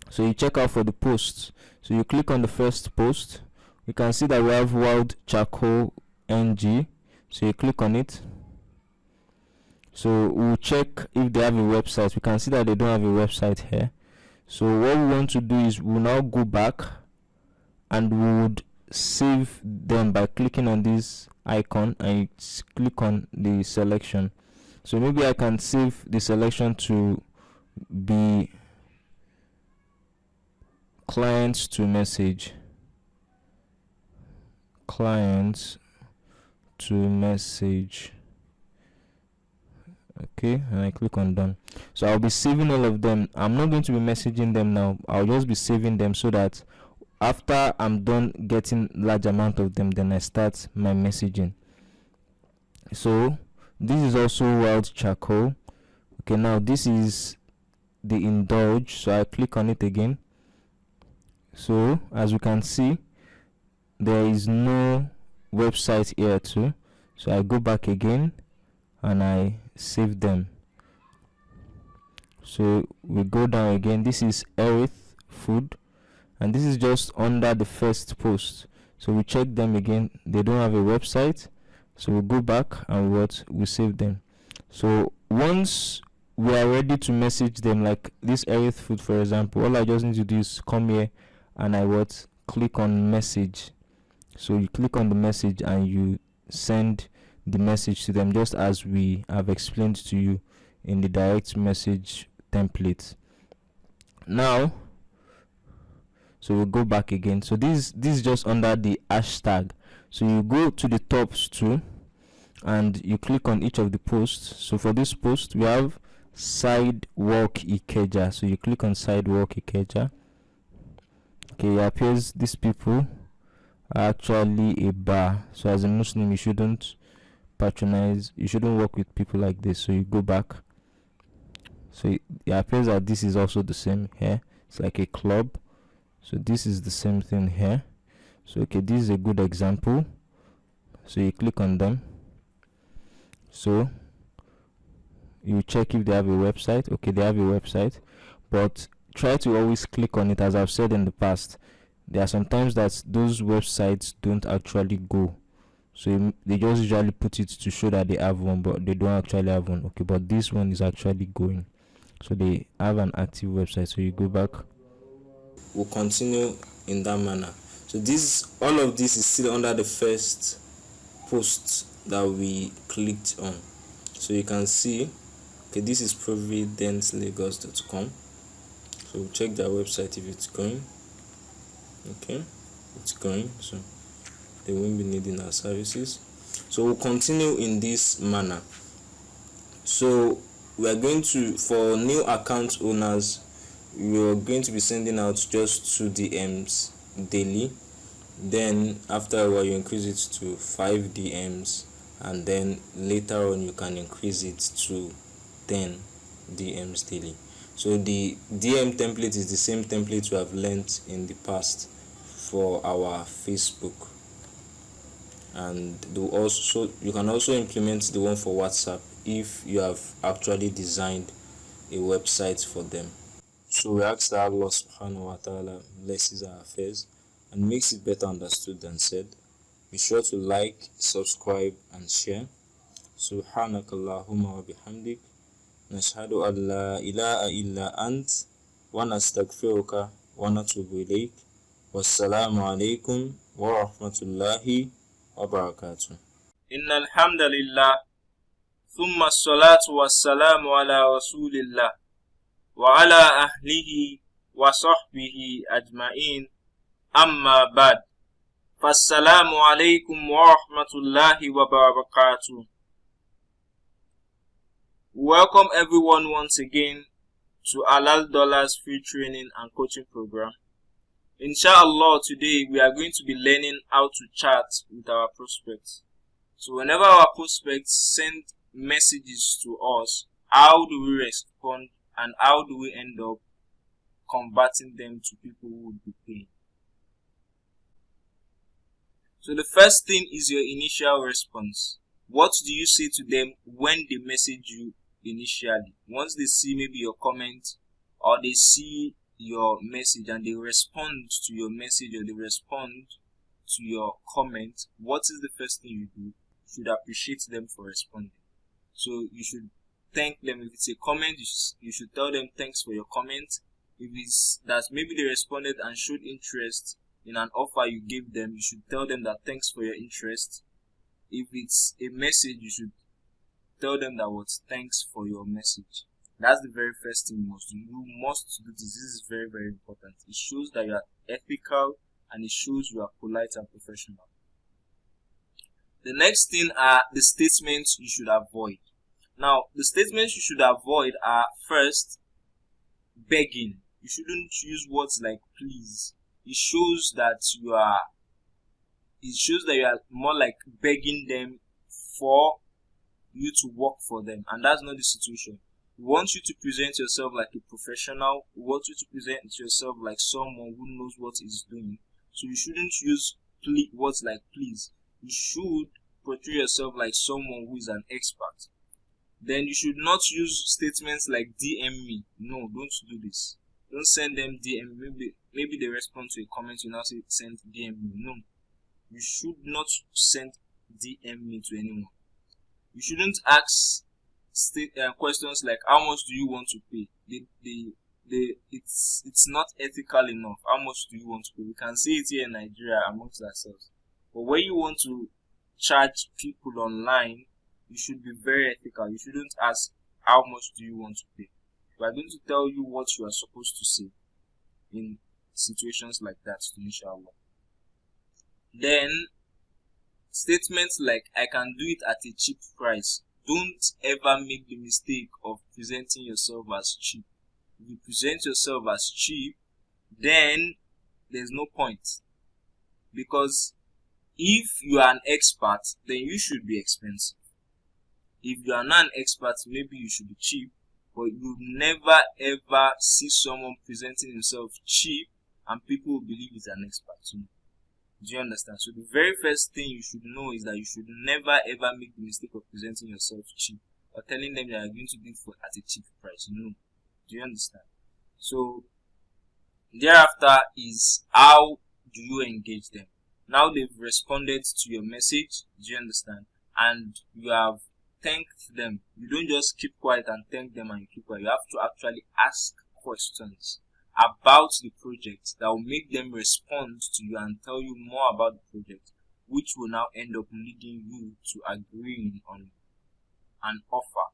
So you check out for the posts. So you click on the first post. You can see that we have Wild Charcoal NG. So you click on it. So we'll check if they have a website. We can see that they don't have a website here. So what we want to do is we'll now go back and we would save them by clicking on this icon and you click on the selection. So maybe I can save the selection to be clients to message. Okay, and I click on done. So I'll be saving all of them. I'm not going to be messaging them now. I'll just be saving them so that after I'm done getting large amount of them, then I start my messaging. So this is also wild charcoal. Okay, now this is the indulge, so I click on it again. So as you can see, there is no website here too, so I go back again and I save them. So we go down again. This is Earth Food, and this is just under the first post. So we check them again, they don't have a website, so we go back and we save them. So once we are ready to message them, like this Earth Food for example, all I just need to do is come here and I click on message. So you click on the message and you send the message to them, just as we have explained to you in the direct message template. Now, so we'll go back again. So this is just under the hashtag. So you go to the tops too and you click on each of the posts. So for this post we have sidewalk Ikeja, so you click on sidewalk Ikeja. Okay, it appears these people are actually a bar, so as a Muslim you shouldn't patronize, you shouldn't work with people like this. So you go back. So it appears that this is also the same here, it's like a club. So this is the same thing here. So okay, this is a good example. So you click on them. So you check if they have a website. Okay, they have a website, but try to always click on it. As I've said in the past, there are sometimes that those websites don't actually go, so they just usually put it to show that they have one, but they don't actually have one. Okay, but this one is actually going, so they have an active website. So you go back, we'll continue in that manner. So all of this is still under the first post that we clicked on. So you can see, okay, this is providencelagos.com. So we'll check their website if it's going. Okay, it's going, so they won't be needing our services. So we'll continue in this manner. So we are going to, for new account owners, we are going to be sending out just 2 DMs daily. Then after a while you increase it to 5 DMs, and then later on you can increase it to 10 DMs daily. So the DM template is the same template we have learnt in the past for our Facebook, and you can also implement the one for WhatsApp if you have actually designed a website for them. So we ask that Allah subhanahu wa ta'ala blesses our affairs and makes it better understood than said. Be sure to like, subscribe and share. Subhanakallahumma wa bihamdik, nashhadu an la ilaha illa ant, wa nastaghfiruka wa natubu ilayk. Wassalamu alaykum wa rahmatullahi wa barakatuh. Innal hamdalillah, thumma salatu wassalamu ala rasulillah wa ala ahlihi wa sahbihi ajma'in, amma ba'd. Fassalamu alaykum wa rahmatullahi wa barakatuh. Welcome everyone once again to Halal Dollars free training and coaching program. Inshallah, today we are going to be learning how to chat with our prospects. So whenever our prospects send messages to us, how do we respond and how do we end up converting them to people who would be paying? So the first thing is your initial response. What do you say to them when they message you initially? Once they see maybe your comment or they see your message and they respond to your message or they respond to your comment, what is the first thing you do? You should appreciate them for responding. So you should thank them. If it's a comment, you should tell them thanks for your comment. If it's that maybe they responded and showed interest in an offer you gave them, you should tell them that thanks for your interest. If it's a message, you should tell them that thanks for your message. That's the very first thing you must do. You must do this. This is very, very important. It shows that you are ethical and it shows you are polite and professional. The next thing are the statements you should avoid. Now, the statements you should avoid are, first, begging. You shouldn't use words like please. It shows that you are more like begging them for you to work for them, and that's not the situation. We want you to present yourself like a professional. We want you to present yourself like someone who knows what he's doing. So you shouldn't use words like please. You should portray yourself like someone who is an expert. Then you should not use statements like DM me. No, don't do this. Don't send them DM. Maybe they respond to a comment, you now say send DM me. No, you should not send DM me to anyone. You shouldn't ask questions like how much do you want to pay. It's not ethical enough. How much do you want to pay? We can say it here in Nigeria amongst ourselves, but when you want to charge people online, you should be very ethical. You shouldn't ask how much do you want to pay. We are going to tell you what you are supposed to say in situations like that, inshallah. Then statements like I can do it at a cheap price. Don't ever make the mistake of presenting yourself as cheap. If you present yourself as cheap, then there's no point, because if you are an expert, then you should be expensive. If you are not an expert, maybe you should be cheap, but you never ever see someone presenting himself cheap and people will believe he's an expert. Do you understand? So the very first thing you should know is that you should never ever make the mistake of presenting yourself cheap or telling them that you're going to do it at a cheap price. No. Do you understand? So thereafter is how do you engage them? Now they've responded to your message. Do you understand? And you have thanked them. You don't just keep quiet and thank them and you keep quiet. You have to actually ask questions about the project that will make them respond to you and tell you more about the project, which will now end up leading you to agreeing on an offer.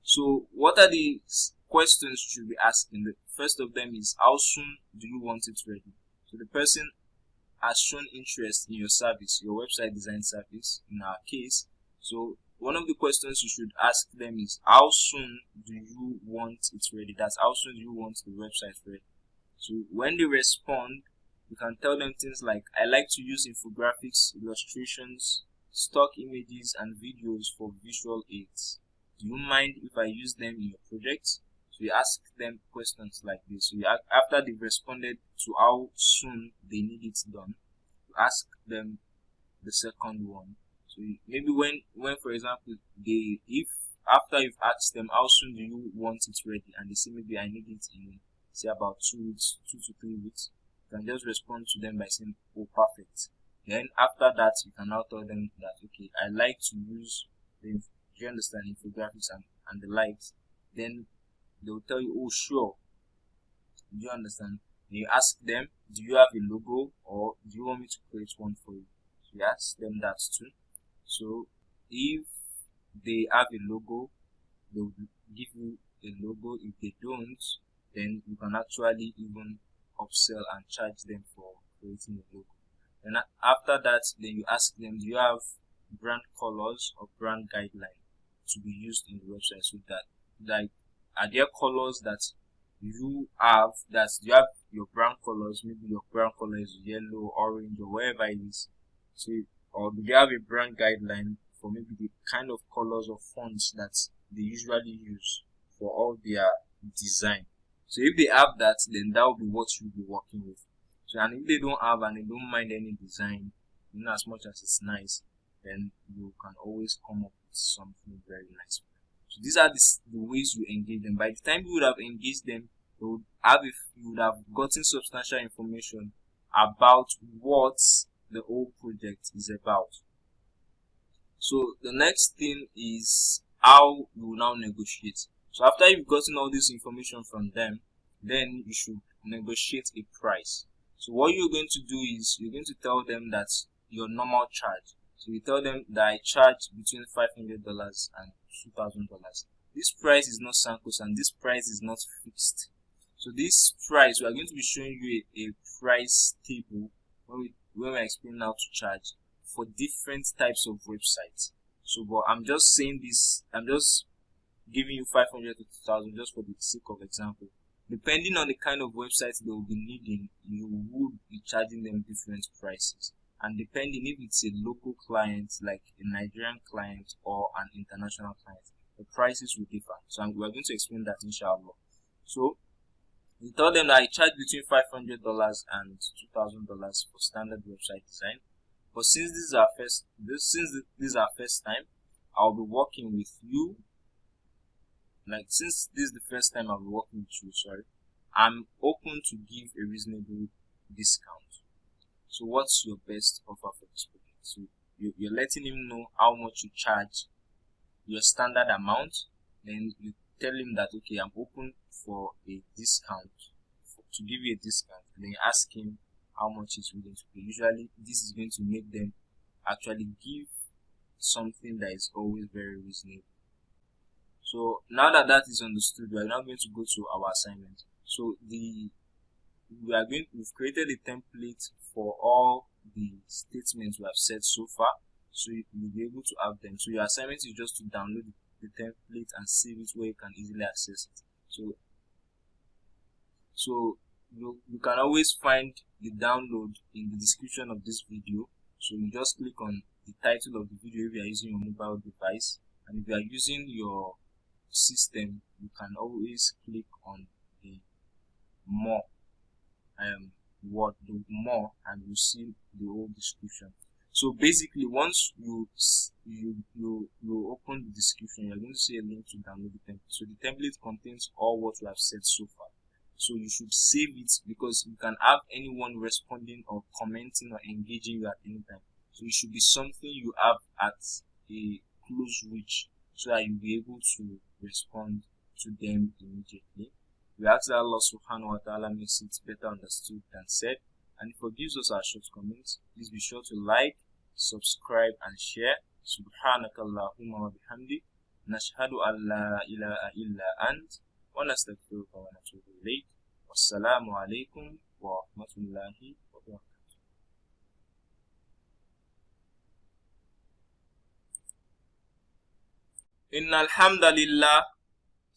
So what are the questions you should be asking? The first of them is how soon do you want it ready? So the person has shown interest in your service, your website design service in our case. So one of the questions you should ask them is how soon do you want it ready? That's how soon do you want the website ready? So when they respond, you can tell them things like I like to use infographics, illustrations, stock images and videos for visual aids. Do you mind if I use them in your project? So you ask them questions like this. So after they've responded to how soon they need it done, you ask them the second one. So maybe when for example if after you've asked them how soon do you want it ready and they say maybe I need it in say about 2 weeks, 2 to 3 weeks, you can just respond to them by saying oh perfect. Then after that you can now tell them that okay, I like to use the you understand infographics and the likes. Then they will tell you oh sure. Do you understand? Then you ask them, do you have a logo or do you want me to create one for you? So you ask them that too. So if they have a logo, they will give you a logo. If they don't, then you can actually even upsell and charge them for creating a logo. And after that, then you ask them, do you have brand colors or brand guideline to be used in the website? So that like are there colors that you have you have your brand colors, maybe your brand color is yellow, orange, or wherever it is. So or do they have a brand guideline for maybe the kind of colors or fonts that they usually use for all their design? So if they have that, then that will be what you'll be working with. So and if they don't have and they don't mind any design, as much as it's nice, then you can always come up with something very nice. So these are the ways you engage them. By the time you would have engaged them, you would have gotten substantial information about what the whole project is about. So the next thing is how you will now negotiate. So after you've gotten all this information from them, then you should negotiate a price. So what you're going to do is you're going to tell them that your normal charge. So you tell them that I charge between $500 and $2,000. This price is not Sankos and this price is not fixed. So this price, we are going to be showing you a price table when we're explaining how to charge for different types of websites. So but I'm just saying this, I'm just giving you 500 to 2,000 just for the sake of example. Depending on the kind of websites they will be needing, you would be charging them different prices. and depending if it's a local client like a Nigerian client or an international client, the prices will differ. So we are going to explain that inshallah. So we told them that I charge between $500 and $2,000 for standard website design. But since this is our first time, I'll be working with you. Since this is the first time I'll be working with you, I'm open to give a reasonable discount. So what's your best offer for this project? So you're letting him know how much you charge, your standard amount. Then you tell him that, okay, I'm open for a discount, to give you a discount. And then you ask him how much he's willing to pay. Usually this is going to make them actually give something that is always very reasonable. So now that is understood, we are now going to go to our assignment. So we've created a template for all the statements we have said so far, so you'll be able to have them. So your assignment is just to download the template and save it where you can easily access it. So you can always find the download in the description of this video. So you just click on the title of the video if you are using your mobile device, and if you are using your system, you can always click on the more and you see the whole description. So basically, once you open the description, you're going to see a link to download the template. So the template contains all what we have said so far. So you should save it, because you can have anyone responding or commenting or engaging you at any time. So it should be something you have at a close reach, so that you'll be able to respond to them immediately. We ask that Allah subhanahu wa ta'ala makes it better understood than said, and forgives us our shortcomings. Please be sure to like, subscribe and share. Subhanakallahumma wa bihamdik, nashhadu an la ilaha illa ant, wa nastaghfiruka wa natubu ilayk. Wassalamu alaykum wa rahmatullahi wa barakatuh. Innal hamdalillah,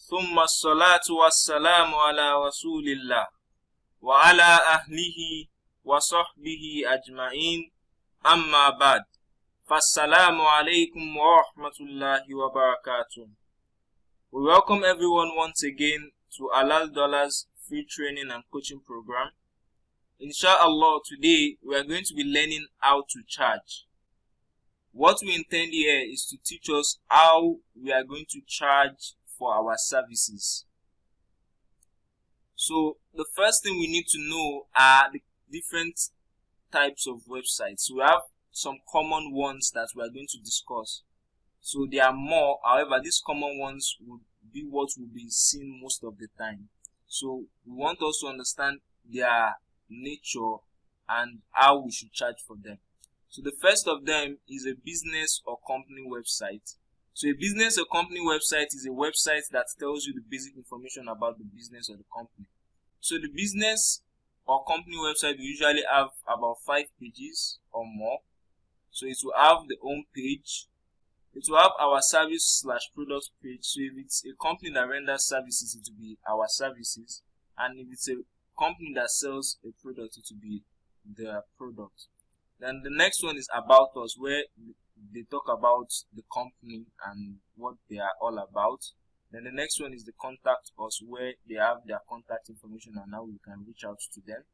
thumma as-salatu was-salamu ala rasulillah wa ala ahlihi wa sahbihi ajma'in, amma ba'd. Fassalamu alaykum wa rahmatullahi wa barakatuh. We welcome everyone once again to Halal Dollars free training and coaching program. Inshallah, today we are going to be learning how to charge. What we intend here is to teach us how we are going to charge for our services. So the first thing we need to know are the different types of websites. So we have some common ones that we are going to discuss. So there are more, however, these common ones would be what will be seen most of the time. So we want us to understand their nature and how we should charge for them. So the first of them is a business or company website. So a business or company website is a website that tells you the basic information about the business or the company. So the business or company website will usually have about 5 pages or more. So it will have the home page. It will have our service/product page. So if it's a company that renders services, it will be our services. And if it's a company that sells a product, it will be their product. Then the next one is about us, where they talk about the company and what they are all about. Then the next one is the contact us, where they have their contact information and how we can reach out to them.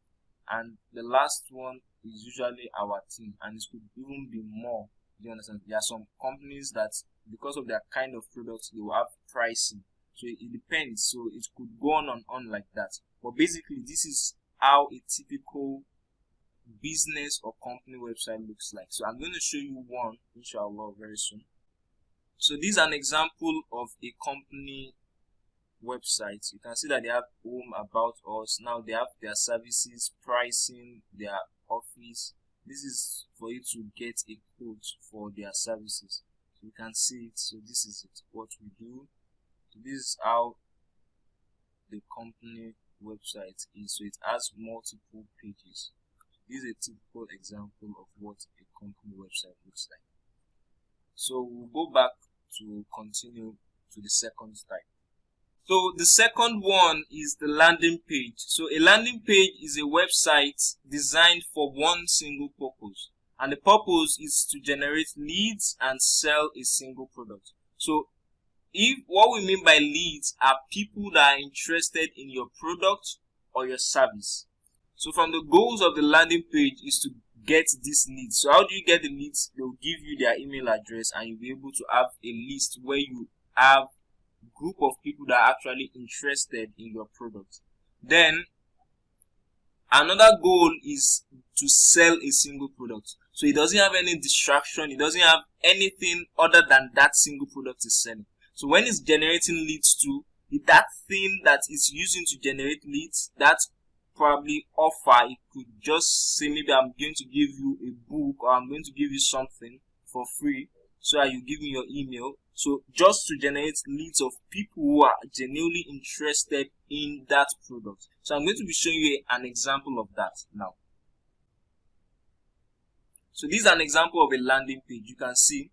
And the last one is usually our team, and it could even be more. Do you understand? There are some companies that, because of their kind of products, they will have pricing. So it depends. So it could go on and on like that. But basically, this is how a typical business or company website looks like. So I'm going to show you one, inshallah, very soon. So this is an example of a company website. You can see that they have home, about us. Now they have their services, pricing, their office. This is for you to get a quote for their services. So you can see it. So this is it, what we do. So this is how the company website is. So it has multiple pages. This is a typical example of what a company website looks like. So we'll go back to continue to the second type. So the second one is the landing page. So a landing page is a website designed for one single purpose, and the purpose is to generate leads and sell a single product. So if what we mean by leads are people that are interested in your product or your service. So from the goals of the landing page is to get these leads. So how do you get the leads? They'll give you their email address and you'll be able to have a list where you have a group of people that are actually interested in your product. Then another goal is to sell a single product. So it doesn't have any distraction, it doesn't have anything other than that single product is selling. So when it's generating leads to that thing that it's using to generate leads, that probably offer, it could just say maybe I'm going to give you a book or I'm going to give you something for free so that you give me your email. So just to generate leads of people who are genuinely interested in that product. So I'm going to be showing you an example of that now. So this is an example of a landing page. You can see.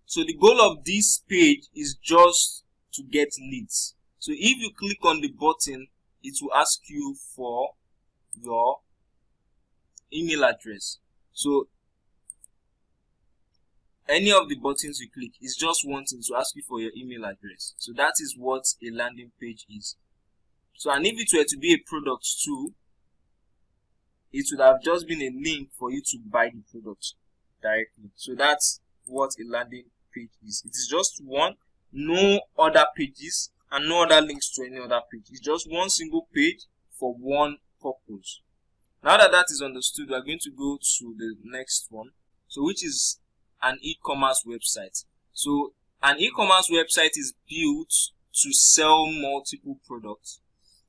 So the goal of this page is just to get leads. So if you click on the button, it will ask you for your email address. So any of the buttons you click is just wanting to ask you for your email address. So that is what a landing page is. So and if it were to be a product too, it would have just been a link for you to buy the product directly. So that's what a landing page is. It is just one, no other pages and no other links to any other page. It's just one single page for one purpose. Now that that is understood, we are going to go to the next one, so which is an e-commerce website. So an e-commerce website is built to sell multiple products.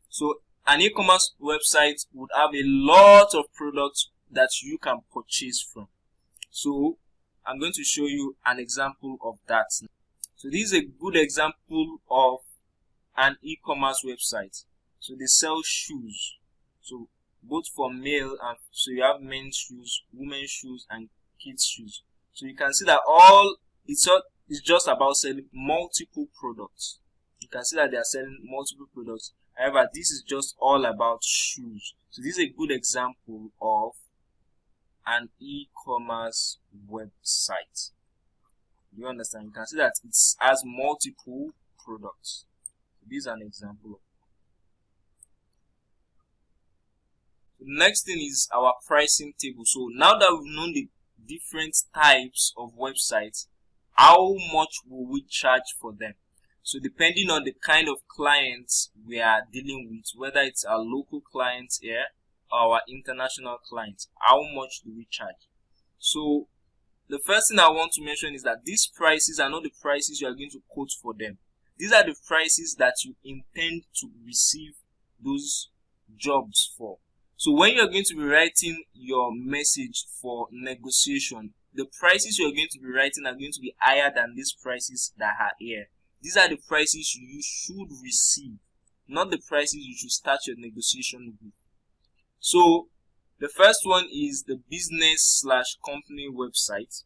So an e-commerce website would have a lot of products that you can purchase from. So I'm going to show you an example of that. So this is a good example of an e-commerce website. So they sell shoes. So both for male and so you have men's shoes, women's shoes, and kids shoes. So you can see that it's just about selling multiple products. You can see that they are selling multiple products. However, this is just all about shoes. So this is a good example of an e-commerce website. You understand? You can see that it has multiple products. This is an example. The next thing is our pricing table. So now that we've known the different types of websites, how much will we charge for them? So depending on the kind of clients we are dealing with, whether it's our local clients here or our international clients, how much do we charge? So the first thing I want to mention is that these prices are not the prices you are going to quote for them. These are the prices that you intend to receive those jobs for. So when you're going to be writing your message for negotiation, the prices you're going to be writing are going to be higher than these prices that are here. These are the prices you should receive, not the prices you should start your negotiation with. So the first one is the business/company website.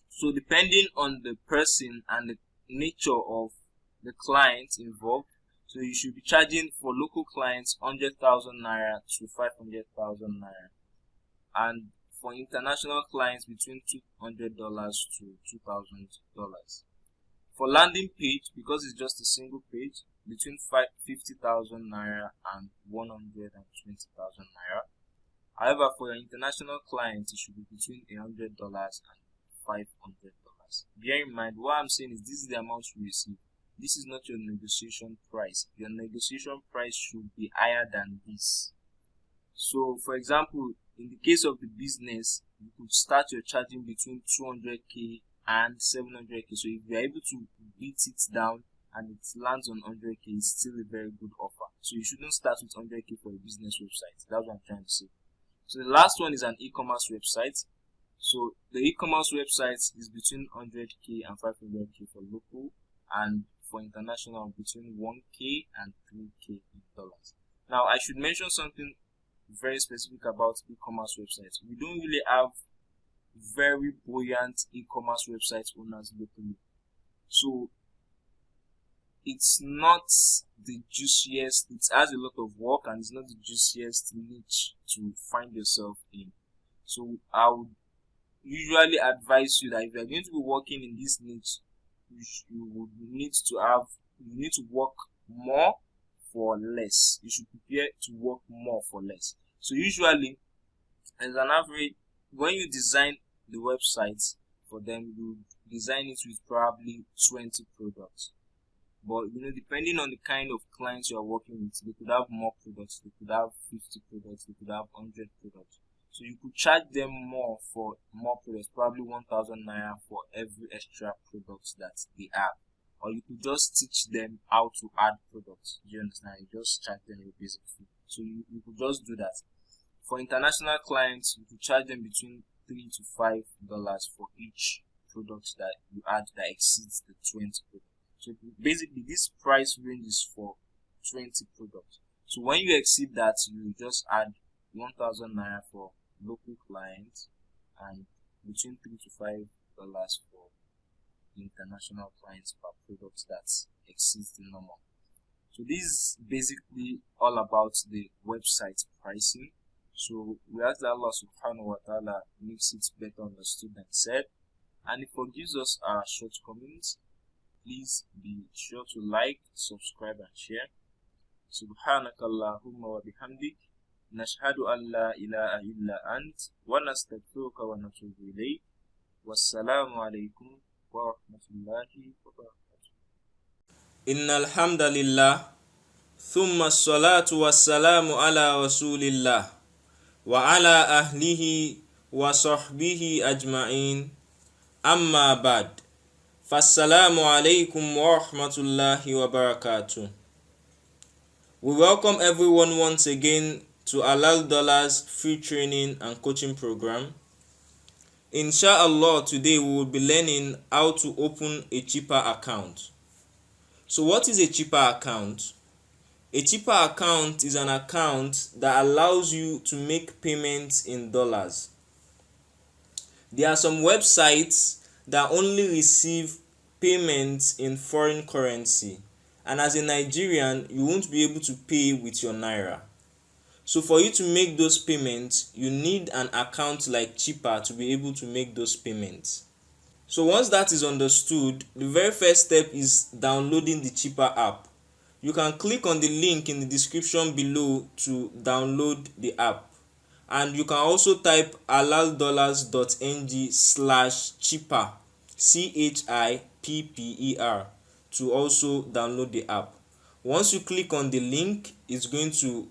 So depending on the person and the nature of the client involved, so you should be charging for local clients 100,000 naira to 500,000 naira, and for international clients between $200 to $2,000. For landing page, because it's just a single page, between 50,000 naira and 120,000 naira. However, for your international clients, it should be between $100 and $500. Bear in mind, what I'm saying is this is the amount you receive. This is not your negotiation price. Your negotiation price should be higher than this. So, for example, in the case of the business, you could start your charging between 200k and 700k. So if you're able to beat it down and it lands on 100k, it's still a very good offer. So you shouldn't start with 100k for a business website. That's what I'm trying to say. So the last one is an e-commerce website. So the e-commerce website is between 100k and 500k for local, and for international between 1k and 3k in dollars. Now I should mention something very specific about e-commerce websites. We don't really have very buoyant e-commerce website owners locally. So it's not the juiciest, it has a lot of work and it's not the juiciest niche to find yourself in. So I would usually advise you that if you're going to be working in this niche, you would need to have you need to work more for less. You should prepare to work more for less. So usually, as an average, when you design the website for them, you design it with probably 20 products. But depending on the kind of clients you are working with, they could have more products, they could have 50 products, they could have 100 products. So you could charge them more for more products, probably 1,000 naira for every extra product that they have. Or you could just teach them how to add products. Do you understand? You just charge them a basic fee. So you could just do that. For international clients, you could charge them between $3 to $5 for each product that you add that exceeds the 20 products. So basically, this price range is for 20 products. So when you exceed that, you just add 1,000 naira for local clients and between $3 to $5 for international clients per product that exceeds the normal. So this is basically all about the website pricing. So we ask that Allah subhanahu wa ta'ala makes it better understood than said, and He forgives us our shortcomings. Please be sure to like, subscribe and share. Subhanakallahumma wa bihamdik, nashhadu an la ilaha illa ant, wa nastaghfiruka wa natubu ilayk. Wassalamu alaykum wa rahmatullahi wa barakatuh. Innal hamdalillah, thumma salatu wassalamu ala rasulillah wa ala ahlihi wa sahbihi ajma'in. Amma ba'd. Fassalamu alaykum wa rahmatullahi wa barakatuh. We welcome everyone once again to Halal Dollars free training and coaching program. Inshallah, today we will be learning how to open a cheaper account. So what is a cheaper account? A cheaper account is an account that allows you to make payments in dollars. There are some websites that only receive payments in foreign currency, and as a Nigerian, you won't be able to pay with your naira. So for you to make those payments, you need an account like Cheaper to be able to make those payments. So once that is understood, the very first step is downloading the Cheaper app. You can click on the link in the description below to download the app. And you can also type halaldollars.ng/cheaper CHIPPER to also download the app. Once you click on the link, it's going to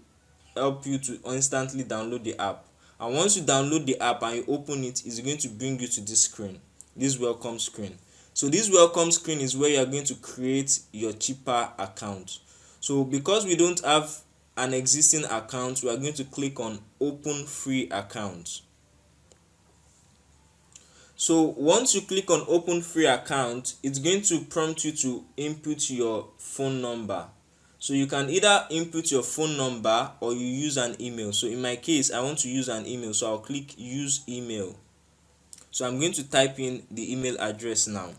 help you to instantly download the app. And once you download the app and you open it, it's going to bring you to this screen, this welcome screen. So this welcome screen is where you are going to create your Cheaper account. So because we don't have an existing account, we are going to click on open free account. So once you click on open free account, it's going to prompt you to input your phone number. So you can either input your phone number or you use an email. So in my case, I want to use an email, so I'll click use email. So I'm going to type in the email address now.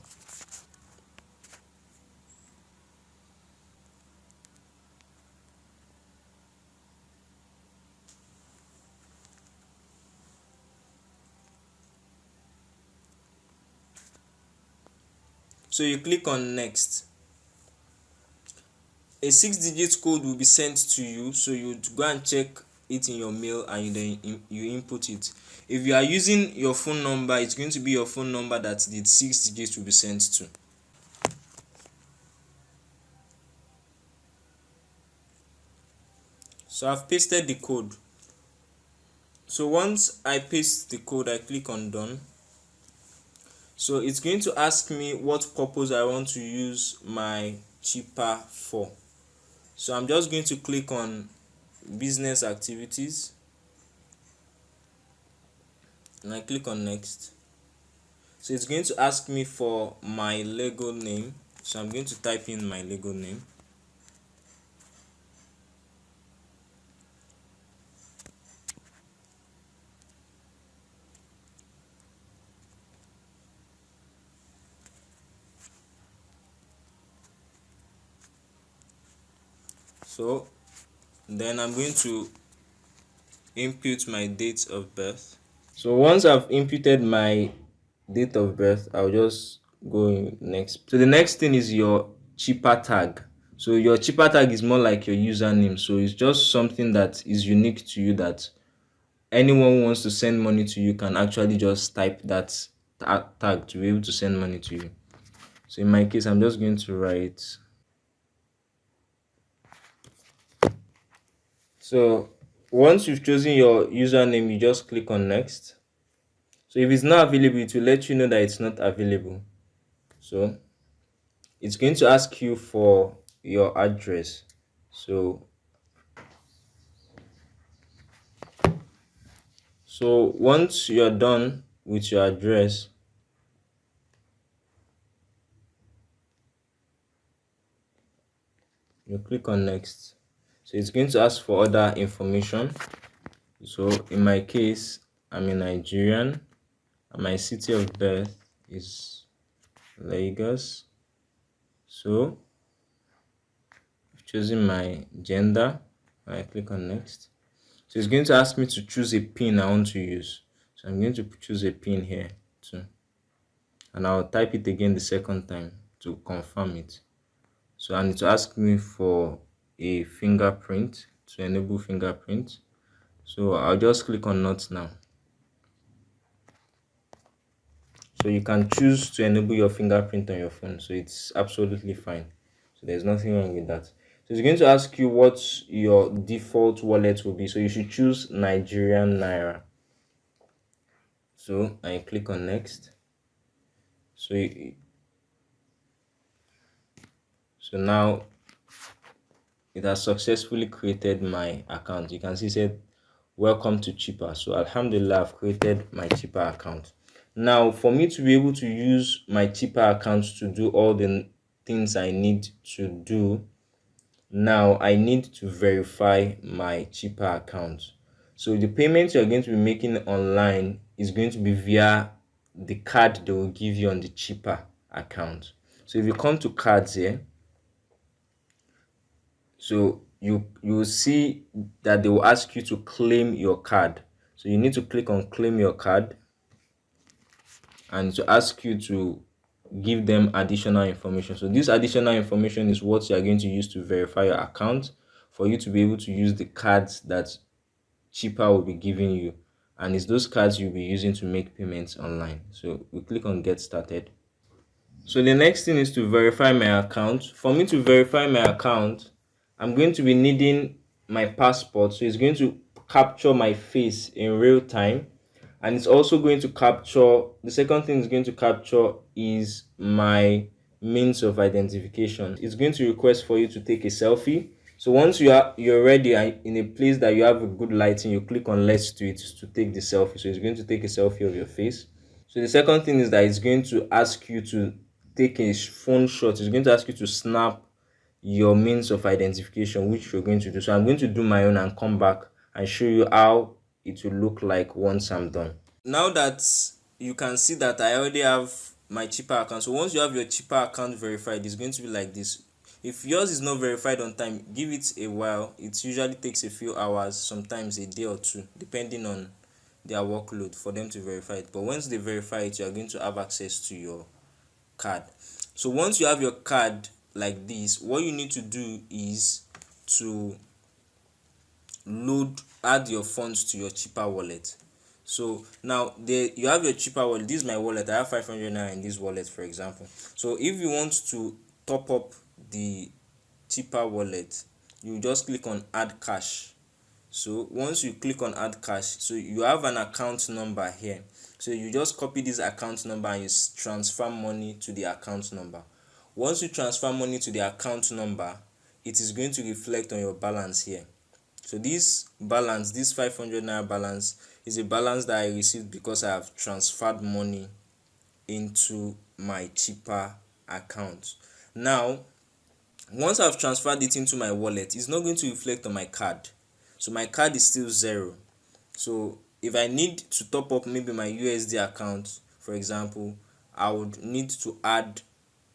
So you click on next. A 6-digit code will be sent to you, so you go and check it in your mail and then you input it. If you are using your phone number, it's going to be your phone number that the 6 digits will be sent to. So I've pasted the code. So once I paste the code, I click on done. So it's going to ask me what purpose I want to use my Cheaper for. So I'm just going to click on business activities and I click on next. So it's going to ask me for my Lego name. So I'm going to type in my Lego name. So then I'm going to input my date of birth. So once I've inputted my date of birth, I'll just go in next. So the next thing is your cheaper tag. So your cheaper tag is more like your username. So it's just something that is unique to you, that anyone who wants to send money to you can actually just type that tag to be able to send money to you. So in my case, I'm just going to write. So once you've chosen your username, you just click on next. So if it's not available, it will let you know that it's not available. So it's going to ask you for your address. So once you're done with your address, you click on next. So it's going to ask for other information. So in my case, I'm a Nigerian and my city of birth is Lagos. So I've chosen my gender. I click on next. So it's going to ask me to choose a pin I want to use. So I'm going to choose a pin here too. And I'll type it again the second time to confirm it. So I need to ask me for a fingerprint to enable fingerprint. So I'll just click on not now. So you can choose to enable your fingerprint on your phone. So it's absolutely fine. So there's nothing wrong with that. So it's going to ask you what your default wallet will be. So you should choose Nigerian Naira. So I click on next. So now it has successfully created my account. You can see it said welcome to Cheaper. So alhamdulillah, I've created my Cheaper account. Now for me to be able to use my Cheaper account to do all the things I need to do, now I need to verify my Cheaper account. So the payment you're going to be making online is going to be via the card they will give you on the Cheaper account. So if you come to cards here, so you will see that they will ask you to claim your card. So you need to click on claim your card, and to ask you to give them additional information. So this additional information is what you are going to use to verify your account for you to be able to use the cards that Cheaper will be giving you, and it's those cards you'll be using to make payments online. So we click on get started. So the next thing is to verify my account. For me to verify my account, I'm going to be needing my passport. So it's going to capture my face in real time. And it's also going to capture, the second thing it's going to capture is my means of identification. It's going to request for you to take a selfie. So once you're ready and in a place that you have a good lighting, you click on let's do it to take the selfie. So it's going to take a selfie of your face. So the second thing is that it's going to ask you to take a phone shot. It's going to ask you to snap your means of identification, which you're going to do. So I'm going to do my own and come back and show you how it will look like once I'm done. Now that you can see that I already have my Cheaper account. So once you have your Cheaper account verified, it's going to be like this. If yours is not verified on time, give it a while. It usually takes a few hours, sometimes a day or two, depending on their workload for them to verify it. But once they verify it, you are going to have access to your card. So once you have your card like this, what you need to do is to add your funds to your Cheaper wallet. So now you have your Cheaper wallet. This is my wallet. I have 500 naira in this wallet, for example. So if you want to top up the Cheaper wallet, you just click on add cash. So once you click on add cash, so you have an account number here. So you just copy this account number and you transfer money to the account number. Once you transfer money to the account number, it is going to reflect on your balance here. So this balance, this 500 naira balance, is a balance that I received because I have transferred money into my Cheaper account. Now, once I've transferred it into my wallet, it's not going to reflect on my card. So my card is still zero. So if I need to top up maybe my USD account, for example, I would need to add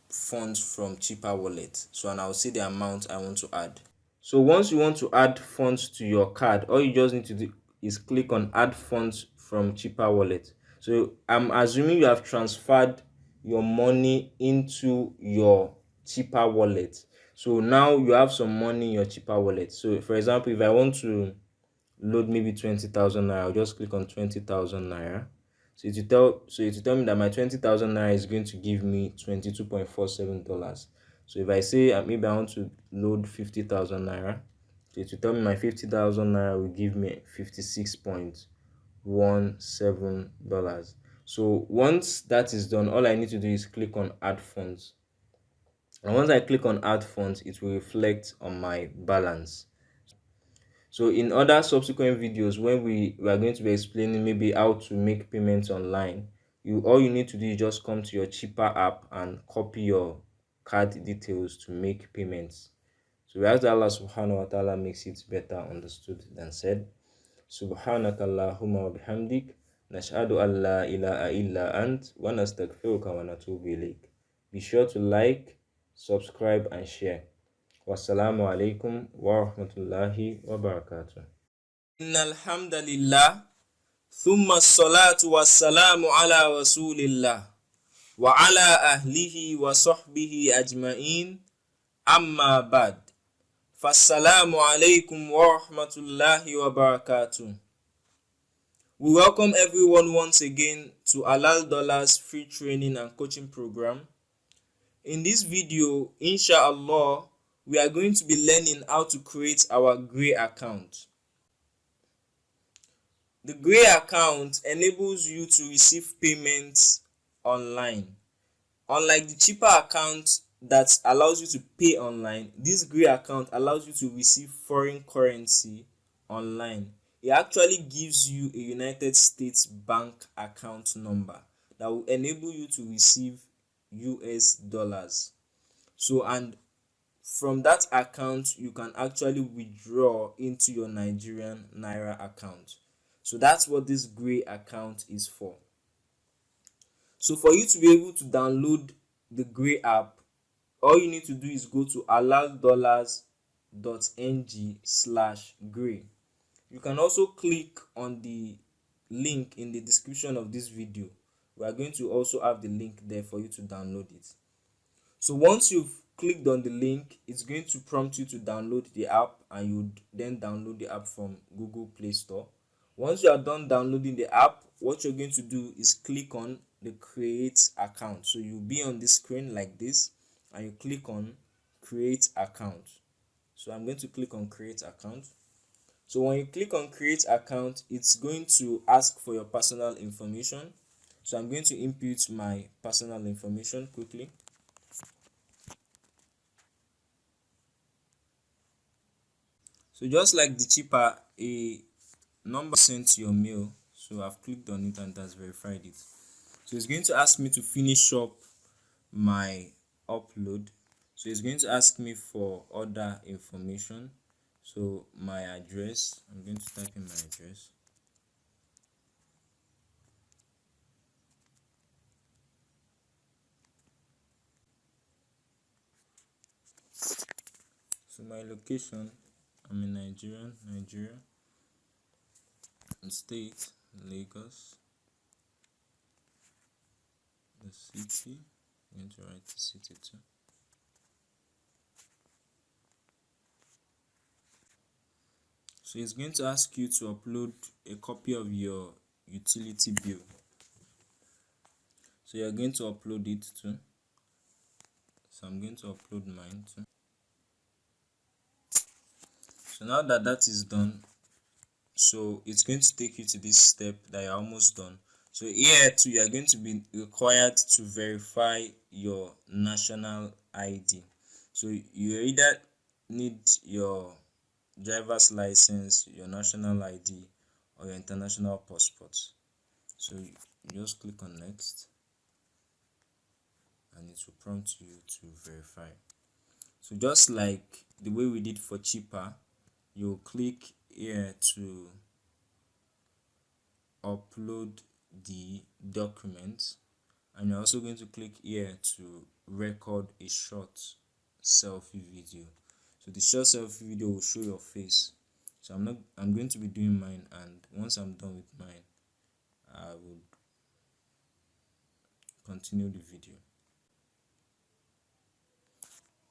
funds from Cheaper wallet. So and I'll see the amount I want to add. So once you want to add funds to your card, all you just need to do is click on add funds from cheaper wallet. So I'm assuming you have transferred your money into your cheaper wallet. So now you have some money in your cheaper wallet. So for example, if I want to load maybe 20,000 naira, I'll just click on 20,000 naira. It will tell me that my 20,000 naira is going to give me $22.47. So if I say maybe I want to load 50,000 naira, so it will tell me my 50,000 naira will give me $56.17. So once that is done, all I need to do is click on add funds. And once I click on add funds, it will reflect on my balance. So in other subsequent videos, when we are going to be explaining maybe how to make payments online, all you need to do is just come to your cheaper app and copy your card details to make payments. So we ask that Allah subhanahu wa ta'ala makes it better understood than said. Subhanaka Allahumma wa bihamdik nashhadu an la ilaha illa ant wa nastaghfiruka wa natubu ilayk. Be sure to like, subscribe and share. Wassalamu alaikum wa rahmatullahi wa barakatuh. Innal hamdalillah thumma salatu wassalamu ala rasulillah wa ala ahlihi wa sahbihi ajma'in amma ba'd. Fassalamu alaikum wa rahmatullahi wa barakatuh. We welcome everyone once again to Halal Dollars free training and coaching program. In this video, inshallah, we are going to be learning how to create our gray account. The gray account enables you to receive payments online. Unlike the cheaper account that allows you to pay online, this gray account allows you to receive foreign currency online. It actually gives you a United States bank account number that will enable you to receive US dollars. So, and from that account, you can actually withdraw into your Nigerian Naira account. So that's what this gray account is for. So for you to be able to download the gray app, all you need to do is go to halaldollars.ng/gray. You can also click on the link in the description of this video. We are going to also have the link there for you to download it. So once you've clicked on the link, it's going to prompt you to download the app, and you would then download the app from Google Play Store. Once you are done downloading the app, what you're going to do is click on the create account. So you'll be on the screen like this, and you click on create account. So I'm going to click on create account. So when you click on create account, it's going to ask for your personal information. So I'm going to input my personal information quickly. So just like the cheaper, a number sent to your mail. So I've clicked on it and that's verified it. So it's going to ask me to finish up my upload. So it's going to ask me for other information. So my address, I'm going to type in my address. So my location, I'm in Nigeria. State, Lagos. The city, I'm going to write the city too. So it's going to ask you to upload a copy of your utility bill. So you're going to upload it too. So I'm going to upload mine too. So now that that is done, so it's going to take you to this step that you're almost done. So here too, you are going to be required to verify your national ID. So you either need your driver's license, your national ID, or your international passport. So you just click on next, and it will prompt you to verify. So just like the way we did for cheaper, you click here to upload the document, and you're also going to click here to record a short selfie video. So the short selfie video will show your face. So I'm going to be doing mine, and once I'm done with mine, I would continue the video.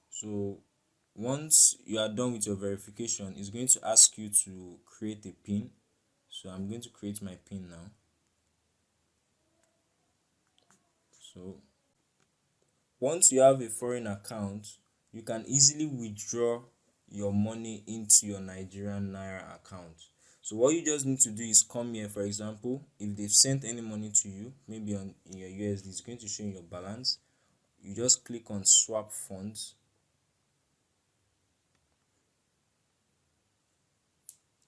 So once you are done with your verification, it's going to ask you to create a pin. So I'm going to create my pin now. So once you have a foreign account, you can easily withdraw your money into your Nigerian Naira account. So what you just need to do is come here. For example, if they've sent any money to you, maybe in your USD, it's going to show in your balance. You just click on swap funds.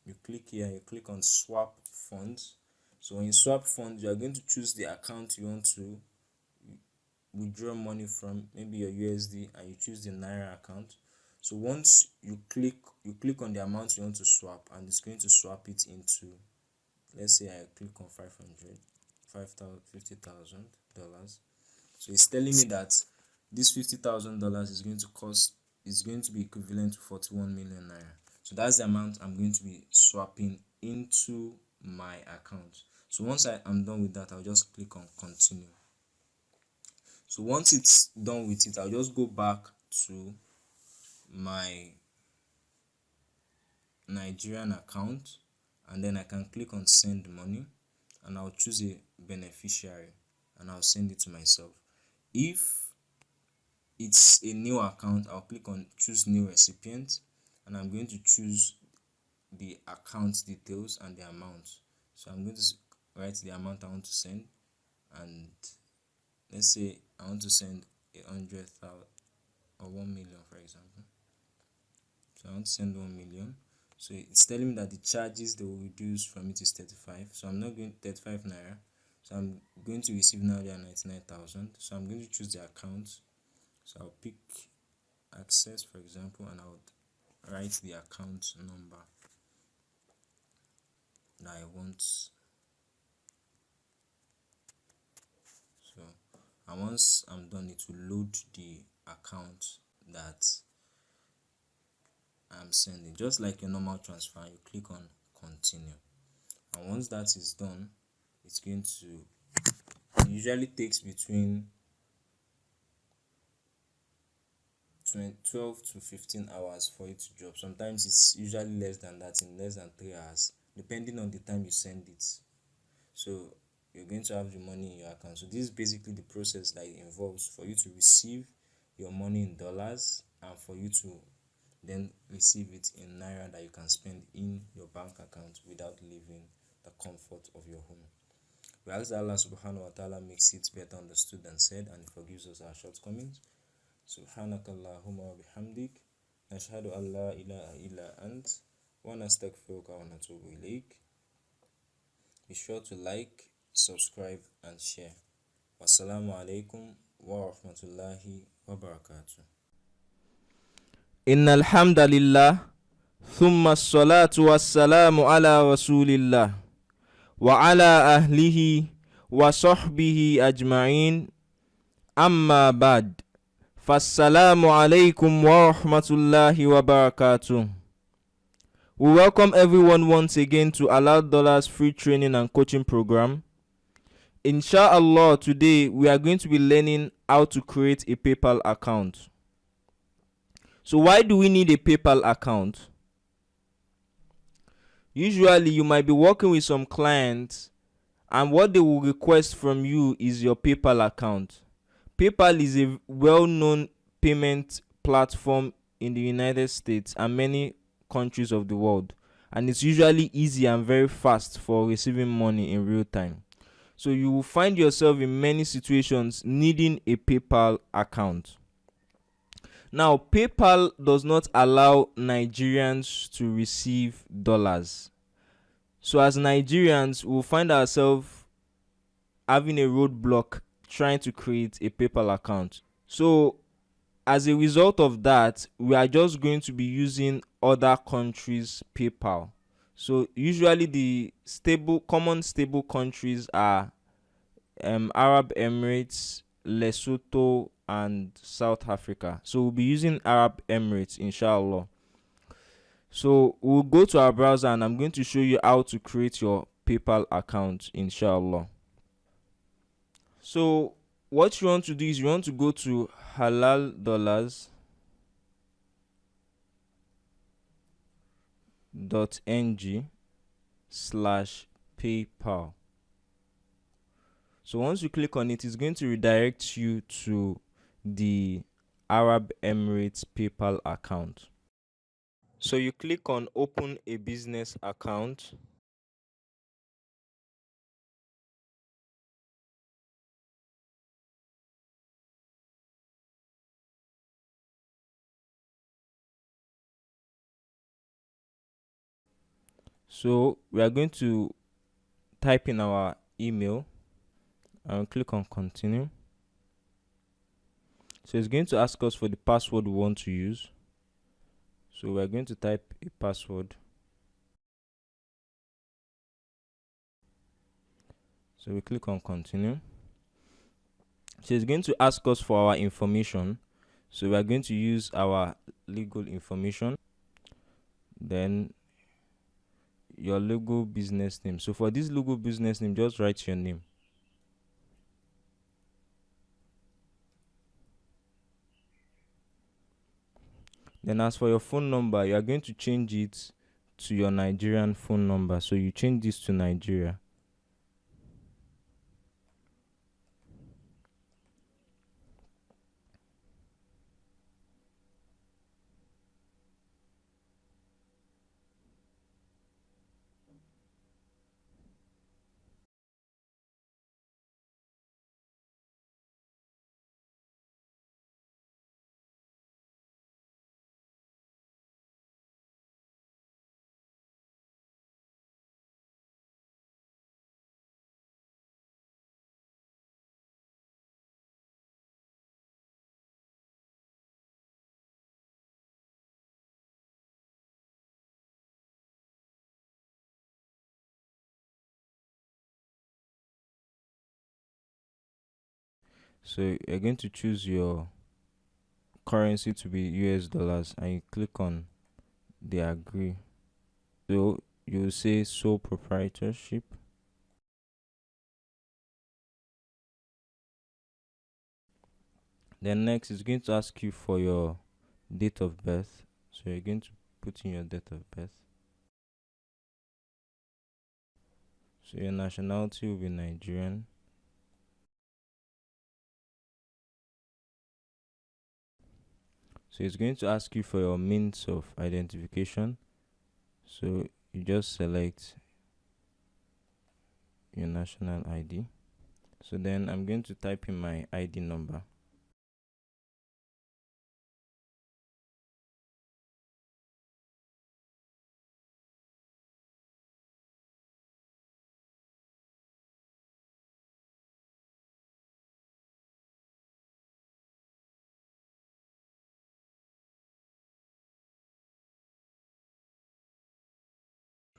You click here, you click on swap funds. So when you swap funds, you are going to choose the account you want to withdraw money from, maybe your USD, and you choose the Naira account. So once you click on the amount you want to swap, and it's going to swap it into, let's say I click on $50,000. So it's telling me that this $50,000 is going to be equivalent to 41 million naira. So that's the amount I'm going to be swapping into my account. So once I am done with that, I'll just click on continue. So once it's done with it, I'll just go back to my Nigerian account, and then I can click on send money, and I'll choose a beneficiary and I'll send it to myself. If it's a new account, I'll click on choose new recipient, and I'm going to choose the account details and the amount. So I'm going to write the amount I want to send, and let's say I want to send 100,000 or 1 million, for example. So I want to send 1 million. So it's telling me that the charges they will reduce from it is 35. So I'm not going 35 naira. So I'm going to receive now there 99,000. So I'm going to choose the account. So I'll pick access, for example, and I would write the account number that I want. So, and once I'm done, it will load the account that I'm sending, just like a normal transfer. You click on continue, and once that is done, it's going to, it usually takes between 12 to 15 hours for it to drop. Sometimes it's usually less than that, in less than 3 hours, depending on the time you send it. So you're going to have the money in your account. So this is basically the process that it involves for you to receive your money in dollars, and for you to then receive it in naira that you can spend in your bank account without leaving the comfort of your home. We ask that Allah subhanahu wa ta'ala makes it better understood and said, and forgives us our shortcomings. Subhanakallahumma wa bihamdik, nashhadu an la ilaha illa ant, wa nastaghfiruka wa natubu ilayk. Be sure to like, subscribe, and share. Wassalamu alaykum wa rahmatullahi wa barakatuh. Innal hamdalillah, thumma salatu wassalamu ala rasulillah wa ala ahlihi wa sahbihi ajma'in, amma ba'd. Fassalamu alaykum wa rahmatullahi wa barakatuh. We welcome everyone once again to Halal free training and coaching program. Inshallah, today we are going to be learning how to create a PayPal account. So why do we need a PayPal account? Usually you might be working with some clients, and what they will request from you is your PayPal account. PayPal is a well-known payment platform in the United States and many countries of the world, and it's usually easy and very fast for receiving money in real time. So you will find yourself in many situations needing a PayPal account. Now, PayPal does not allow Nigerians to receive dollars. So as Nigerians, we'll find ourselves having a roadblock trying to create a PayPal account. So as a result of that, we are just going to be using other countries' PayPal. So usually the common stable countries are Arab Emirates, Lesotho, and South Africa. So we'll be using Arab Emirates, inshallah. So we'll go to our browser, and I'm going to show you how to create your PayPal account, inshallah. So what you want to do is you want to go to halal.ng/PayPal. So once you click on it, it's going to redirect you to the Arab Emirates PayPal account. So you click on open a business account. So we are going to type in our email and click on continue. So it's going to ask us for the password we want to use. So we are going to type a password. So we click on continue. So it's going to ask us for our information. So we are going to use our legal information. Then your logo business name. So for this logo business name, just write your name. Then as for your phone number, you are going to change it to your Nigerian phone number. So you change this to Nigeria. So you're going to choose your currency to be US dollars and you click on the agree. So you'll say sole proprietorship. Then next is going to ask you for your date of birth. So you're going to put in your date of birth. So your nationality will be Nigerian. So it's going to ask you for your means of identification. So you just select your national ID. So then I'm going to type in my ID number.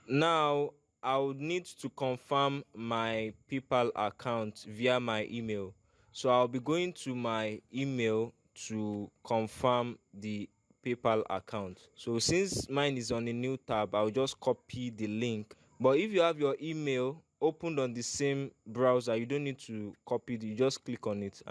Now I would need to confirm my PayPal account via my email. So I'll be going to my email to confirm the PayPal account. So since mine is on a new tab, I'll just copy the link. But if you have your email opened on the same browser, you don't need to copy it. You just click on it.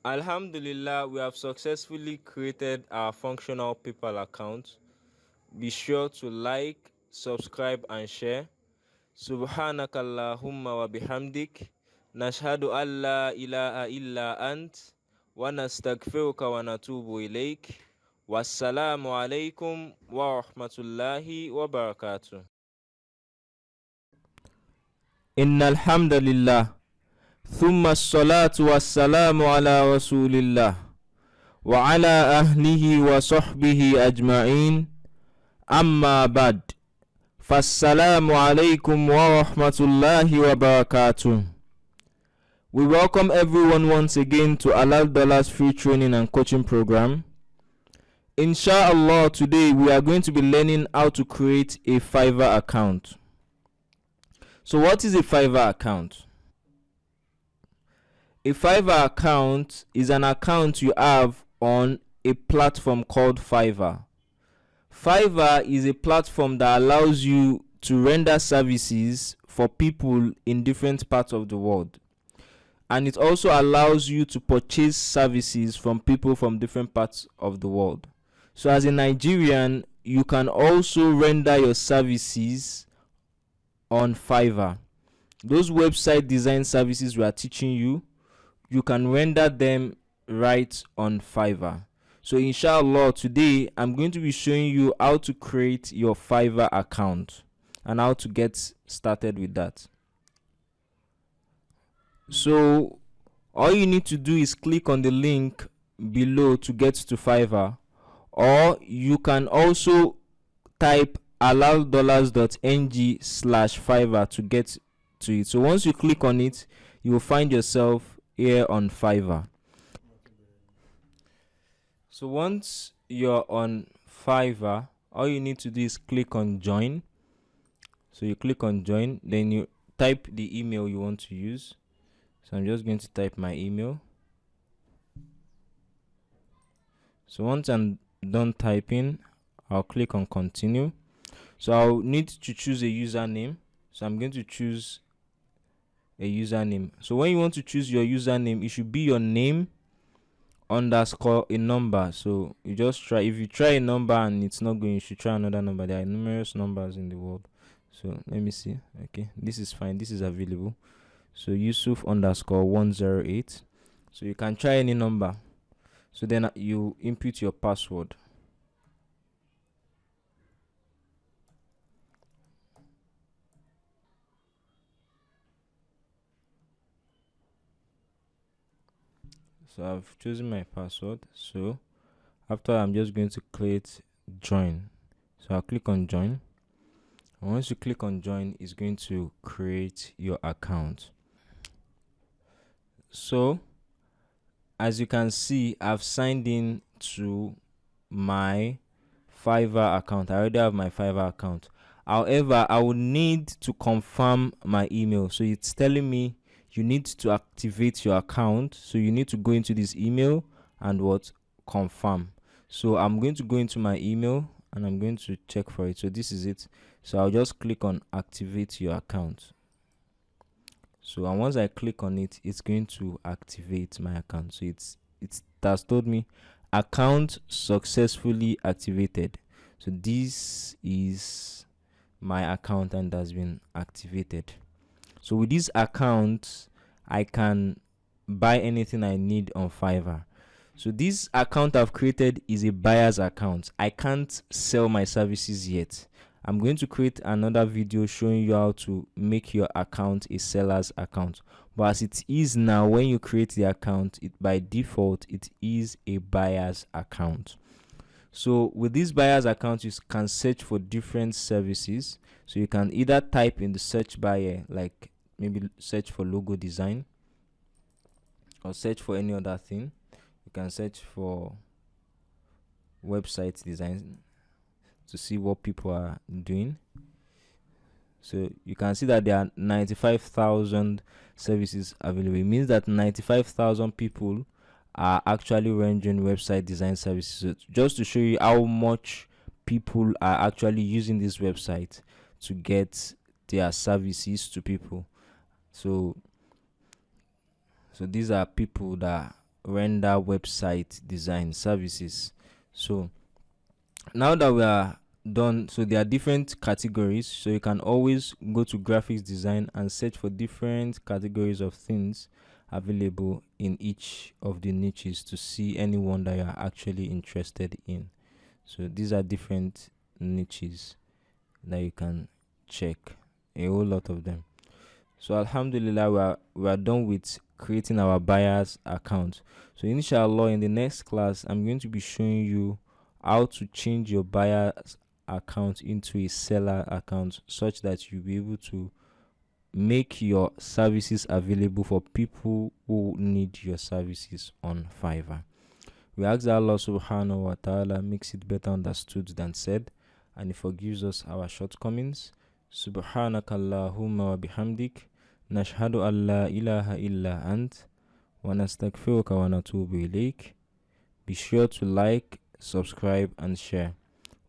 Alhamdulillah, we have successfully created our functional PayPal account. Be sure to like, subscribe and share. Subhanakallahumma wa bihamdik. Nashhadu an la ilaha illa ant. Wa nastaghfiruka wa natubu ilayk. Wassalamu alaykum wa rahmatullahi wa barakatuh. Innal hamdalillah. Thumma as-salatu was-salamu ala rasulillah. Wa ala ahlihi wa sahbihi ajma'in. Amma ba'd. Fassalamu alaykum wa rahmatullahi wa barakatuh. We welcome everyone once again to Halal free training and coaching program. Inshallah, today we are going to be learning how to create a Fiverr account. So what is a Fiverr account? A Fiverr account is an account you have on a platform called Fiverr. Fiverr is a platform that allows you to render services for people in different parts of the world, and it also allows you to purchase services from people from different parts of the world. So as a Nigerian, you can also render your services on Fiverr. Those website design services we are teaching you, you can render them right on Fiverr. So inshallah, today I'm going to be showing you how to create your Fiverr account and how to get started with that. So all you need to do is click on the link below to get to Fiverr, or you can also type halaldollars.ng/Fiverr to get to it. So once you click on it, you will find yourself here on Fiverr. So once you're on Fiverr, all you need to do is click on join. So you click on join, then you type the email you want to use. So I'm just going to type my email. So once I'm done typing, I'll click on continue. So I'll need to choose a username. So I'm going to choose a username. So when you want to choose your username, it should be your name underscore a number. So you just try. If you try a number and it's not going, you should try another number. There are numerous numbers in the world. So let me see. Okay, this is fine. This is available. So Yusuf underscore 108. So you can try any number. So then you input your password. So I've chosen my password. So after, I'm just going to click join. So I'll click on join. And once you click on join, it's going to create your account. So as you can see, I've signed in to my Fiverr account. I already have my Fiverr account. However, I will need to confirm my email. So it's telling me you need to activate your account. So you need to go into this email and confirm. So I'm going to go into my email and I'm going to check for it. So this is it. So I'll just click on activate your account. So and once I click on it, it's going to activate my account. So it has told me account successfully activated. So this is my account and has been activated. So with this account, I can buy anything I need on Fiverr. So this account I've created is a buyer's account. I can't sell my services yet. I'm going to create another video showing you how to make your account a seller's account. But as it is now, when you create the account, by default, it is a buyer's account. So with this buyer's account, you can search for different services. So you can either type in the search bar, like maybe search for logo design, or search for any other thing. You can search for website design to see what people are doing. So you can see that there are 95,000 services available. It means that 95,000 people are actually rendering website design services. So just to show you how much people are actually using this website to get their services to people. So these are people that render website design services. So now that we are done, so there are different categories. So you can always go to graphics design and search for different categories of things available in each of the niches to see any one that you are actually interested in. So these are different niches that you can check, a whole lot of them. So alhamdulillah, we are done with creating our buyer's account. So inshallah, in the next class, I'm going to be showing you how to change your buyer's account into a seller account, such that you'll be able to make your services available for people who need your services on Fiverr. We ask that Allah subhanahu wa ta'ala makes it better understood than said, and He forgives us our shortcomings. Subhanakallahumma wa bihamdik, nashhadu an la ilaha illa ant, wa nastaghfiruka wa natubu ilayk. Be sure to like, subscribe and share.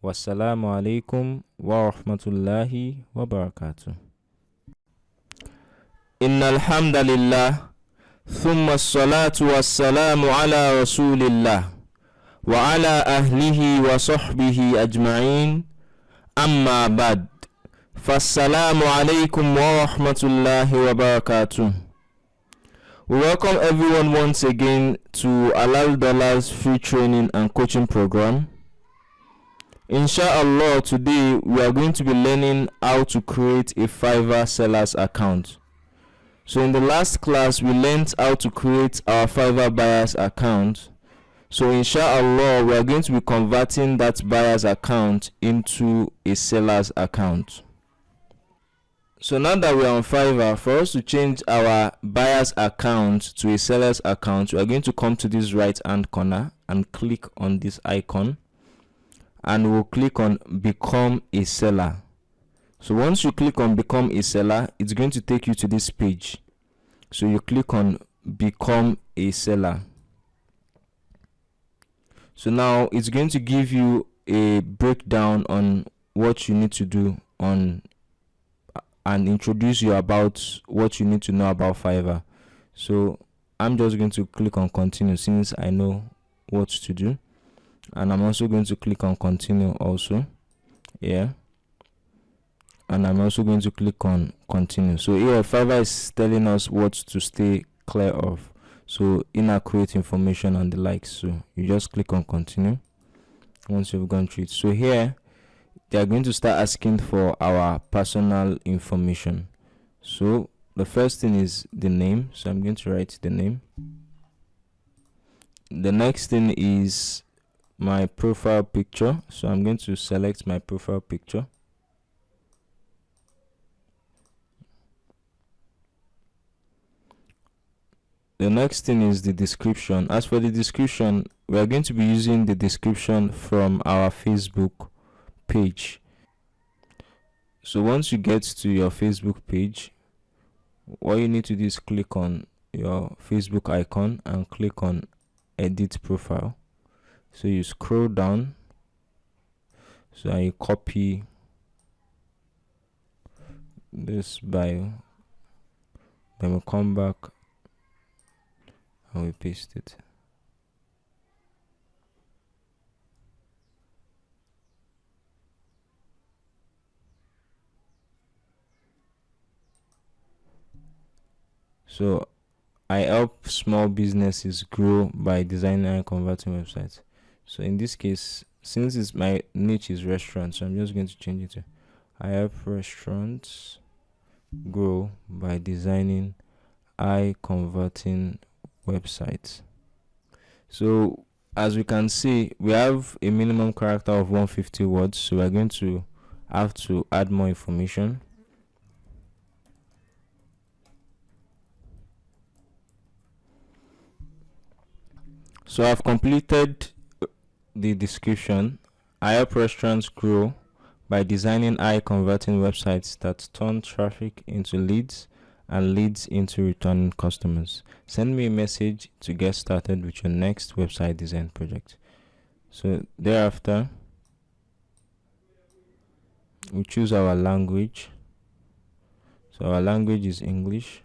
Wassalamu alaikum warahmatullahi wabarakatuh. Innal hamdalillah thumma salatu wassalamu ala rasulillah wa ala ahlihi wa sahbihi ajma'in, amma ba'd. Fassalamu alaikum wa rahmatullahi wa barakatuh. We welcome everyone once again to Halal free training and coaching program. Inshallah, today we are going to be learning how to create a Fiverr seller's account. So in the last class we learned how to create our Fiverr buyer's account. So inshallah, we are going to be converting that buyer's account into a seller's account. So now that we are on Fiverr, for us to change our buyer's account to a seller's account, we are going to come to this right hand corner and click on this icon, and we'll click on become a seller. So once you click on become a seller, it's going to take you to this page. So you click on become a seller. So now it's going to give you a breakdown on what you need to do on and introduce you about what you need to know about Fiverr. So I'm just going to click on continue since I know what to do, and I'm also going to click on continue also. And I'm also going to click on continue. So here Fiverr is telling us what to stay clear of, so inaccurate information and the likes. So you just click on continue once you've gone through it. So here they are going to start asking for our personal information. So the first thing is the name, so I'm going to write the name. The next thing is my profile picture, so I'm going to select my profile picture. The next thing is the description. As for the description, we are going to be using the description from our Facebook page. So once you get to your Facebook page, what you need to do is click on your Facebook icon and click on edit profile. So you scroll down, so you copy this bio, then we'll come back and we paste it. So I help small businesses grow by designing and converting websites. So in this case, since it's my niche is restaurants, so I'm just going to change it to I help restaurants grow by designing and converting websites. So as we can see, we have a minimum character of 150 words, so we're going to have to add more information. So I've completed the description. I help restaurants grow by designing and converting websites that turn traffic into leads and leads into returning customers. Send me a message to get started with your next website design project. So thereafter, we choose our language. So our language is English.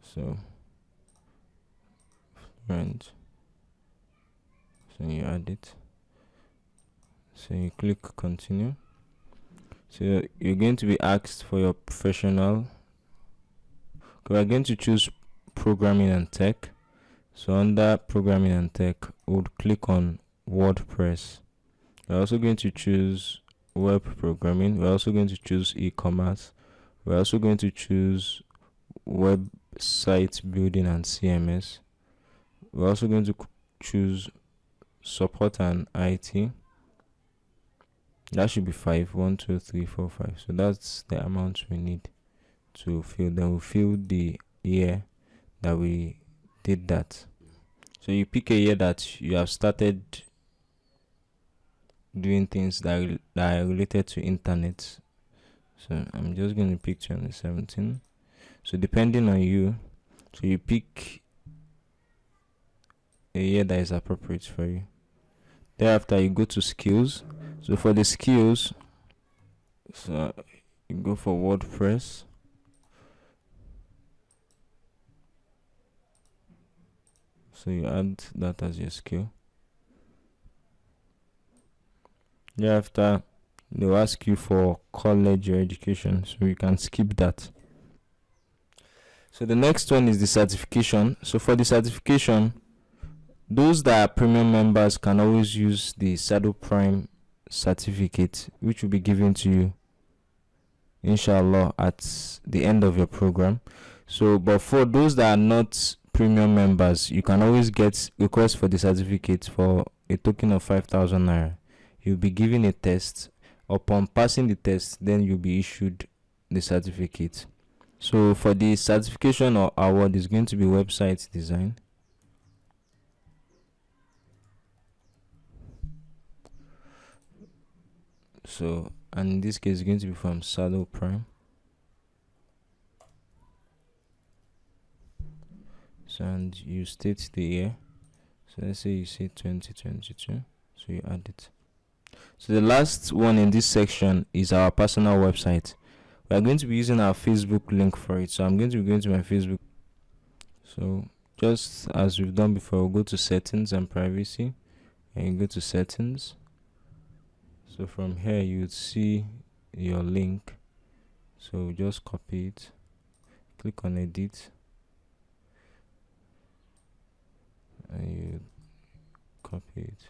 So fluent. So you add it. So you click continue. So you're going to be asked for your professional. We are going to choose programming and tech. So under programming and tech, we would click on WordPress. We're also going to choose web programming. We're also going to choose e-commerce. We're also going to choose website building and CMS. We're also going to choose support and IT. That should be 5. 1, 2, 3, 4, 5. So that's the amount we need to fill. Then we'll fill the year that we did that. So you pick a year that you have started doing things that are related to internet. So I'm just going to pick 2017. So depending on you, so you pick a year that is appropriate for you. Thereafter, you go to skills. So for the skills, so you go for WordPress. So you add that as your skill. Thereafter, they'll ask you for college or education, so you can skip that. So the next one is the certification. So for the certification, those that are premium members can always use the Saddle Prime certificate, which will be given to you, inshallah, at the end of your program. So, but for those that are not premium members, you can always get request for the certificate for a token of 5,000 naira. You'll be given a test. Upon passing the test, then you'll be issued the certificate. So for the certification or award, is going to be website design. So, and in this case, it's going to be from Saddle Prime. So, and you state the year. So let's say you say 2022. So you add it. So the last one in this section is our personal website. We are going to be using our Facebook link for it. So I'm going to be going to my Facebook. So just as we've done before, we'll go to settings and privacy, and you go to settings. So from here you would see your link. So just copy it, click on edit, and you copy it.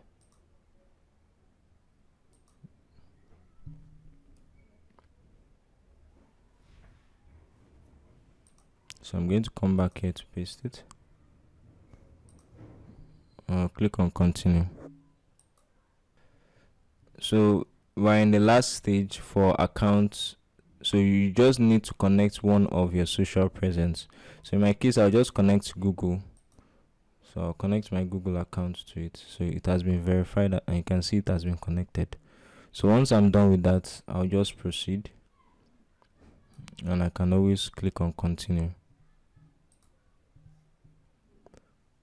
So I'm going to come back here to paste it. Click on continue. So we're in the last stage for accounts. So you just need to connect one of your social presence. So in my case, I'll just connect Google. So I'll connect my Google account to it. So it has been verified and you can see it has been connected. So once I'm done with that, I'll just proceed. And I can always click on continue.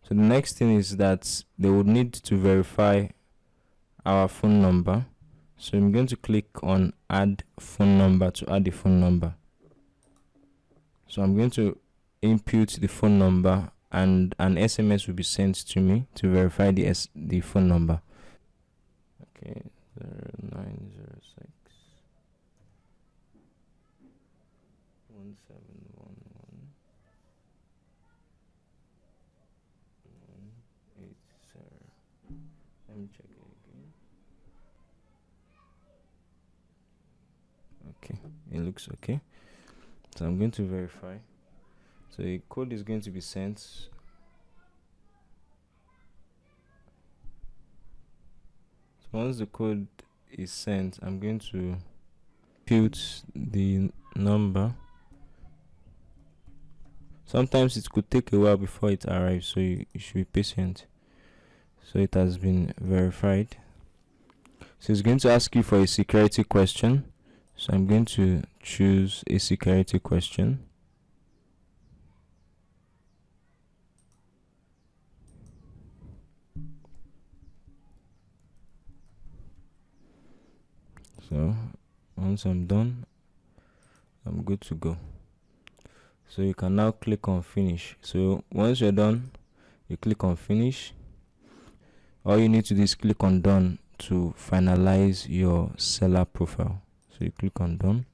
So the next thing is that they would need to verify our phone number. So I'm going to click on add phone number to add the phone number. So I'm going to input the phone number and an SMS will be sent to me to verify the phone number. Okay, 0906 1711 180. Let me check it again. Okay, it looks okay. So I'm going to verify. So a code is going to be sent. So once the code is sent, I'm going to input the number. Sometimes it could take a while before it arrives, so you should be patient. So it has been verified. So it's going to ask you for a security question. So I'm going to choose a security question. So once I'm done, I'm good to go. So you can now click on finish. So once you're done, you click on finish. All you need to do is click on done to finalize your seller profile. So you click on done.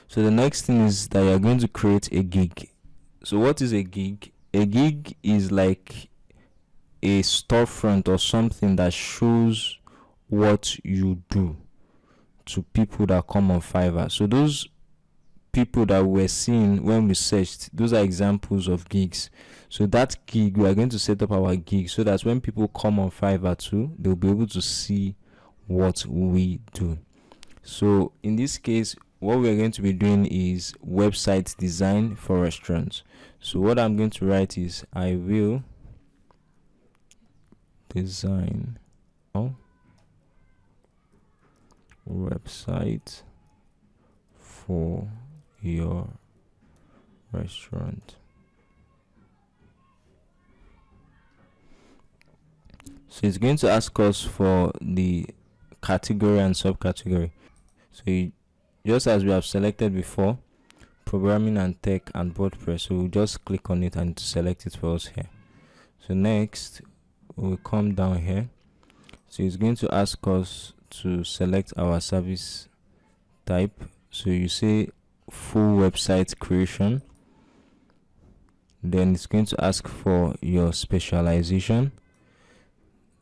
So the next thing is that you're going to create a gig. So what is a gig? A gig is like a storefront or something that shows what you do to people that come on Fiverr. So those people that we're seeing when we searched, those are examples of gigs. So that gig, we are going to set up our gig so that when people come on Fiverr too, they'll be able to see what we do. So in this case, what we're going to be doing is website design for restaurants. So what I'm going to write is I will design a website for your restaurant. So it's going to ask us for the category and subcategory. So just as we have selected before, programming and tech and WordPress, so we'll just click on it and select it for us here. So next we'll come down here. So it's going to ask us to select our service type. So you say full website creation, then it's going to ask for your specialization.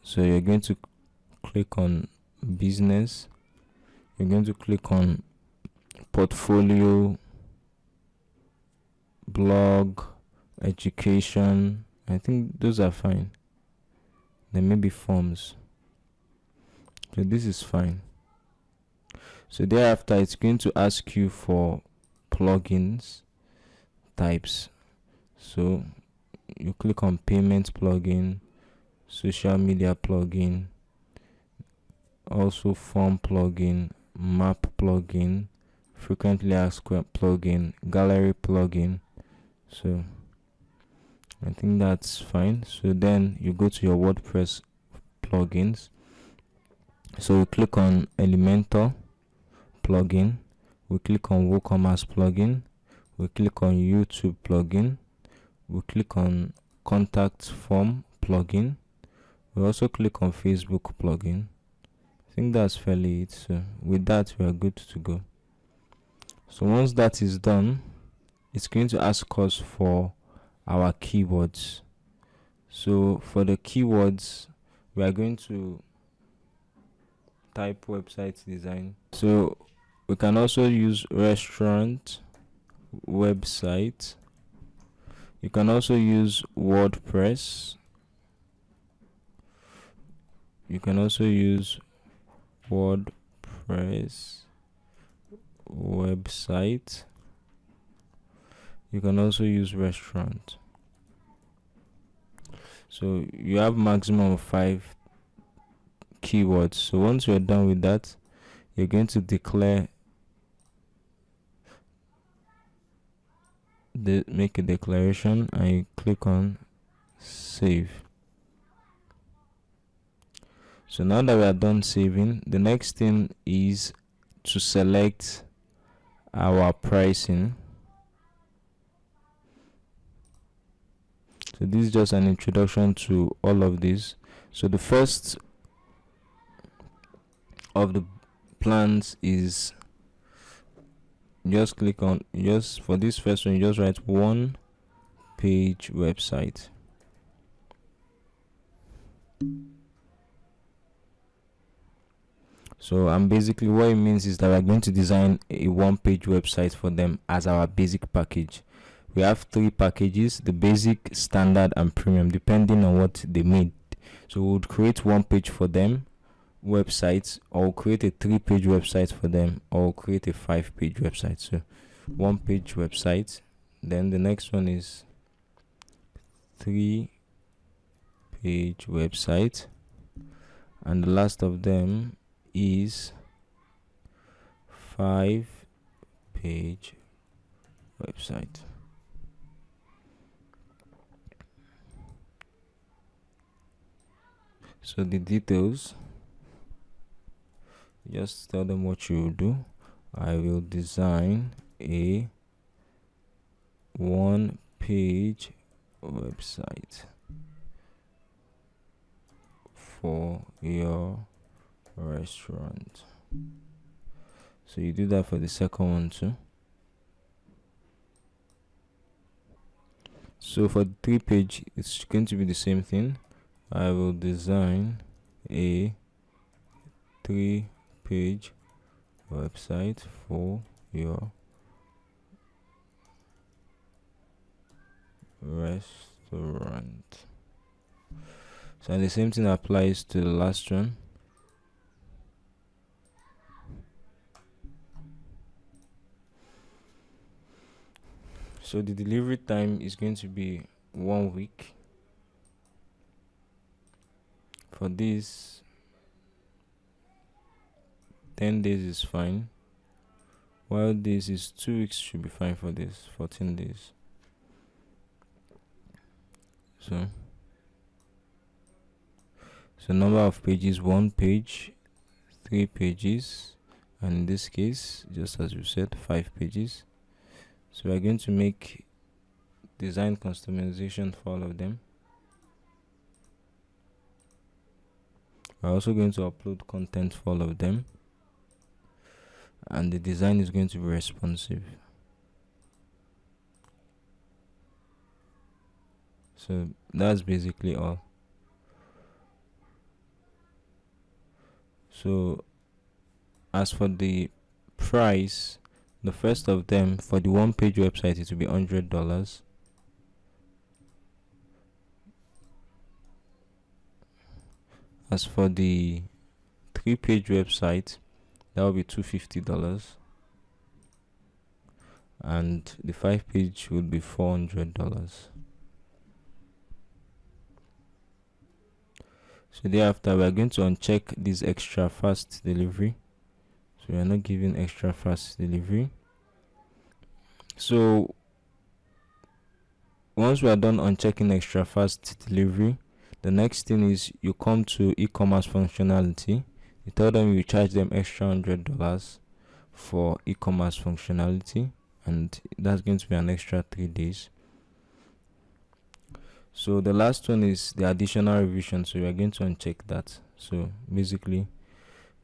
So you're going to click on business, you're going to click on portfolio, blog, education. I think those are fine. There may be forms, so this is fine. So thereafter it's going to ask you for plugins types. So you click on payment plugin, social media plugin, also form plugin, map plugin, frequently asked plugin, gallery plugin. So I think that's fine. So then you go to your WordPress plugins. So we click on Elementor plugin, we click on WooCommerce plugin, we click on YouTube plugin, we click on contact form plugin, we also click on Facebook plugin. I think that's fairly it. So with that we are good to go. So once that is done, it's going to ask us for our keywords. So for the keywords, we are going to type website design. So we can also use restaurant, website. You can also use WordPress. You can also use WordPress website. You can also use restaurant. So you have maximum of 5 keywords. So once you're done with that, you're going to declare make a declaration and you click on save. So now that we are done saving, the next thing is to select our pricing. So this is just an introduction to all of this. So the first of the plans is just click on, just for this first one, you just write 1 page website. So basically what it means is that we're going to design a 1-page website for them as our basic package. We have 3 packages: the basic, standard and premium, depending on what they need. So we would create 1 page for them websites, or create a 3-page website for them, or create a 5-page website. So 1-page website, then the next one is 3-page website, and the last of them is 5-page website. So the details, just tell them what you will do. I will design a 1-page website for your restaurant. So you do that for the second one too. So for the 3-page, it's going to be the same thing. I will design a 3-page website for your restaurant. So and the same thing applies to the last one. So the delivery time is going to be 1 week. For this, 10 days is fine, while this is 2 weeks should be fine. For this, 14 days. So number of pages, 1 page, 3 pages, and in this case, just as you said, 5 pages. So we're going to make design customization for all of them. We're also going to upload content for all of them, and the design is going to be responsive. So that's basically all. So as for the price, the first of them, for the 1 page website, it will be $100. As for the 3 page website, that will be $250, and the 5 page would be $400. So thereafter, we are going to uncheck this extra fast delivery. So we are not giving extra fast delivery. So once we are done unchecking extra fast delivery, the next thing is you come to e-commerce functionality. You tell them you charge them extra $100 for e-commerce functionality, and that's going to be an extra 3 days. So the last one is the additional revision. So we are going to uncheck that. So basically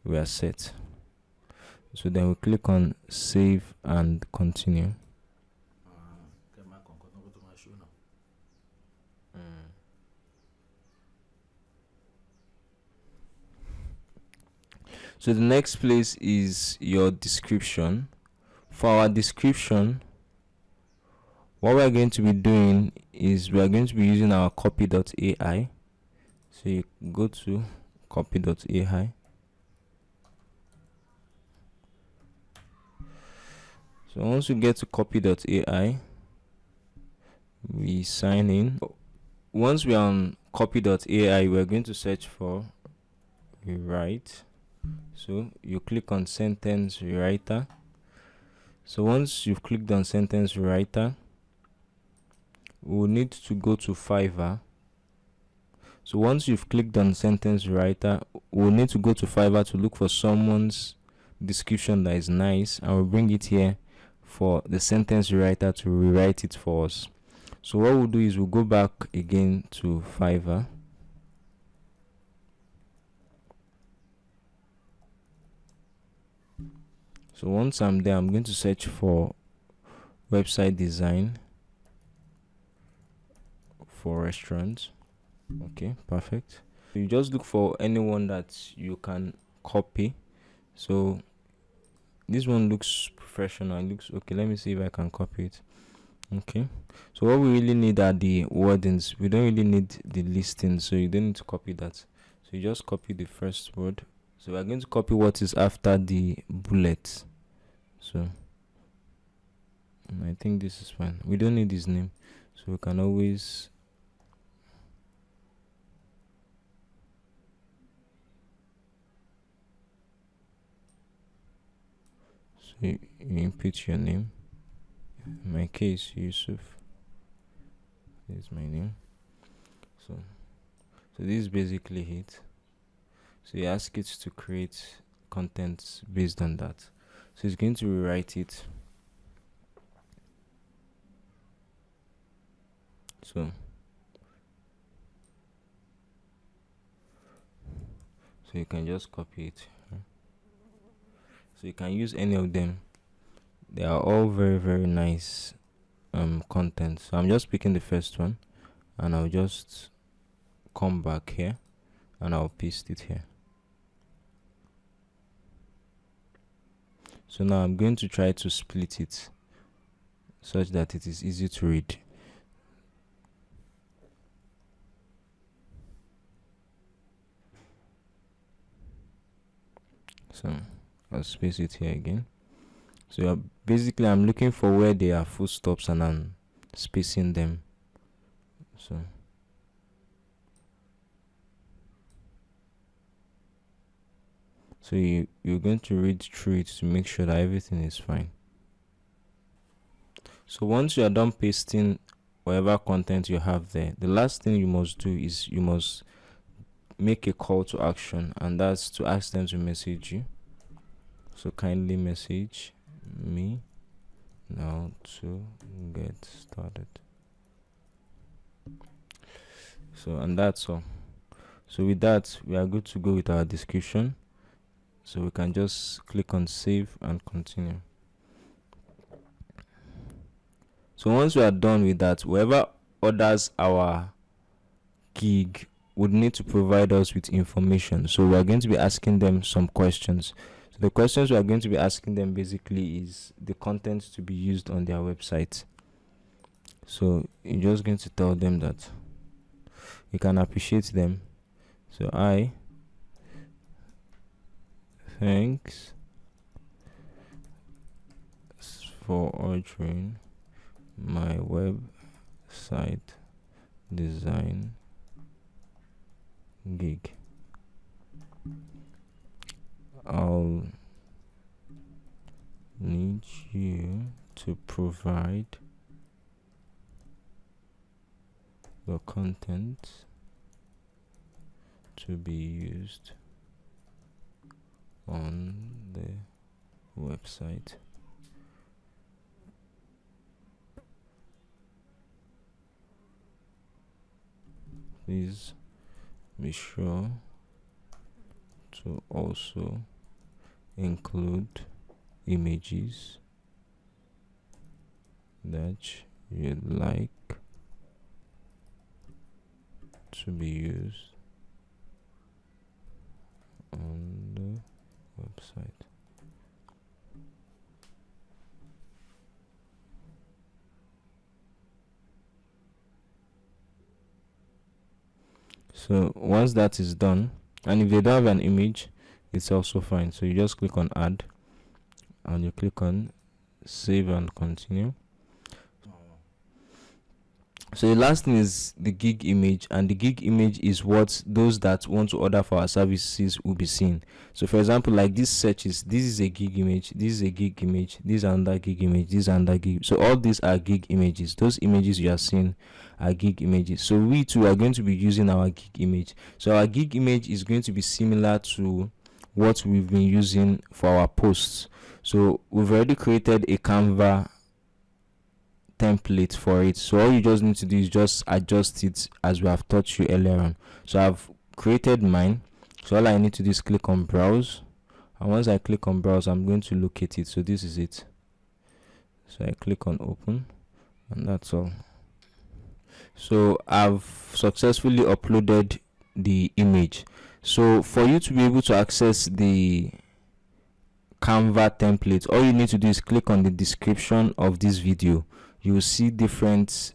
we are set. So then we click on save and continue. So the next place is your description. For our description, what we are going to be doing is we are going to be using our copy.ai. So you go to copy.ai. So once we get to copy.ai, we sign in. Once we are on copy.ai, we are going to search for rewrite. So you click on sentence rewriter. So once you've clicked on sentence rewriter, we will need to go to Fiverr. So once you've clicked on sentence writer, we'll need to go to Fiverr to look for someone's description that is nice, and we'll bring it here for the sentence writer to rewrite it for us. So what we'll do is we'll go back again to Fiverr. So once I'm there, I'm going to search for website design for restaurants. Okay, perfect. So you just look for anyone that you can copy. So this one looks professional. It looks okay. Let me see if I can copy it. Okay, so what we really need are the wordings. We don't really need the listing, so you don't need to copy that. So you just copy the first word. So we're going to copy what is after the bullet. So I think this is fine. We don't need his name, so we can always you input your name. In my case, Yusuf. This is my name. So this is basically it. So you ask it to create content based on that. So it's going to rewrite it. So you can just copy it. So you can use any of them. They are all very, very nice content. So I'm just picking the first one, and I'll just come back here and I'll paste it here. So now I'm going to try to split it such that it is easy to read. So I'll space it here again. So basically I'm looking for where there are full stops and I'm spacing them. So you're going to read through it to make sure that everything is fine. So once you are done pasting whatever content you have there. The last thing you must do is you must make a call to action, and that's to ask them to message you. So kindly message me now to get started. So, and that's all. So with that, we are good to go with our description. So we can just click on save and continue. So once we are done with that, whoever orders our gig would need to provide us with information. So we are going to be asking them some questions. So the questions we are going to be asking them basically is the content to be used on their website. So you're just going to tell them that you can appreciate them. So thanks for ordering my website design gig. I'll need you to provide the content to be used on the website. Please be sure to also include images that you'd like to be used on the website. So once that is done, and if they don't have an image, it's also fine. So you just click on add and you click on save and continue. So the last thing is the gig image, and the gig image is what those that want to order for our services will be seeing. So for example, like this searches, this is a gig image, this is a gig image, this is another gig image, this is another gig. So all these are gig images. Those images you are seeing are gig images. So we too are going to be using our gig image. So our gig image is going to be similar to what we've been using for our posts. So we've already created a Canva template for it. So all you just need to do is just adjust it as we have taught you earlier on. So I've created mine. So all I need to do is click on browse, and once I click on browse, I'm going to locate it. So this is it. So I click on open, and that's all. So I've successfully uploaded the image. So for you to be able to access the Canva template, all you need to do is click on the description of this video. You will see different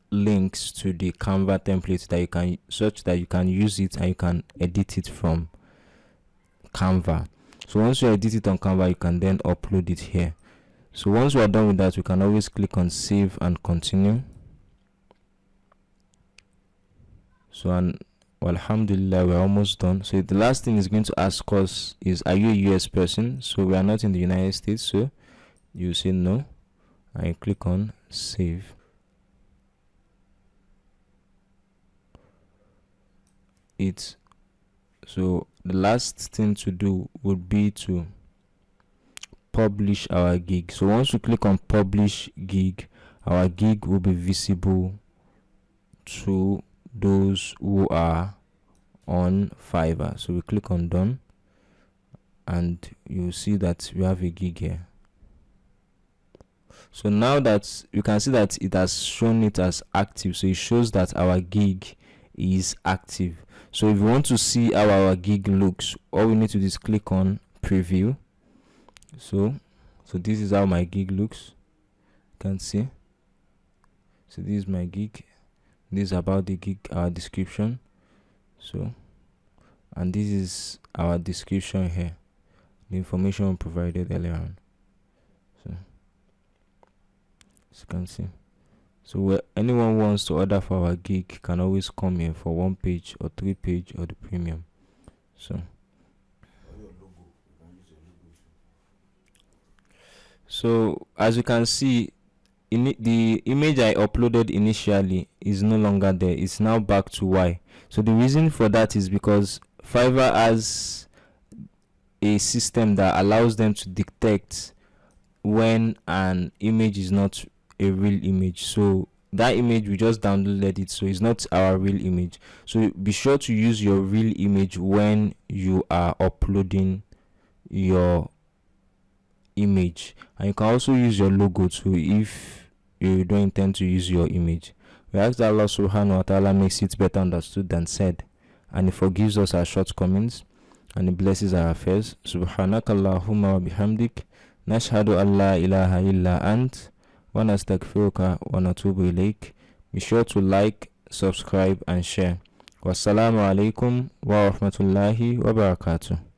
links to the Canva template that you can search, that you can use it and you can edit it from Canva. So once you edit it on Canva, you can then upload it here. So once we are done with that, we can always click on save and continue. So alhamdulillah, we're almost done. So the last thing is going to ask us is, are you a US person? So we are not in the United States, so you say no, and you click on save. So the last thing to do would be to publish our gig. So once we click on publish gig, our gig will be visible to those who are on Fiverr. So we click on done, and you see that we have a gig here. So now that you can see that it has shown it as active, so it shows that our gig is active. So if you want to see how our gig looks, all we need to do is click on preview. So this is how my gig looks. You can see. So this is my gig. This is about the gig, our description. So, and this is our description here, the information provided earlier on. So as you can see. So where anyone wants to order for our gig can always come here for 1 page or 3 page or the premium. So as you can see, the image I uploaded initially is no longer there. It's now back to Y. So the reason for that is because Fiverr has a system that allows them to detect when an image is not a real image. So that image, we just downloaded it, so it's not our real image. So be sure to use your real image when you are uploading your image. And you can also use your logo too if you don't intend to use your image. We ask that Allah subhanahu wa ta'ala makes it better understood than said, and He forgives us our shortcomings, and He blesses our affairs. Subhanakallahumma wa bihamdik, nashhadu an la ilaha illa ant, wa nastaghfiruka wa natubu ilayk. Be sure to like, subscribe and share. Wassalamu alaikum wa rahmatullahi wa barakatuh.